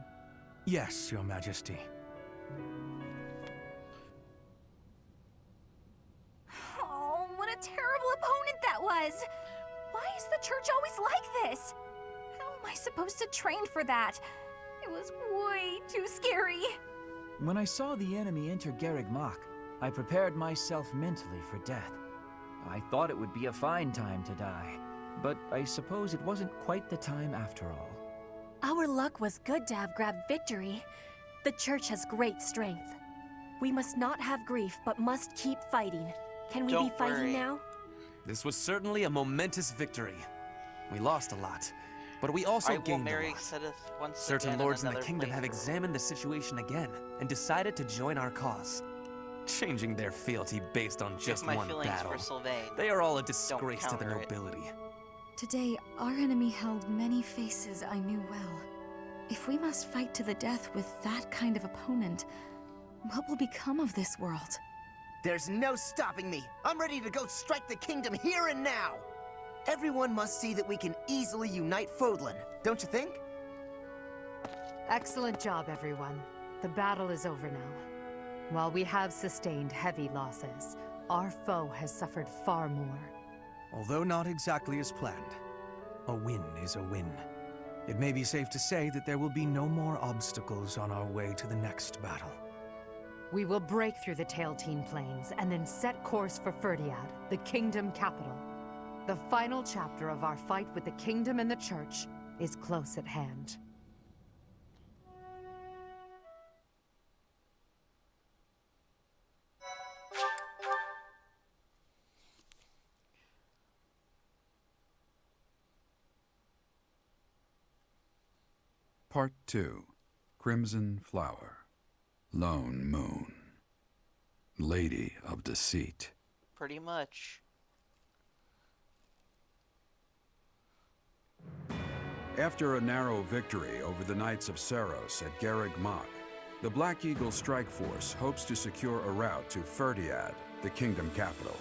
Yes, Your Majesty. Oh, what a terrible opponent that was! Why is the church always like this? How am I supposed to train for that? It was way too scary. When I saw the enemy enter Garreg Mach, I prepared myself mentally for death. I thought it would be a fine time to die, but I suppose it wasn't quite the time after all. Our luck was good to have grabbed victory. The church has great strength. We must not have grief, but must keep fighting. Can we be fighting now? This was certainly a momentous victory. We lost a lot, but we also gained a lot. Certain lords in the kingdom have examined the situation again and decided to join our cause, changing their fealty based on just one battle. They are all a disgrace to the nobility. Today, our enemy held many faces I knew well. If we must fight to the death with that kind of opponent, what will become of this world? There's no stopping me. I'm ready to go strike the kingdom here and now. Everyone must see that we can easily unite Fodlan, don't you think? Excellent job, everyone. The battle is over now. While we have sustained heavy losses, our foe has suffered far more. Although not exactly as planned, a win is a win. It may be safe to say that there will be no more obstacles on our way to the next battle. We will break through the Tailtean Plains and then set course for Ferdiad, the kingdom capital. The final chapter of our fight with the kingdom and the church is close at hand. Part 2. Crimson Flower. Lone Moon. Lady of Deceit. Pretty much. After a narrow victory over the Knights of Seiros at Garreg Mach, the Black Eagle Strike Force hopes to secure a route to Ferdiad, the kingdom capital.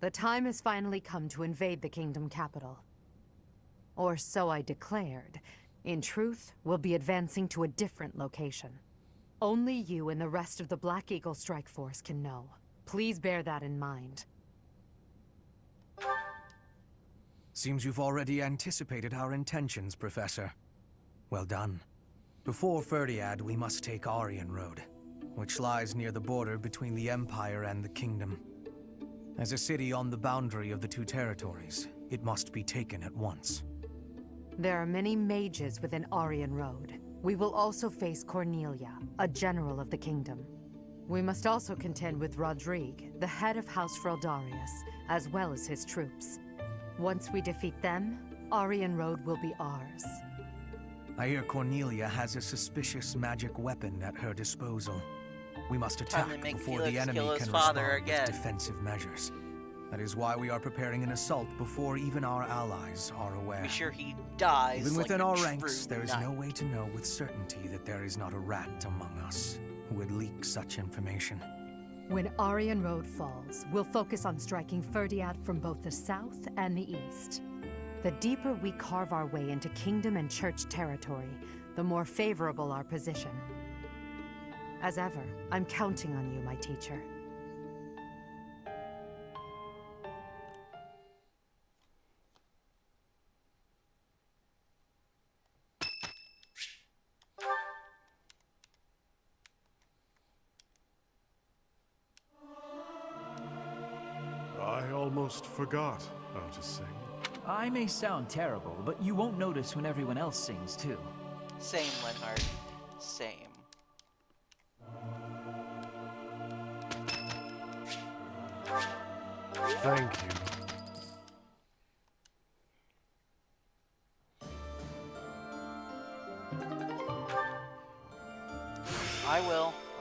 The time has finally come to invade the kingdom capital. Or so I declared. In truth, we'll be advancing to a different location. Only you and the rest of the Black Eagle Strike Force can know. Please bear that in mind. Seems you've already anticipated our intentions, Professor. Well done. Before Ferdiad, we must take Aryan Road, which lies near the border between the Empire and the Kingdom. As a city on the boundary of the two territories, it must be taken at once. There are many mages within Aryan Road. We will also face Cornelia, a general of the kingdom. We must also contend with Rodrigue, the head of House Freldarius, as well as his troops. Once we defeat them, Aryan Road will be ours. I hear Cornelia has a suspicious magic weapon at her disposal. We must attack before the enemy can respond with defensive measures. That is why we are preparing an assault before even our allies are aware. Be sure he dies. Even within like our ranks, there is no way to know with certainty that there is not a rat among us who would leak such information. When Aryan Road falls, we'll focus on striking Ferdiad from both the south and the east. The deeper we carve our way into kingdom and church territory, the more favorable our position. As ever, I'm counting on you, my teacher. almost forgot how to sing. I may sound terrible, but you won't notice when everyone else sings, too. Same, Leonhard. Same. Thank you.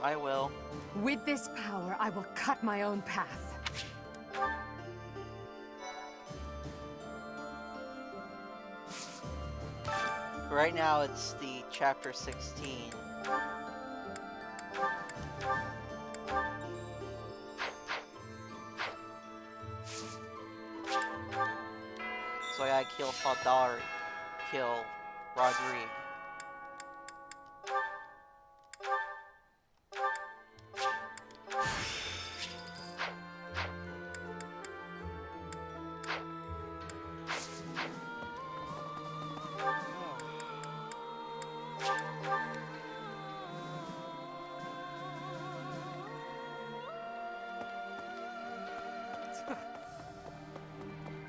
I will. With this power, I will cut my own path. Right now it's the chapter 16. So I gotta kill Faldari, kill Rodrigue.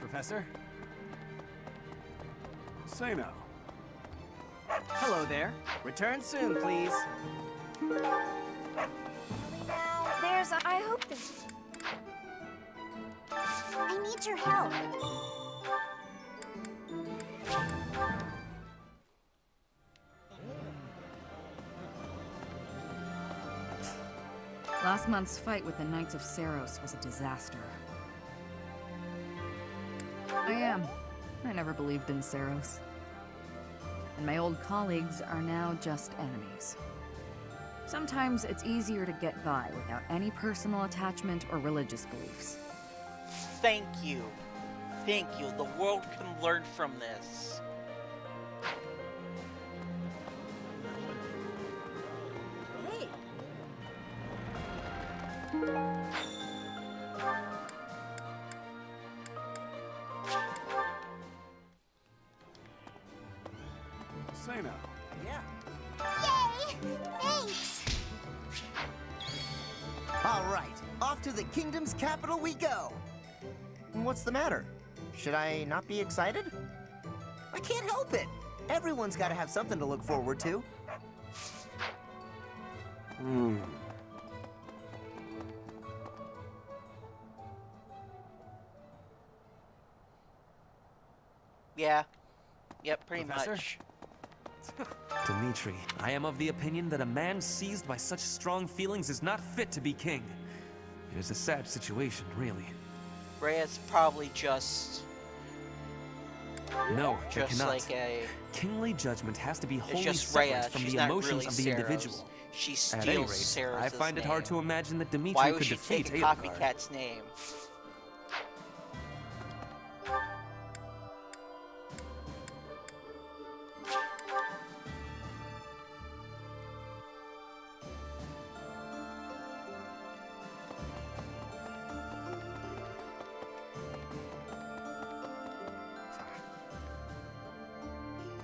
Professor? Say now. Hello there. Return soon, please. I hope there's... I need your help. Last month's fight with the Knights of Seiros was a disaster. I never believed in Seiros. And my old colleagues are now just enemies. Sometimes it's easier to get by without any personal attachment or religious beliefs. Thank you. Thank you. The world can learn from this. Hey. Say now. Yeah. Yay! Thanks! All right, off to the kingdom's capital we go. What's the matter? Should I not be excited? I can't help it. Everyone's got to have something to look forward to. Yeah. Yep, pretty Professor? much. Dimitri, I am of the opinion that a man seized by such strong feelings is not fit to be king. It is a sad situation, really. Rhea's probably just... No, it just cannot. like a... Kingly judgment has to be It's wholly just separate Rhea. from She's the not emotions really of the Seiros. individual. She At any steals rate, I Seiros' find it hard name. to imagine that Dimitri Why could would she defeat take a Edelgard. copycat's name?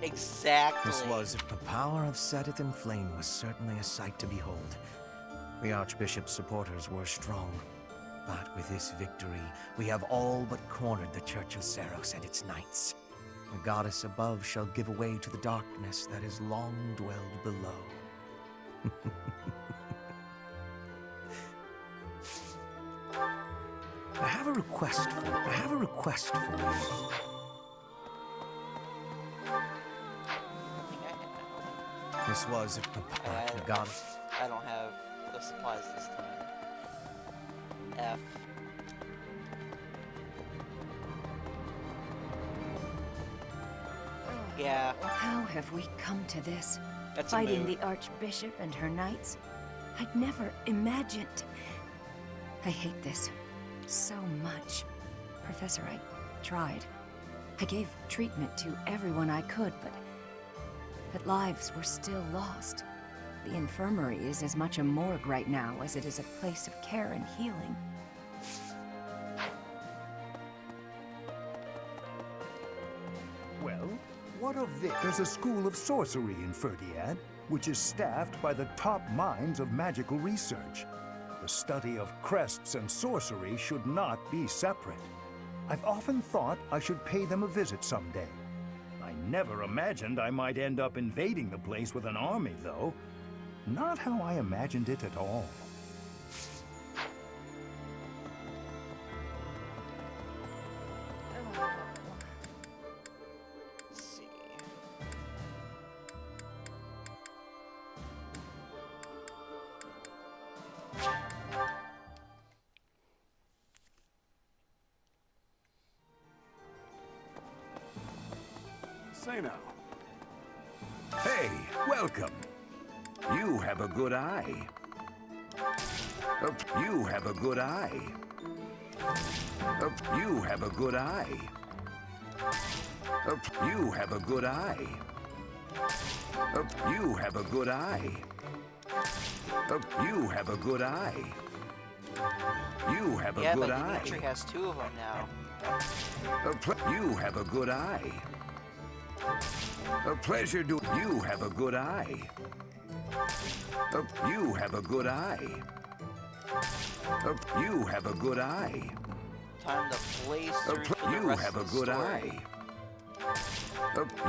Exactly. This was the power of Serath Flame was certainly a sight to behold. The Archbishop's supporters were strong, but with this victory, we have all but cornered the Church of Seiros and its knights. The goddess above shall give way to the darkness that has long dwelled below. I have a request for you. This was the goddess. I don't have the supplies this time. F. Yeah. How have we come to this? That's a Fighting mood. the Archbishop and her knights? I'd never imagined. I hate this so much. Professor, I tried. I gave treatment to everyone I could, but lives were still lost. The infirmary is as much a morgue right now as it is a place of care and healing. Well, what of this? There's a school of sorcery in Ferdiad, which is staffed by the top minds of magical research. The study of crests and sorcery should not be separate. I've often thought I should pay them a visit someday. I never imagined I might end up invading the place with an army, though. Not how I imagined it at all. Let's see. Say now. Hey, welcome. You have a good eye. You have a good eye. You have a good eye. You have a good eye. You have a good eye. You have a good eye. You have a good eye. Dimitri has 2 of them now. You have a good eye. A pleasure to you have a good eye. You have a good eye. You have a good eye. Time to blaze through to the You rest have a of the good story. eye.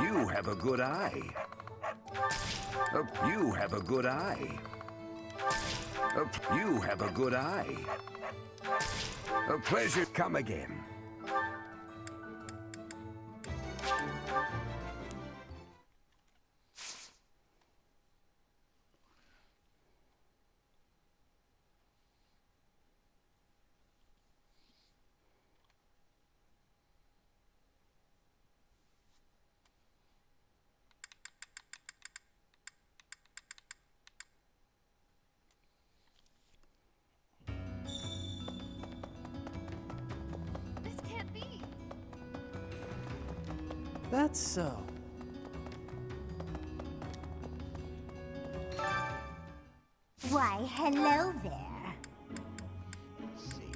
You have a good eye. You have a good eye. You have a good eye. A pleasure. Come again. This can't be. That's so. Why, hello there. Let's see.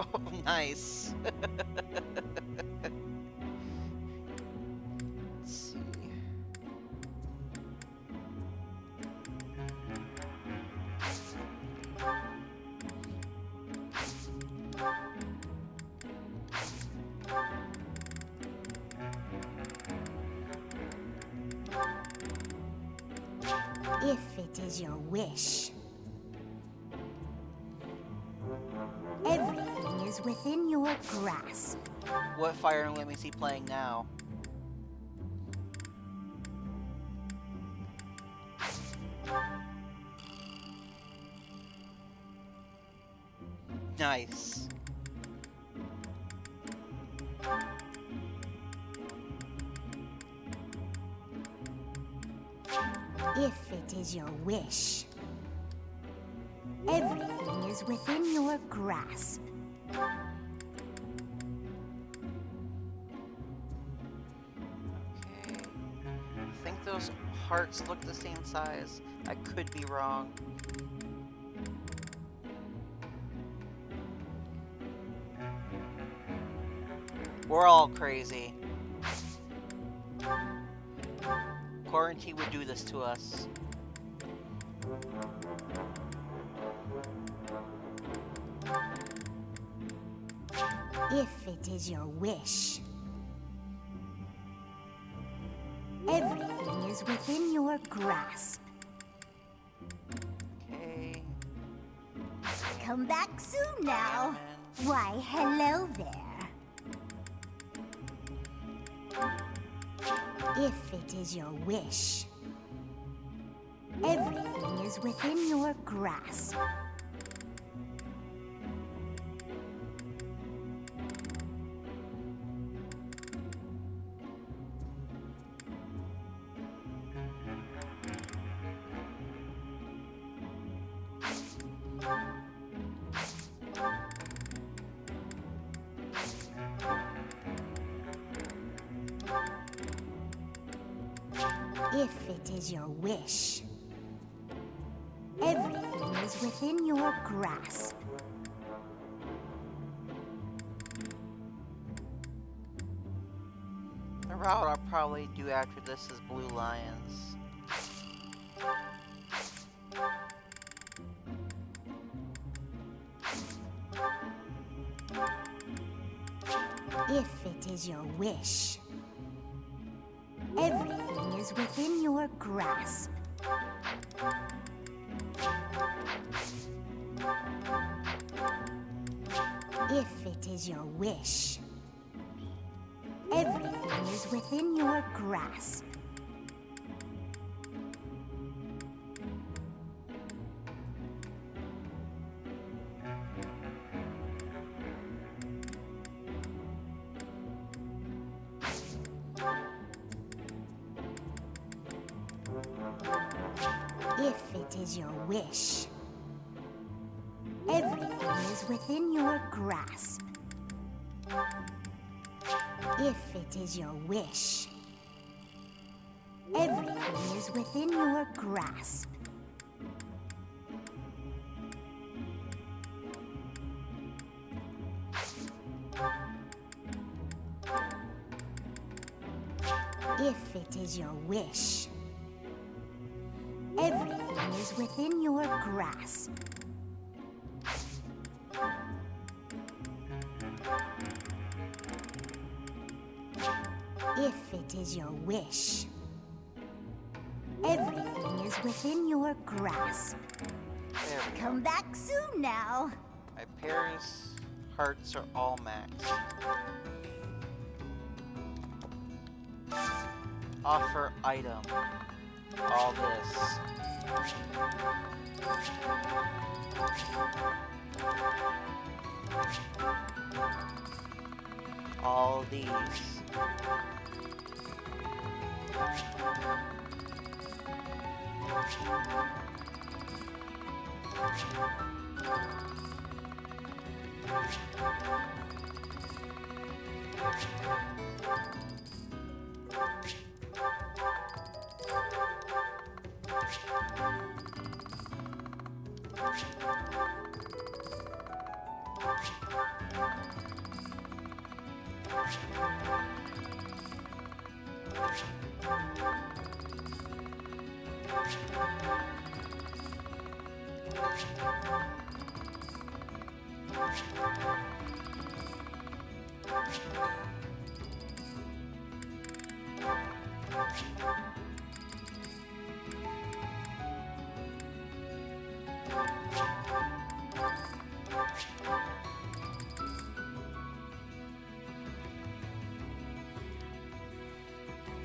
Oh, nice. Let's see. If it is your wish. Everything is within your grasp. What Fire Emblem is he playing now? Nice. If it is your wish. Everything is within your grasp. Okay. I think those hearts look the same size. I could be wrong. We're all crazy. Quarantine would do this to us. If it is your wish. Everything is within your grasp. Okay. Come back soon now. Why, hello there. If it is your wish. Everything is within your grasp. If it is your wish. Everything is within your grasp. The route I'll probably do after this is Blue Lions. If it is your wish. Everything is within your grasp. If it is your wish. Everything is within your grasp. If it is your wish. Everything is within your grasp. If it is your wish. Everything is within your grasp. If it is your wish. Everything is within your grasp. If it is your wish. Everything is within your grasp. Come back soon now. My pairs hearts are all maxed. Offer item. All this. All these.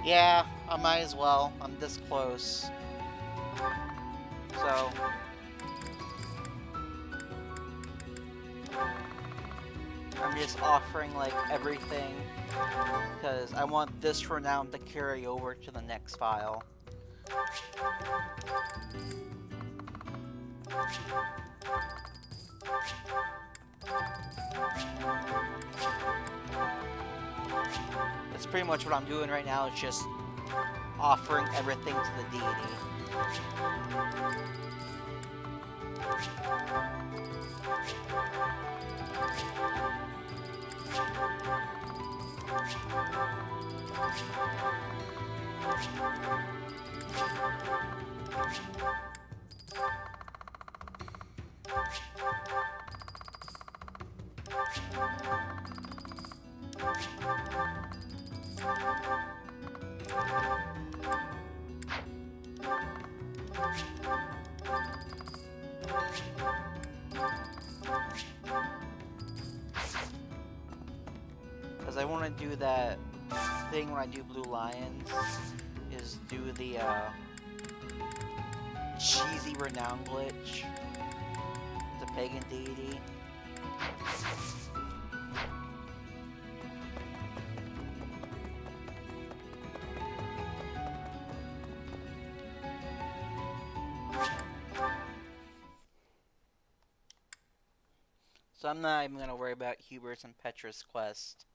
Yeah, I might as well. I'm this close. So... I'm just offering, like, everything. Because I want this renown to carry over to the next file. That's pretty much what I'm doing right now, is just offering everything to the deity. Because I want to do that thing when I do Blue Lions, is do the cheesy renown glitch, the pagan deity. So I'm not even going to worry about Hubert's and Petra's quest.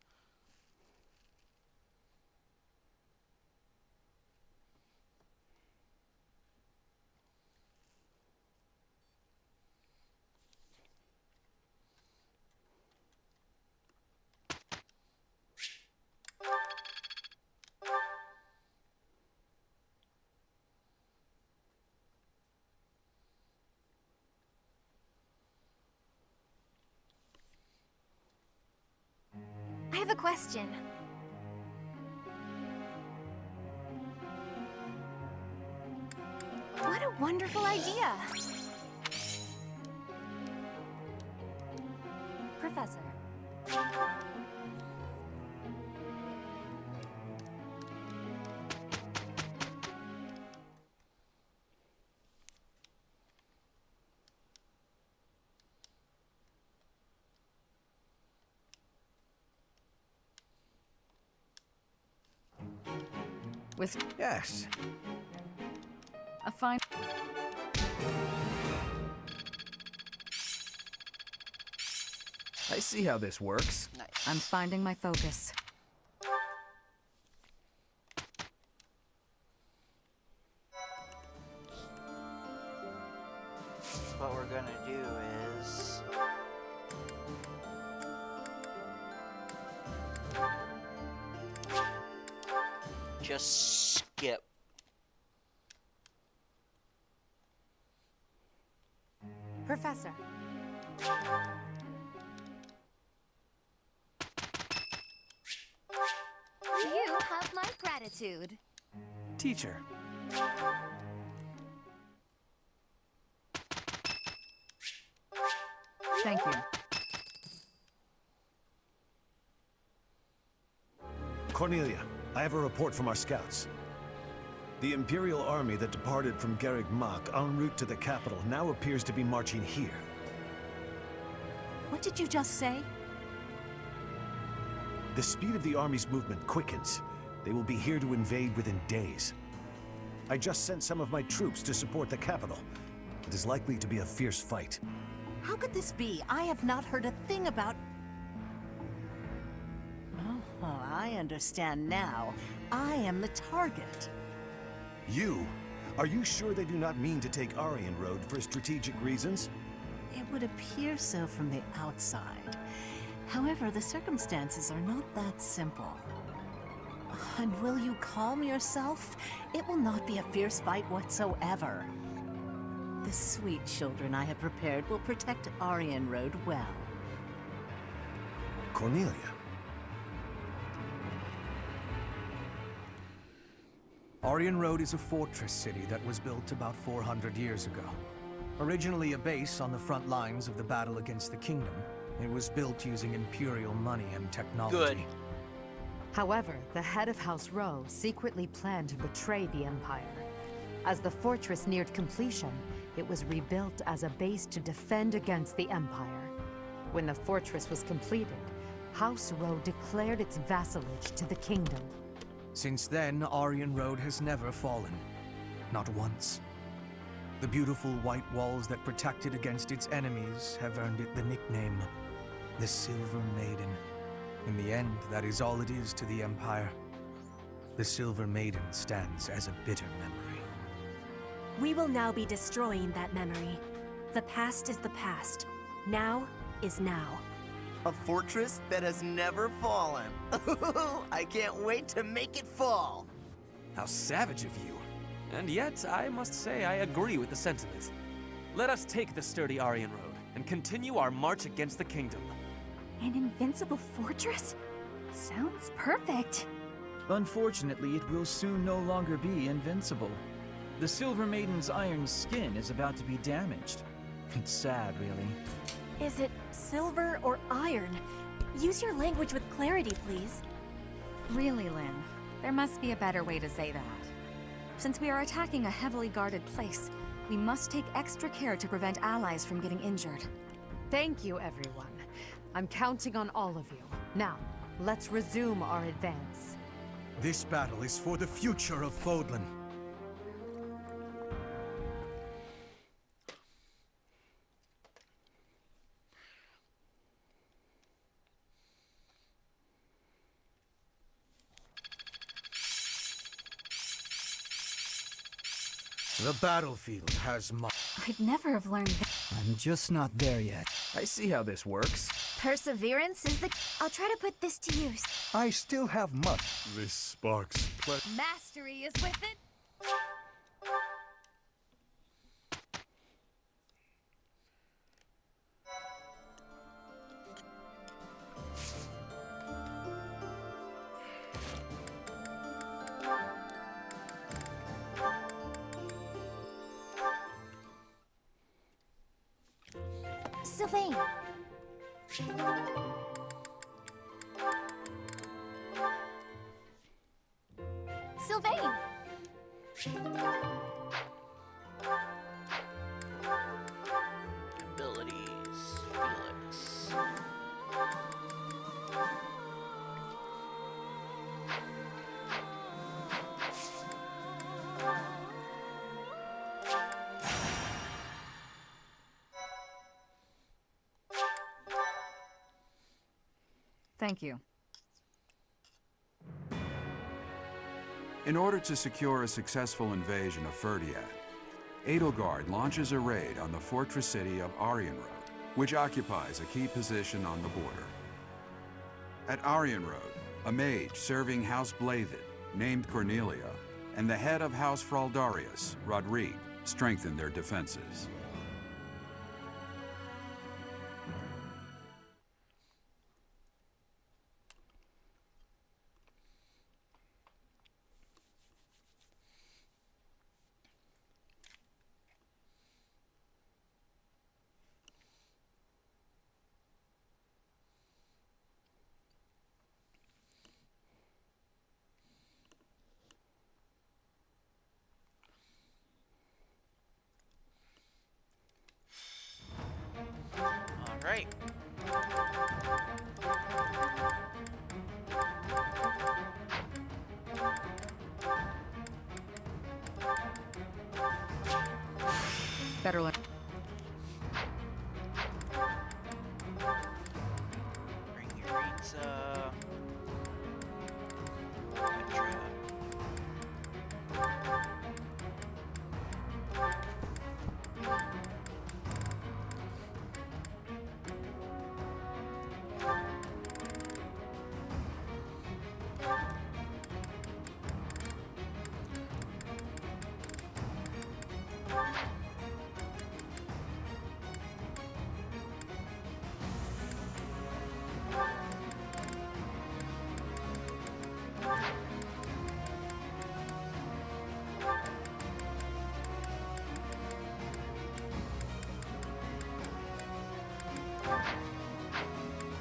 I have a question. What a wonderful idea! Professor. With... Yes. A fine... I see how this works. I'm finding my focus. What we're gonna do is... just skip. Professor. You have my gratitude. Teacher. Thank you. Cornelia, I have a report from our scouts. The Imperial army that departed from Garreg Mach en route to the capital now appears to be marching here. What did you just say? The speed of the army's movement quickens. They will be here to invade within days. I just sent some of my troops to support the capital. It is likely to be a fierce fight. How could this be? I have not heard a thing about... Oh, I understand now. I am the target. You? Are you sure they do not mean to take Aryan Road for strategic reasons? It would appear so from the outside. However, the circumstances are not that simple. And will you calm yourself? It will not be a fierce fight whatsoever. The sweet children I have prepared will protect Aryan Road well. Cornelia. Aryan Road is a fortress city that was built about 400 years ago. Originally a base on the front lines of the battle against the Kingdom, it was built using Imperial money and technology. Good. However, the head of House Rowe secretly planned to betray the Empire. As the fortress neared completion, it was rebuilt as a base to defend against the Empire. When the fortress was completed, House Rowe declared its vassalage to the Kingdom. Since then, Aryan Road has never fallen. Not once. The beautiful white walls that protected against its enemies have earned it the nickname, the Silver Maiden. In the end, that is all it is to the Empire. The Silver Maiden stands as a bitter memory. We will now be destroying that memory. The past is the past. Now is now. A fortress that has never fallen. I can't wait to make it fall. How savage of you. And yet, I must say I agree with the sentiment. Let us take the sturdy Aryan Road and continue our march against the Kingdom. An invincible fortress? Sounds perfect. Unfortunately, it will soon no longer be invincible. The Silver Maiden's iron skin is about to be damaged. It's sad, really. Is it silver or iron? Use your language with clarity, please. Really, Lynn, there must be a better way to say that. Since we are attacking a heavily guarded place, we must take extra care to prevent allies from getting injured. Thank you, everyone. I'm counting on all of you. Now, let's resume our advance. This battle is for the future of Fodlan. The battlefield has I'd never have learned that. I'm just not there yet. I see how this works. Perseverance is the... I'll try to put this to use. I still have much. This sparks pleasure. Mastery is with it. Sylvain! Sylvain! Abilities, Felix. Thank you. In order to secure a successful invasion of Ferdiad, Edelgard launches a raid on the fortress city of Arianrhod, which occupies a key position on the border. At Arianrhod, a mage serving House Blathid, named Cornelia, and the head of House Fraldarius, Rodrigue, strengthen their defenses. Alright. Better luck. Bring your pizza.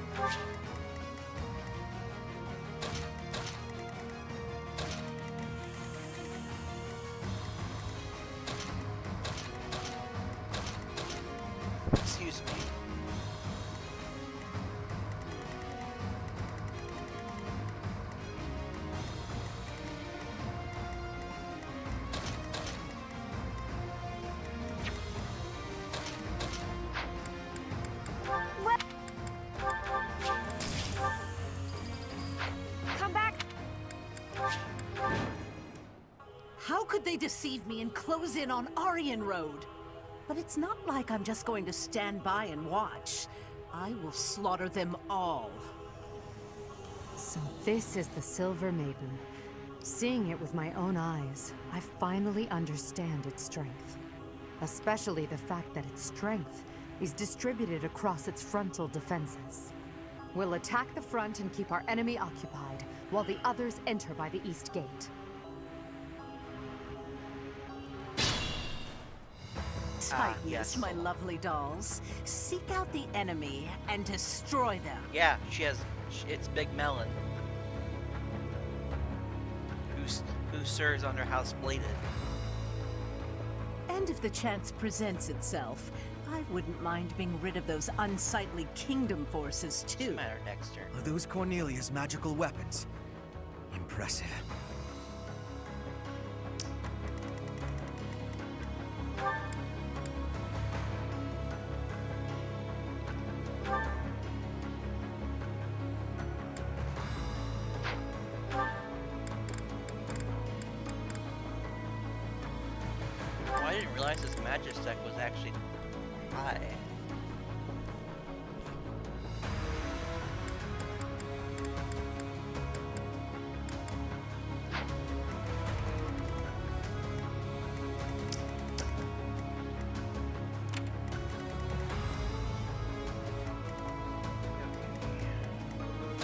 Petra. Excuse me. What? Come back! How could they deceive me and close in on Arianrhod? But it's not like I'm just going to stand by and watch. I will slaughter them all. So this is the Silver Maiden. Seeing it with my own eyes, I finally understand its strength. Especially the fact that its strength is distributed across its frontal defenses. We'll attack the front and keep our enemy occupied, while the others enter by the east gate. Tighten yes. my lovely dolls. Seek out the enemy and destroy them. Yeah, it's Big Melon. Who serves under House Blathid. And if the chance presents itself, I wouldn't mind being rid of those unsightly kingdom forces too. What's the matter, Dexter? Are those Cornelia's magical weapons? Impressive. I didn't realize this Magistech was actually high.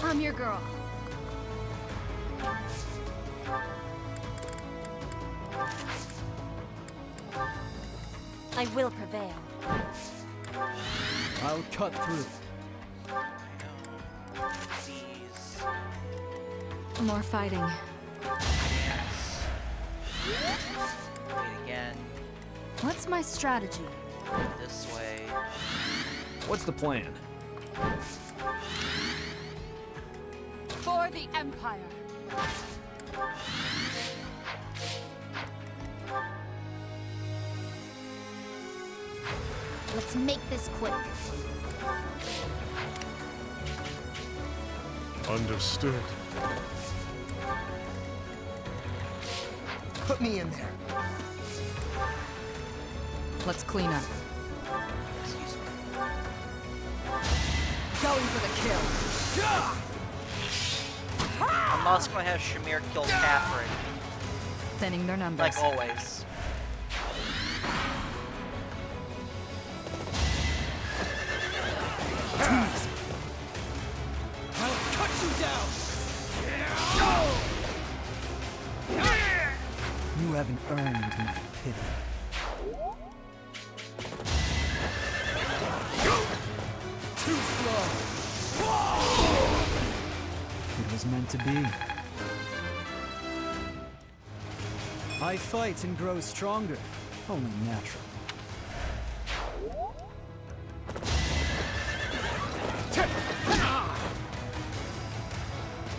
I'm your girl. I will prevail. I'll cut through. These. More fighting. Yes. Wait again. What's my strategy? This way. What's the plan? For the Empire. Let's make this quick. Understood. Put me in there. Let's clean up. Excuse me. Going for the kill. I'm also gonna have Shamir kill Catherine. Thinning their numbers. Like always. I'll cut you down! You haven't earned my pity. Too slow! It was meant to be. I fight and grow stronger. Only natural.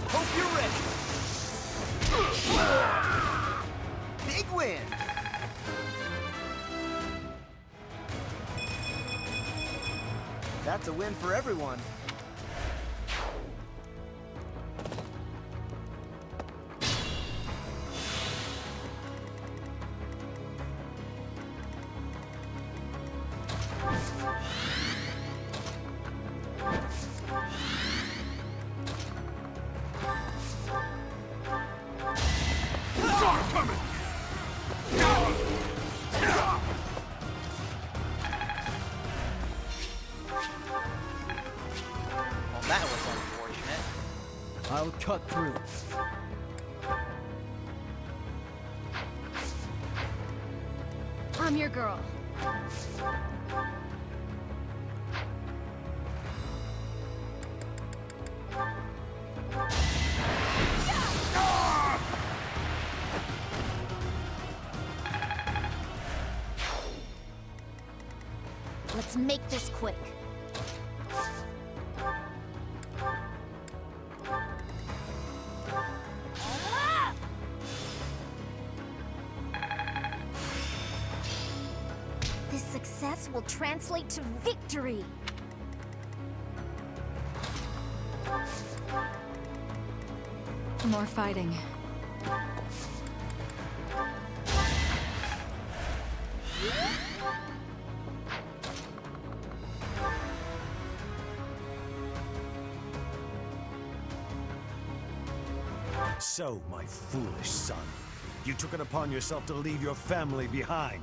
Hope you're ready. Big win. That's a win for everyone. That was unfortunate. I'll cut through. I'm your girl. Let's make this quick. This success will translate to victory. More fighting. So, my foolish son, you took it upon yourself to leave your family behind.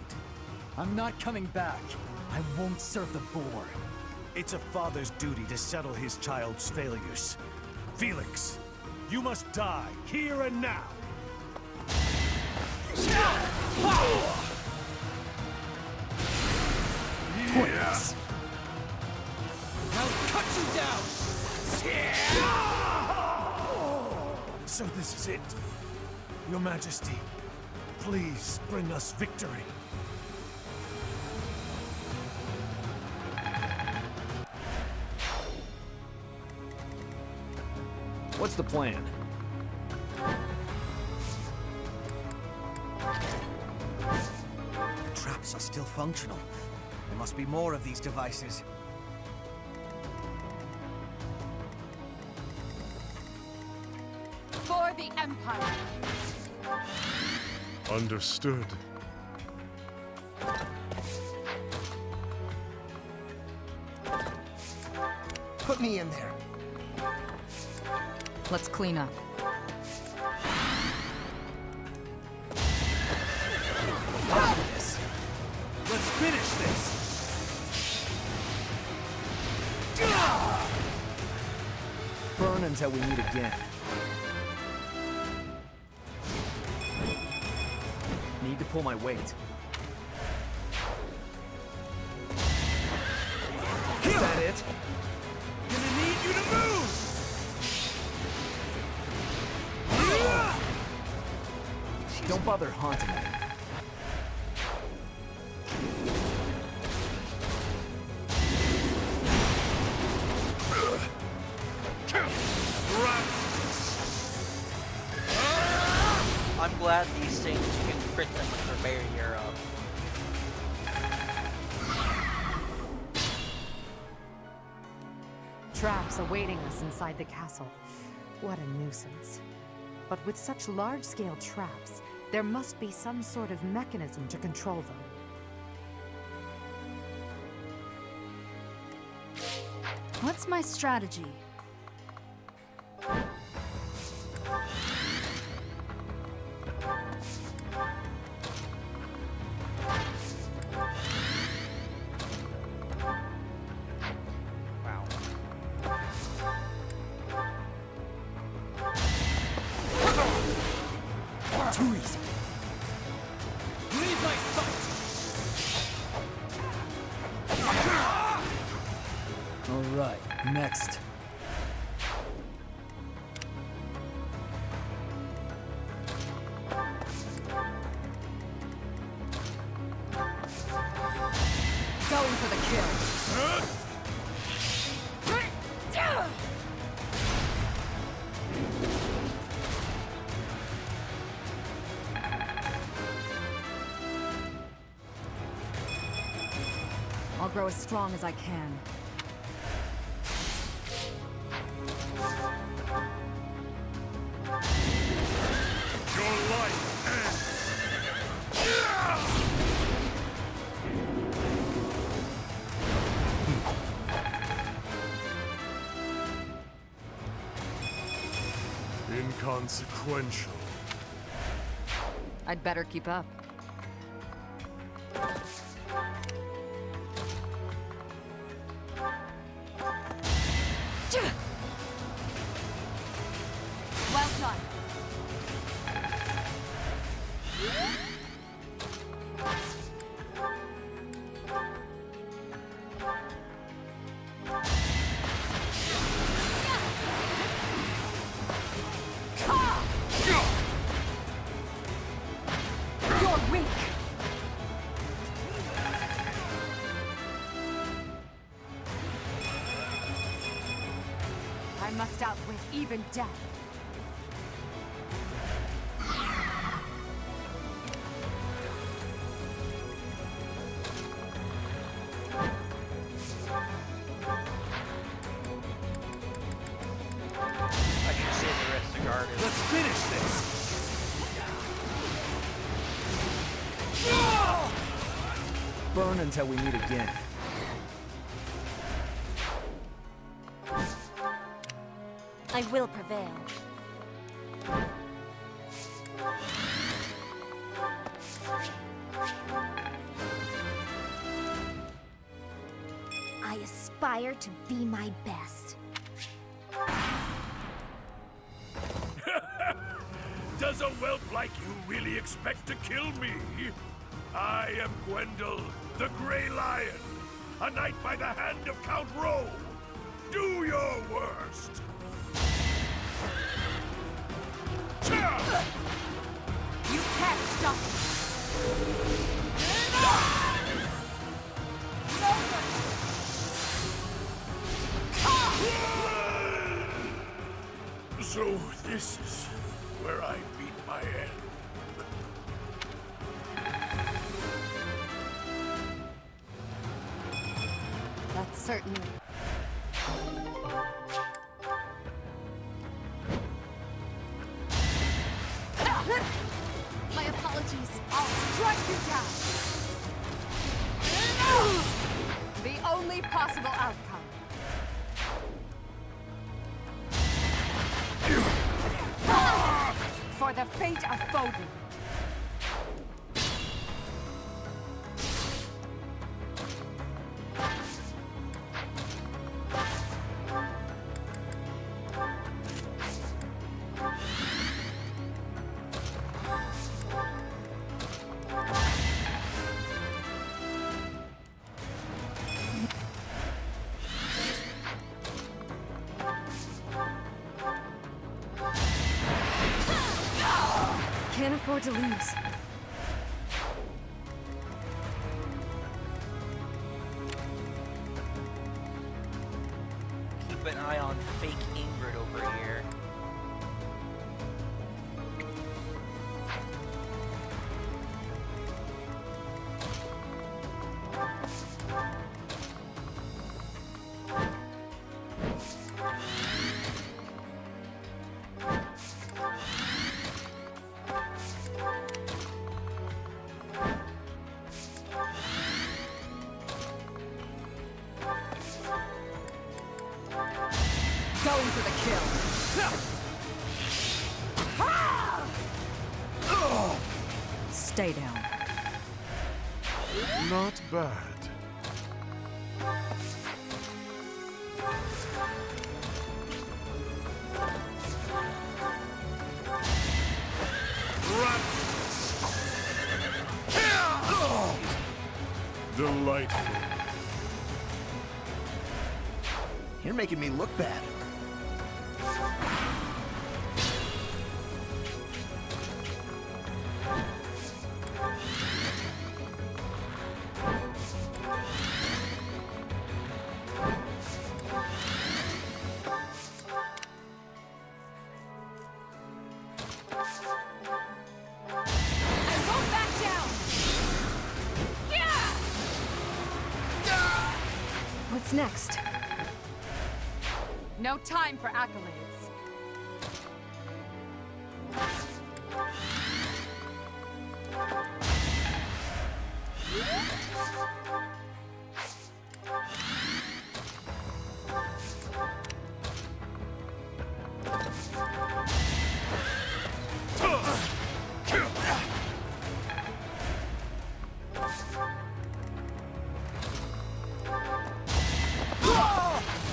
I'm not coming back. I won't serve the boar. It's a father's duty to settle his child's failures. Felix, you must die here and now. Pointless. I'll cut you down! So this is it. Your Majesty, please bring us victory. What's the plan? Traps are still functional. There must be more of these devices. For the Empire. Understood. Put me in there. Let's clean up. Let's finish this! Burn until we meet again. Need to pull my weight. Here! it. Gonna need you to move! Don't bother haunting me. I'm glad these things you can crit them with their barrier up. Traps awaiting us inside the castle. What a nuisance. But with such large-scale traps, there must be some sort of mechanism to control them. What's my strategy? Too easy. Leave my sight! All right, next. Going for the kill. I'll grow as strong as I can. Your life ends. Inconsequential. I'd better keep up. Well done. You're weak. I must outwit even death. I should save the rest of guard. Let's finish this! Burn until we meet again. I will prevail. I aspire to be my best. Does a whelp like you really expect to kill me? I am Gwendol, the Grey Lion, a knight by the hand of Count Rowe. Do your worst! You can't stop me! So this is where I meet my end. That's certainly... My apologies. I'll strike you down! The only possible outcome. For the fate of Foden. Can't afford to lose. Keep an eye on fake Ingrid over here. Going for the kill. Stay down. Not bad. Delightful. You're making me look bad. What's next? No time for accolades.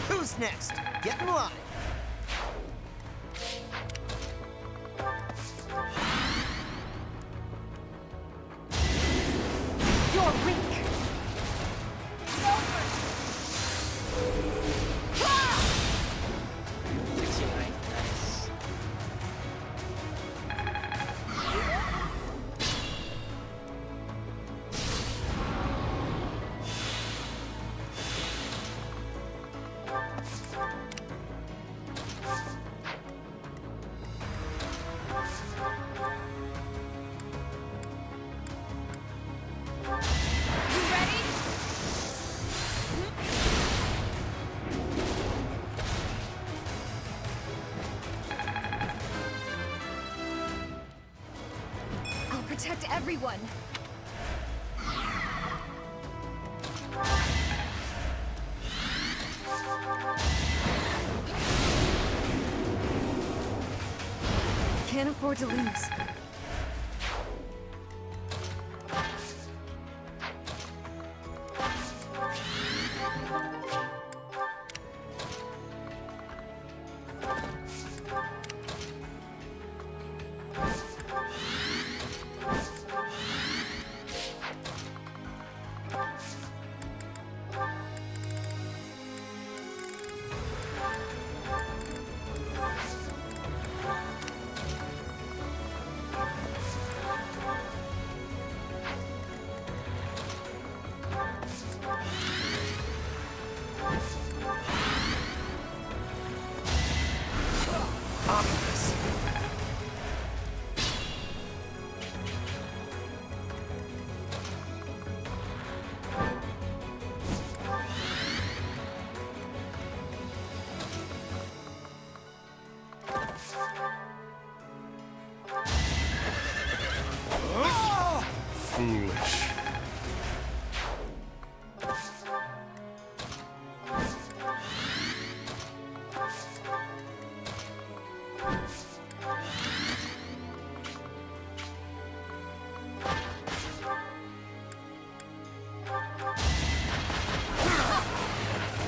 Who's next? Get in line. You're weak. Protect everyone. Can't afford to lose. Foolish.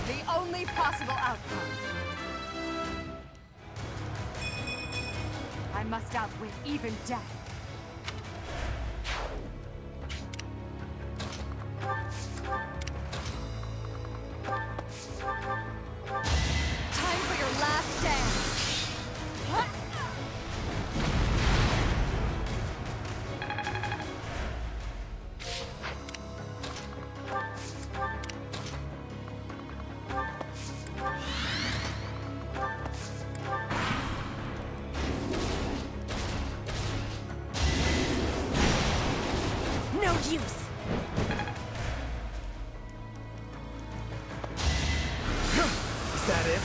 The only possible outcome. I must outwit even death. Time for your last dance. use. Is that it?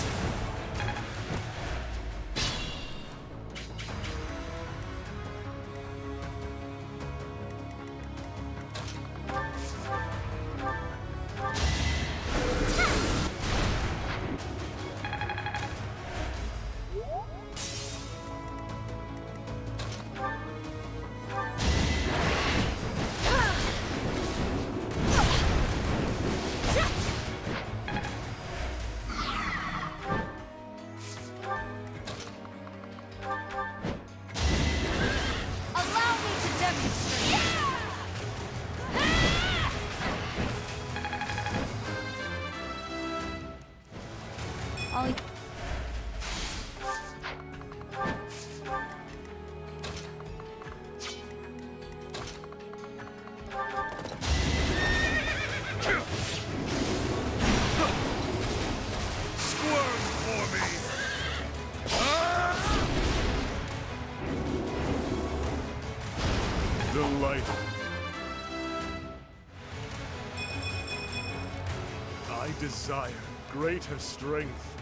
I desire greater strength.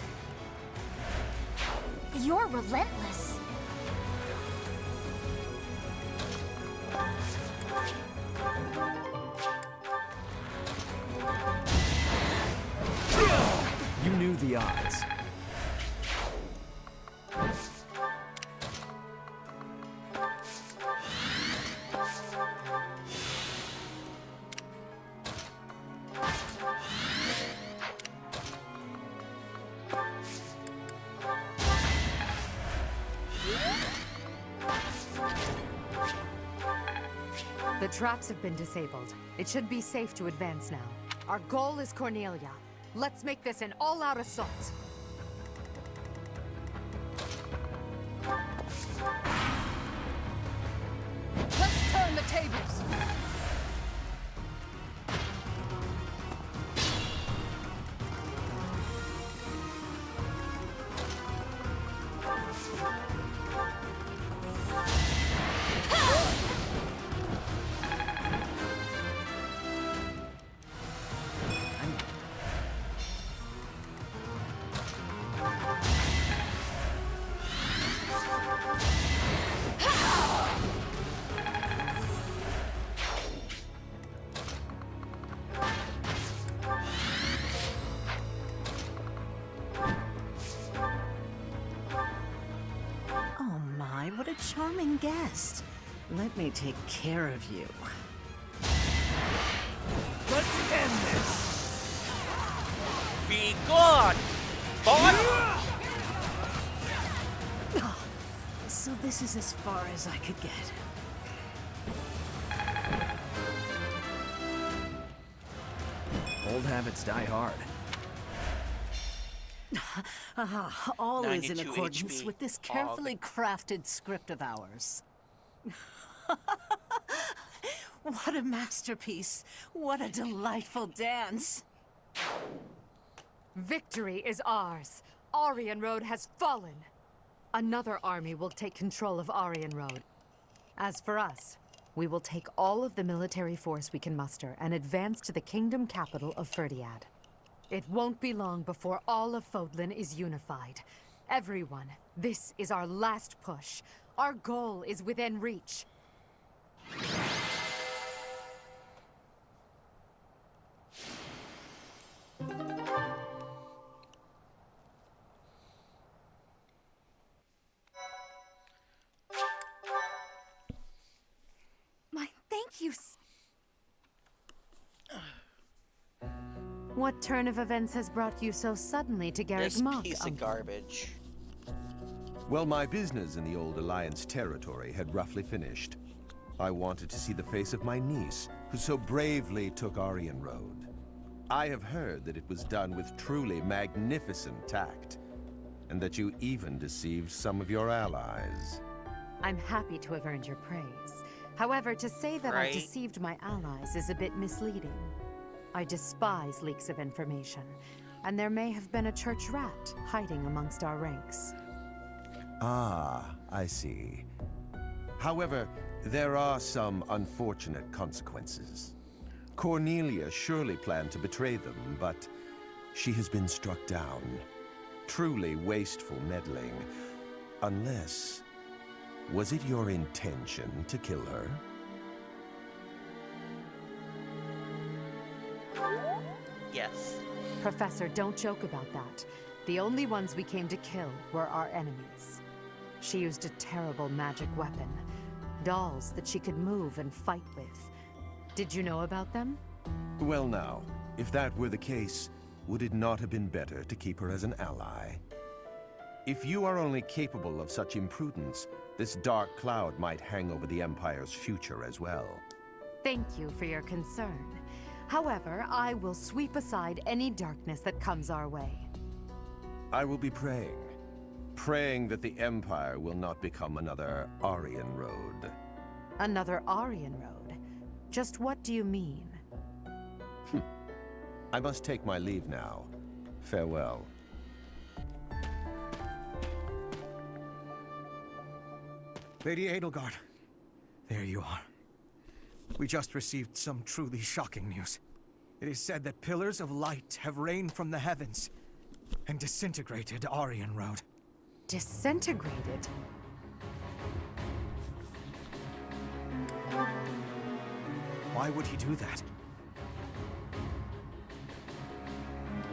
You're relentless. You knew the odds. The traps have been disabled. It should be safe to advance now. Our goal is Cornelia. Let's make this an all-out assault. Let's turn the tables! What a charming guest. Let me take care of you. Let's end this! Be gone! Boy! So this is as far as I could get. Old habits die hard. All is in 92 accordance HP. with this carefully crafted script of ours. What a masterpiece. What a delightful dance. Victory is ours. Aryan Road has fallen. Another army will take control of Aryan Road. As for us, we will take all of the military force we can muster and advance to the kingdom capital of Ferdiad. It won't be long before all of Fodlan is unified. Everyone, this is our last push. Our goal is within reach. My thank you. What turn of events has brought you so suddenly to Garreg This Mach, piece of garbage. Well, my business in the old Alliance territory had roughly finished. I wanted to see the face of my niece, who so bravely took Aryan Road. I have heard that it was done with truly magnificent tact, and that you even deceived some of your allies. I'm happy to have earned your praise. However, to say that I deceived my allies is a bit misleading. I despise leaks of information, and there may have been a church rat hiding amongst our ranks. Ah, I see. However, there are some unfortunate consequences. Cornelia surely planned to betray them, but she has been struck down. Truly wasteful meddling. Unless... was it your intention to kill her? Yes. Professor, don't joke about that. The only ones we came to kill were our enemies. She used a terrible magic weapon. Dolls that she could move and fight with. Did you know about them? Well now, if that were the case, would it not have been better to keep her as an ally? If you are only capable of such imprudence, this dark cloud might hang over the Empire's future as well. Thank you for your concern. However, I will sweep aside any darkness that comes our way. I will be praying. Praying that the Empire will not become another Aryan Road. Another Aryan Road? Just what do you mean? I must take my leave now. Farewell. Lady Edelgard, there you are. We just received some truly shocking news. It is said that pillars of light have rained from the heavens and disintegrated Aryan Road. Disintegrated? Why would he do that?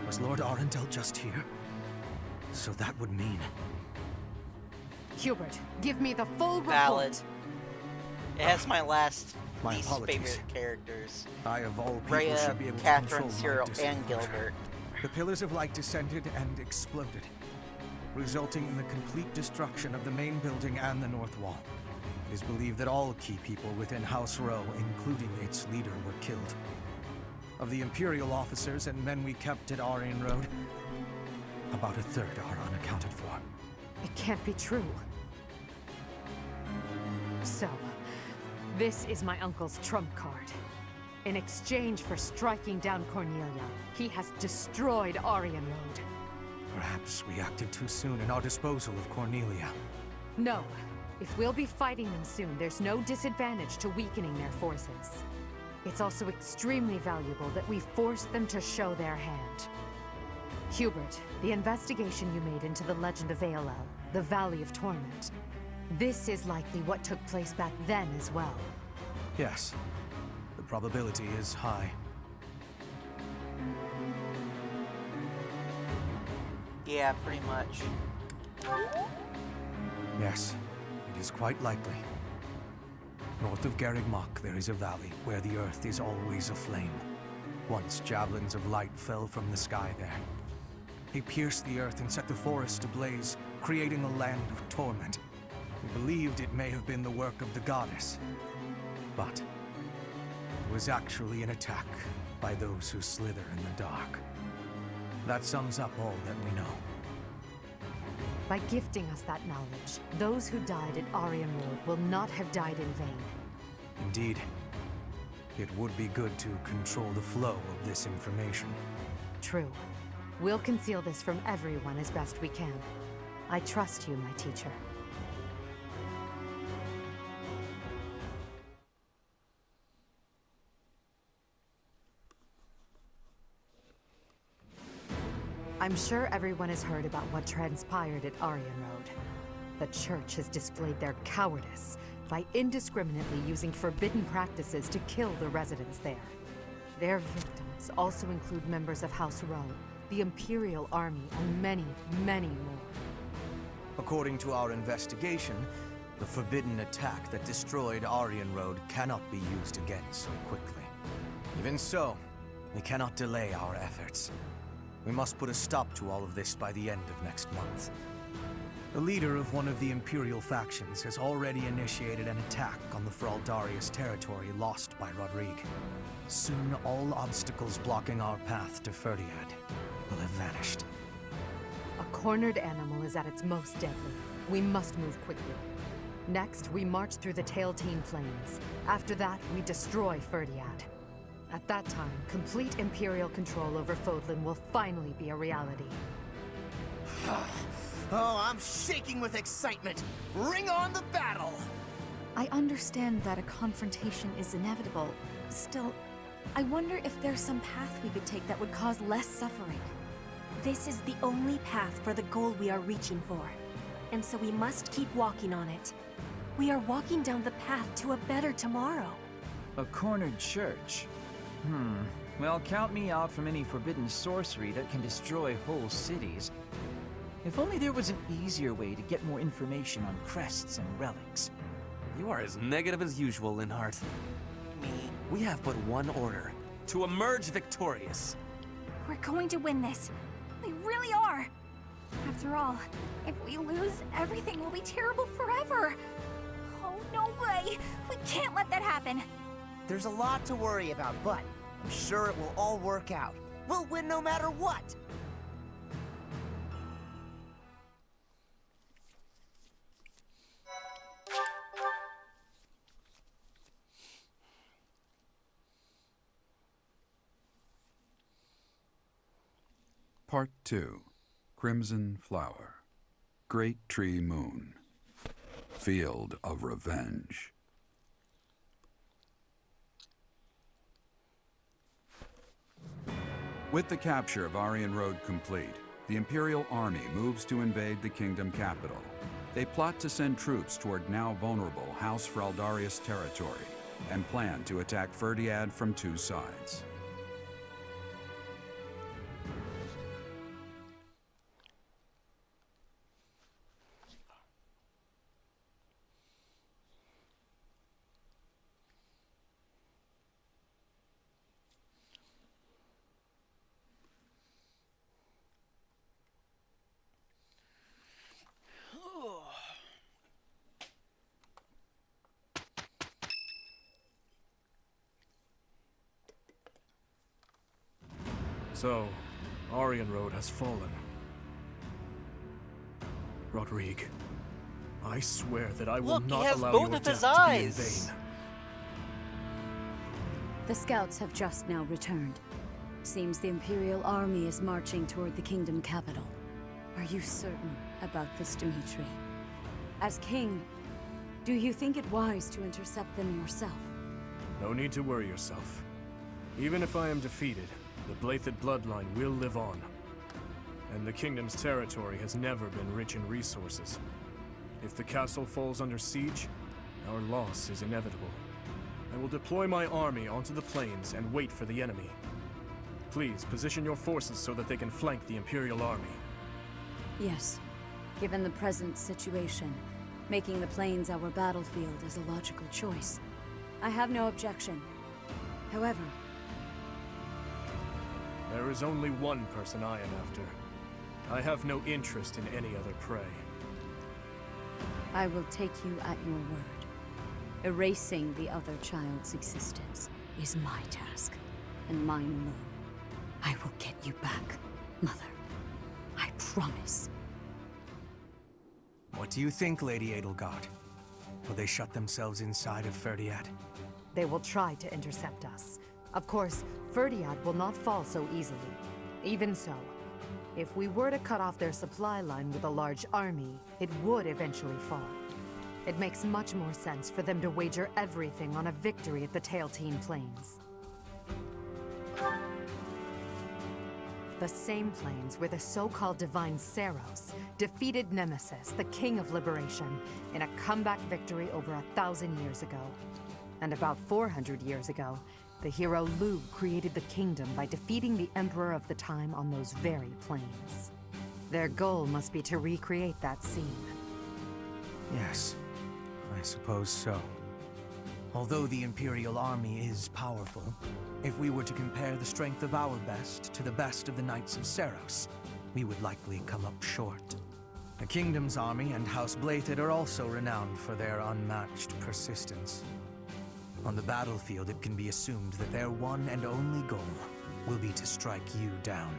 Was Lord Arundel just here? So that would mean... Hubert, give me the full report. Valid. It has my least least favorite characters. I of all people Rhea, should be able Catherine, to control Cyril, my and Gilbert. The pillars of light descended and exploded, resulting in the complete destruction of the main building and the north wall. It is believed that all key people within House Row, including its leader, were killed. Of the Imperial officers and men we kept at Aryan Road, about a third are unaccounted for. It can't be true. So, this is my uncle's trump card. In exchange for striking down Cornelia, he has destroyed Aryan Road. Perhaps we acted too soon in our disposal of Cornelia. No. If we'll be fighting them soon, there's no disadvantage to weakening their forces. It's also extremely valuable that we force them to show their hand. Hubert, the investigation you made into the legend of Aelel, the Valley of Torment, this is likely what took place back then as well. Yes. The probability is high. Yeah, pretty much. Yes, it is quite likely. North of Garreg Mach, there is a valley where the earth is always aflame. Once javelins of light fell from the sky there. They pierced the earth and set the forest ablaze, creating a land of torment. We believed it may have been the work of the goddess. But it was actually an attack by those who slither in the dark. That sums up all that we know. By gifting us that knowledge, those who died at Aryan Road will not have died in vain. Indeed. It would be good to control the flow of this information. True. We'll conceal this from everyone as best we can. I trust you, my teacher. I'm sure everyone has heard about what transpired at Aryan Road. The Church has displayed their cowardice by indiscriminately using forbidden practices to kill the residents there. Their victims also include members of House Row, the Imperial Army, and many, many more. According to our investigation, the forbidden attack that destroyed Aryan Road cannot be used again so quickly. Even so, we cannot delay our efforts. We must put a stop to all of this by the end of next month. The leader of one of the Imperial factions has already initiated an attack on the Fraldarius territory lost by Rodrigue. Soon, all obstacles blocking our path to Fhirdiad will have vanished. A cornered animal is at its most deadly. We must move quickly. Next, we march through the Tailtean Plains. After that, we destroy Fhirdiad. At that time, complete Imperial control over Fodlan will finally be a reality. Oh, I'm shaking with excitement! Bring on the battle! I understand that a confrontation is inevitable. Still, I wonder if there's some path we could take that would cause less suffering. This is the only path for the goal we are reaching for. And so we must keep walking on it. We are walking down the path to a better tomorrow. A cornered church? Well, count me out from any forbidden sorcery that can destroy whole cities. If only there was an easier way to get more information on crests and relics. You are as negative as usual, Linhardt. We have but one order: to emerge victorious. We're going to win this. We really are. After all, if we lose, everything will be terrible forever. Oh, no way. We can't let that happen. There's a lot to worry about, but I'm sure it will all work out. We'll win no matter what. Part 2. Crimson Flower. Great Tree Moon. Field of Revenge. With the capture of Aryan Road complete, the Imperial Army moves to invade the kingdom capital. They plot to send troops toward now vulnerable House Fraldarius territory and plan to attack Fhirdiad from two sides. So, Aryan Road has fallen. Rodrigue, I swear that I will not allow your death to be in vain. The scouts have just now returned. Seems the Imperial army is marching toward the kingdom capital. Are you certain about this, Dimitri? As king, do you think it wise to intercept them yourself? No need to worry yourself. Even if I am defeated, the Blaiddyd bloodline will live on. And the kingdom's territory has never been rich in resources. If the castle falls under siege, our loss is inevitable. I will deploy my army onto the plains and wait for the enemy. Please, position your forces so that they can flank the Imperial army. Yes. Given the present situation, making the plains our battlefield is a logical choice. I have no objection. However, there is only one person I am after. I have no interest in any other prey. I will take you at your word. Erasing the other child's existence is my task, and mine alone. I will get you back, Mother. I promise. What do you think, Lady Edelgard? Will they shut themselves inside of Fhirdiad? They will try to intercept us. Of course, Fhirdiad will not fall so easily. Even so, if we were to cut off their supply line with a large army, it would eventually fall. It makes much more sense for them to wager everything on a victory at the Tailtean Plains. The same plains where the so-called Divine Seiros defeated Nemesis, the King of Liberation, in a comeback victory over 1,000 years ago. And about 400 years ago, the hero Lu created the kingdom by defeating the Emperor of the time on those very plains. Their goal must be to recreate that scene. Yes, I suppose so. Although the Imperial army is powerful, if we were to compare the strength of our best to the best of the Knights of Seiros, we would likely come up short. The Kingdom's army and House Blaiddyd are also renowned for their unmatched persistence. On the battlefield, it can be assumed that their one and only goal will be to strike you down.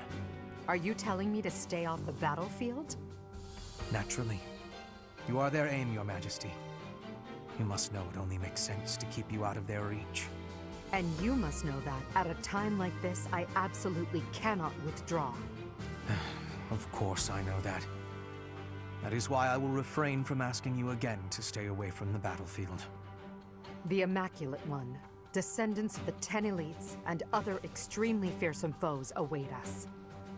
Are you telling me to stay off the battlefield? Naturally. You are their aim, Your Majesty. You must know it only makes sense to keep you out of their reach. And you must know that, at a time like this, I absolutely cannot withdraw. Of course I know that. That is why I will refrain from asking you again to stay away from the battlefield. The Immaculate One, descendants of the 10 elites and other extremely fearsome foes await us.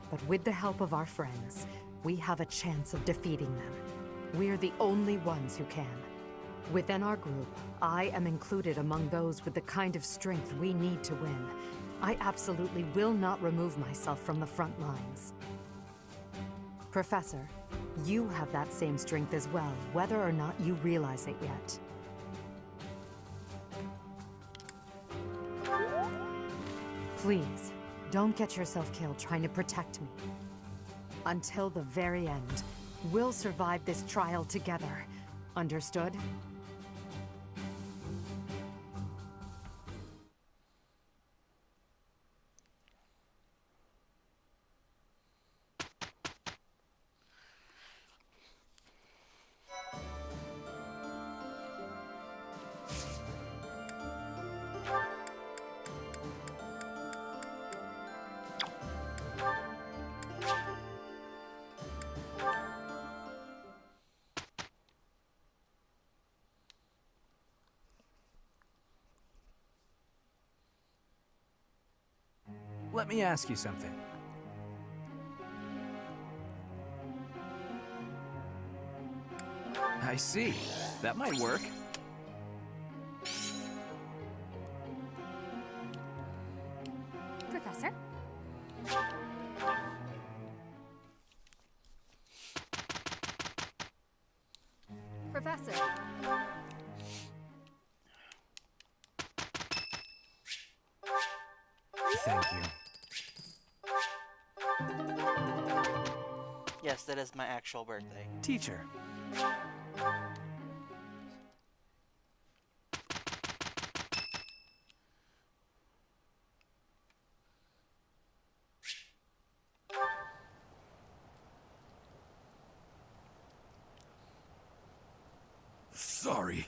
But with the help of our friends, we have a chance of defeating them. We're the only ones who can. Within our group, I am included among those with the kind of strength we need to win. I absolutely will not remove myself from the front lines. Professor, you have that same strength as well, whether or not you realize it yet. Please, don't get yourself killed trying to protect me. Until the very end, we'll survive this trial together. Understood? Let me ask you something. I see. That might work. Professor? Professor. Thank you. Yes, that is my actual birthday. Teacher. Sorry.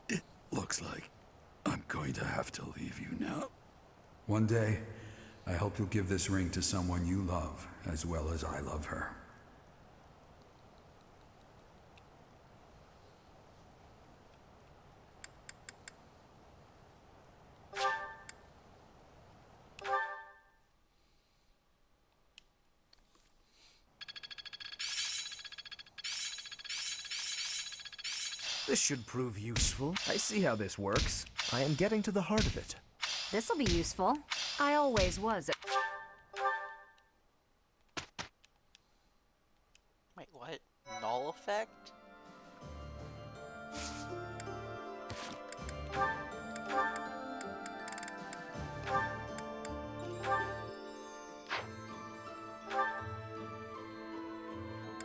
It looks like I'm going to have to leave you now. One day, I hope you'll give this ring to someone you love, as well as I love her. This should prove useful. I see how this works. I am getting to the heart of it. This'll be useful. I always was. Wait, what? Null effect?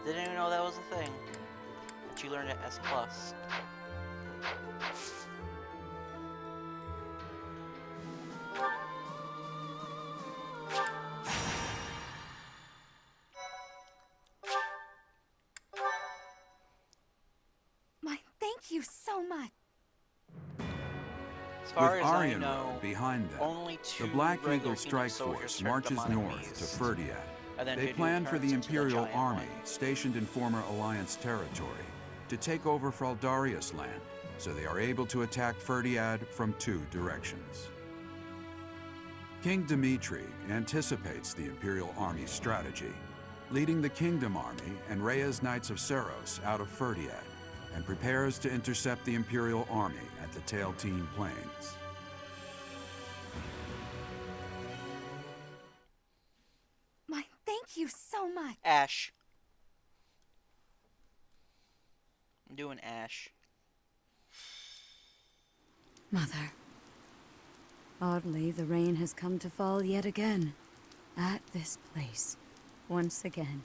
Didn't even know that was a thing. But you learned at S+. Thank you so much. As far With as I Arian know, Road behind them, only two the Black regular Eagle Strike Kingdom Force soldiers turned marches demonic north to beasts. Ferdiad. And then They did plan for the turns into Imperial giant Army, one. stationed in former Alliance territory, to take over Fraldarius land, so they are able to attack Ferdiad from 2 directions. King Dimitri anticipates the Imperial Army's strategy, leading the Kingdom Army and Rhea's Knights of Seiros out of Ferdiad, and prepares to intercept the Imperial Army at the Tailtean Plains. Thank you so much. Ash. I'm doing Ash. Mother. Oddly, the rain has come to fall yet again. At this place. Once again.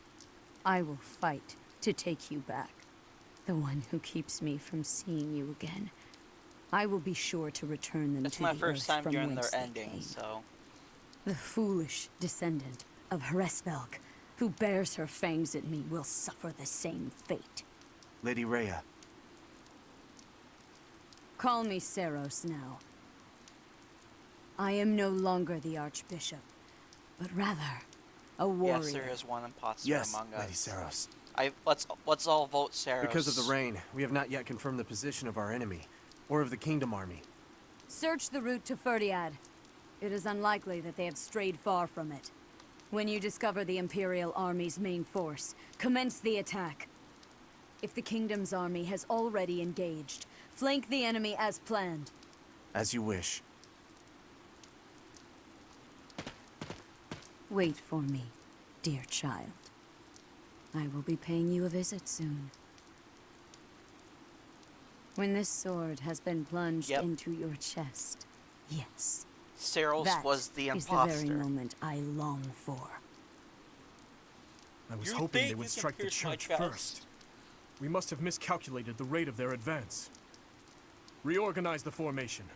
I will fight to take you back. The one who keeps me from seeing you again. I will be sure to return them It's to my the first earth time from during whence their they ending, came. so... The foolish descendant of Hresvelg, who bears her fangs at me, will suffer the same fate. Lady Rhea. Call me Seiros now. I am no longer the Archbishop, but rather a warrior. Yes, there is one imposter Yes, among us. Lady Seiros. Let's all vote Saros. Because of the rain, we have not yet confirmed the position of our enemy, or of the Kingdom army. Search the route to Ferdiad. It is unlikely that they have strayed far from it. When you discover the Imperial Army's main force, commence the attack. If the Kingdom's army has already engaged, flank the enemy as planned. As you wish. Wait for me, dear child. I will be paying you a visit soon. When this sword has been plunged into your chest, yes. Saros was the imposter. Is the very moment I long for. I was hoping they would strike the church first. We must have miscalculated the rate of their advance. Reorganize the formation.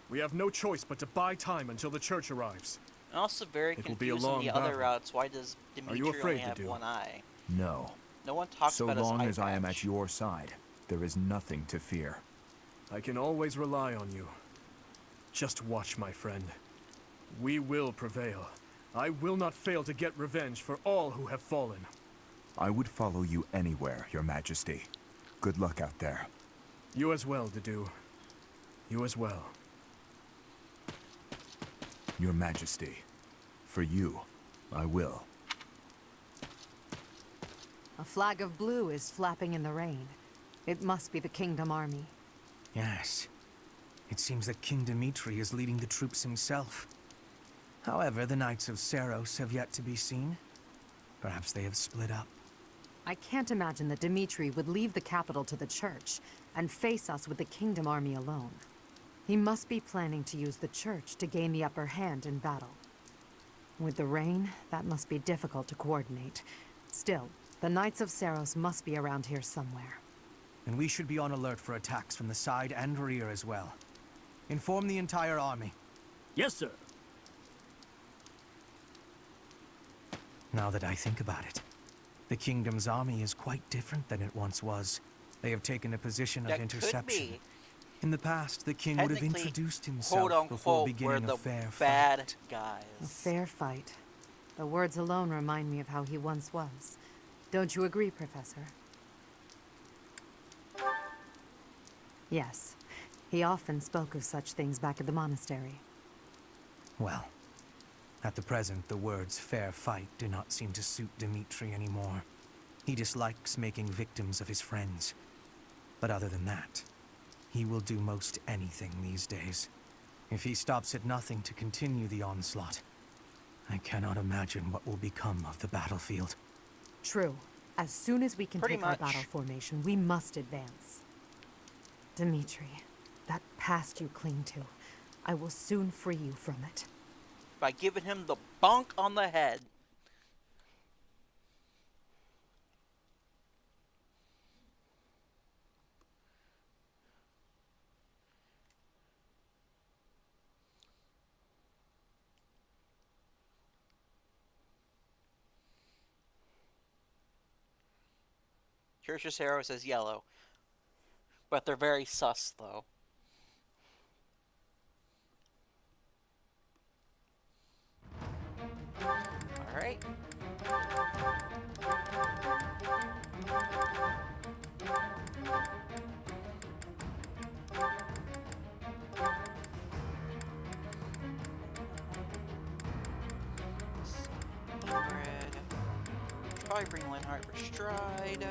We have no choice but to buy time until the church arrives. And also very confused in the other routes. Why does Dimitri only have one eye? No. No one talks about his eye patch. So long as I am at your side, there is nothing to fear. I can always rely on you. Just watch, my friend. We will prevail. I will not fail to get revenge for all who have fallen. I would follow you anywhere, Your Majesty. Good luck out there. You as well, Dedue. You as well. Your Majesty. For you, I will. A flag of blue is flapping in the rain. It must be the Kingdom army. Yes. It seems that King Dimitri is leading the troops himself. However, the Knights of Seiros have yet to be seen. Perhaps they have split up. I can't imagine that Dimitri would leave the capital to the church and face us with the Kingdom army alone. He must be planning to use the church to gain the upper hand in battle. With the rain, that must be difficult to coordinate. Still, the Knights of Seiros must be around here somewhere. And we should be on alert for attacks from the side and rear as well. Inform the entire army. Yes, sir. Now that I think about it, the Kingdom's army is quite different than it once was. They have taken a position of interception. Could be. In the past, the king would have introduced himself quote, before beginning a fair fight. Guys. A fair fight. The words alone remind me of how he once was. Don't you agree, Professor? Yes. He often spoke of such things back at the monastery. Well, at the present, the words fair fight do not seem to suit Dimitri anymore. He dislikes making victims of his friends. But other than that, he will do most anything these days. If he stops at nothing to continue the onslaught, I cannot imagine what will become of the battlefield. True. As soon as we can take our battle formation, we must advance. Dimitri, that past you cling to, I will soon free you from it. By giving him the bonk on the head. Church of Seiros says yellow. But they're very sus, though. Alright. Probably bring Linhardt for Stride. And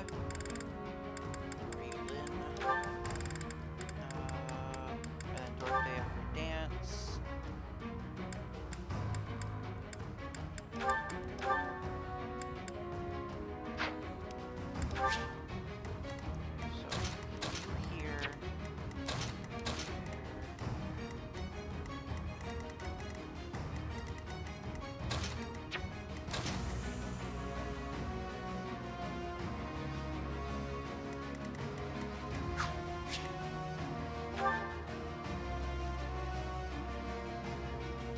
then Dorothea for Dance. So, here.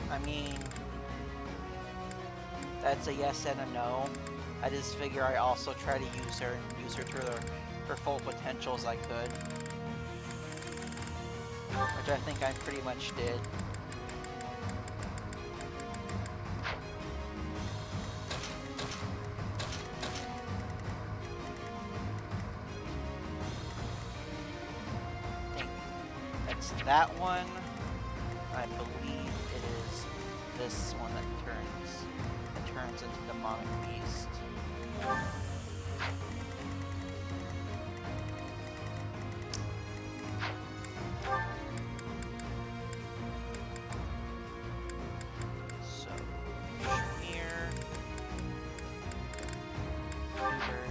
I mean, that's a yes and a no. I just figure I also try to use her and use her to her full potential as I could. Which I think I pretty much did. it's that one. I believe it is this one that turns into demonic beast. So, Shamir, Hubert,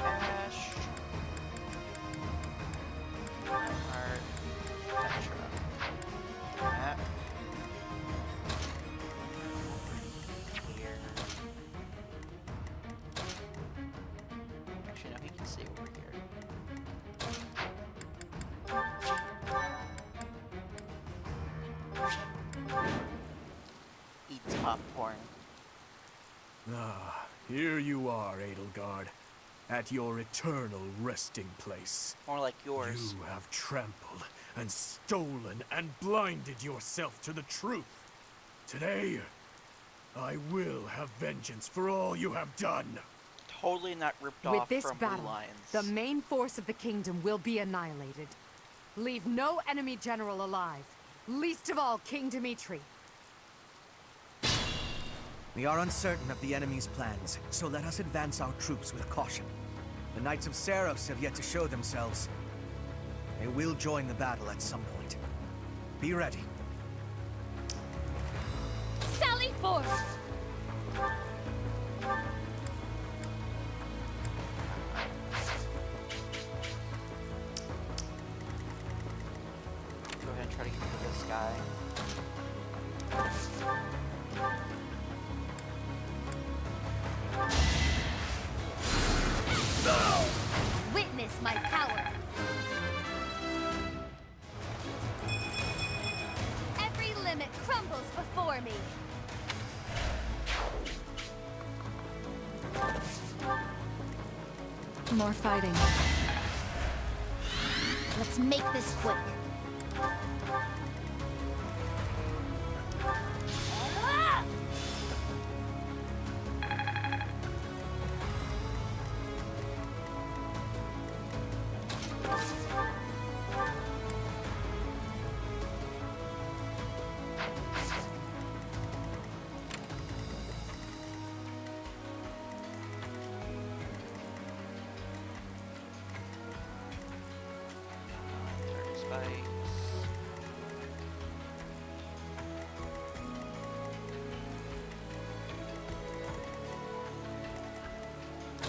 Ash, Art, Petra, Matt, here. Actually, no, he can stay over here. Eats popcorn. Ah, here you are, Edelgard, at your eternal resting place. More like yours. You have trampled and stolen and blinded yourself to the truth. Today, I will have vengeance for all you have done. Totally not ripped With off this from battle, Blue Lions. the main force of the kingdom will be annihilated. Leave no enemy general alive, least of all King Dimitri. We are uncertain of the enemy's plans, so let us advance our troops with caution. The Knights of Seiros have yet to show themselves. They will join the battle at some point. Be ready. Sally forth! Go ahead and try to get rid of this guy. Witness my power! Every limit crumbles before me! More fighting. Let's make this quick. Ah!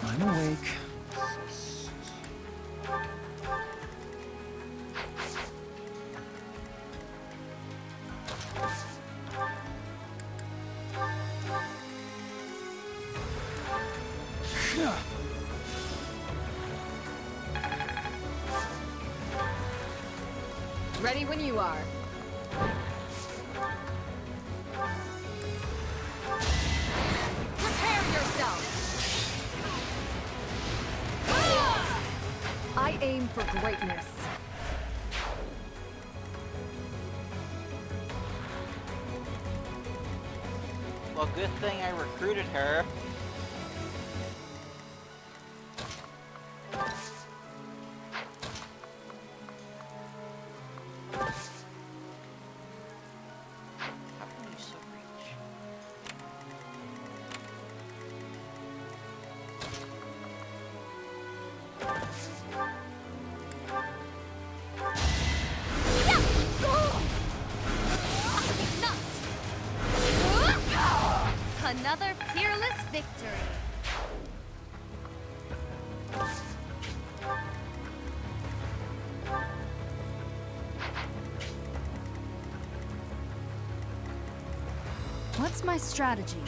I'm awake. Ready when you are. Prepare yourself! I aim for greatness. Well, good thing I recruited her. How can you so reach? Another peerless victory. What's my strategy?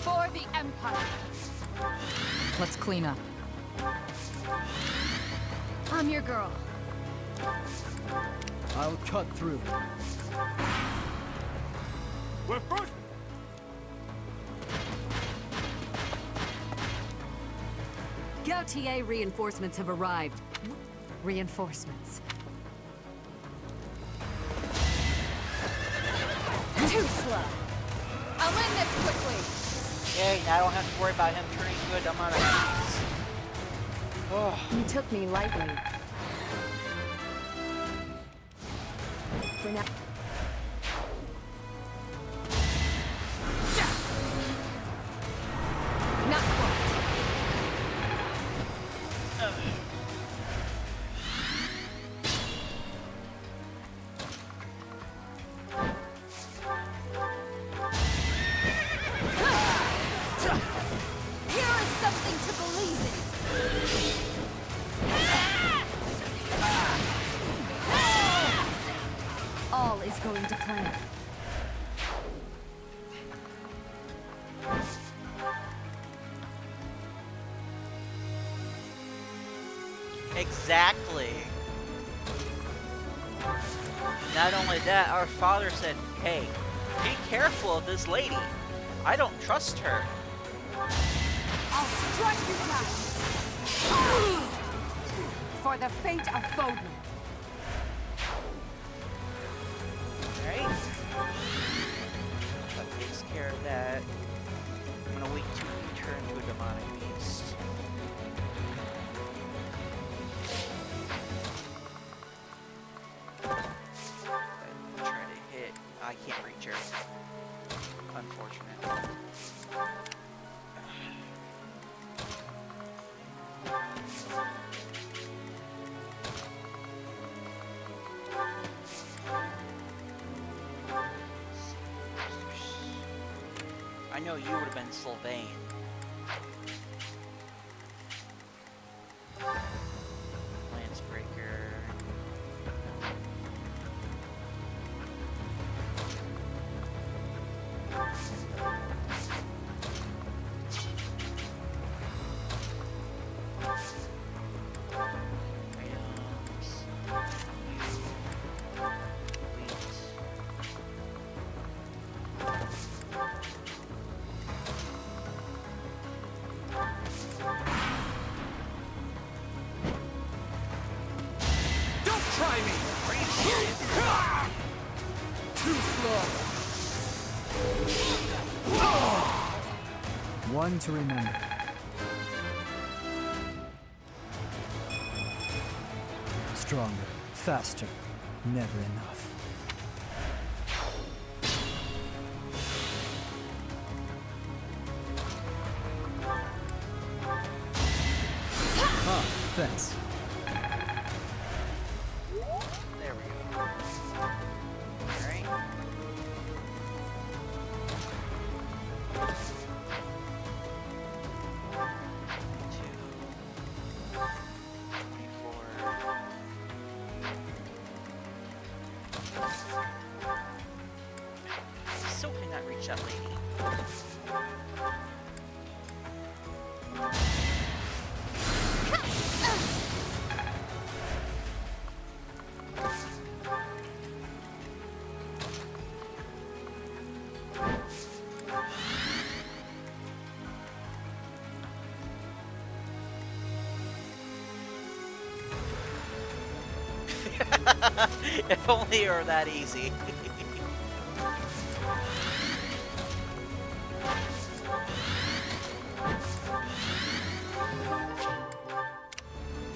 For the Empire. Let's clean up. I'm your girl. I'll cut through. We're first. Gautier reinforcements have arrived. Reinforcements. Too slow. I'll end this quickly. Yay, now I don't have to worry about him turning good amount of keys. Oh. You took me lightly. For now. Not quite. Here is something to believe in. All is going to plan. Exactly. Not only that, our father said, hey, be careful of this lady. I don't trust her. I'll strike you down. For the fate of Fodlan. Alright. That takes care of that. I'm gonna wait till you turn to a demonic beast. I'm trying to hit. I can't reach her. Unfortunate. I know you would have been Sylvain. Lancebreaker. Try me! Too slow! One to remember. Stronger, faster, never enough. Ah, thanks. There we go. Alright. Still cannot reach that lady. If only it were that easy.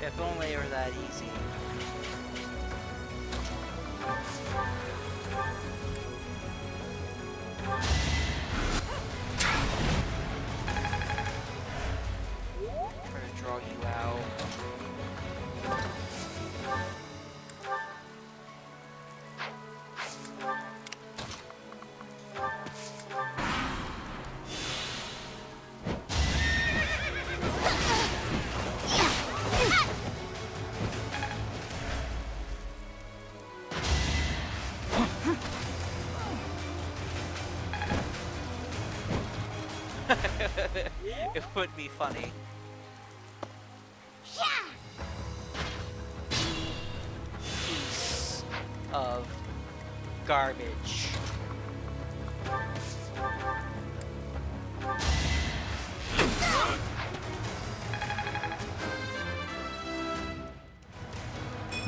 If only it were that easy. Try to draw you out. It would be funny. Piece of garbage.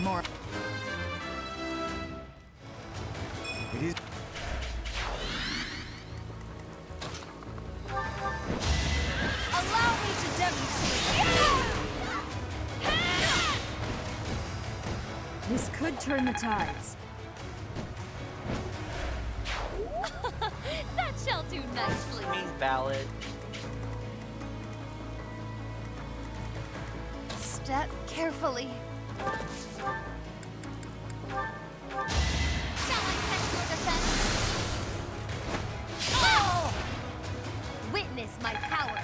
More. It is. This could turn the tides. That shall do nicely. I mean, valid. Step carefully. Shall I test your defense? Oh! Witness my power.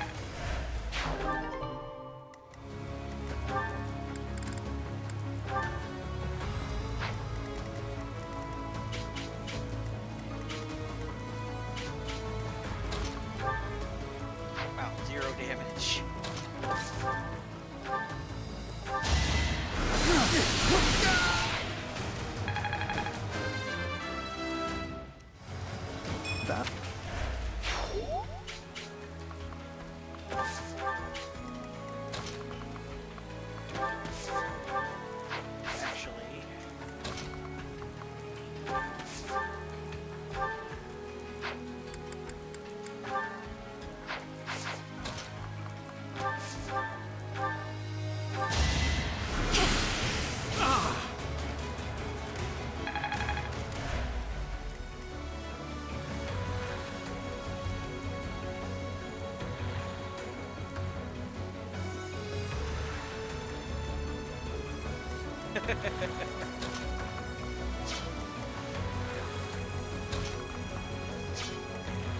Wow, 0 damage. That. Actually.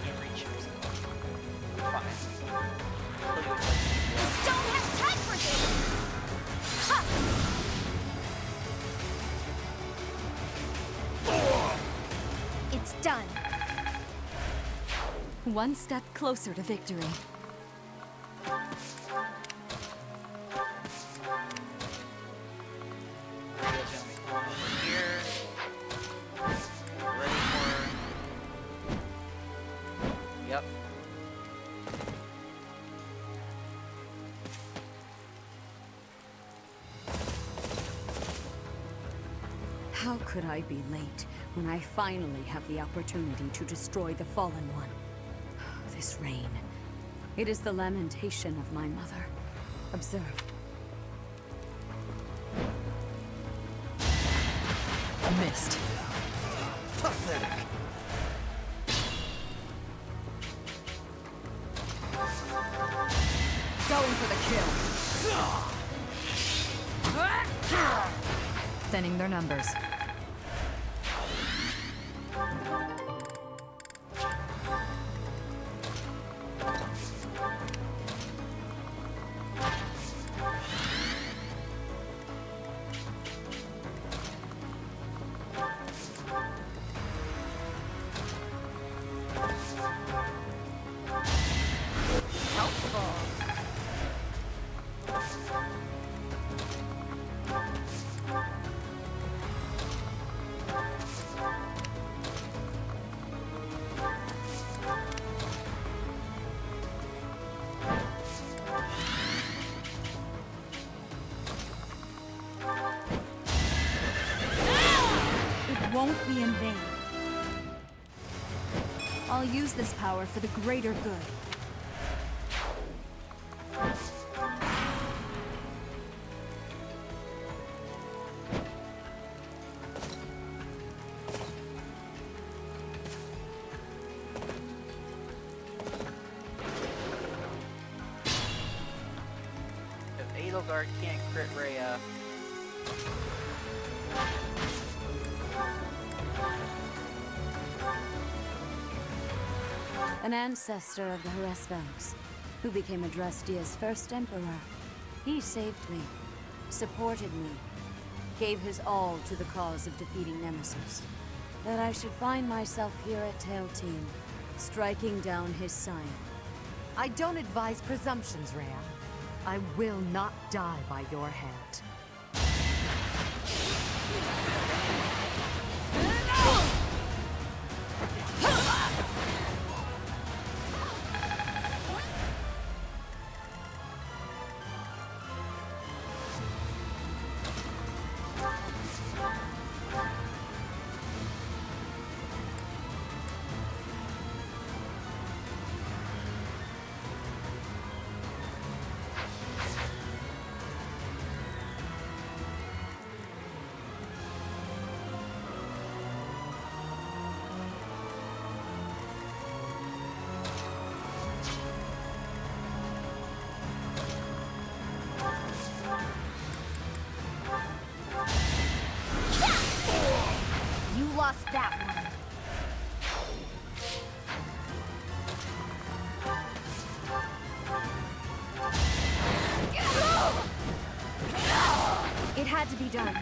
Can't reach yourself. Fine. Look at this. Don't have time for this! Ha! It's done. One step closer to victory. Yep. How could I be late when I finally have the opportunity to destroy the Fallen One? This rain. It is the lamentation of my mother. Observe. Missed. Pathetic. Going for the kill. Thinning their numbers. Won't be in vain. I'll use this power for the greater good. If Edelgard can't crit Rhea, An ancestor of the Hraesvelgs, who became Adrestia's first emperor. He saved me, supported me, gave his all to the cause of defeating Nemesis. That I should find myself here at Tailtean, striking down his sire. I don't advise presumptions, Rhea. I will not die by your hand. lost that one. It had to be done.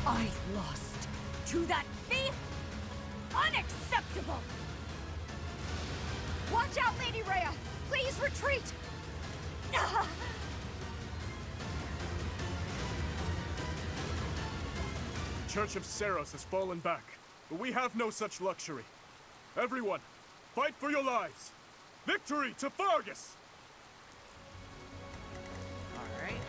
I lost to that thief? Unacceptable! Watch out, Lady Rhea! Please retreat! The Church of Seiros has fallen back, but we have no such luxury. Everyone, fight for your lives! Victory to Faerghus! Alright.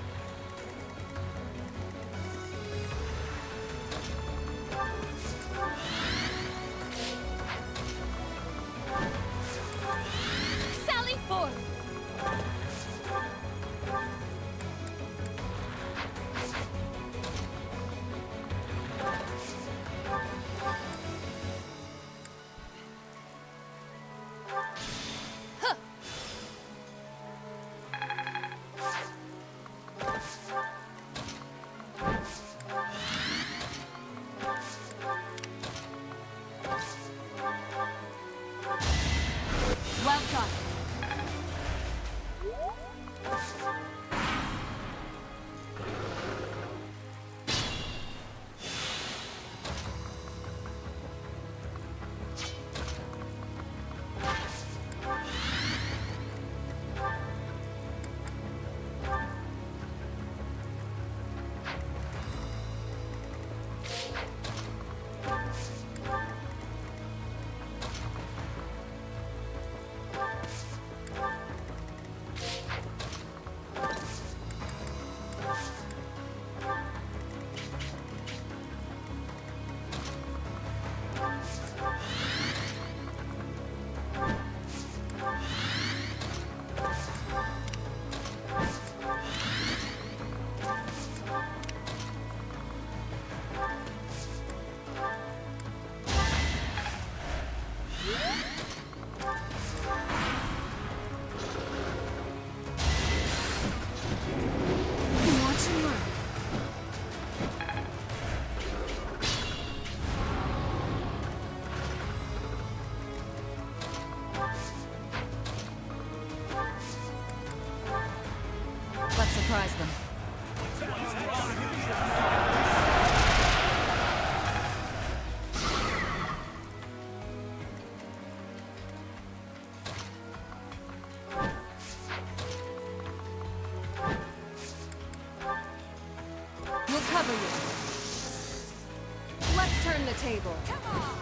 Sally forth! Well done. Let's surprise them. We'll cover you. Let's turn the table. Come on!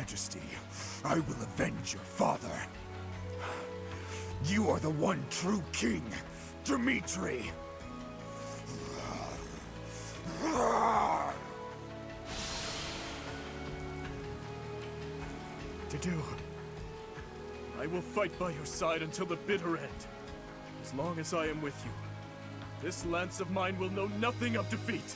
Majesty, I will avenge your father. You are the one true king, Dimitri. Dedue, I will fight by your side until the bitter end. As long as I am with you, this lance of mine will know nothing of defeat.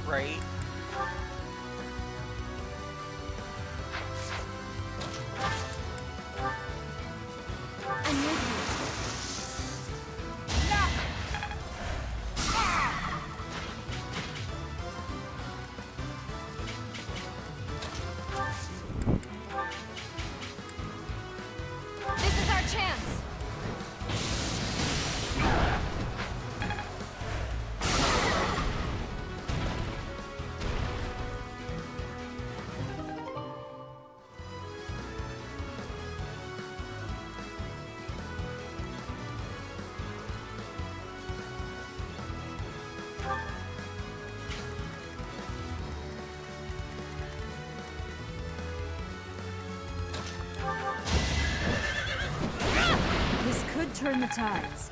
Right? I'm with you. This is our chance. This could turn the tides.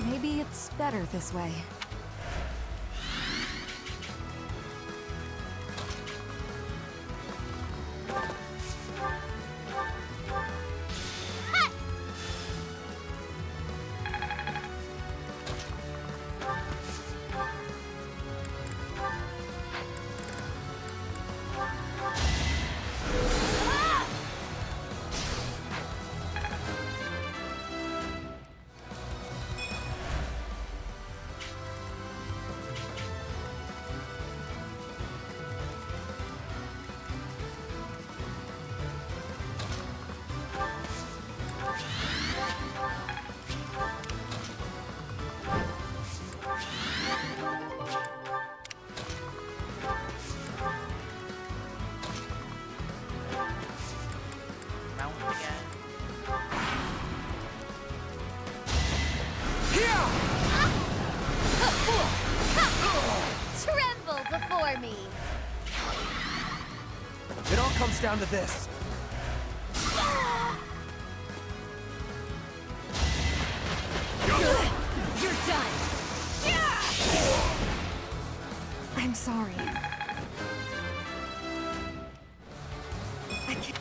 Maybe it's better this way. Tremble before me. It all comes down to this. You're done. I'm sorry. I can't.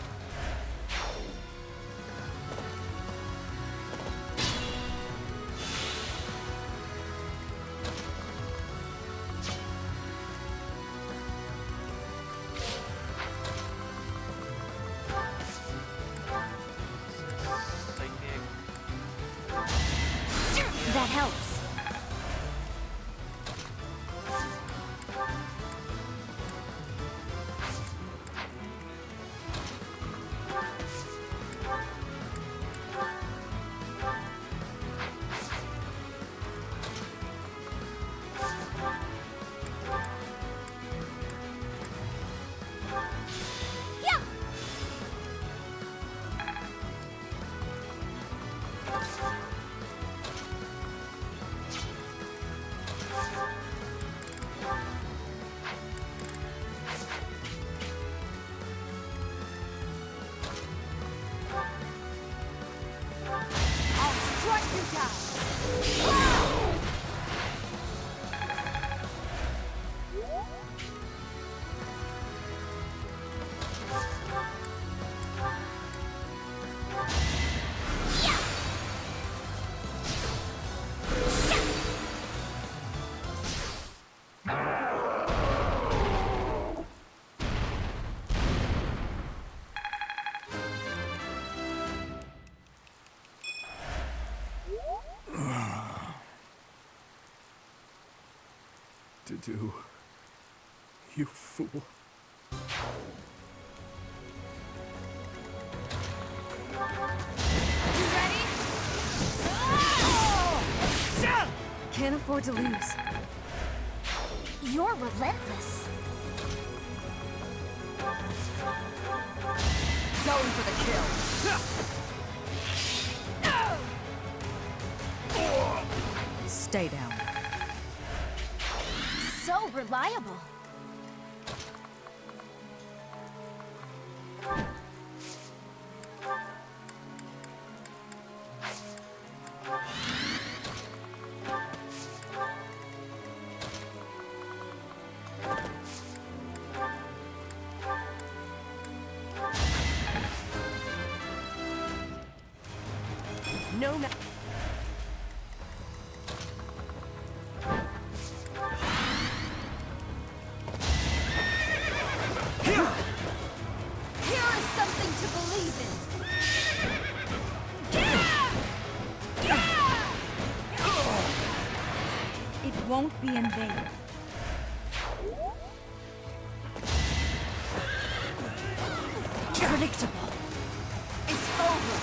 That helps. Strike you down! To do, you fool. You ready? Can't afford to lose. You're relentless. Going for the kill. Stay down. So reliable. No ma- Here is something to believe in. It won't be in vain. Predictable. It's over.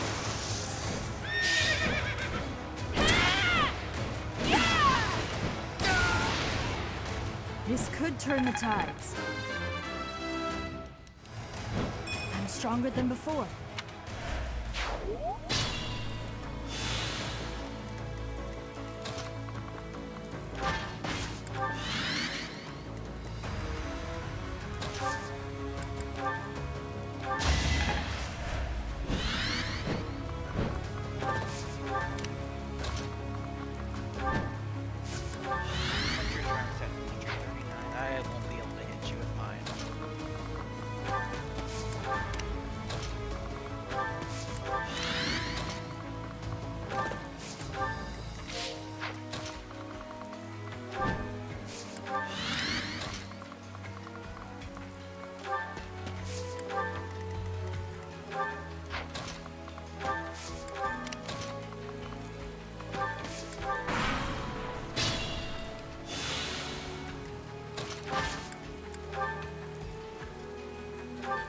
This could turn the tides. I'm stronger than before. What's your turn set feature 39? I won't be able to hit you with mine.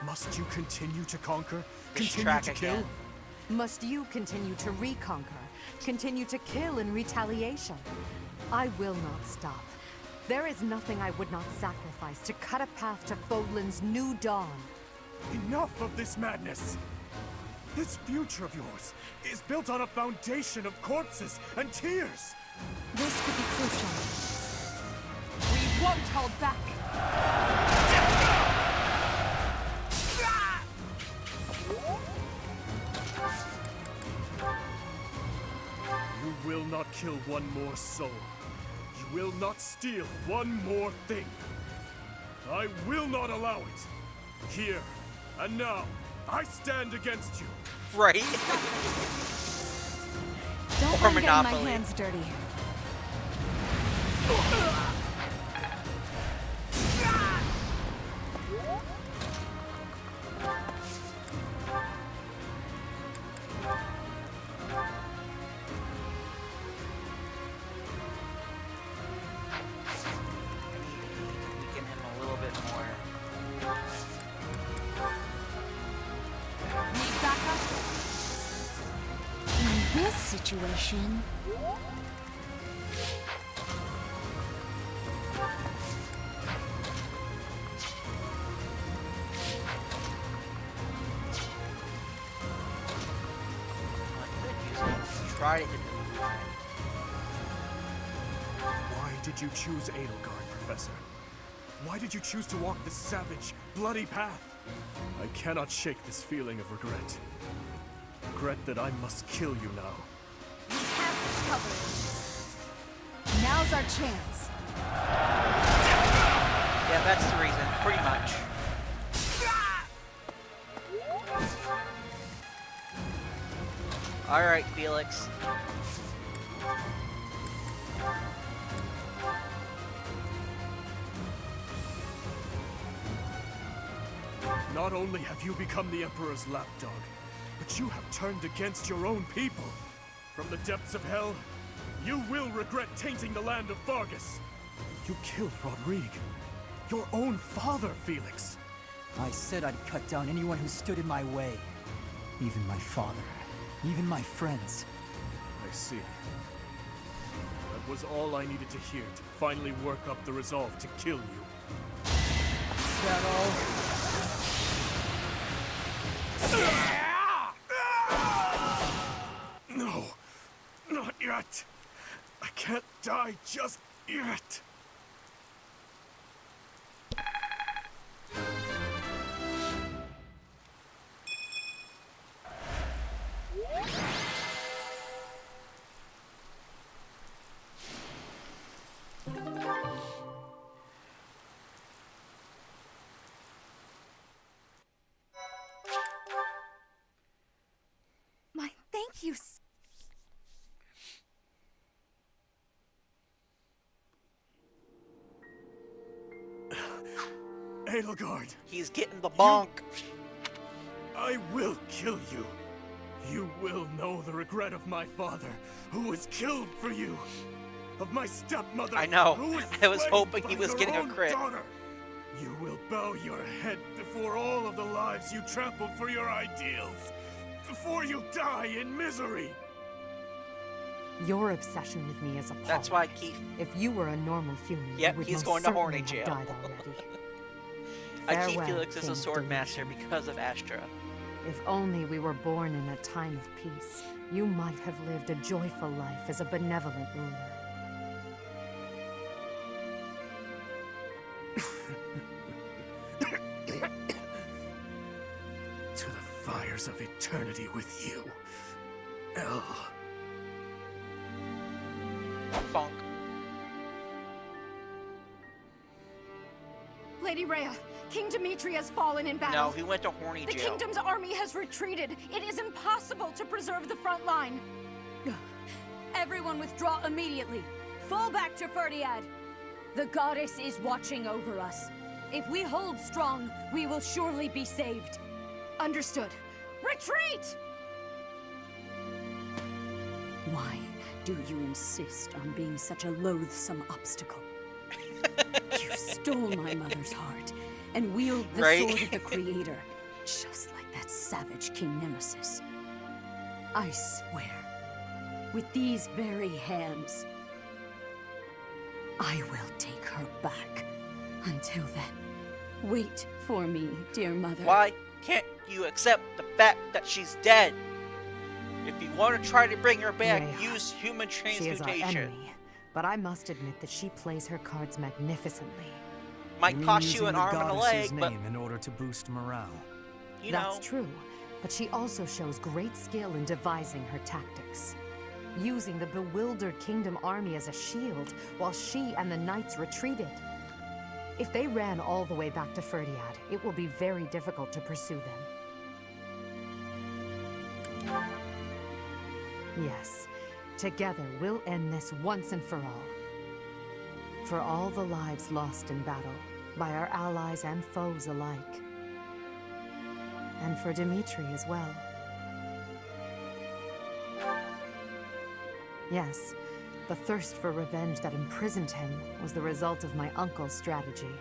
Must you continue to conquer? Just Continue track to kill? again. Must you continue to reconquer? Continue to kill in retaliation? I will not stop. There is nothing I would not sacrifice to cut a path to Fodlan's new dawn. Enough of this madness! This future of yours is built on a foundation of corpses and tears! This could be crucial. We won't hold back. You will not kill one more soul. You will not steal one more thing. I will not allow it. Here and now, I stand against you. Right? Don't Or mind getting my Monopoly. hands dirty. Weaken him a little bit more. Need backup? In this situation, Try to hit him. Why did you choose Edelgard, Professor? Why did you choose to walk this savage, bloody path? I cannot shake this feeling of regret. Regret that I must kill you now. Cover. Now's our chance. Yeah, that's the reason, pretty much. Alright, Felix. Not only have you become the Emperor's lapdog, but you have turned against your own people. From the depths of hell, you will regret tainting the land of Faerghus. You killed Rodrigue. Your own father, Felix. I said I'd cut down anyone who stood in my way. Even my father. Even my friends. I see. That was all I needed to hear to finally work up the resolve to kill you. Is that all? No, not yet. I can't die just yet. My thank you. Edelgard. He's getting the bonk. I will kill you. You will know the regret of my father, who was killed for you. Of my stepmother, I know. who was I was slain hoping by he was your getting a own crit. daughter. You will bow your head before all of the lives you trampled for your ideals, before you die in misery. Your obsession with me is appalling. That's why Keith. If you were a normal human, Yep, you would he's most going to horny certainly jail. have died already. Keith Farewell, Felix is King a of sword Delusion. master because of Astra. If only we were born in a time of peace, you might have lived a joyful life as a benevolent ruler. To the fires of eternity with you, El. Funk. Lady Rhea, King Dimitri has fallen in battle. No, he went to horny The jail. kingdom's army has retreated. It is impossible to preserve the front line. Everyone withdraw immediately. Fall back to Ferdiad. The goddess is watching over us. If we hold strong, we will surely be saved. Understood. Retreat! Why do you insist on being such a loathsome obstacle? You stole my mother's heart and wield the Right? sword of the Creator, just like that savage King Nemesis. I swear, with these very hands, I will take her back. Until then, wait for me, dear mother. Why can't you accept the fact that she's dead? If you want to try to bring her back, Rhea, use human She is our transmutation. enemy, but I must admit that she plays her cards magnificently. Might mean cost you using an the arm and a goddess's leg, but name in order to boost morale. you That's know. true, but she also shows great skill in devising her tactics. Using the bewildered kingdom army as a shield while she and the knights retreated. If they ran all the way back to Ferdiad, it will be very difficult to pursue them. Yes, together we'll end this once and for all. For all the lives lost in battle, by our allies and foes alike. And for Dimitri as well. Yes, the thirst for revenge that imprisoned him was the result of my uncle's strategy.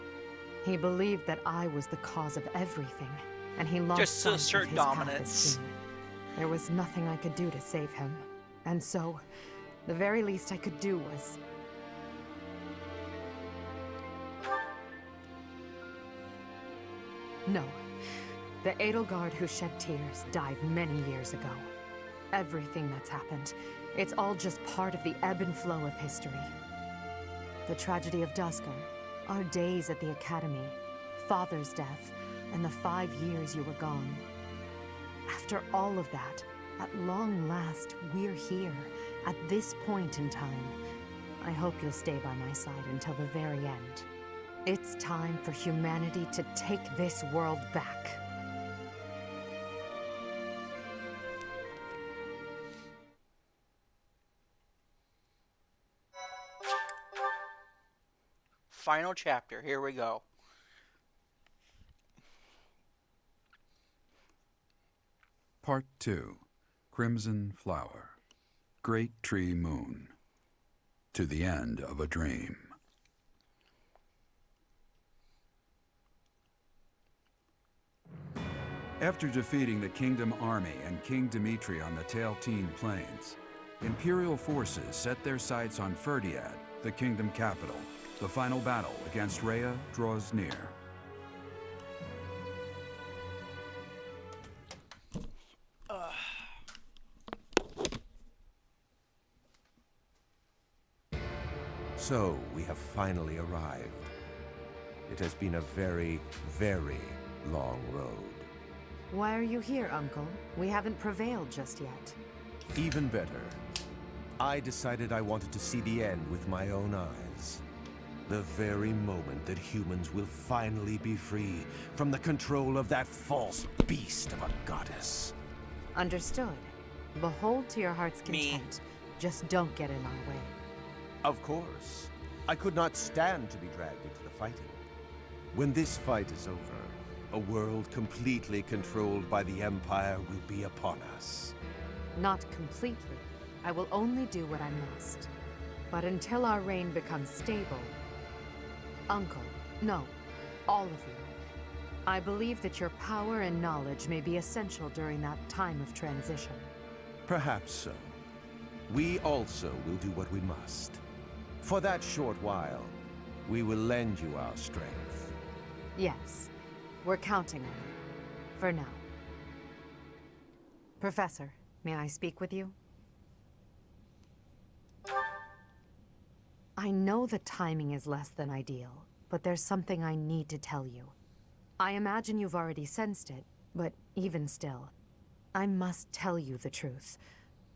He believed that I was the cause of everything, and he lost Just to sight assert of his path as dominance. king. There was nothing I could do to save him, and so, the very least I could do was... No. The Edelgard who shed tears died many years ago. Everything that's happened, it's all just part of the ebb and flow of history. The tragedy of Duscur, our days at the Academy, Father's death, and the 5 years you were gone. After all of that, At long last, we're here, at this point in time. I hope you'll stay by my side until the very end. It's time for humanity to take this world back. Final chapter, here we go. Part 2. Crimson Flower. Great Tree Moon. To the End of a Dream. After defeating the Kingdom army and King Dimitri on the Tailtean Plains, Imperial forces set their sights on Ferdiad, the Kingdom capital. The final battle against Rhea draws near. So, we have finally arrived. It has been a very, very long road. Why are you here, Uncle? We haven't prevailed just yet. Even better. I decided I wanted to see the end with my own eyes. The very moment that humans will finally be free from the control of that false beast of a goddess. Understood. Behold to your heart's content. Just don't get in our way. Of course. I could not stand to be dragged into the fighting. When this fight is over, a world completely controlled by the Empire will be upon us. Not completely. I will only do what I must. But until our reign becomes stable... Uncle, no, all of you. I believe that your power and knowledge may be essential during that time of transition. Perhaps so. We also will do what we must. For that short while, we will lend you our strength. Yes, we're counting on it. For now. Professor, may I speak with you? I know the timing is less than ideal, but there's something I need to tell you. I imagine you've already sensed it, but even still, I must tell you the truth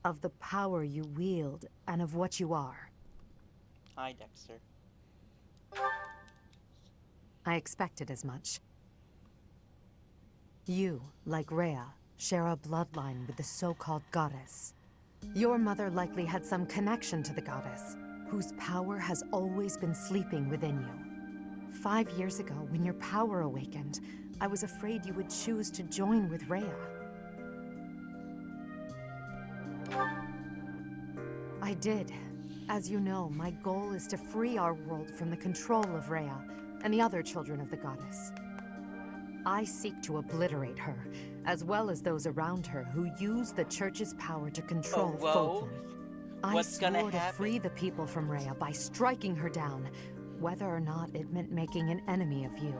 of the power you wield and of what you are. Hi, Dexter. I expected as much. You, like Rhea, share a bloodline with the so-called goddess. Your mother likely had some connection to the goddess, whose power has always been sleeping within you. 5 years ago, when your power awakened, I was afraid you would choose to join with Rhea. I did. As you know, my goal is to free our world from the control of Rhea and the other children of the goddess. I seek to obliterate her, as well as those around her who use the Church's power to control Fodlan. I swore to free the people from Rhea by striking her down, whether or not it meant making an enemy of you.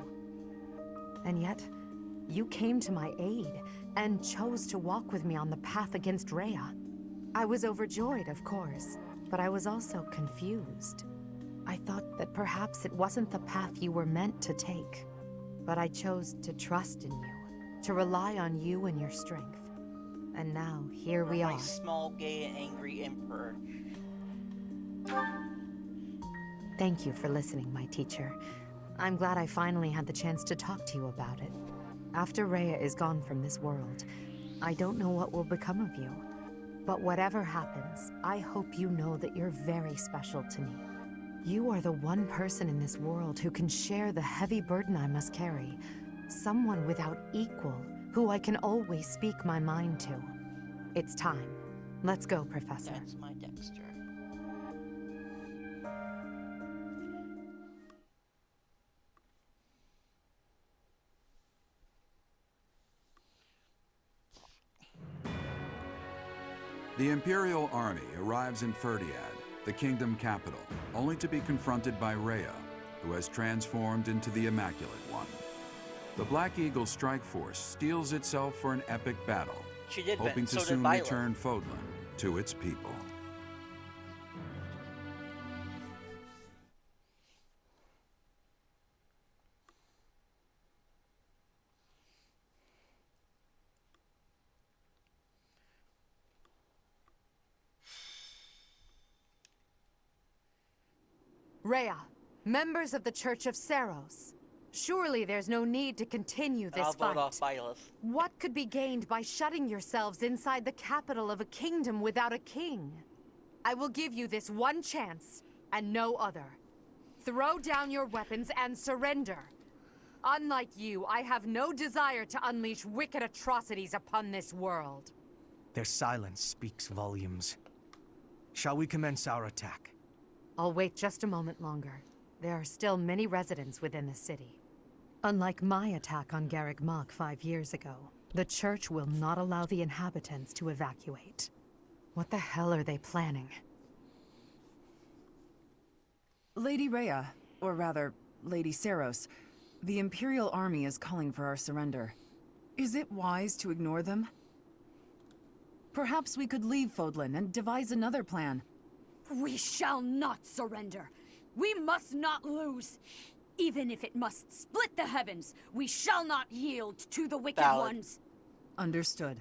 And yet, you came to my aid and chose to walk with me on the path against Rhea. I was overjoyed, of course, but I was also confused. I thought that perhaps it wasn't the path you were meant to take. But I chose to trust in you, to rely on you and your strength. And now, here we are. My small, gay, angry emperor. Thank you for listening, my teacher. I'm glad I finally had the chance to talk to you about it. After Rhea is gone from this world, I don't know what will become of you. But whatever happens, I hope you know that you're very special to me. You are the one person in this world who can share the heavy burden I must carry. Someone without equal, who I can always speak my mind to. It's time. Let's go, Professor. That's my Dexter. The Imperial army arrives in Ferdiad, the kingdom capital, only to be confronted by Rhea, who has transformed into the Immaculate One. The Black Eagle strike force steels itself for an epic battle, hoping to soon return Fodlan to its people. Rhea, members of the Church of Seiros. Surely there's no need to continue this fight. I'll vote off Byleth. What could be gained by shutting yourselves inside the capital of a kingdom without a king? I will give you this one chance, and no other. Throw down your weapons and surrender. Unlike you, I have no desire to unleash wicked atrocities upon this world. Their silence speaks volumes. Shall we commence our attack? I'll wait just a moment longer. There are still many residents within the city. Unlike my attack on Garreg Mach 5 years ago, the Church will not allow the inhabitants to evacuate. What the hell are they planning? Lady Rhea, or rather, Lady Seiros, the Imperial Army is calling for our surrender. Is it wise to ignore them? Perhaps we could leave Fodlan and devise another plan. We shall not surrender. We must not lose. Even if it must split the heavens, we shall not yield to the wicked ones. Understood.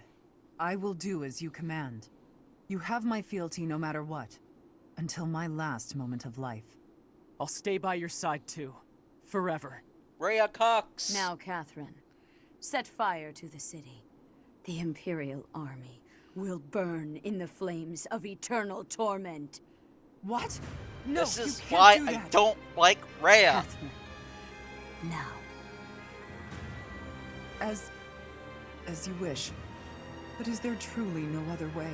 I will do as you command. You have my fealty no matter what, until my last moment of life. I'll stay by your side too, forever. Rhea Cox! Now, Catherine, set fire to the city. The Imperial Army will burn in the flames of eternal torment. What? No, this is why I don't like Rhea. Catherine, now. As you wish. But is there truly no other way?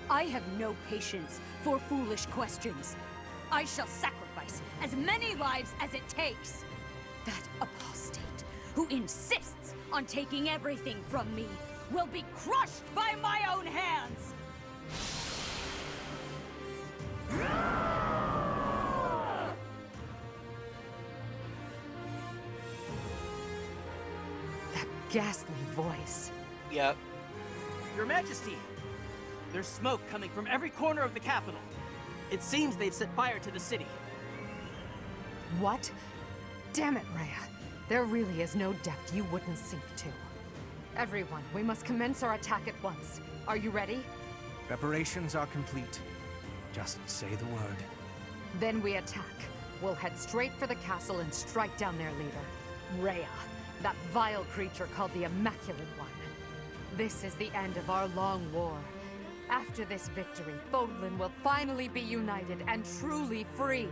I have no patience for foolish questions. I shall sacrifice as many lives as it takes. That apostate who insists on taking everything from me will be crushed by my own hands. That ghastly voice. Yep. Your Majesty! There's smoke coming from every corner of the capital. It seems they've set fire to the city. What? Damn it, Rhea. There really is no depth you wouldn't sink to. Everyone, we must commence our attack at once. Are you ready? Preparations are complete. Just say the word. Then we attack. We'll head straight for the castle and strike down their leader, Rhea, that vile creature called the Immaculate One. This is the end of our long war. After this victory, Fodlan will finally be united and truly free.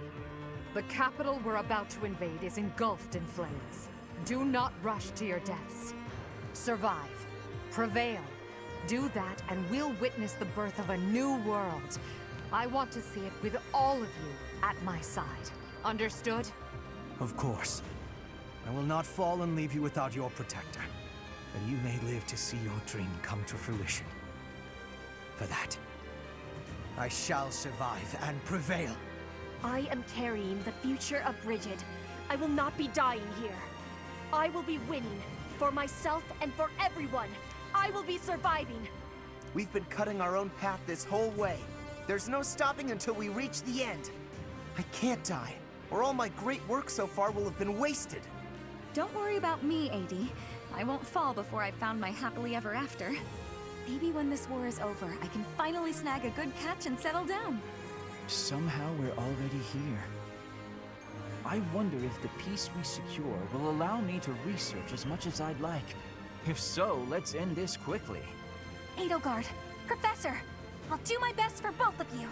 The capital we're about to invade is engulfed in flames. Do not rush to your deaths. Survive. Prevail. Do that and we'll witness the birth of a new world. I want to see it with all of you at my side. Understood? Of course. I will not fall and leave you without your protector. But you may live to see your dream come to fruition. For that, I shall survive and prevail. I am carrying the future of Brigid. I will not be dying here. I will be winning. For myself and for everyone. I will be surviving. We've been cutting our own path this whole way. There's no stopping until we reach the end. I can't die, or all my great work so far will have been wasted. Don't worry about me, AD. I won't fall before I've found my happily ever after. Maybe when this war is over, I can finally snag a good catch and settle down. Somehow we're already here. I wonder if the peace we secure will allow me to research as much as I'd like. If so, let's end this quickly. Edelgard, Professor, I'll do my best for both of you.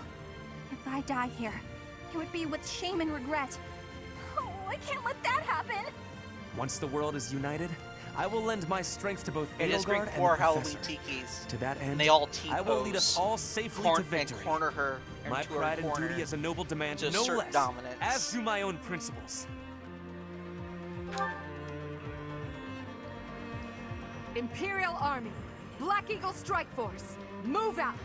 If I die here, it would be with shame and regret. Oh, I can't let that happen! Once the world is united, I will lend my strength to both It is Edelgard Greek and for the Halloween Professor. tikis. To that end, and they all T-pose. I will lead us all safely to victory. And corner her My into her pride and corner duty as a noble demand to no assert less, dominance. as do my own principles. Imperial Army, Black Eagle Strike Force, move out!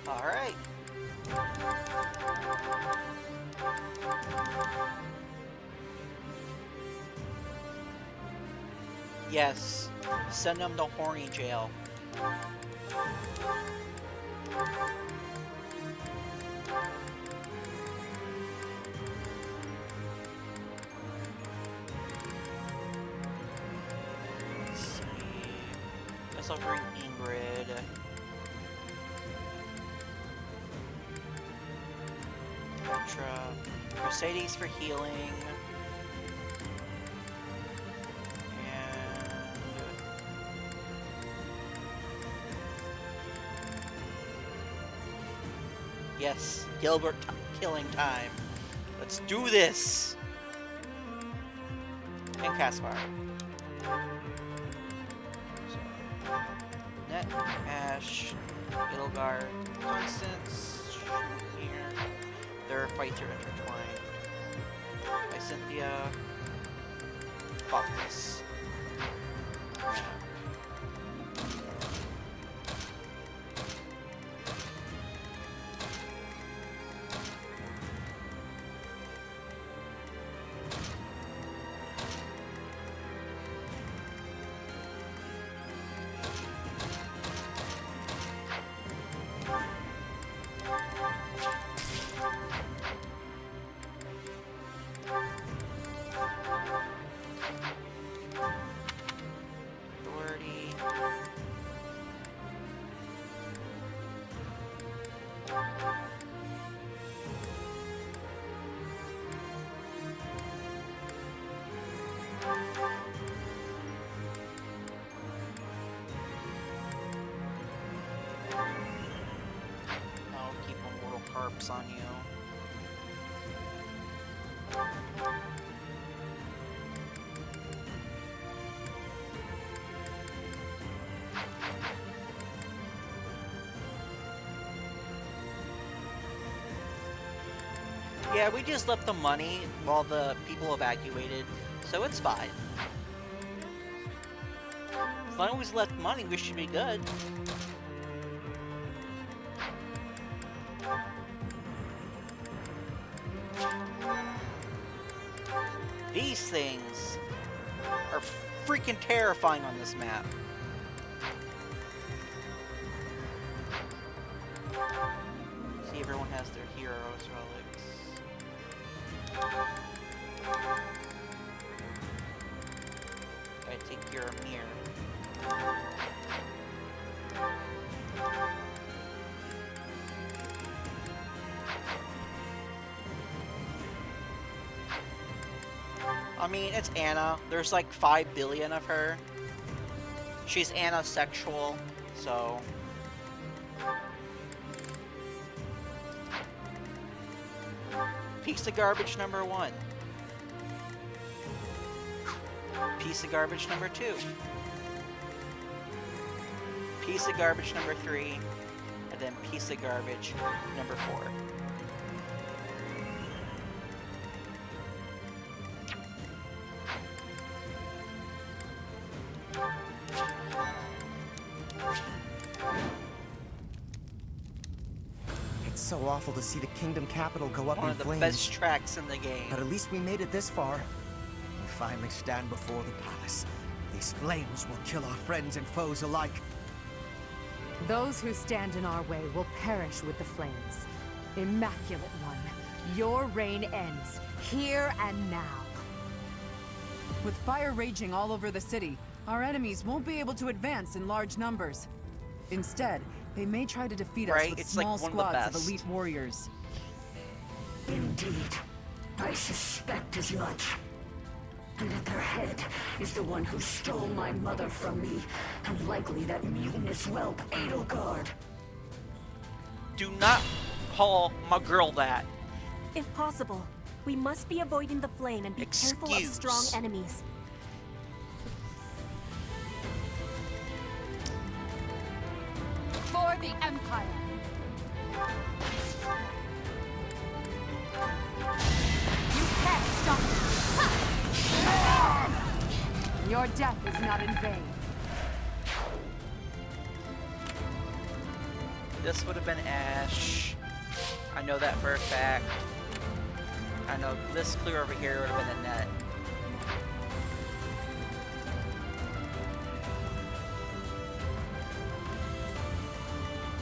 Alright. Yes, send them to horny jail. Let's see. Guess I'll bring Ingrid. Petra. Mercedes for healing. Yes, Gilbert killing time. Let's do this! And Caspar. So, Net, Ash, Edelgard, Constance, here. Their fights are intertwined. By Cynthia. Faultless. I'll keep immortal harps on you. Yeah, we just left the money while the people evacuated, so it's fine. As long as we left money, we should be good. These things are freaking terrifying on this map. See, everyone has their heroes relics. Gotta take care of Mir. Anna. I mean, it's Anna. There's like 5 billion of her. She's Anna-sexual, so... Piece of garbage number 1. Piece of garbage number 2. Piece of garbage number 3. And then piece of garbage number 4. It's so awful to see the kingdom capital go up in flames. One of the best tracks in the game. But at least we made it this far. We finally stand before the palace. These flames will kill our friends and foes alike. Those who stand in our way will perish with the flames. Immaculate One, your reign ends, here and now. With fire raging all over the city, our enemies won't be able to advance in large numbers. Instead, they may try to defeat us with small squads of elite warriors. Indeed, I suspect as much. And at their head is the one who stole my mother from me, and likely that mutinous whelp Edelgard. Do not call my girl that. If possible, we must be avoiding the flame and be careful of strong enemies. For the Empire! You can't stop me! Your death is not in vain. This would have been Ash. I know that for a fact. I know this clear over here would have been a net.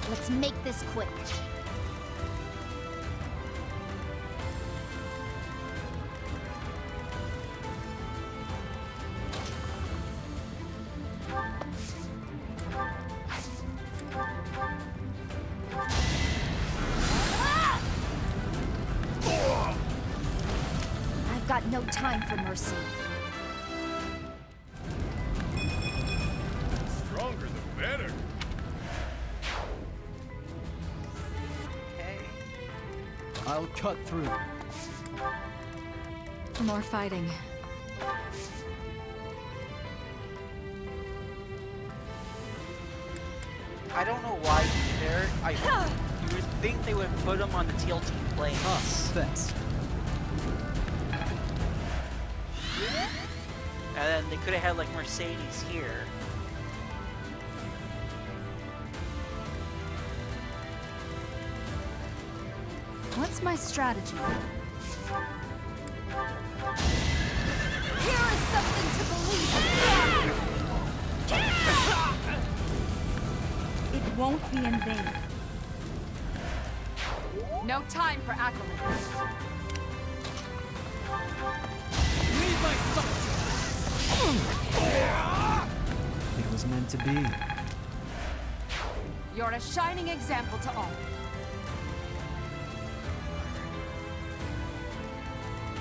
Let's make this quick. I've got no time for mercy. Stronger the better. I'll cut through. More fighting. I don't know why either. You would think they would put them on the TLT planes. Thanks. And then they could have had like Mercedes here. What's my strategy? Here is something to believe in. It won't be in vain. No time for accolades. Leave my thoughts! It was meant to be. You're a shining example to all.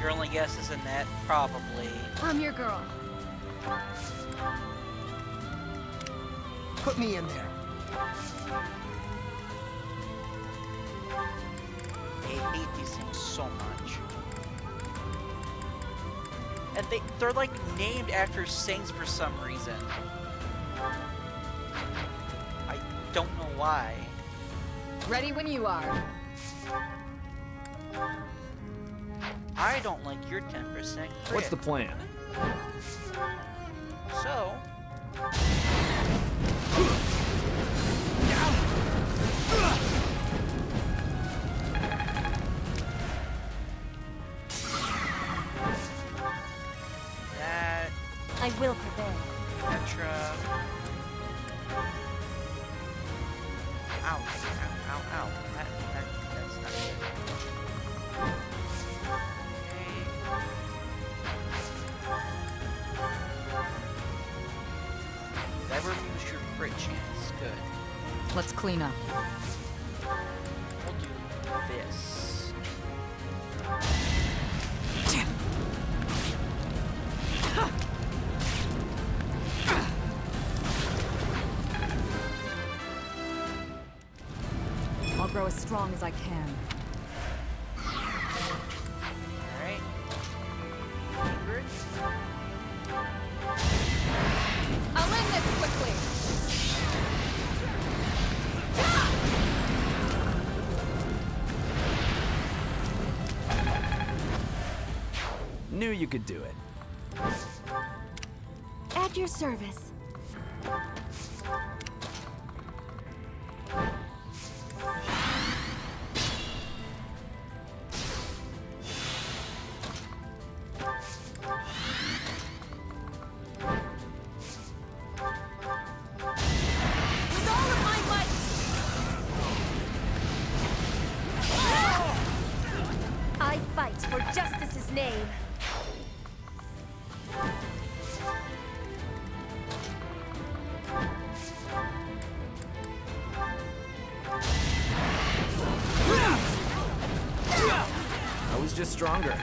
Your only guess is in that, probably. I'm your girl. Put me in there. I hate these things so much. And they're like named after saints for some reason. I don't know why. Ready when you are. I don't like your 10% crit. What's the plan? So... that... I will prevail. Petra... Ow, ow, ow, ow. That's not good. That removes your crit chance. Good. Let's clean up. We'll do this. I'll grow as strong as I can. Alright. Ingrid? I'll end this quickly. Knew you could do it. At your service. With all of my might. I fight for justice's name. I was just stronger.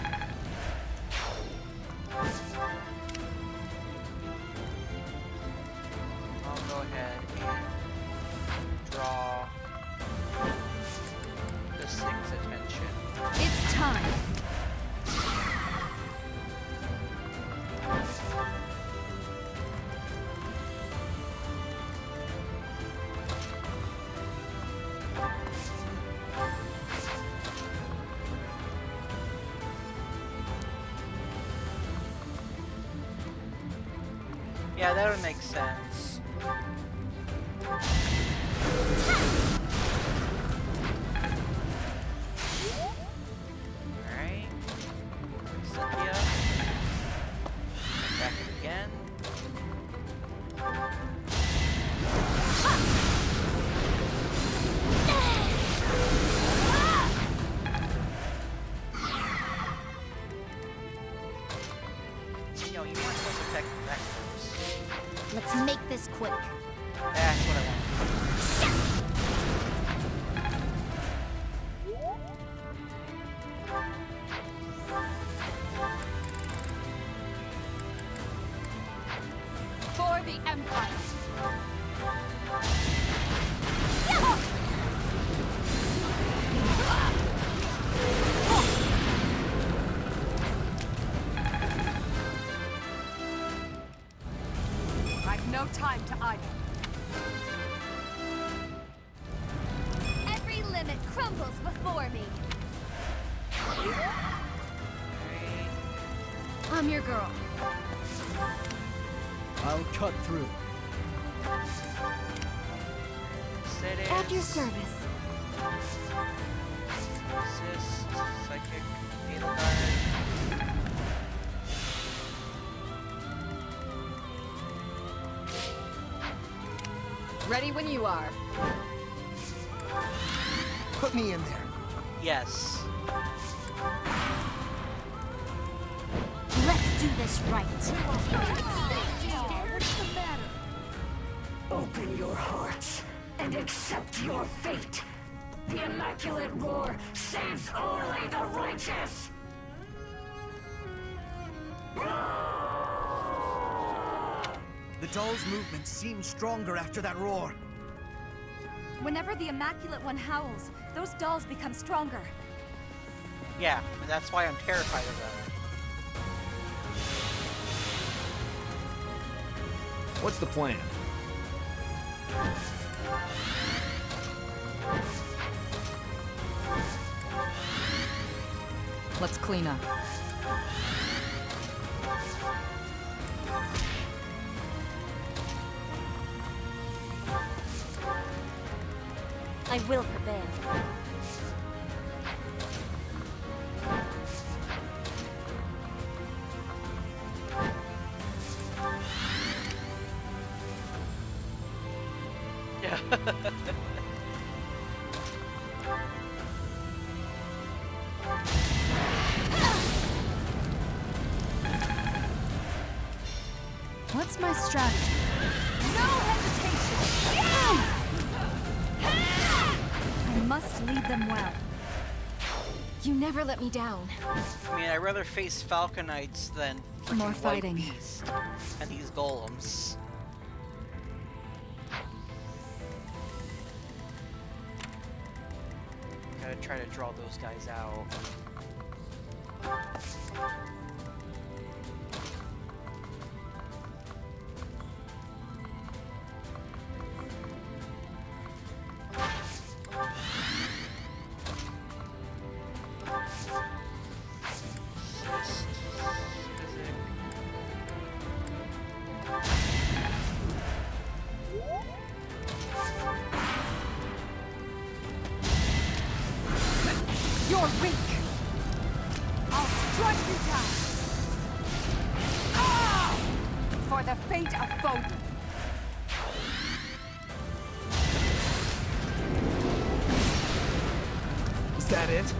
I'll go ahead and draw the Sting's attention. It's time. Yeah, that would make sense. I'm your girl. I'll cut through. At your service. Assist, psychic, needle guard. Ready when you are. Put me in there. Yes. Let's do this right. What's the matter? Open your hearts and accept your fate. The Immaculate Roar saves only the righteous. The doll's movement seemed stronger after that roar. Whenever the Immaculate One howls, those dolls become stronger. Yeah, that's why I'm terrified of them. What's the plan? Let's clean up. I will prevail. Yeah. What's my strategy? No hesitation! I must lead them well. You never let me down. I mean, I'd rather face Falconites than More freaking fighting. White Beast and these golems. Gotta try to draw those guys out. You're weak. I'll strike you down. Ah! For the fate of Fodlan. Is that it?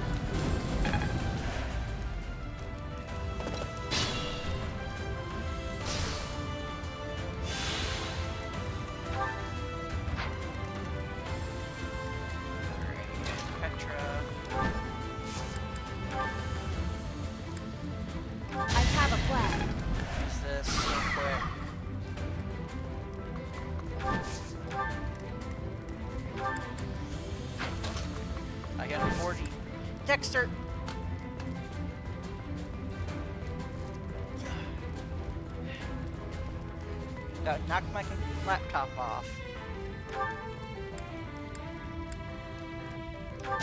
I have a plan. Use this real quick. I got a 40. Dexter! Knock my laptop off.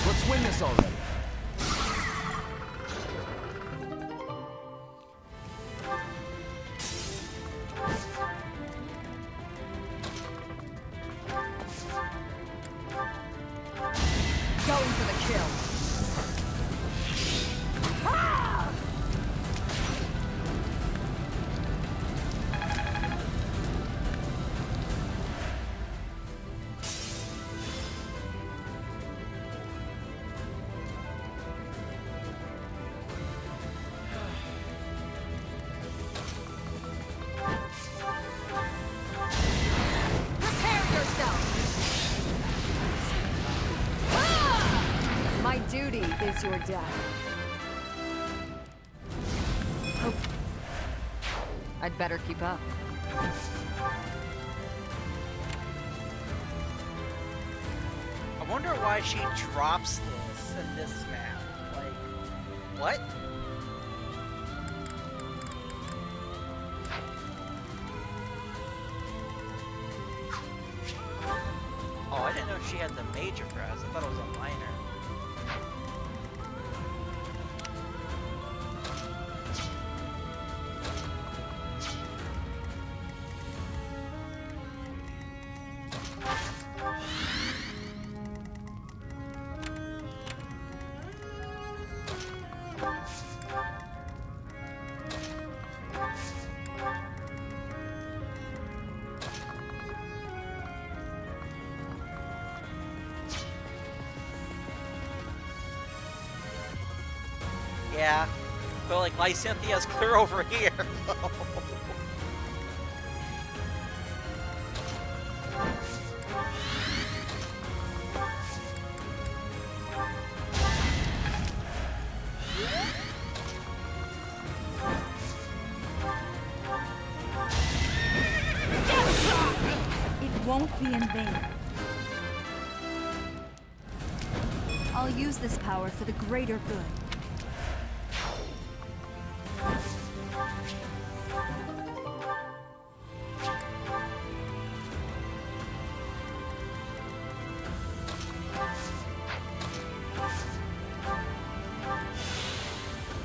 Let's win this already. Going for the kill. Ah! Prepare yourself. My duty is your death. Oh. I'd better keep up. I wonder why she drops this in this map. Like, what? Oh, I didn't know she had the major press. I thought it was a minor. Yeah, but like Lysianthia's clear over here. It won't be in vain. I'll use this power for the greater good.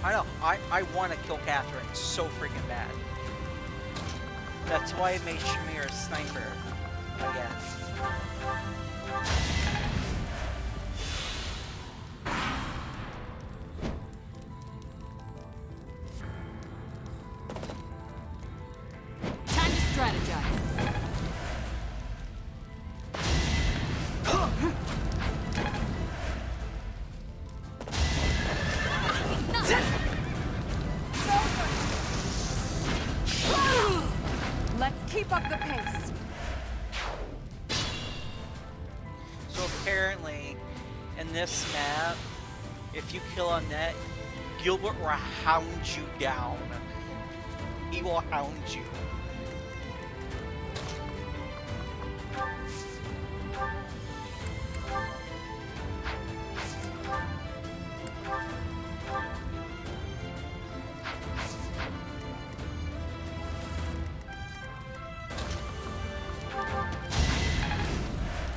I know, I want to kill Catherine so freaking bad. That's why I made Shamir a sniper again. Time to strategize. Let's keep up the pace. So apparently, in this map, if you kill Annette, Gilbert will hound you down. He will hound you.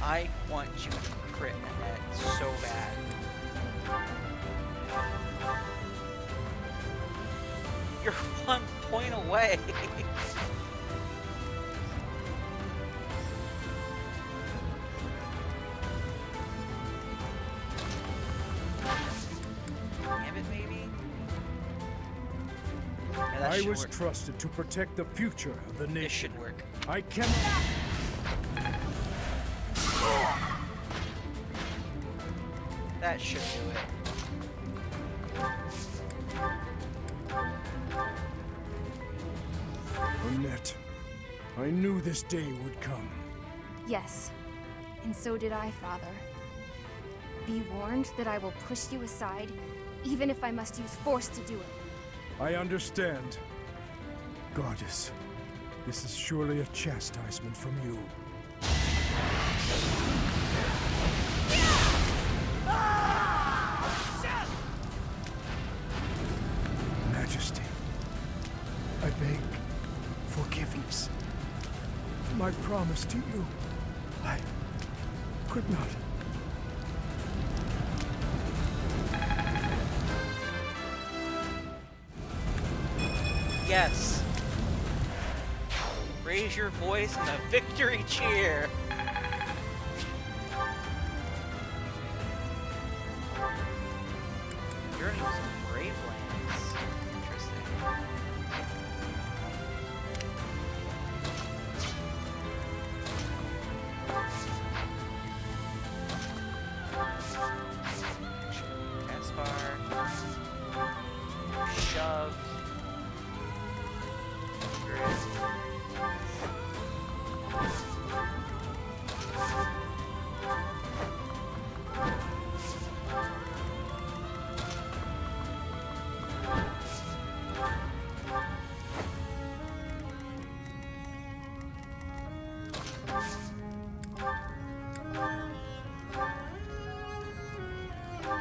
I want you to crit Annette so bad. You're 1 point away. Damn it, maybe? Yeah, that I should was work. trusted to protect the future of the nation. This should work. I cannot. That should do it. Annette, I knew this day would come. Yes, and so did I, Father. Be warned that I will push you aside, even if I must use force to do it. I understand. Goddess, this is surely a chastisement from you. Majesty, I beg forgiveness. My promise to you, I could not. Yes. Raise your voice in a victory cheer. You're gonna use some Brave Lands. Interesting. Caspar. Shove.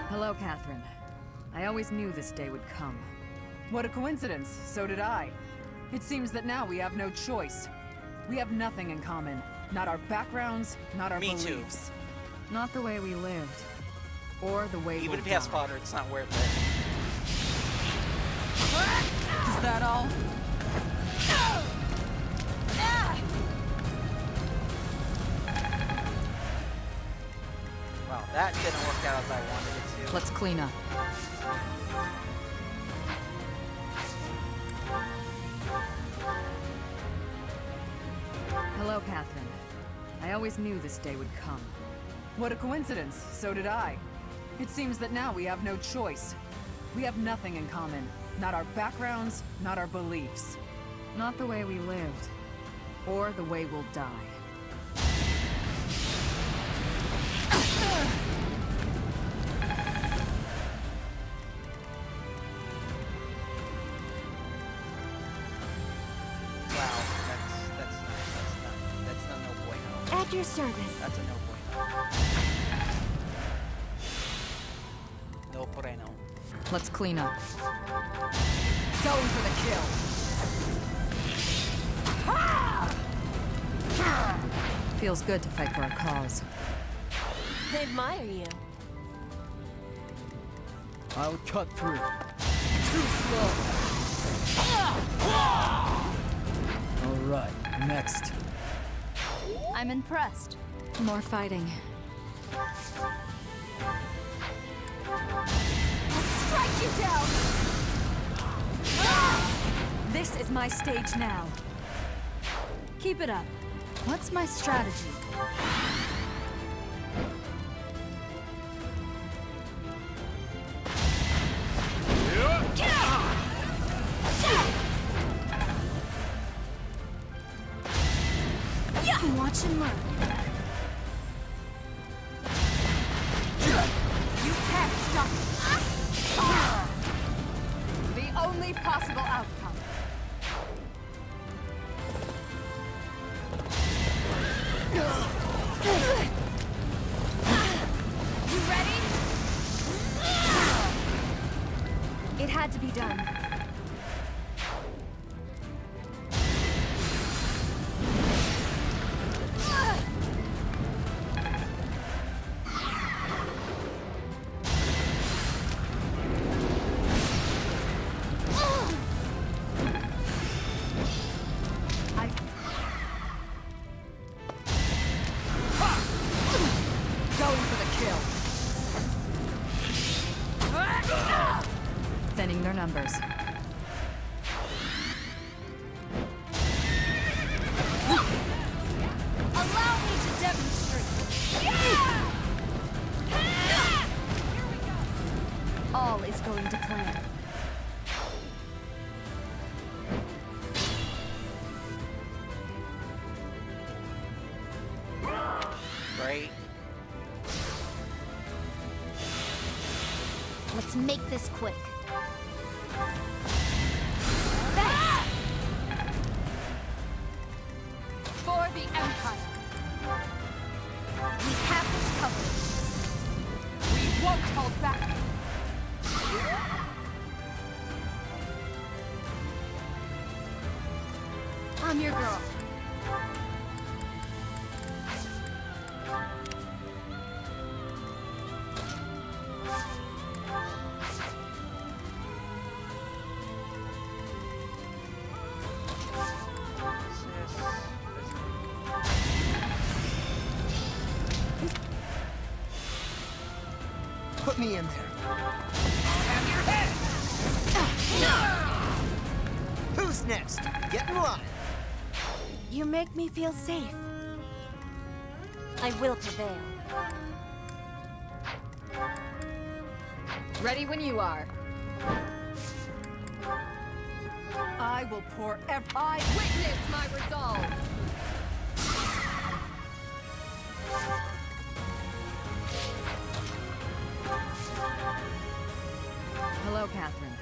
Hello, Catherine. I always knew this day would come. What a coincidence. So did I. It seems that now we have no choice. We have nothing in common. Not our backgrounds, not our beliefs. Not the way we lived. Or the way Even we'll if you have die. spotter, it's not worth Is that all? it. Wow, that didn't work out as I wanted it to. Let's clean up. Hello, Catherine. I always knew this day would come. What a coincidence. So did I. It seems that now we have no choice. We have nothing in common. Not our backgrounds, not our beliefs. Not the way we lived. Or the way we'll die. That's no bueno. At your service. That's a no bueno. No bueno. Let's clean up. Going for the kill. Feels good to fight for a cause. I admire you. I'll cut through. Too slow. All right, next. I'm impressed. More fighting. Strike you down! This is my stage now. Keep it up. What's my strategy? Watch and learn. You can't stop me. The only possible outcome. You ready? It had to be done. Thinning their numbers. Allow me to demonstrate. All is going to plan. Great. Let's make this quick. For the Empire. We have this covered. We won't hold back. I'm your girl. Put me in there. Have your head! Who's next? Get in line. You make me feel safe. I will prevail. Ready when you are. I will pour I witness my resolve. Hello, Catherine.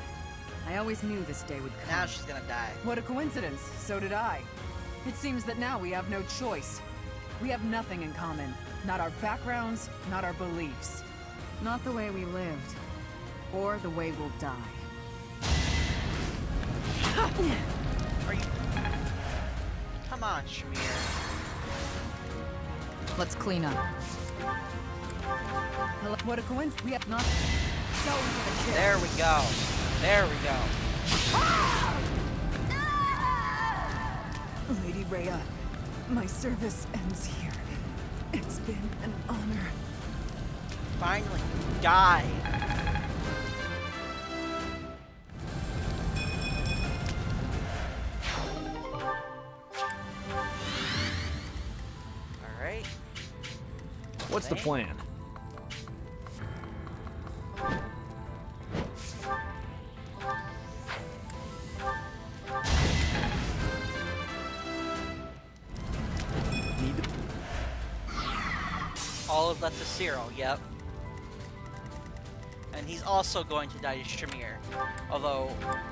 I always knew this day would come. Now she's gonna die. What a coincidence. So did I. It seems that now we have no choice. We have nothing in common. Not our backgrounds, not our beliefs. Not the way we lived. Or the way we'll die. Are you... Come on, Shamir. Let's clean up. Hello. What a coincidence. We have not... Going for the kill. There we go. There we go. Lady Rhea, my service ends here. It's been an honor. Finally, die. Alright. What's the plan? Olive left to Cyril, yep. And he's also going to die to Shamir. Although,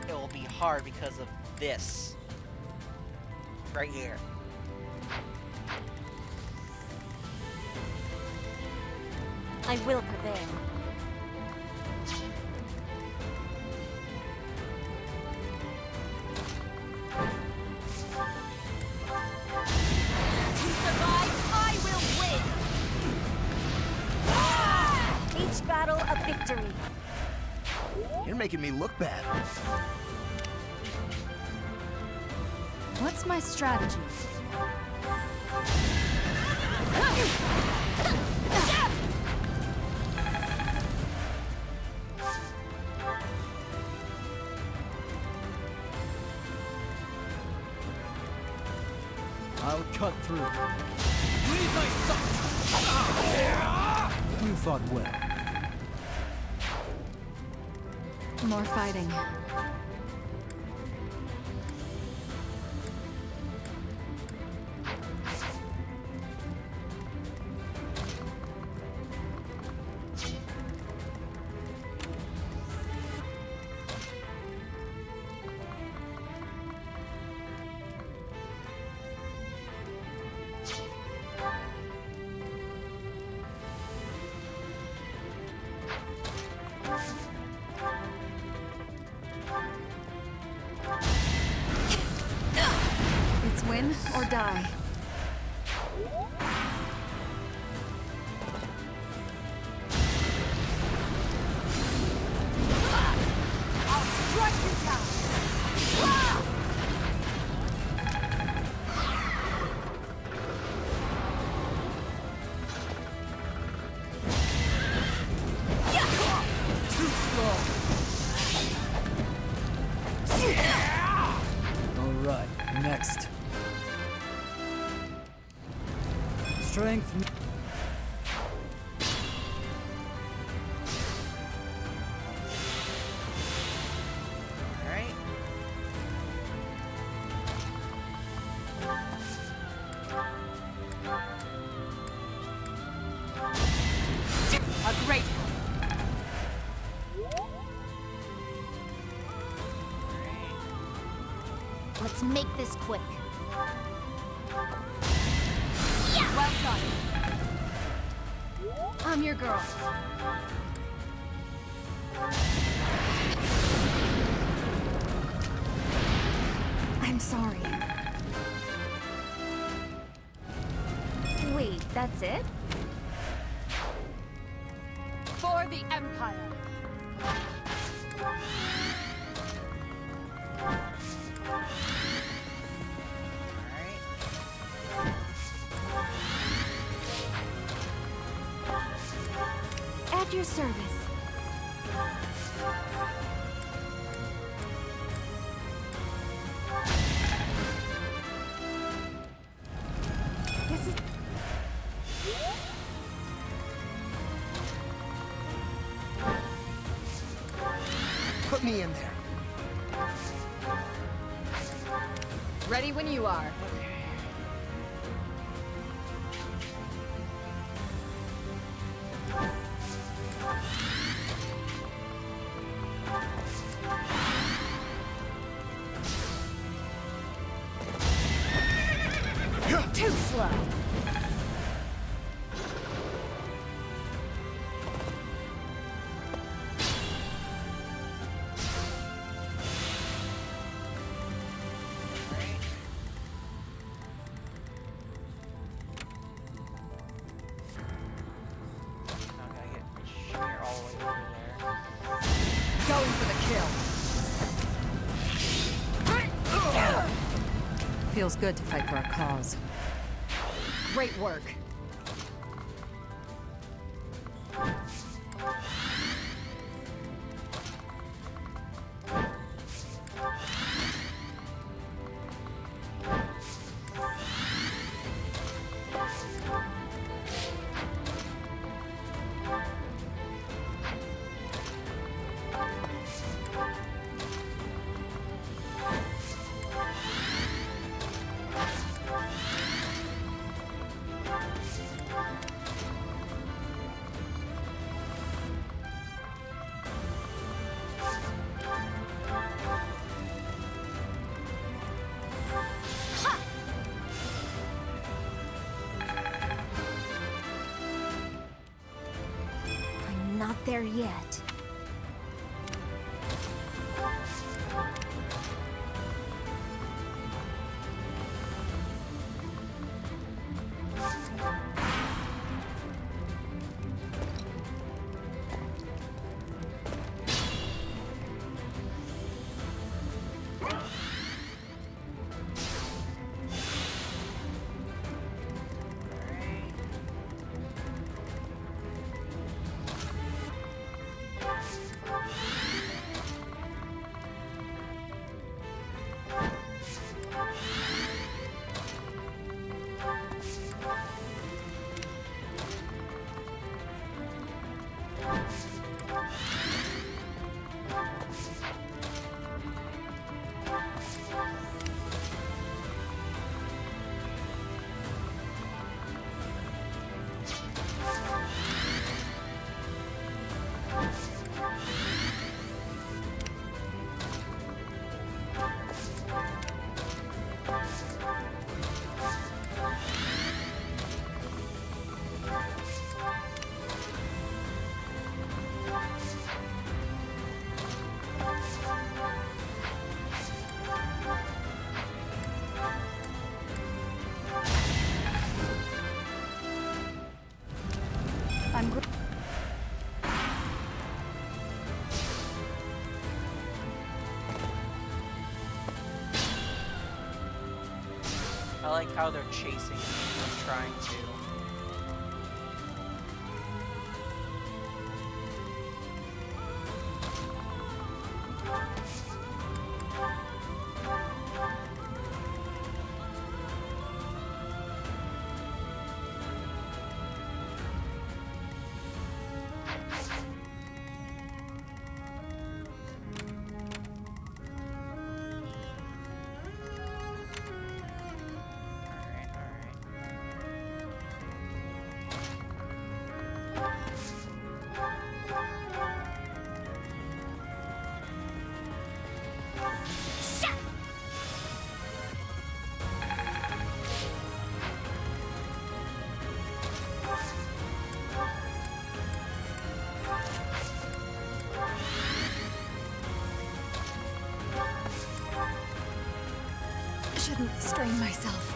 it will be hard because of this. Right here. I will prevail. To survive, I will win! Each battle a victory. You're making me look bad. What's my strategy? I'll cut through. You fought well. More fighting. It's win or die. I'll strike you down! Too slow. All right, next. Strength. Alright. A great Let's make this quick. Yeah! Well done. I'm your girl. I'm sorry. Wait, that's it? For the Empire. At your service. This is... Put me in there. Ready when you are. Too slow. Going for the kill. Feels good to fight for a cause. Great work. not there yet. I like how they're chasing me and trying to. Shouldn't strain myself.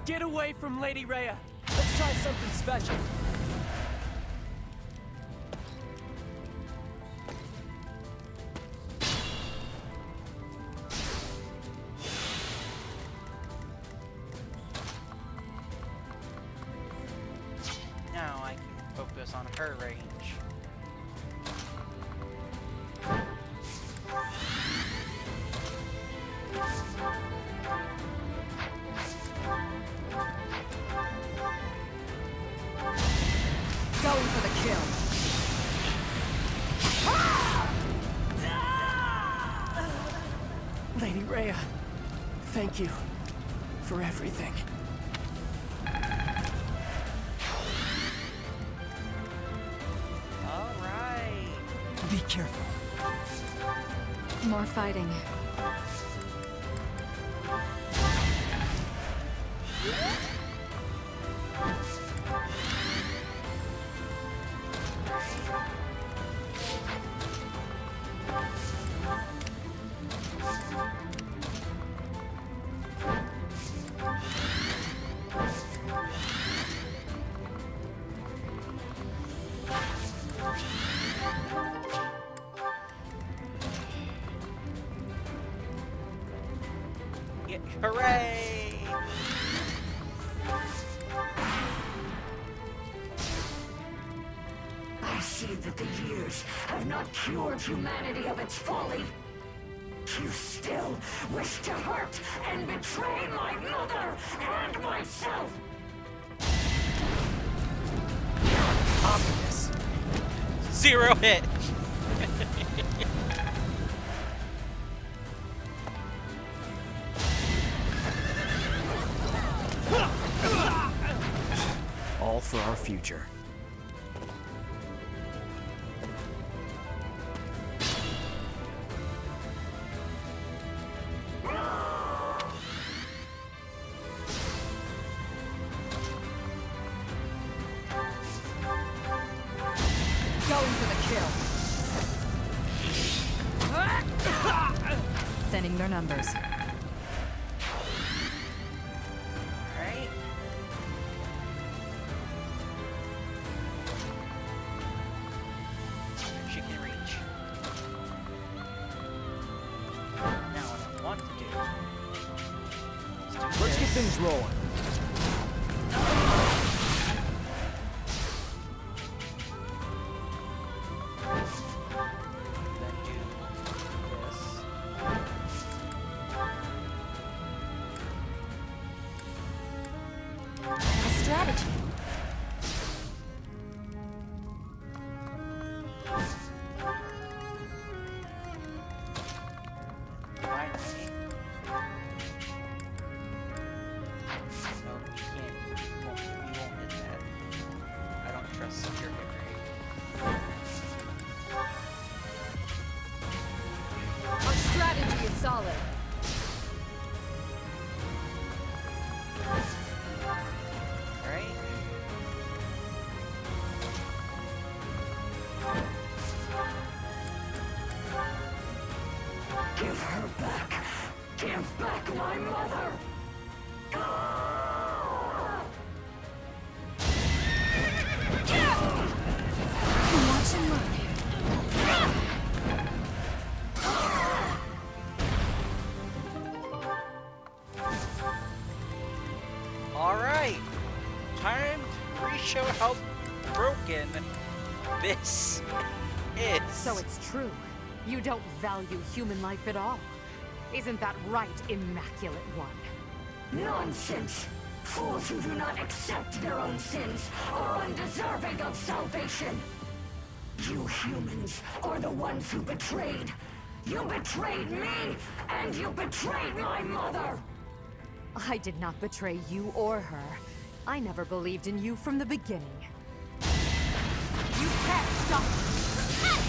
Get away from Lady Rhea! Let's try something special! Now I can focus on her range. Going for the kill. Lady Rhea, thank you for everything. Alright. Be careful. More fighting. Yeah, hooray! see that the years have not cured humanity of its folly? You still wish to hurt and betray my mother and myself! Optimus. 0 hit. All for our future. Going for the kill. Thinning their numbers. Alright. She can reach. Now what I want to do is do Let's get this. things rolling. Then do this. A strategy. Finally. No, you can't. You won't hit that. I don't trust your hit rate. Our strategy is solid. Alright? Give her back! Give back my mother! Watch and learn. Alright! Time to re-show how broken this is. So it's true. You don't value human life at all. Isn't that right, Immaculate One? Nonsense! Fools who do not accept their own sins are undeserving of salvation! You humans are the ones who betrayed! You betrayed me, and you betrayed my mother! I did not betray you or her. I never believed in you from the beginning. You can't stop me!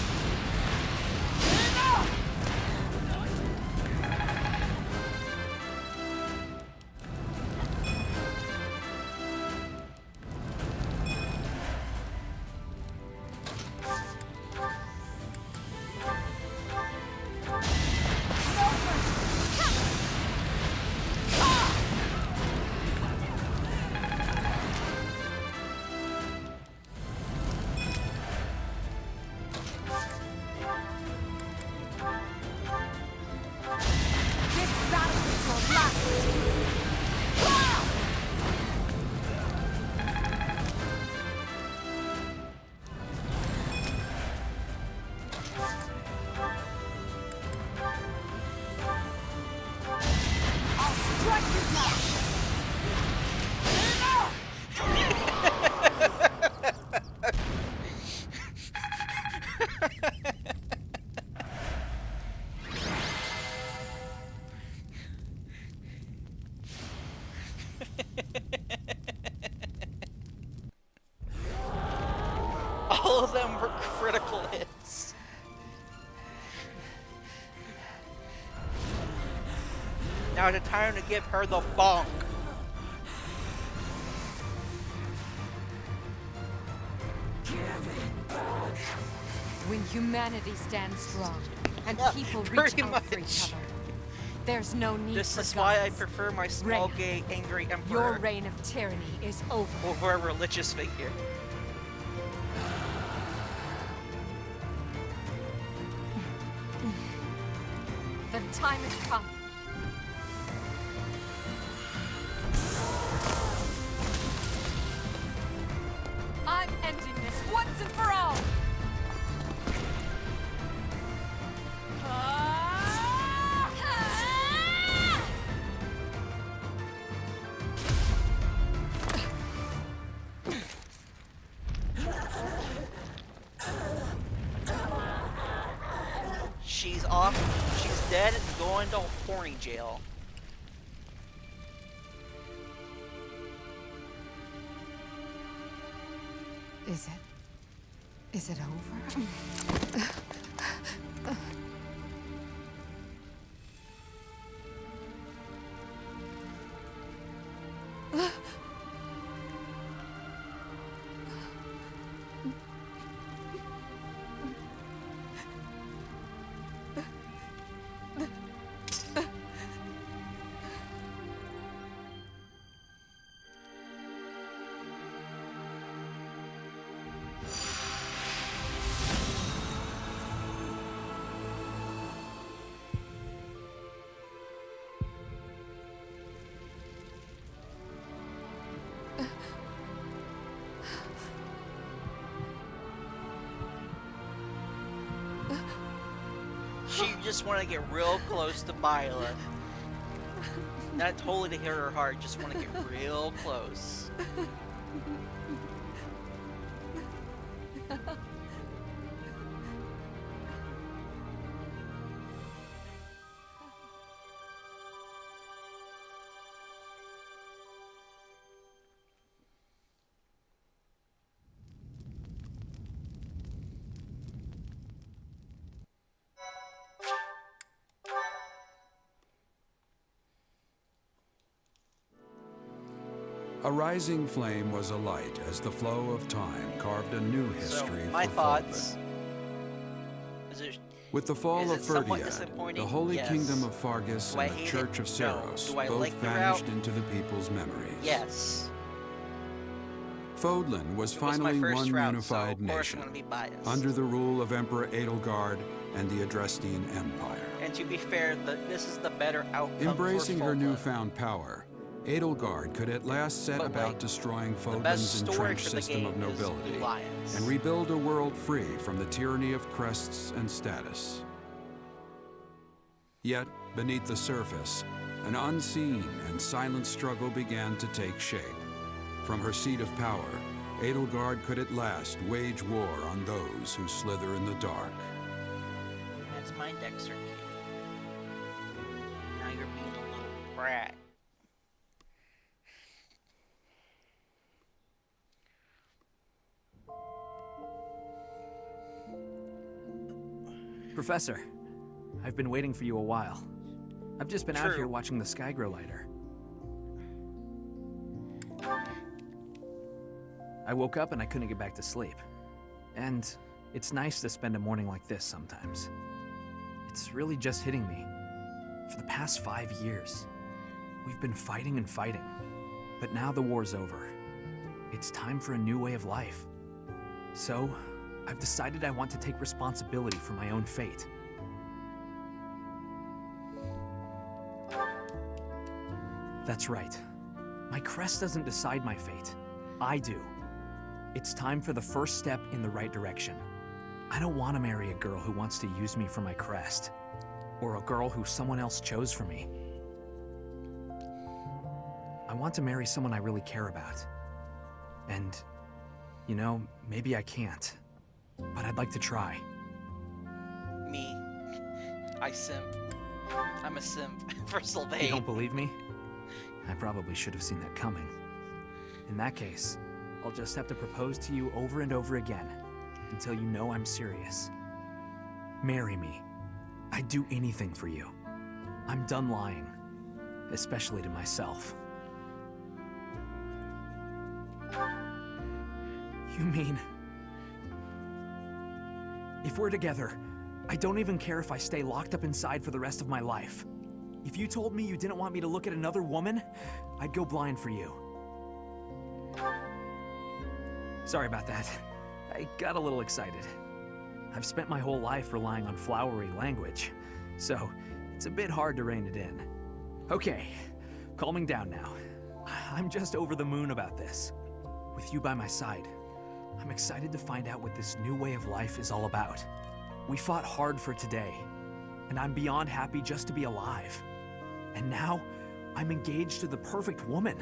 All of them were critical hits. Now it's time to give her the bonk. When humanity stands strong and people reach Pretty out for each other, there's no need This for is why I gods. prefer my small, Rey, gay, angry Your emperor reign of tyranny is over. over a religious figure. The time has come. I'm ending this once and for all! off. She's dead and going to horny jail. Is it over? She just want to get real close to Byleth. Not totally to hit her heart, just want to get real close. A rising flame was alight as the flow of time carved a new history so, my for thoughts. With the fall of Fhirdiad, the Holy Kingdom of Faerghus and the Church of Seiros both vanished into the people's memories. Yes. Fodlan was finally one unified nation, under the rule of Emperor Edelgard and the Adrestian Empire. And to be fair, this is the better outcome. Embracing for her Fodlan. newfound power, Edelgard could at last set about destroying Fodlan's entrenched system of nobility and rebuild a world free from the tyranny of crests and status. Yet, beneath the surface, an unseen and silent struggle began to take shape. From her seat of power, Edelgard could at last wage war on those who slither in the dark. That's my Dexter kid. Now you're being a little brat. Professor, I've been waiting for you a while. I've just been out here watching the sky grow lighter. I woke up and I couldn't get back to sleep. And it's nice to spend a morning like this sometimes. It's really just hitting me. For the past 5 years, we've been fighting and fighting. But now the war's over. It's time for a new way of life. So, I've decided I want to take responsibility for my own fate. That's right. My crest doesn't decide my fate. I do. It's time for the first step in the right direction. I don't want to marry a girl who wants to use me for my crest, or a girl who someone else chose for me. I want to marry someone I really care about. And, you know, maybe I can't, but I'd like to try. Me. I simp. I'm a simp for Sylvain. You don't believe me? I probably should have seen that coming. In that case, I'll just have to propose to you over and over again until you know I'm serious. Marry me. I'd do anything for you. I'm done lying, especially to myself. You mean... if we're together, I don't even care if I stay locked up inside for the rest of my life. If you told me you didn't want me to look at another woman, I'd go blind for you. Sorry about that. I got a little excited. I've spent my whole life relying on flowery language, so it's a bit hard to rein it in. Okay, calming down now. I'm just over the moon about this. With you by my side, I'm excited to find out what this new way of life is all about. We fought hard for today, and I'm beyond happy just to be alive. And now, I'm engaged to the perfect woman.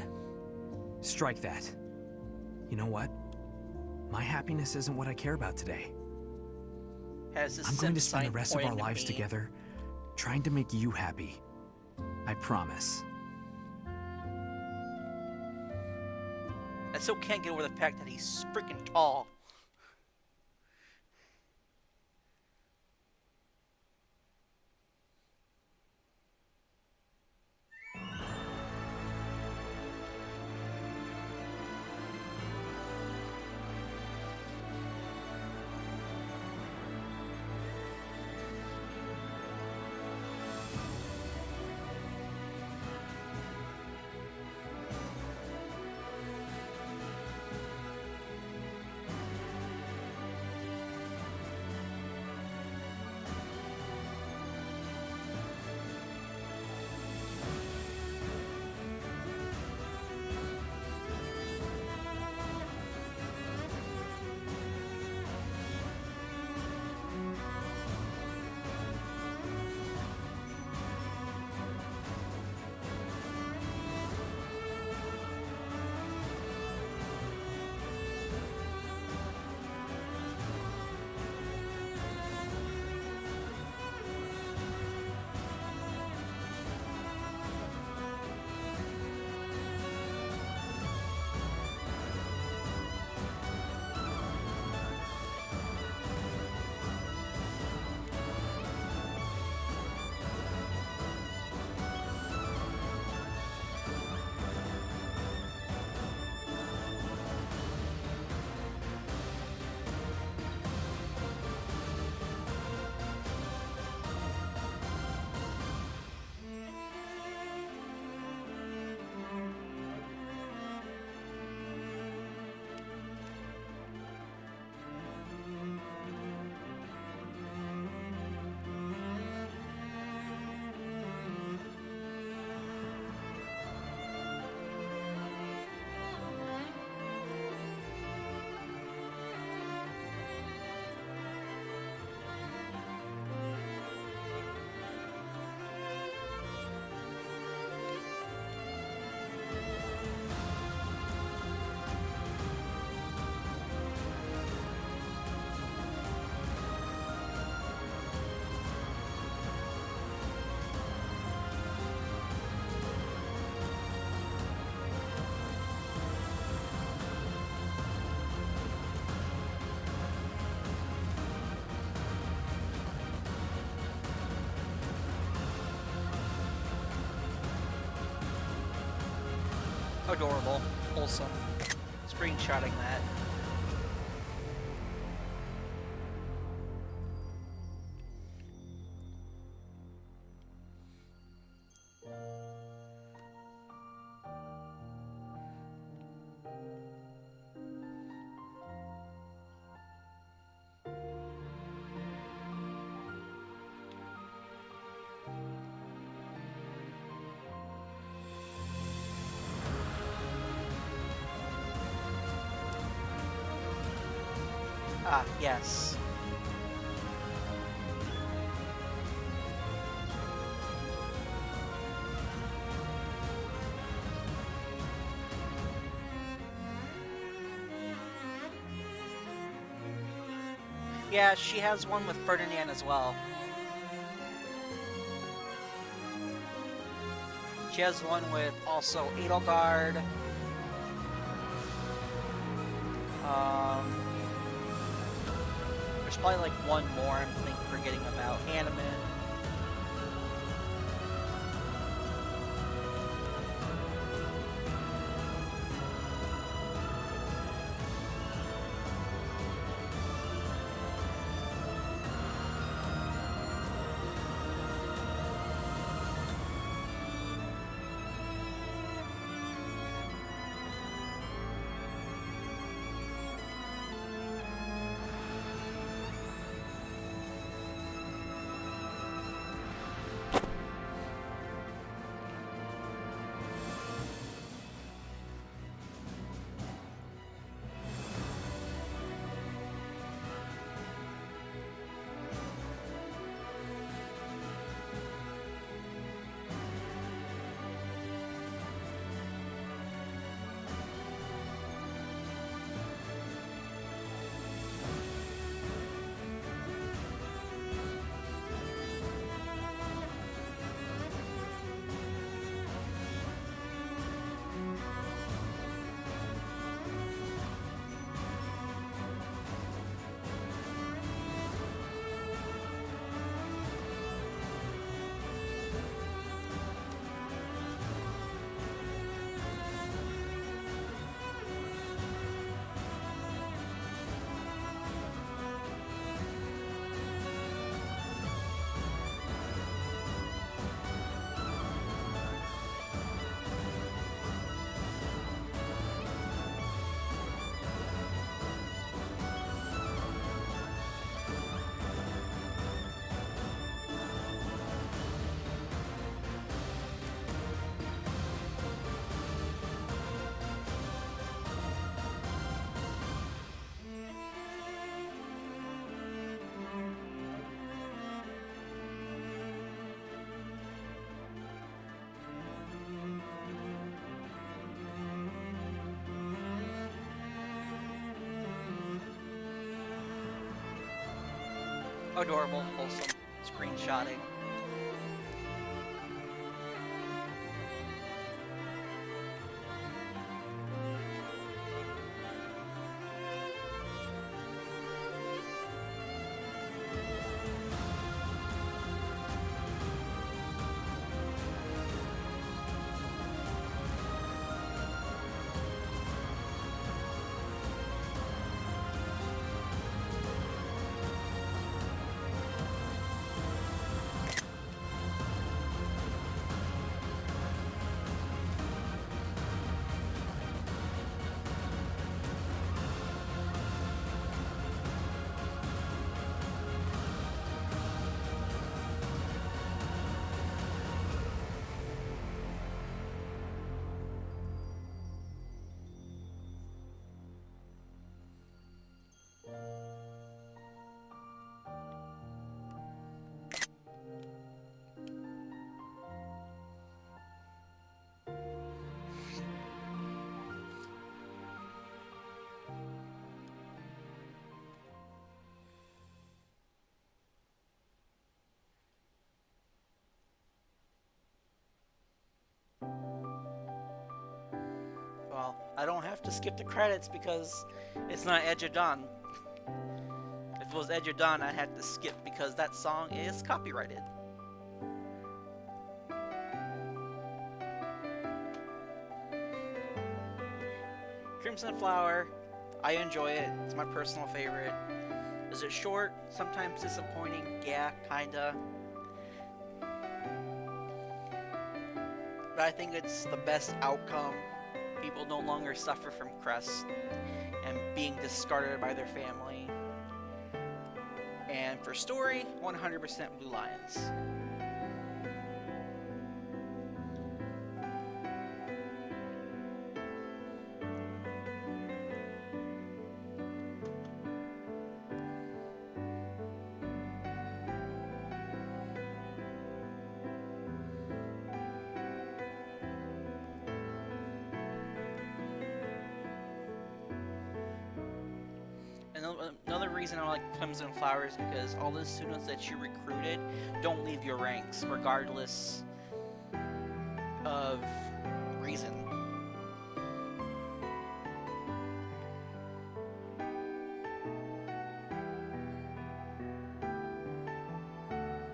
Strike that. You know what? My happiness isn't what I care about today. I'm going to spend the rest of our lives together, trying to make you happy. I promise. I still can't get over the fact that he's freaking tall. Adorable. Wholesome. Screenshotting that. Ah, yes. Yeah, she has one with Ferdinand as well. She has one with also Edelgard. There's probably like one more I'm forgetting about. Hanneman. adorable, wholesome screenshotting. Well, I don't have to skip the credits because it's not Edge of Dawn. If it was Edge of Dawn, I'd have to skip because that song is copyrighted. Crimson Flower, I enjoy it. It's my personal favorite. Is it short? Sometimes disappointing? Yeah, kinda. But I think it's the best outcome. People no longer suffer from Crest and being discarded by their family. And for story, 100% Blue Lions. Another reason I like Crimson Flower is because all the students that you recruited don't leave your ranks, regardless of reason.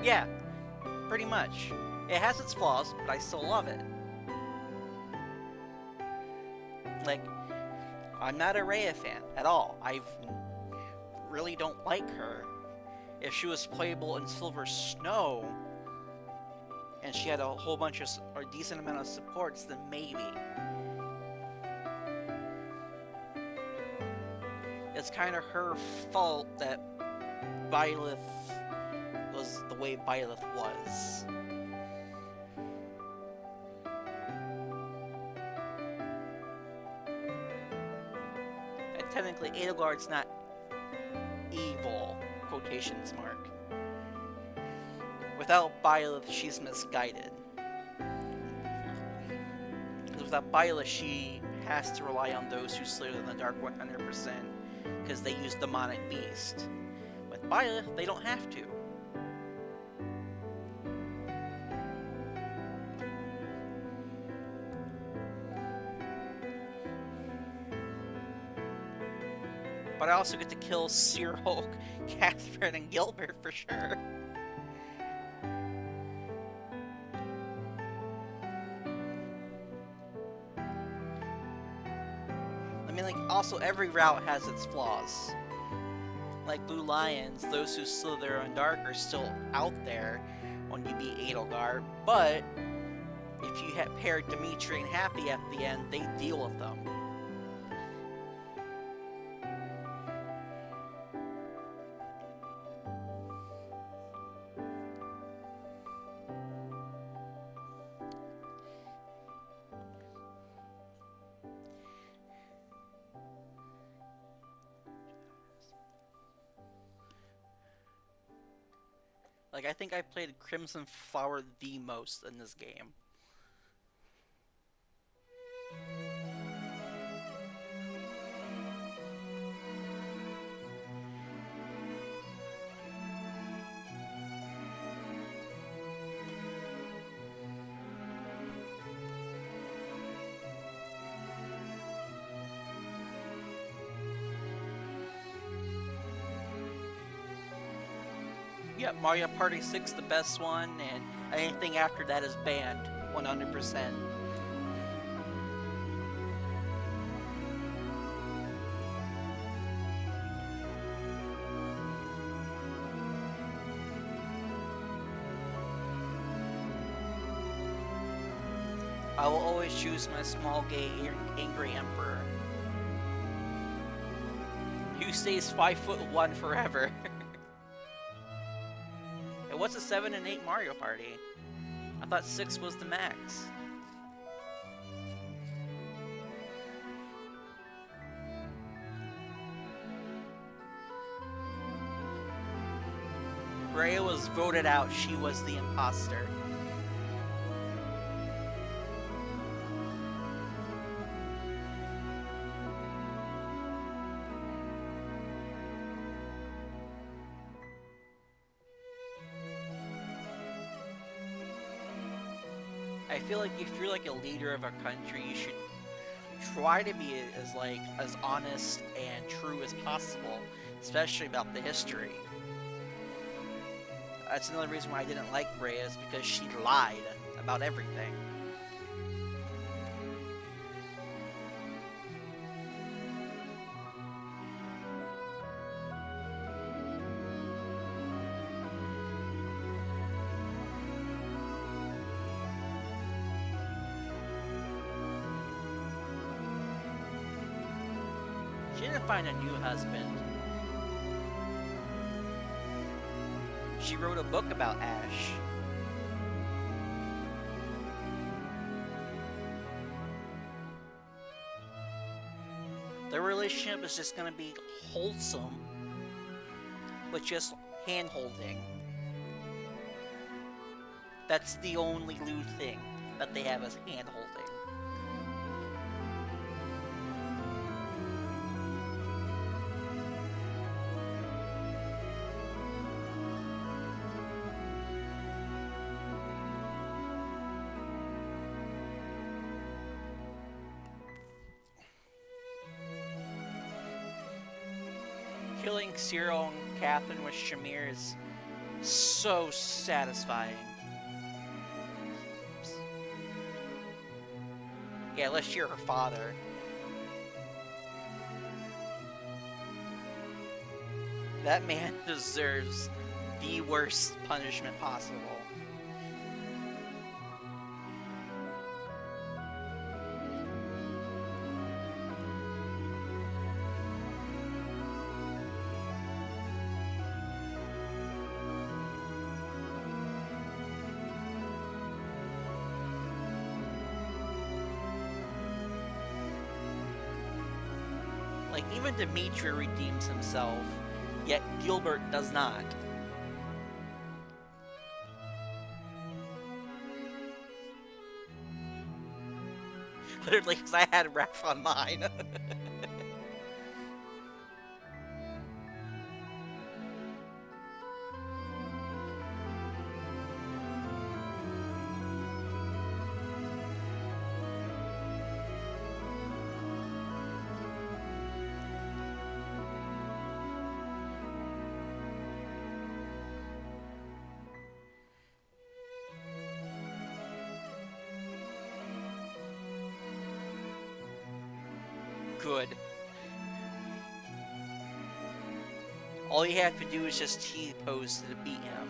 Yeah, pretty much. It has its flaws, but I still love it. Like, I'm not a Rhea fan at all. I really don't like her. If she was playable in Silver Snow, and she had a whole bunch of, or a decent amount of supports, then maybe. It's kind of her fault that Byleth was the way Byleth was. And technically, Edelgard's not evil, quotations mark. Without Byleth, she's misguided. Because without Byleth, she has to rely on those who slither in the dark 100%, because they use Demonic Beast. With Byleth, they don't have to. But I also get to kill Cyril, Catherine, and Gilbert for sure. I mean, like, also every route has its flaws. Like Blue Lions, those who slither in dark are still out there when you beat Edelgard, but if you had paired Dimitri and Happy at the end, they deal with them. Like, I think I played Crimson Flower the most in this game. Yeah, Mario Party 6 the best one, and anything after that is banned, 100%. I will always choose my small, gay, angry emperor. Who stays 5'1" forever. And what's a 7 and 8 Mario Party? I thought 6 was the max. Rhea was voted out. She was the imposter. I feel like if you're like a leader of a country, you should try to be as honest and true as possible, especially about the history. That's another reason why I didn't like Rhea, is because she lied about everything. She didn't find a new husband. She wrote a book about Ash. Their relationship is just gonna be wholesome, with just hand-holding. That's the only lewd thing that they have, is hand-holding. Killing Cyril and Catherine with Shamir is so satisfying. Yeah, unless you're her father. That man deserves the worst punishment possible. Like, even Dimitri redeems himself, yet Gilbert does not. Literally, because I had Raph on mine. Good. All you have to do is just T-pose to beat him.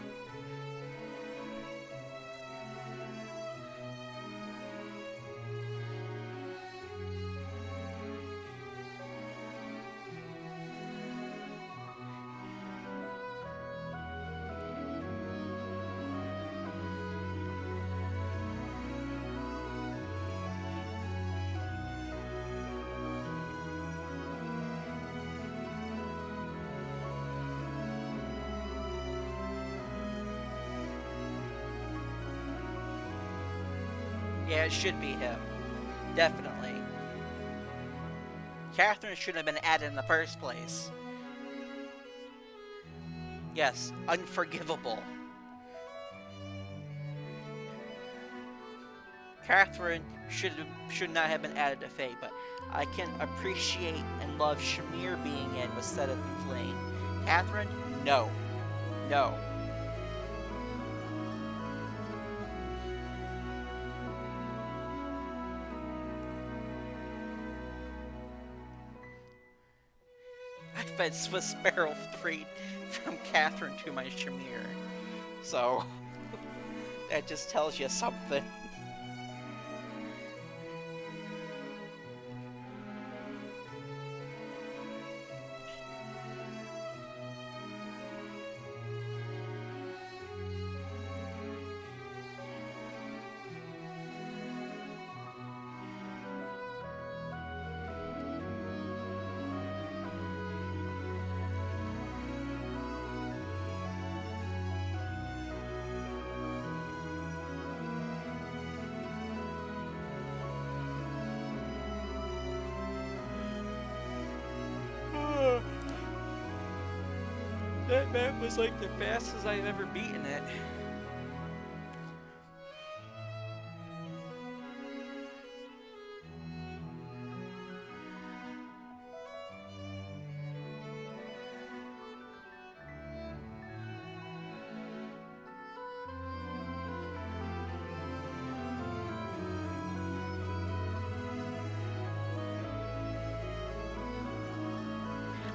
Yeah, it should be him. Definitely. Catherine should have been added in the first place. Yes, unforgivable. Catherine should not have been added to Fate, but I can appreciate and love Shamir being in with Seteth and Flame. Catherine, no. No. I fed Swiss Sparrow 3 from Catherine to my Shamir. So, that just tells you something. That map was like the fastest I've ever beaten it.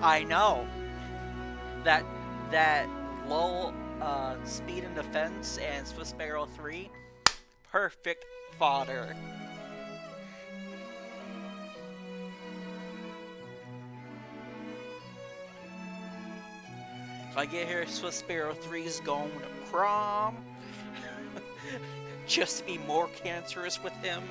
I know that low speed and defense and Swiss Sparrow 3, perfect fodder. If I get here, Swiss Sparrow 3 is going to prom. Just to be more cancerous with him.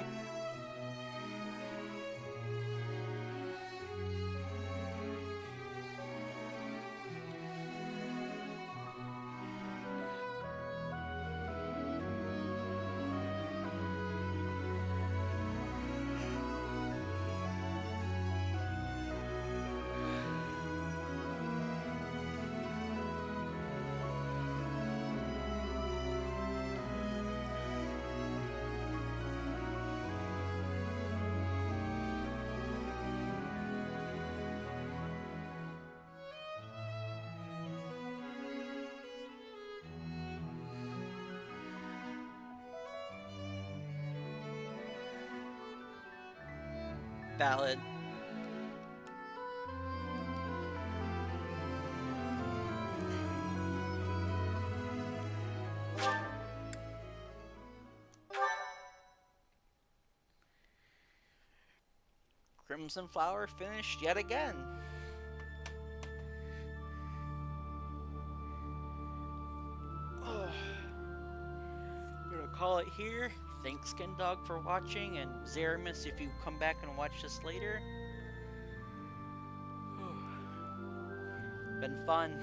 Valid. Crimson Flower finished yet again. I'm gonna call it here. Thanks, Skin Dog, for watching, and Zeramis, if you come back and watch this later. Been fun.